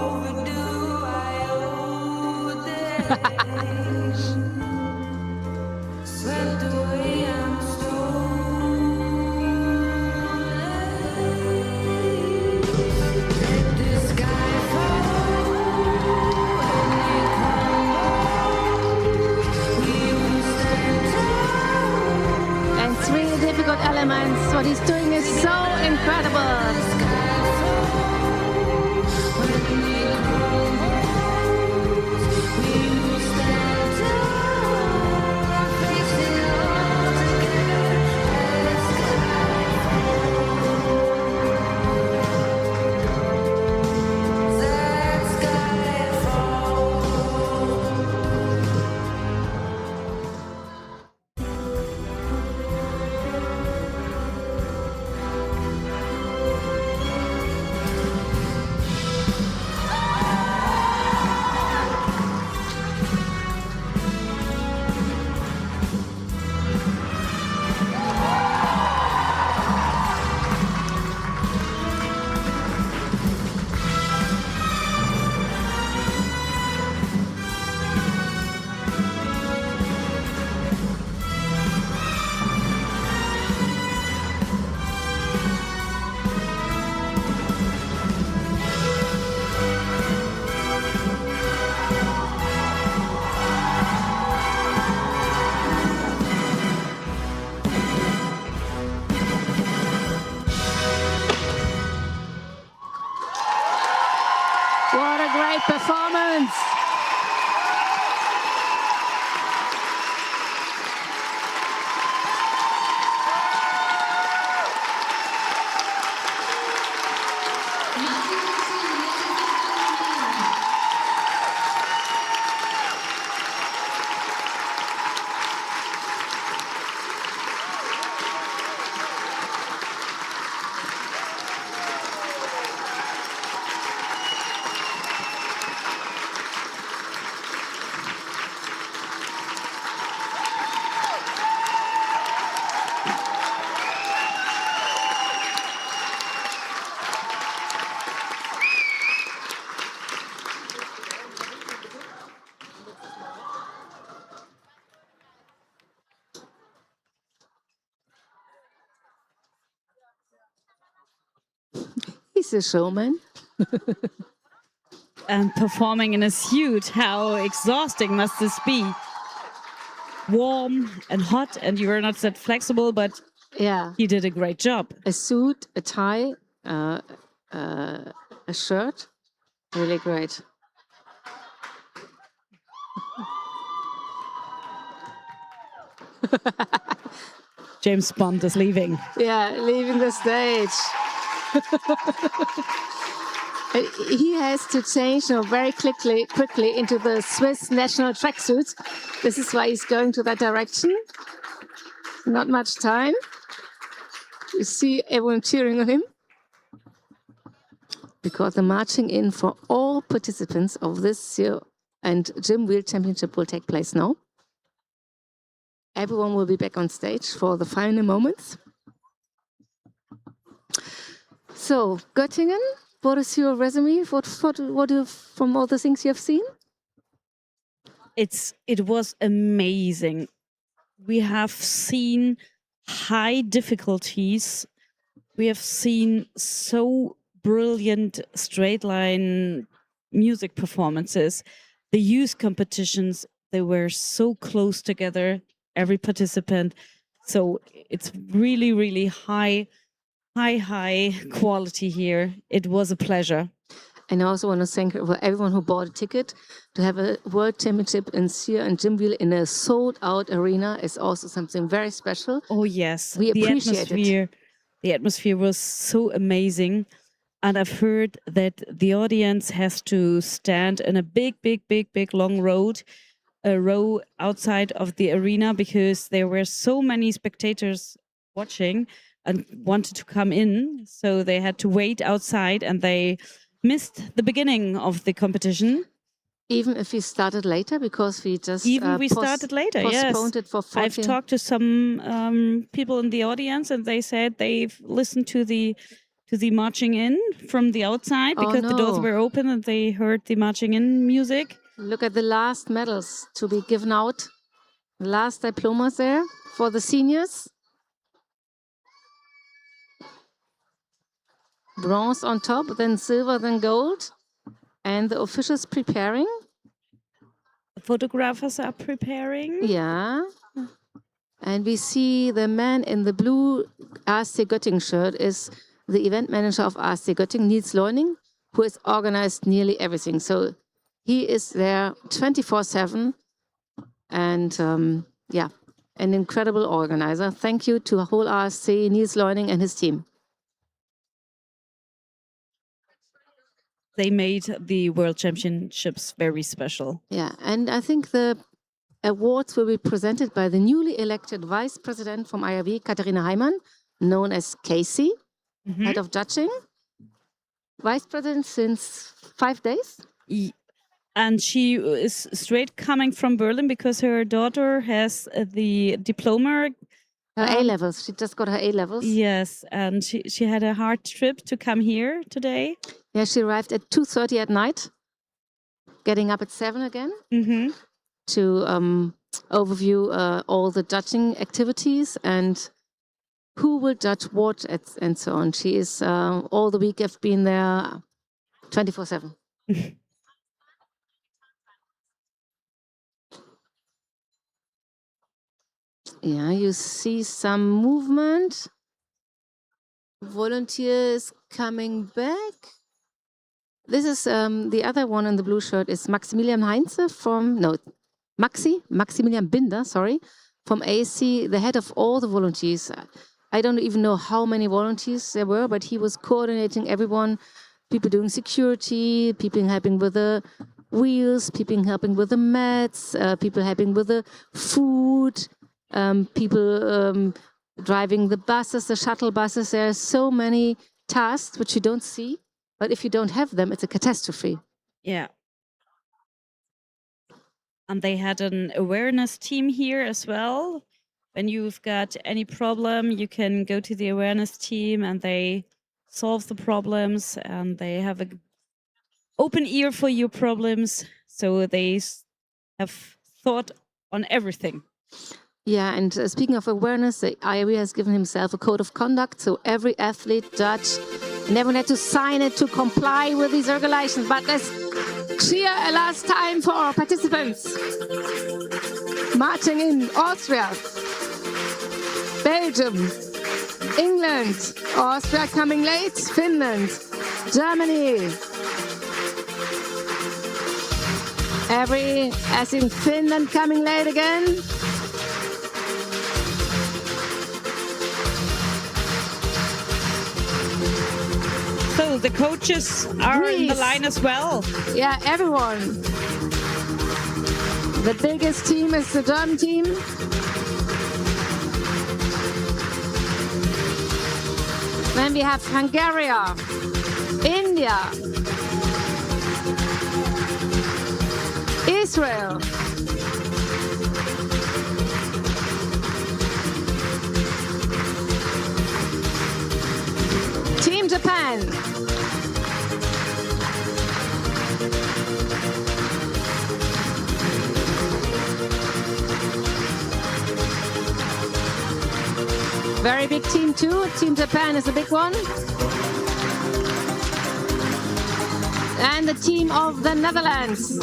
overdue, I owe them. Swept away, I'm stolen. Let the sky fall and it crumble. We will stand tall. And three difficult elements. What he's doing is so incredible. He's a showman. And performing in a suit, how exhausting must this be? Warm and hot, and you were not that flexible, but Yeah. he did a great job. A suit, a tie, a shirt. Really great. James Bond is leaving. Yeah, leaving the stage. He has to change now very quickly into the Swiss national tracksuit. This is why he's going to that direction. Not much time. You see everyone cheering on him. Because the marching in for all participants of this year and Gym Wheel Championship will take place now. Everyone will be back on stage for the final moments. So, Göttingen, what is your resume? From all the things you have seen? It was amazing. We have seen high difficulties. We have seen so brilliant straight line music performances. The youth competitions, they were so close together, every participant. So it's really, really high quality here. It was a pleasure. And I also want to thank everyone who bought a ticket. To have a World Championship in Skier and Gym Wheel in a sold-out arena is also something very special. Oh yes, we appreciate it. The atmosphere was so amazing. And I've heard that the audience has to stand in a big long row outside of the arena because there were so many spectators watching and wanted to come in. So they had to wait outside and they missed the beginning of the competition. Even if we started later, because we just started later, postponed it for 14. I've talked to some people in the audience, and they said they've listened to the marching in from the outside because the doors were open and they heard the marching in music. Look at the last medals to be given out. Last diplomas there for the seniors. Bronze on top, then silver, then gold. And the officials preparing. The photographers are preparing. Yeah. And we see the man in the blue ASC Göttingen shirt is the event manager of ASC Göttingen, Nils Leuning, who has organized nearly everything. So he is there 24/7. And yeah, an incredible organizer. Thank you to the whole ASC, Nils Leuning and his team. They made the World Championships very special. Yeah, and I think the awards will be presented by the newly elected Vice President from IRV, Katharina Heimann, known as Casey, head of judging. Vice President since 5 days. And she is straight coming from Berlin because her daughter has the diploma. Her A-levels. She just got her A-levels. Yes, and she had a hard trip to come here today. Yeah, she arrived at 2:30 at night, getting up at 7 again to overview all the judging activities and who will judge what and so on. She is all the week have been there 24/7. Yeah, you see some movement. Volunteers coming back. This is the other one in the blue shirt is Maximilian Heinze Maximilian Binder, sorry, from AC, the head of all the volunteers. I don't even know how many volunteers there were, but he was coordinating everyone, people doing security, people helping with the wheels, people helping with the mats, people helping with the food, people driving the buses, the shuttle buses. There are so many tasks which you don't see, but if you don't have them, it's a catastrophe. Yeah. And they had an awareness team here as well. When you've got any problem, you can go to the awareness team and they solve the problems and they have an open ear for your problems. So they have thought on everything. Yeah, and speaking of awareness, the IRV has given himself a code of conduct. So every athlete, judge, And everyone had to sign it to comply with these regulations. But let's cheer a last time for our participants. Marching in Austria, Belgium, England, Austria coming late, Finland, Germany. As in Finland coming late again. So the coaches are in the Greece. line as well. Yeah, everyone. The biggest team is the German team. Then we have Hungary, India, Israel, Team Japan, very big team too. Team Japan is a big one. And the team of the Netherlands.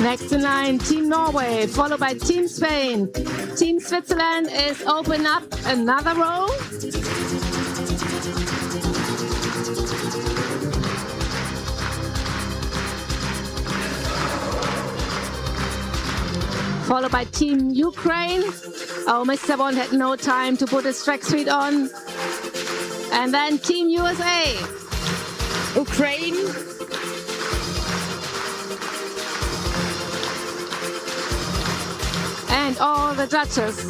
Next in line, Team Norway, followed by Team Spain. Team Switzerland is open up another row. Followed by Team Ukraine. Oh, Mr. Bond had no time to put his tracksuit on. And then Team USA. Ukraine. And all the judges.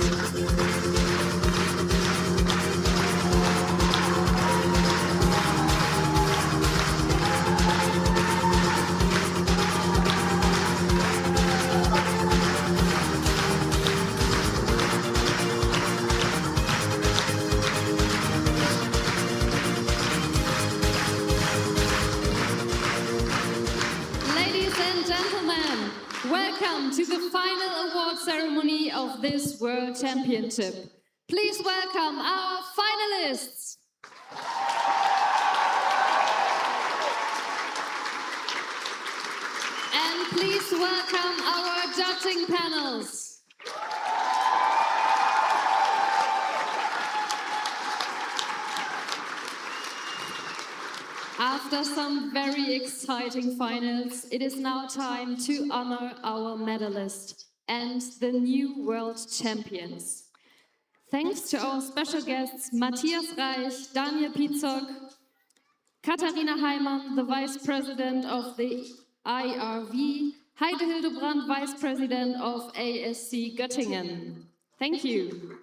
Ladies and gentlemen, welcome to the final award ceremony of this World Championship. Please welcome our finalists. And please welcome our judging panels. After some very exciting finals, it is now time to honor our medalists and the new world champions. Thanks to our special guests Matthias Reich, Daniel Pizok, Katharina Heimann, the Vice President of the IRV, Heide Hildebrand, Vice President of ASC Göttingen. Thank you.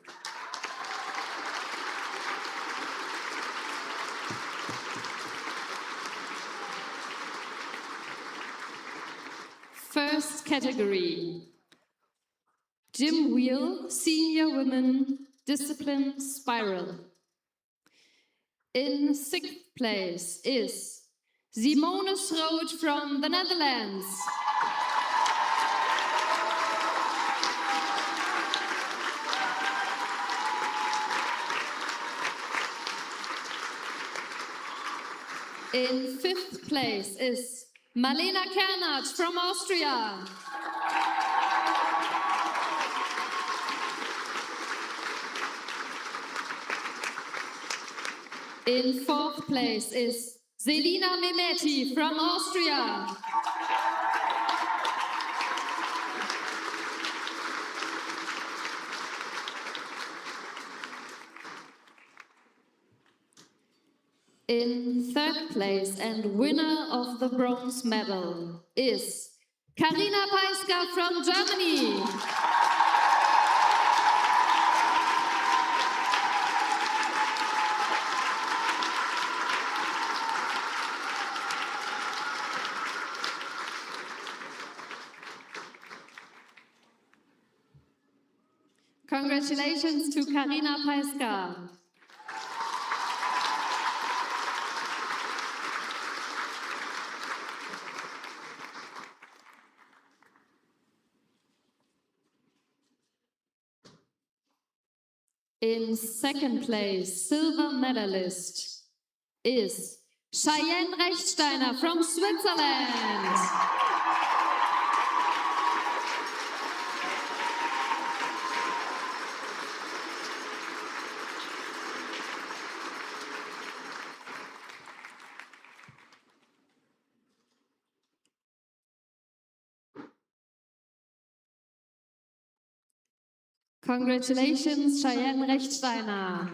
First category, Gym Wheel, Senior Women, Discipline Spiral. In sixth place is Simone Schroot from the Netherlands. In fifth place is Marlena Kernert from Austria. In fourth place is Selina Mehmeti from Austria. In third place and winner of the bronze medal is Karina Peiska from Germany. Congratulations to Karina Peiska. In second place, silver medalist is Cheyenne Rechtsteiner from Switzerland. Congratulations, Cheyenne Rechtsteiner.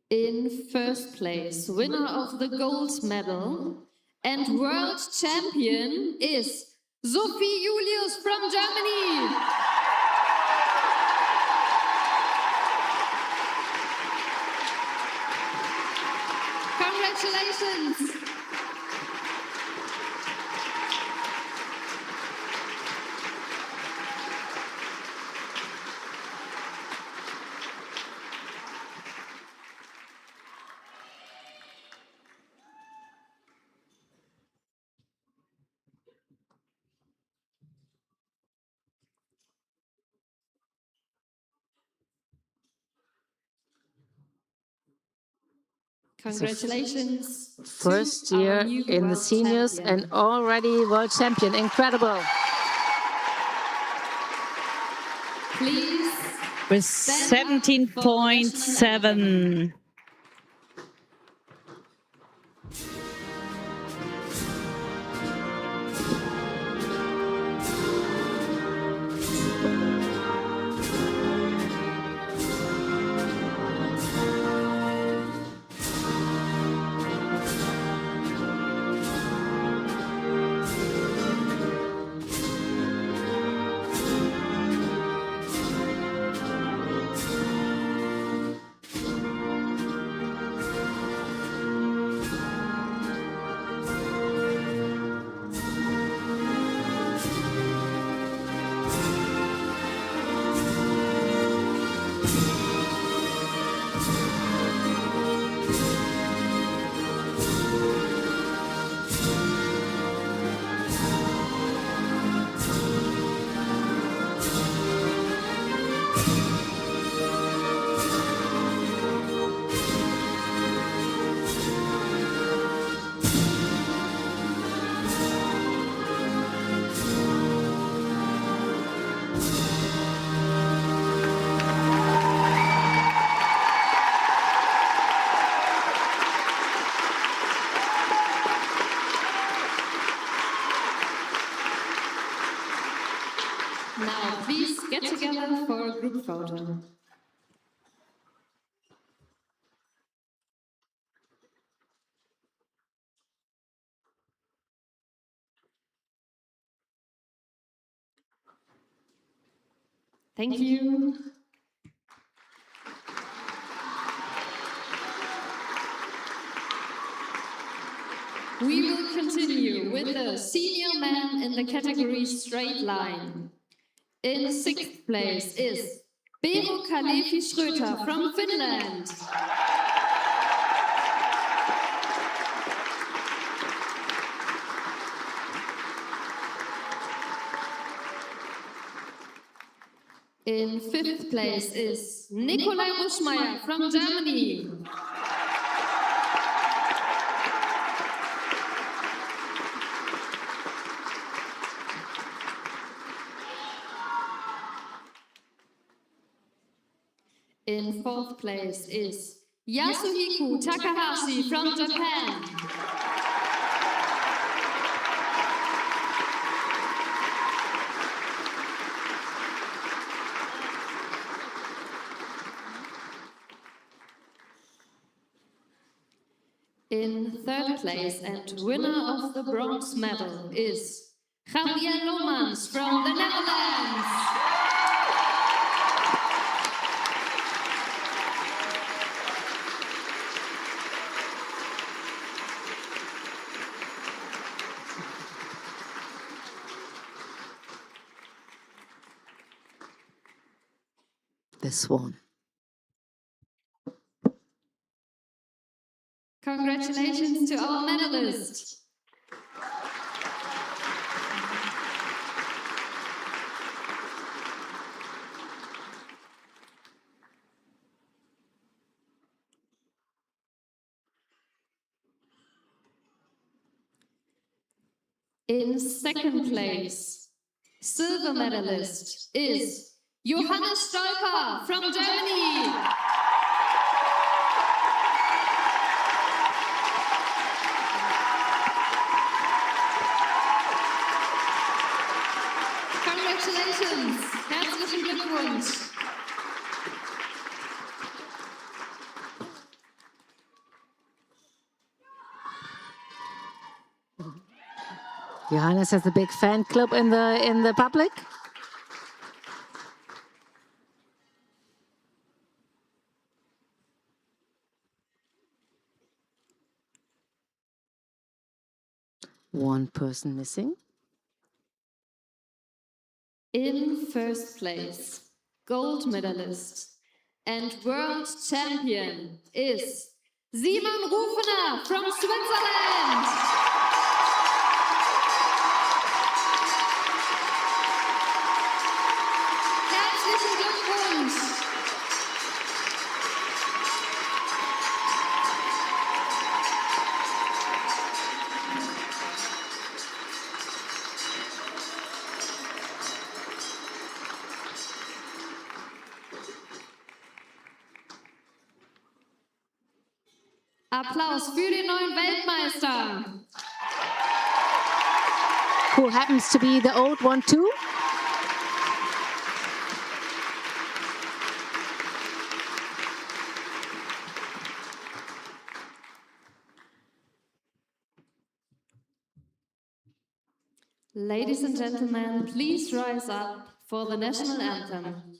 In first place, winner of the gold medal and world champion is Sophie Julius from Germany. Congratulations. Congratulations. First to our year new in the world seniors champion. and already world champion. Incredible. Please With stand up for the national 17.7. Now, please get together for a group photo. Thank you. We will continue with the senior man in the category straight line. In sixth place is Bero Kalefi Schröter from Finland. In fifth place is Nikolai Ruschmeier from Germany. In fourth place is Yasuhiko Takahashi from Japan. In third place and winner of the bronze medal is Javier Lomans from the Netherlands. This one. Congratulations to our medalist. In second place, silver medalist is Johannes Stolper from Germany. Congratulations, herzlichen Glückwunsch. Johannes has a big fan club in the public. One person missing. In first place, gold medalist and world champion is Simon Rufener from Switzerland. Herzlichen Glückwunsch! Applaus für den neuen Weltmeister. Who happens to be the old one too? Ladies and gentlemen, please rise up for the national anthem.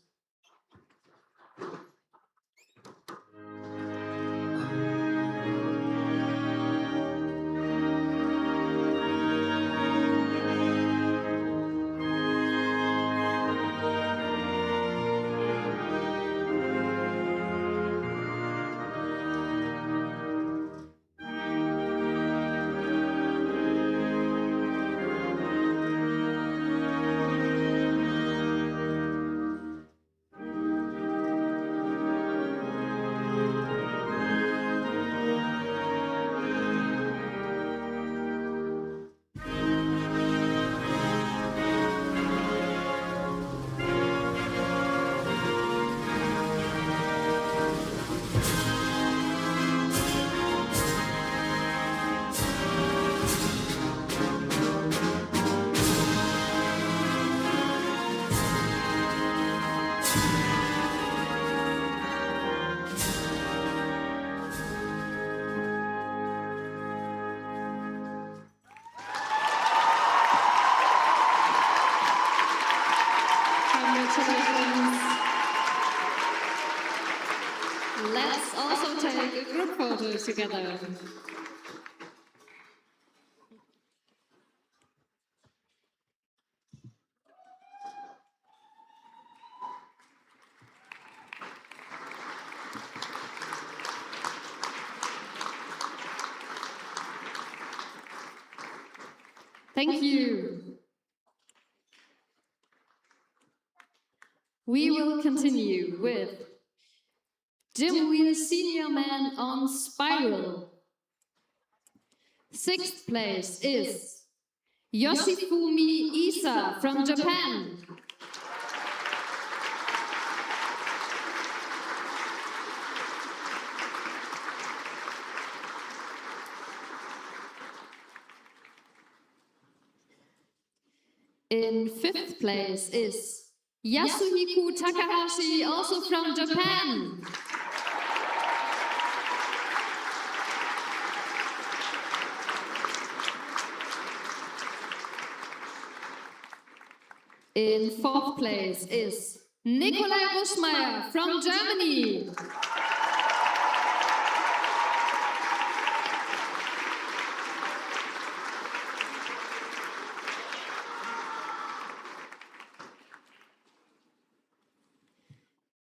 Let's also take a group photo together. Thank you. We will continue with Gym Wheel Senior Man on Spiral. Sixth place is Yoshifumi Isa from Japan. In fifth place is Yasuhiko Takahashi, also from Japan. In fourth place is Nikolai Ruschmeier from Germany.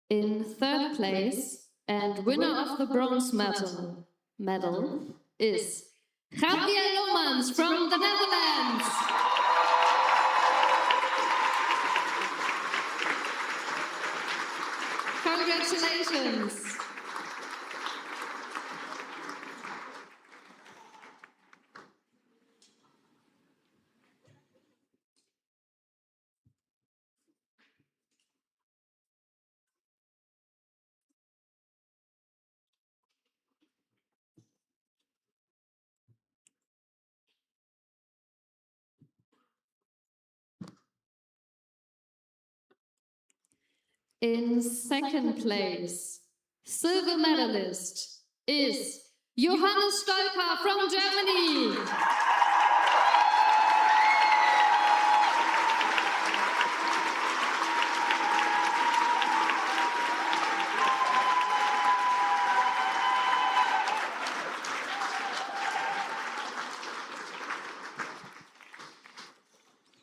In third place and winner of the bronze medal is Javier Lomans from the Netherlands. Congratulations. In second place, silver medalist is Johannes Stolper from Germany.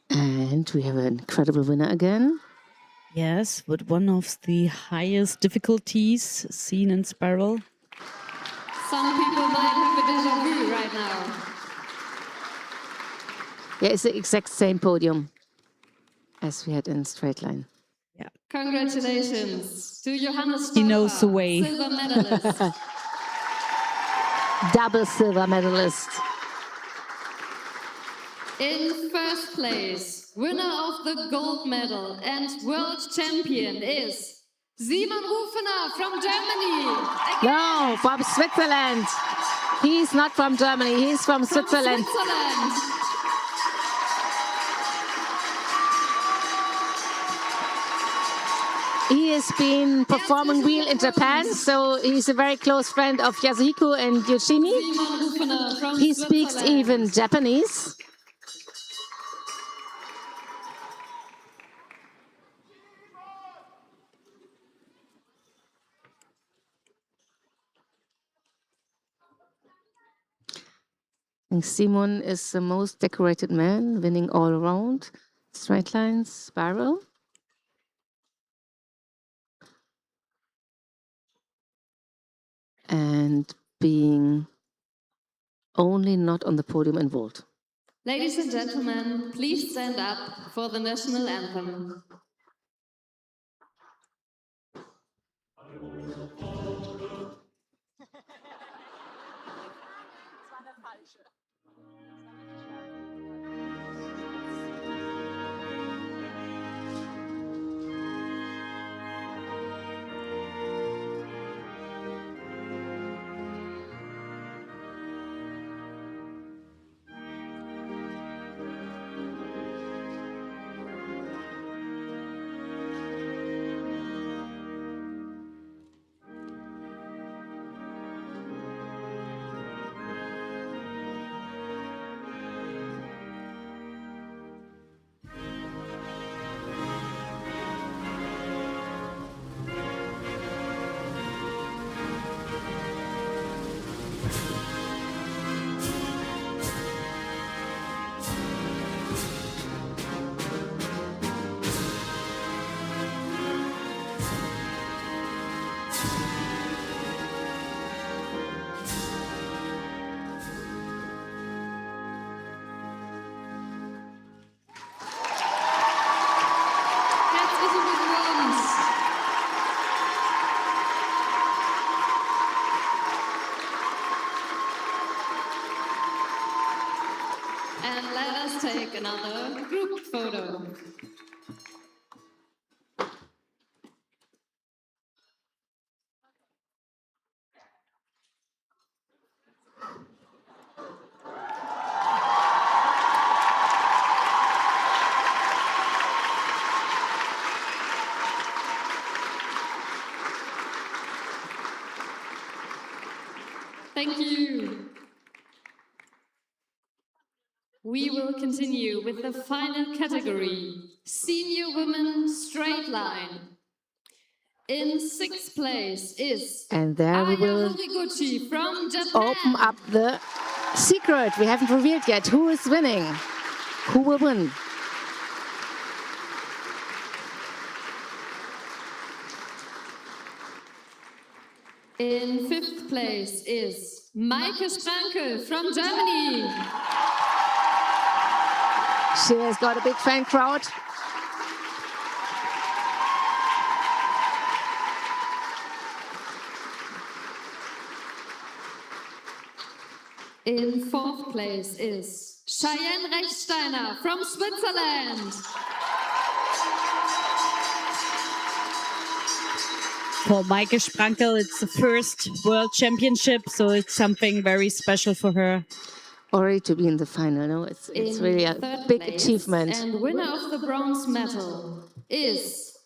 And we have an incredible winner again. Yes, with one of the highest difficulties seen in spiral. Some people might have a déjà vu right now. Yeah, it's the exact same podium as we had in straight line. Yeah. Congratulations to Johannes Stolper, He knows the way. silver medalist. Double silver medalist. In first place, winner of the gold medal and world champion is Simon Rufener from Germany. No, from Switzerland. He's not from Germany, he's from Switzerland. He has been performing wheel in Japan, so he's a very close friend of Yasuhiko and Yoshimi. Simon Rufener from He speaks Switzerland. even Japanese. I think Simon is the most decorated man, winning all around, straight lines, spiral. And being only not on the podium in vault. Ladies and gentlemen, please stand up for the national anthem. Herzlichen Glückwunsch. And let us take another group photo. Thank you. We will continue with the final category, Senior Women Straight Line. In sixth place is And there we Aya will Horiguchi from Japan. open up the secret. We haven't revealed yet who is winning. Who will win? In fifth place is Maike Sprankel from Germany. She has got a big fan crowd. In fourth place is Cheyenne Rechsteiner from Switzerland. For Maike Sprankel, it's the first World Championship, so it's something very special for her. Already to be in the final, no? It's really a big Place achievement. and winner of the bronze medal is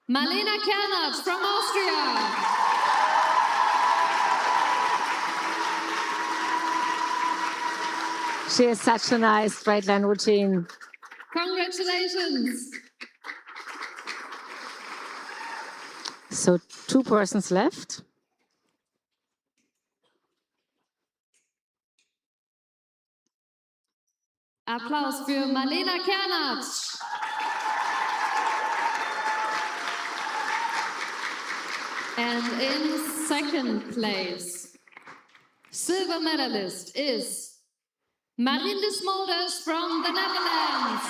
Marlena Kernert from Austria. She has such a nice straight line routine. Congratulations. So 2 persons left. Applaus für Marlena Kernert. And in second place, silver medalist is Marien de Smolders from the Netherlands.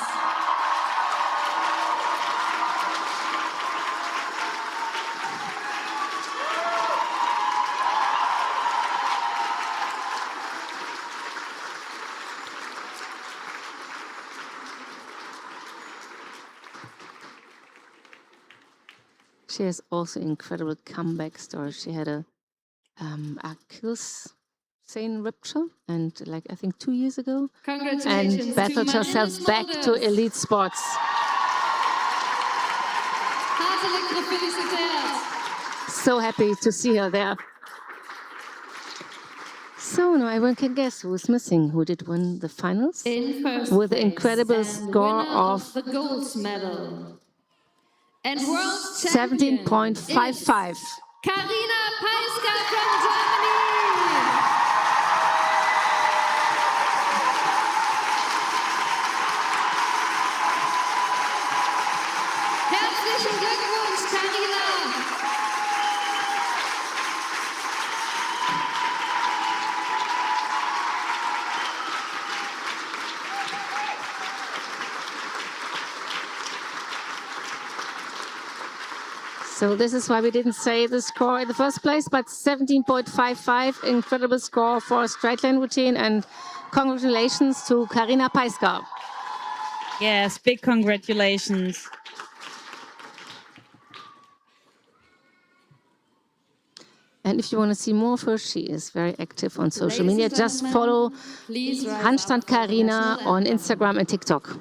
She has also incredible comeback story. She had a Achilles tendon rupture, and like I think 2 years ago, Congratulations and battled to herself Marien de back to Smolders. elite sports. Hartelijk gefeliciteerd. So happy to see her there. So now everyone can guess who's missing, who did win the finals In first with an place incredible and score winner of the gold medal and world champion 17.55. is Karina Peiska from Germany. Herzlichen Glückwunsch, Karina. So this is why we didn't say the score in the first place, but 17.55, incredible score for a straight line routine, and congratulations to Karina Peiska. Yes, big congratulations. And if you want to see more of her, she is very active on social Ladies media. and Just gentlemen, follow please rise up Handstand for the Karina national on anthem. Instagram and TikTok.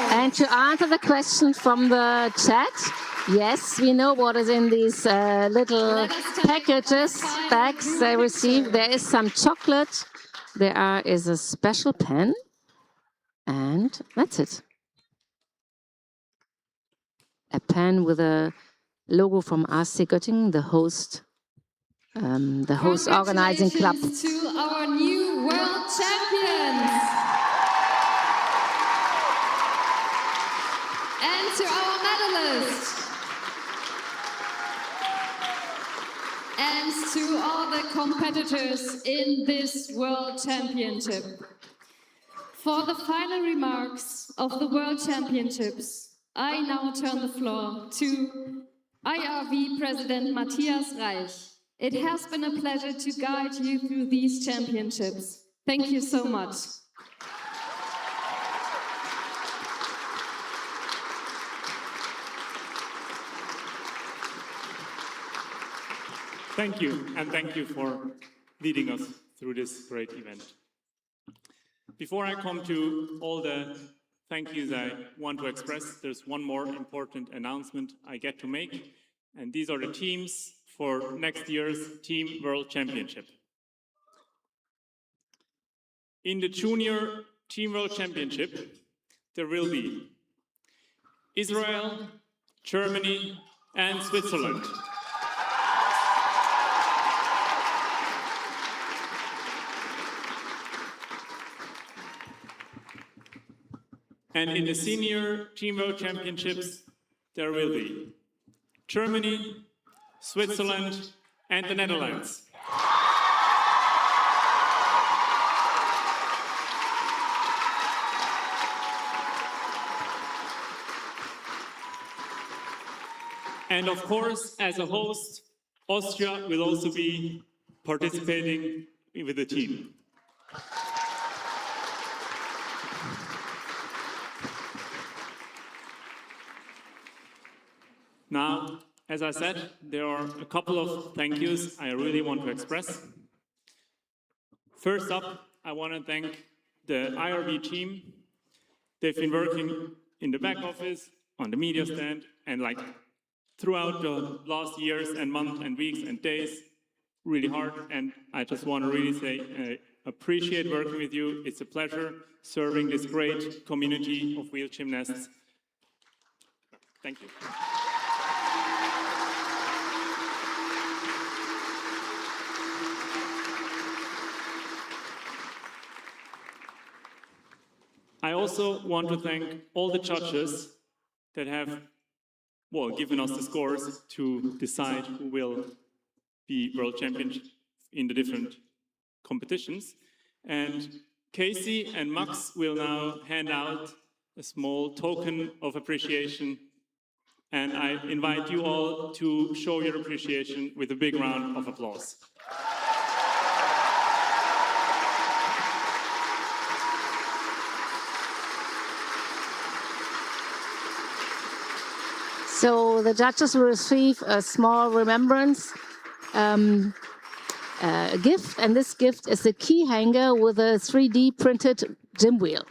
And to answer the question from the chat, yes, we know what is in these little packages, bags they receive. There is some chocolate. Is a special pen. And that's it. A pen with a logo from RC Göttingen, the host organizing club. Congratulations to our new world champions. And to our medalists. and to all the competitors in this World Championship. For the final remarks of the World Championships, I now turn the floor to IRV President Matthias Reich. It has been a pleasure to guide you through these championships. Thank you so much. Thank you, and thank you for leading us through this great event. Before I come to all the thank yous I want to express, there's one more important announcement I get to make, and these are the teams for next year's Team World Championship. In the Junior Team World Championship, there will be Israel, Germany, and Switzerland. And in the Senior Team World Championships, there will be Germany, Switzerland, and the Netherlands. And of course, as a host, Austria will also be participating with the team. Now, as I said, there are a couple of thank yous I really want to express. First up, I want to thank the IRV team. They've been working in the back office, on the media stand, and like throughout the last years and months and weeks and days, really hard. And I just want to really say, I appreciate working with you. It's a pleasure serving this great community of wheel gymnasts. Thank you. I also want to thank all the judges that have, well, given us the scores to decide who will be world champions in the different competitions. And Casey and Max will now hand out a small token of appreciation. And I invite you all to show your appreciation with a big round of applause. So the judges will receive a small remembrance gift, and this gift is a key hanger with a 3D printed gym wheel.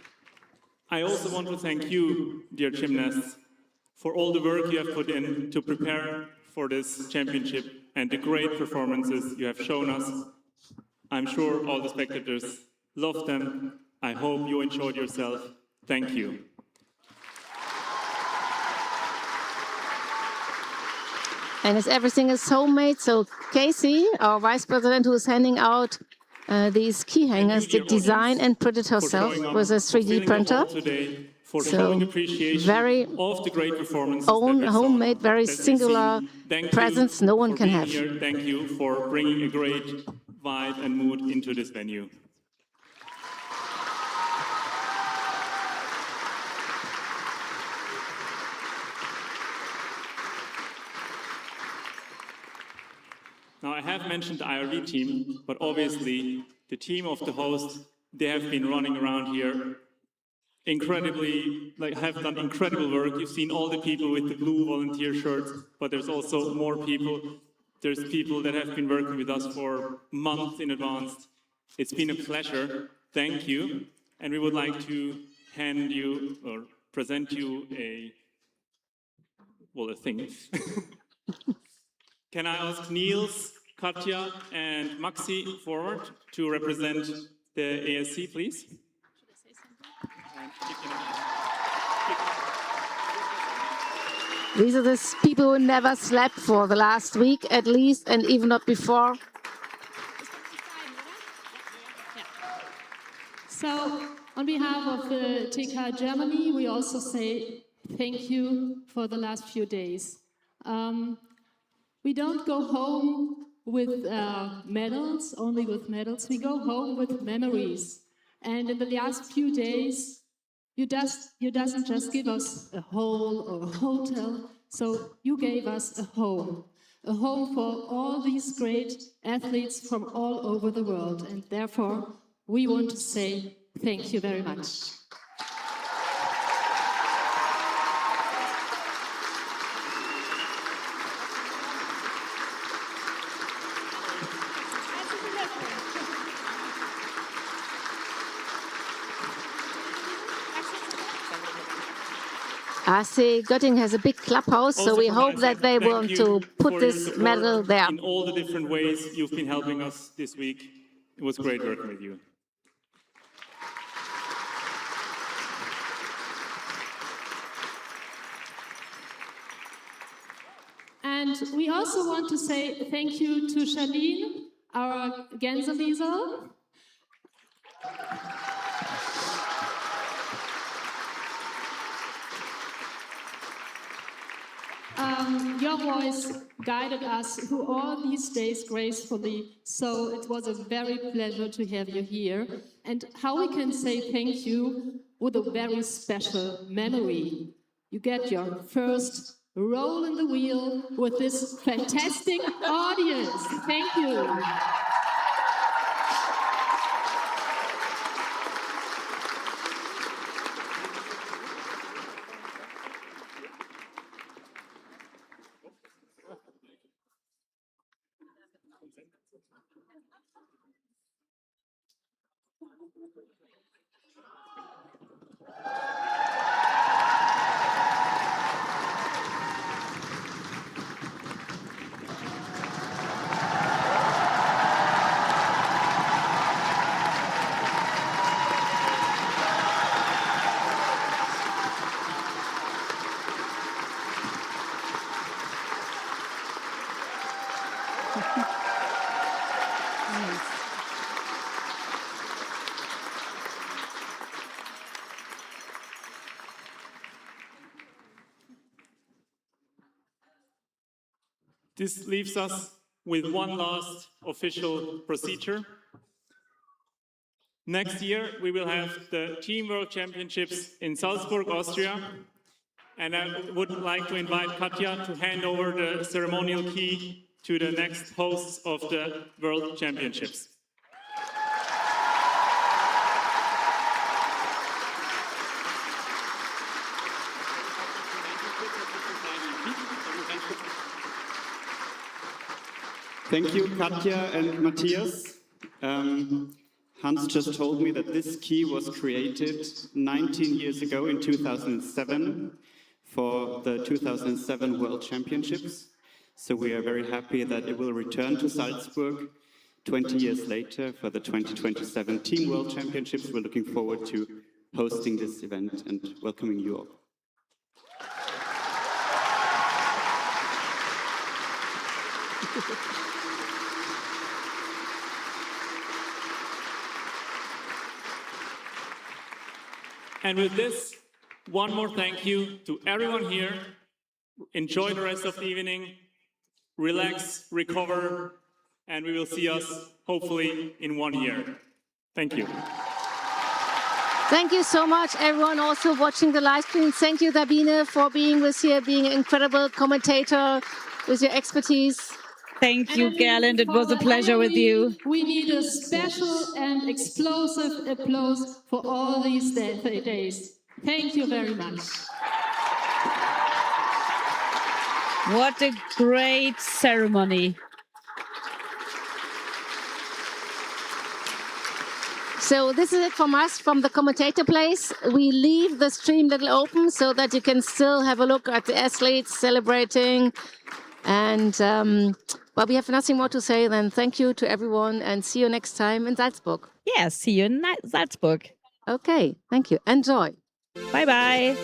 I also want to thank you, dear gymnasts, for all the work you have put in to prepare for this championship and the great performances you have shown us. I'm sure all the spectators loved them. I hope you enjoyed yourself. Thank you. And as everything is homemade, so Casey, our vice president, who is handing out these key hangers, did design and print it herself with a 3D printer. So very own, homemade, very singular presence no one can have. Thank you for bringing a great vibe and mood into this venue. Now, I have mentioned the IRV team, but obviously the team of the host, they have been running around here incredibly, have done incredible work. You've seen all the people with the blue volunteer shirts, but there's also more people. There's people that have been working with us for months in advance. It's been a pleasure. Thank you. And we would like to hand you or present you a thing. Can I ask Niels, Katja, and Maxi forward to represent the ASC, please? These are the people who never slept for the last week, at least, and even not before. So, on behalf of the TK Germany, we also say thank you for the last few days. We don't go home with medals, only with medals. We go home with memories. And in the last few days, you doesn't just give us a hall or a hotel, so you gave us a home for all these great athletes from all over the world. And therefore, we want to say thank you very much. I see Göttingen has a big clubhouse, so Also we from hope my that side, they thank want you to for put your this support medal there. in all the different ways you've been helping us this week. It was great working with you. And we also want to say thank you to Charlene, our Gänseliesel. Your voice guided us through all these days gracefully, so it was a very pleasure to have you here. And how we can say thank you with a very special memory. You get your first roll in the wheel with this fantastic audience. Thank you. This leaves us with one last official procedure. Next year, we will have the Team World Championships in Salzburg, Austria. And I would like to invite Katja to hand over the ceremonial key to the next hosts of the World Championships. Thank you, Katja and Matthias. Hans just told me that this key was created 19 years ago in 2007 for the 2007 World Championships. So we are very happy that it will return to Salzburg 20 years later for the 2027 Team World Championships. We're looking forward to hosting this event and welcoming you all. And with this, one more thank you to everyone here. Enjoy the rest of the evening, relax, recover, and we will see us hopefully in 1 year. Thank you. Thank you so much, everyone also watching the live stream. Thank you, Sabine, for being with here, being an incredible commentator with your expertise. Thank you, Gerland. It was a pleasure with you. We need a special and explosive applause for all these days. Thank you very much. What a great ceremony. So this is it from us, from the commentator place. We leave the stream little open so that you can still have a look at the athletes celebrating. And well, we have nothing more to say than thank you to everyone and see you next time in Salzburg. Yeah, see you in Salzburg. Okay, thank you. Enjoy. Bye-bye.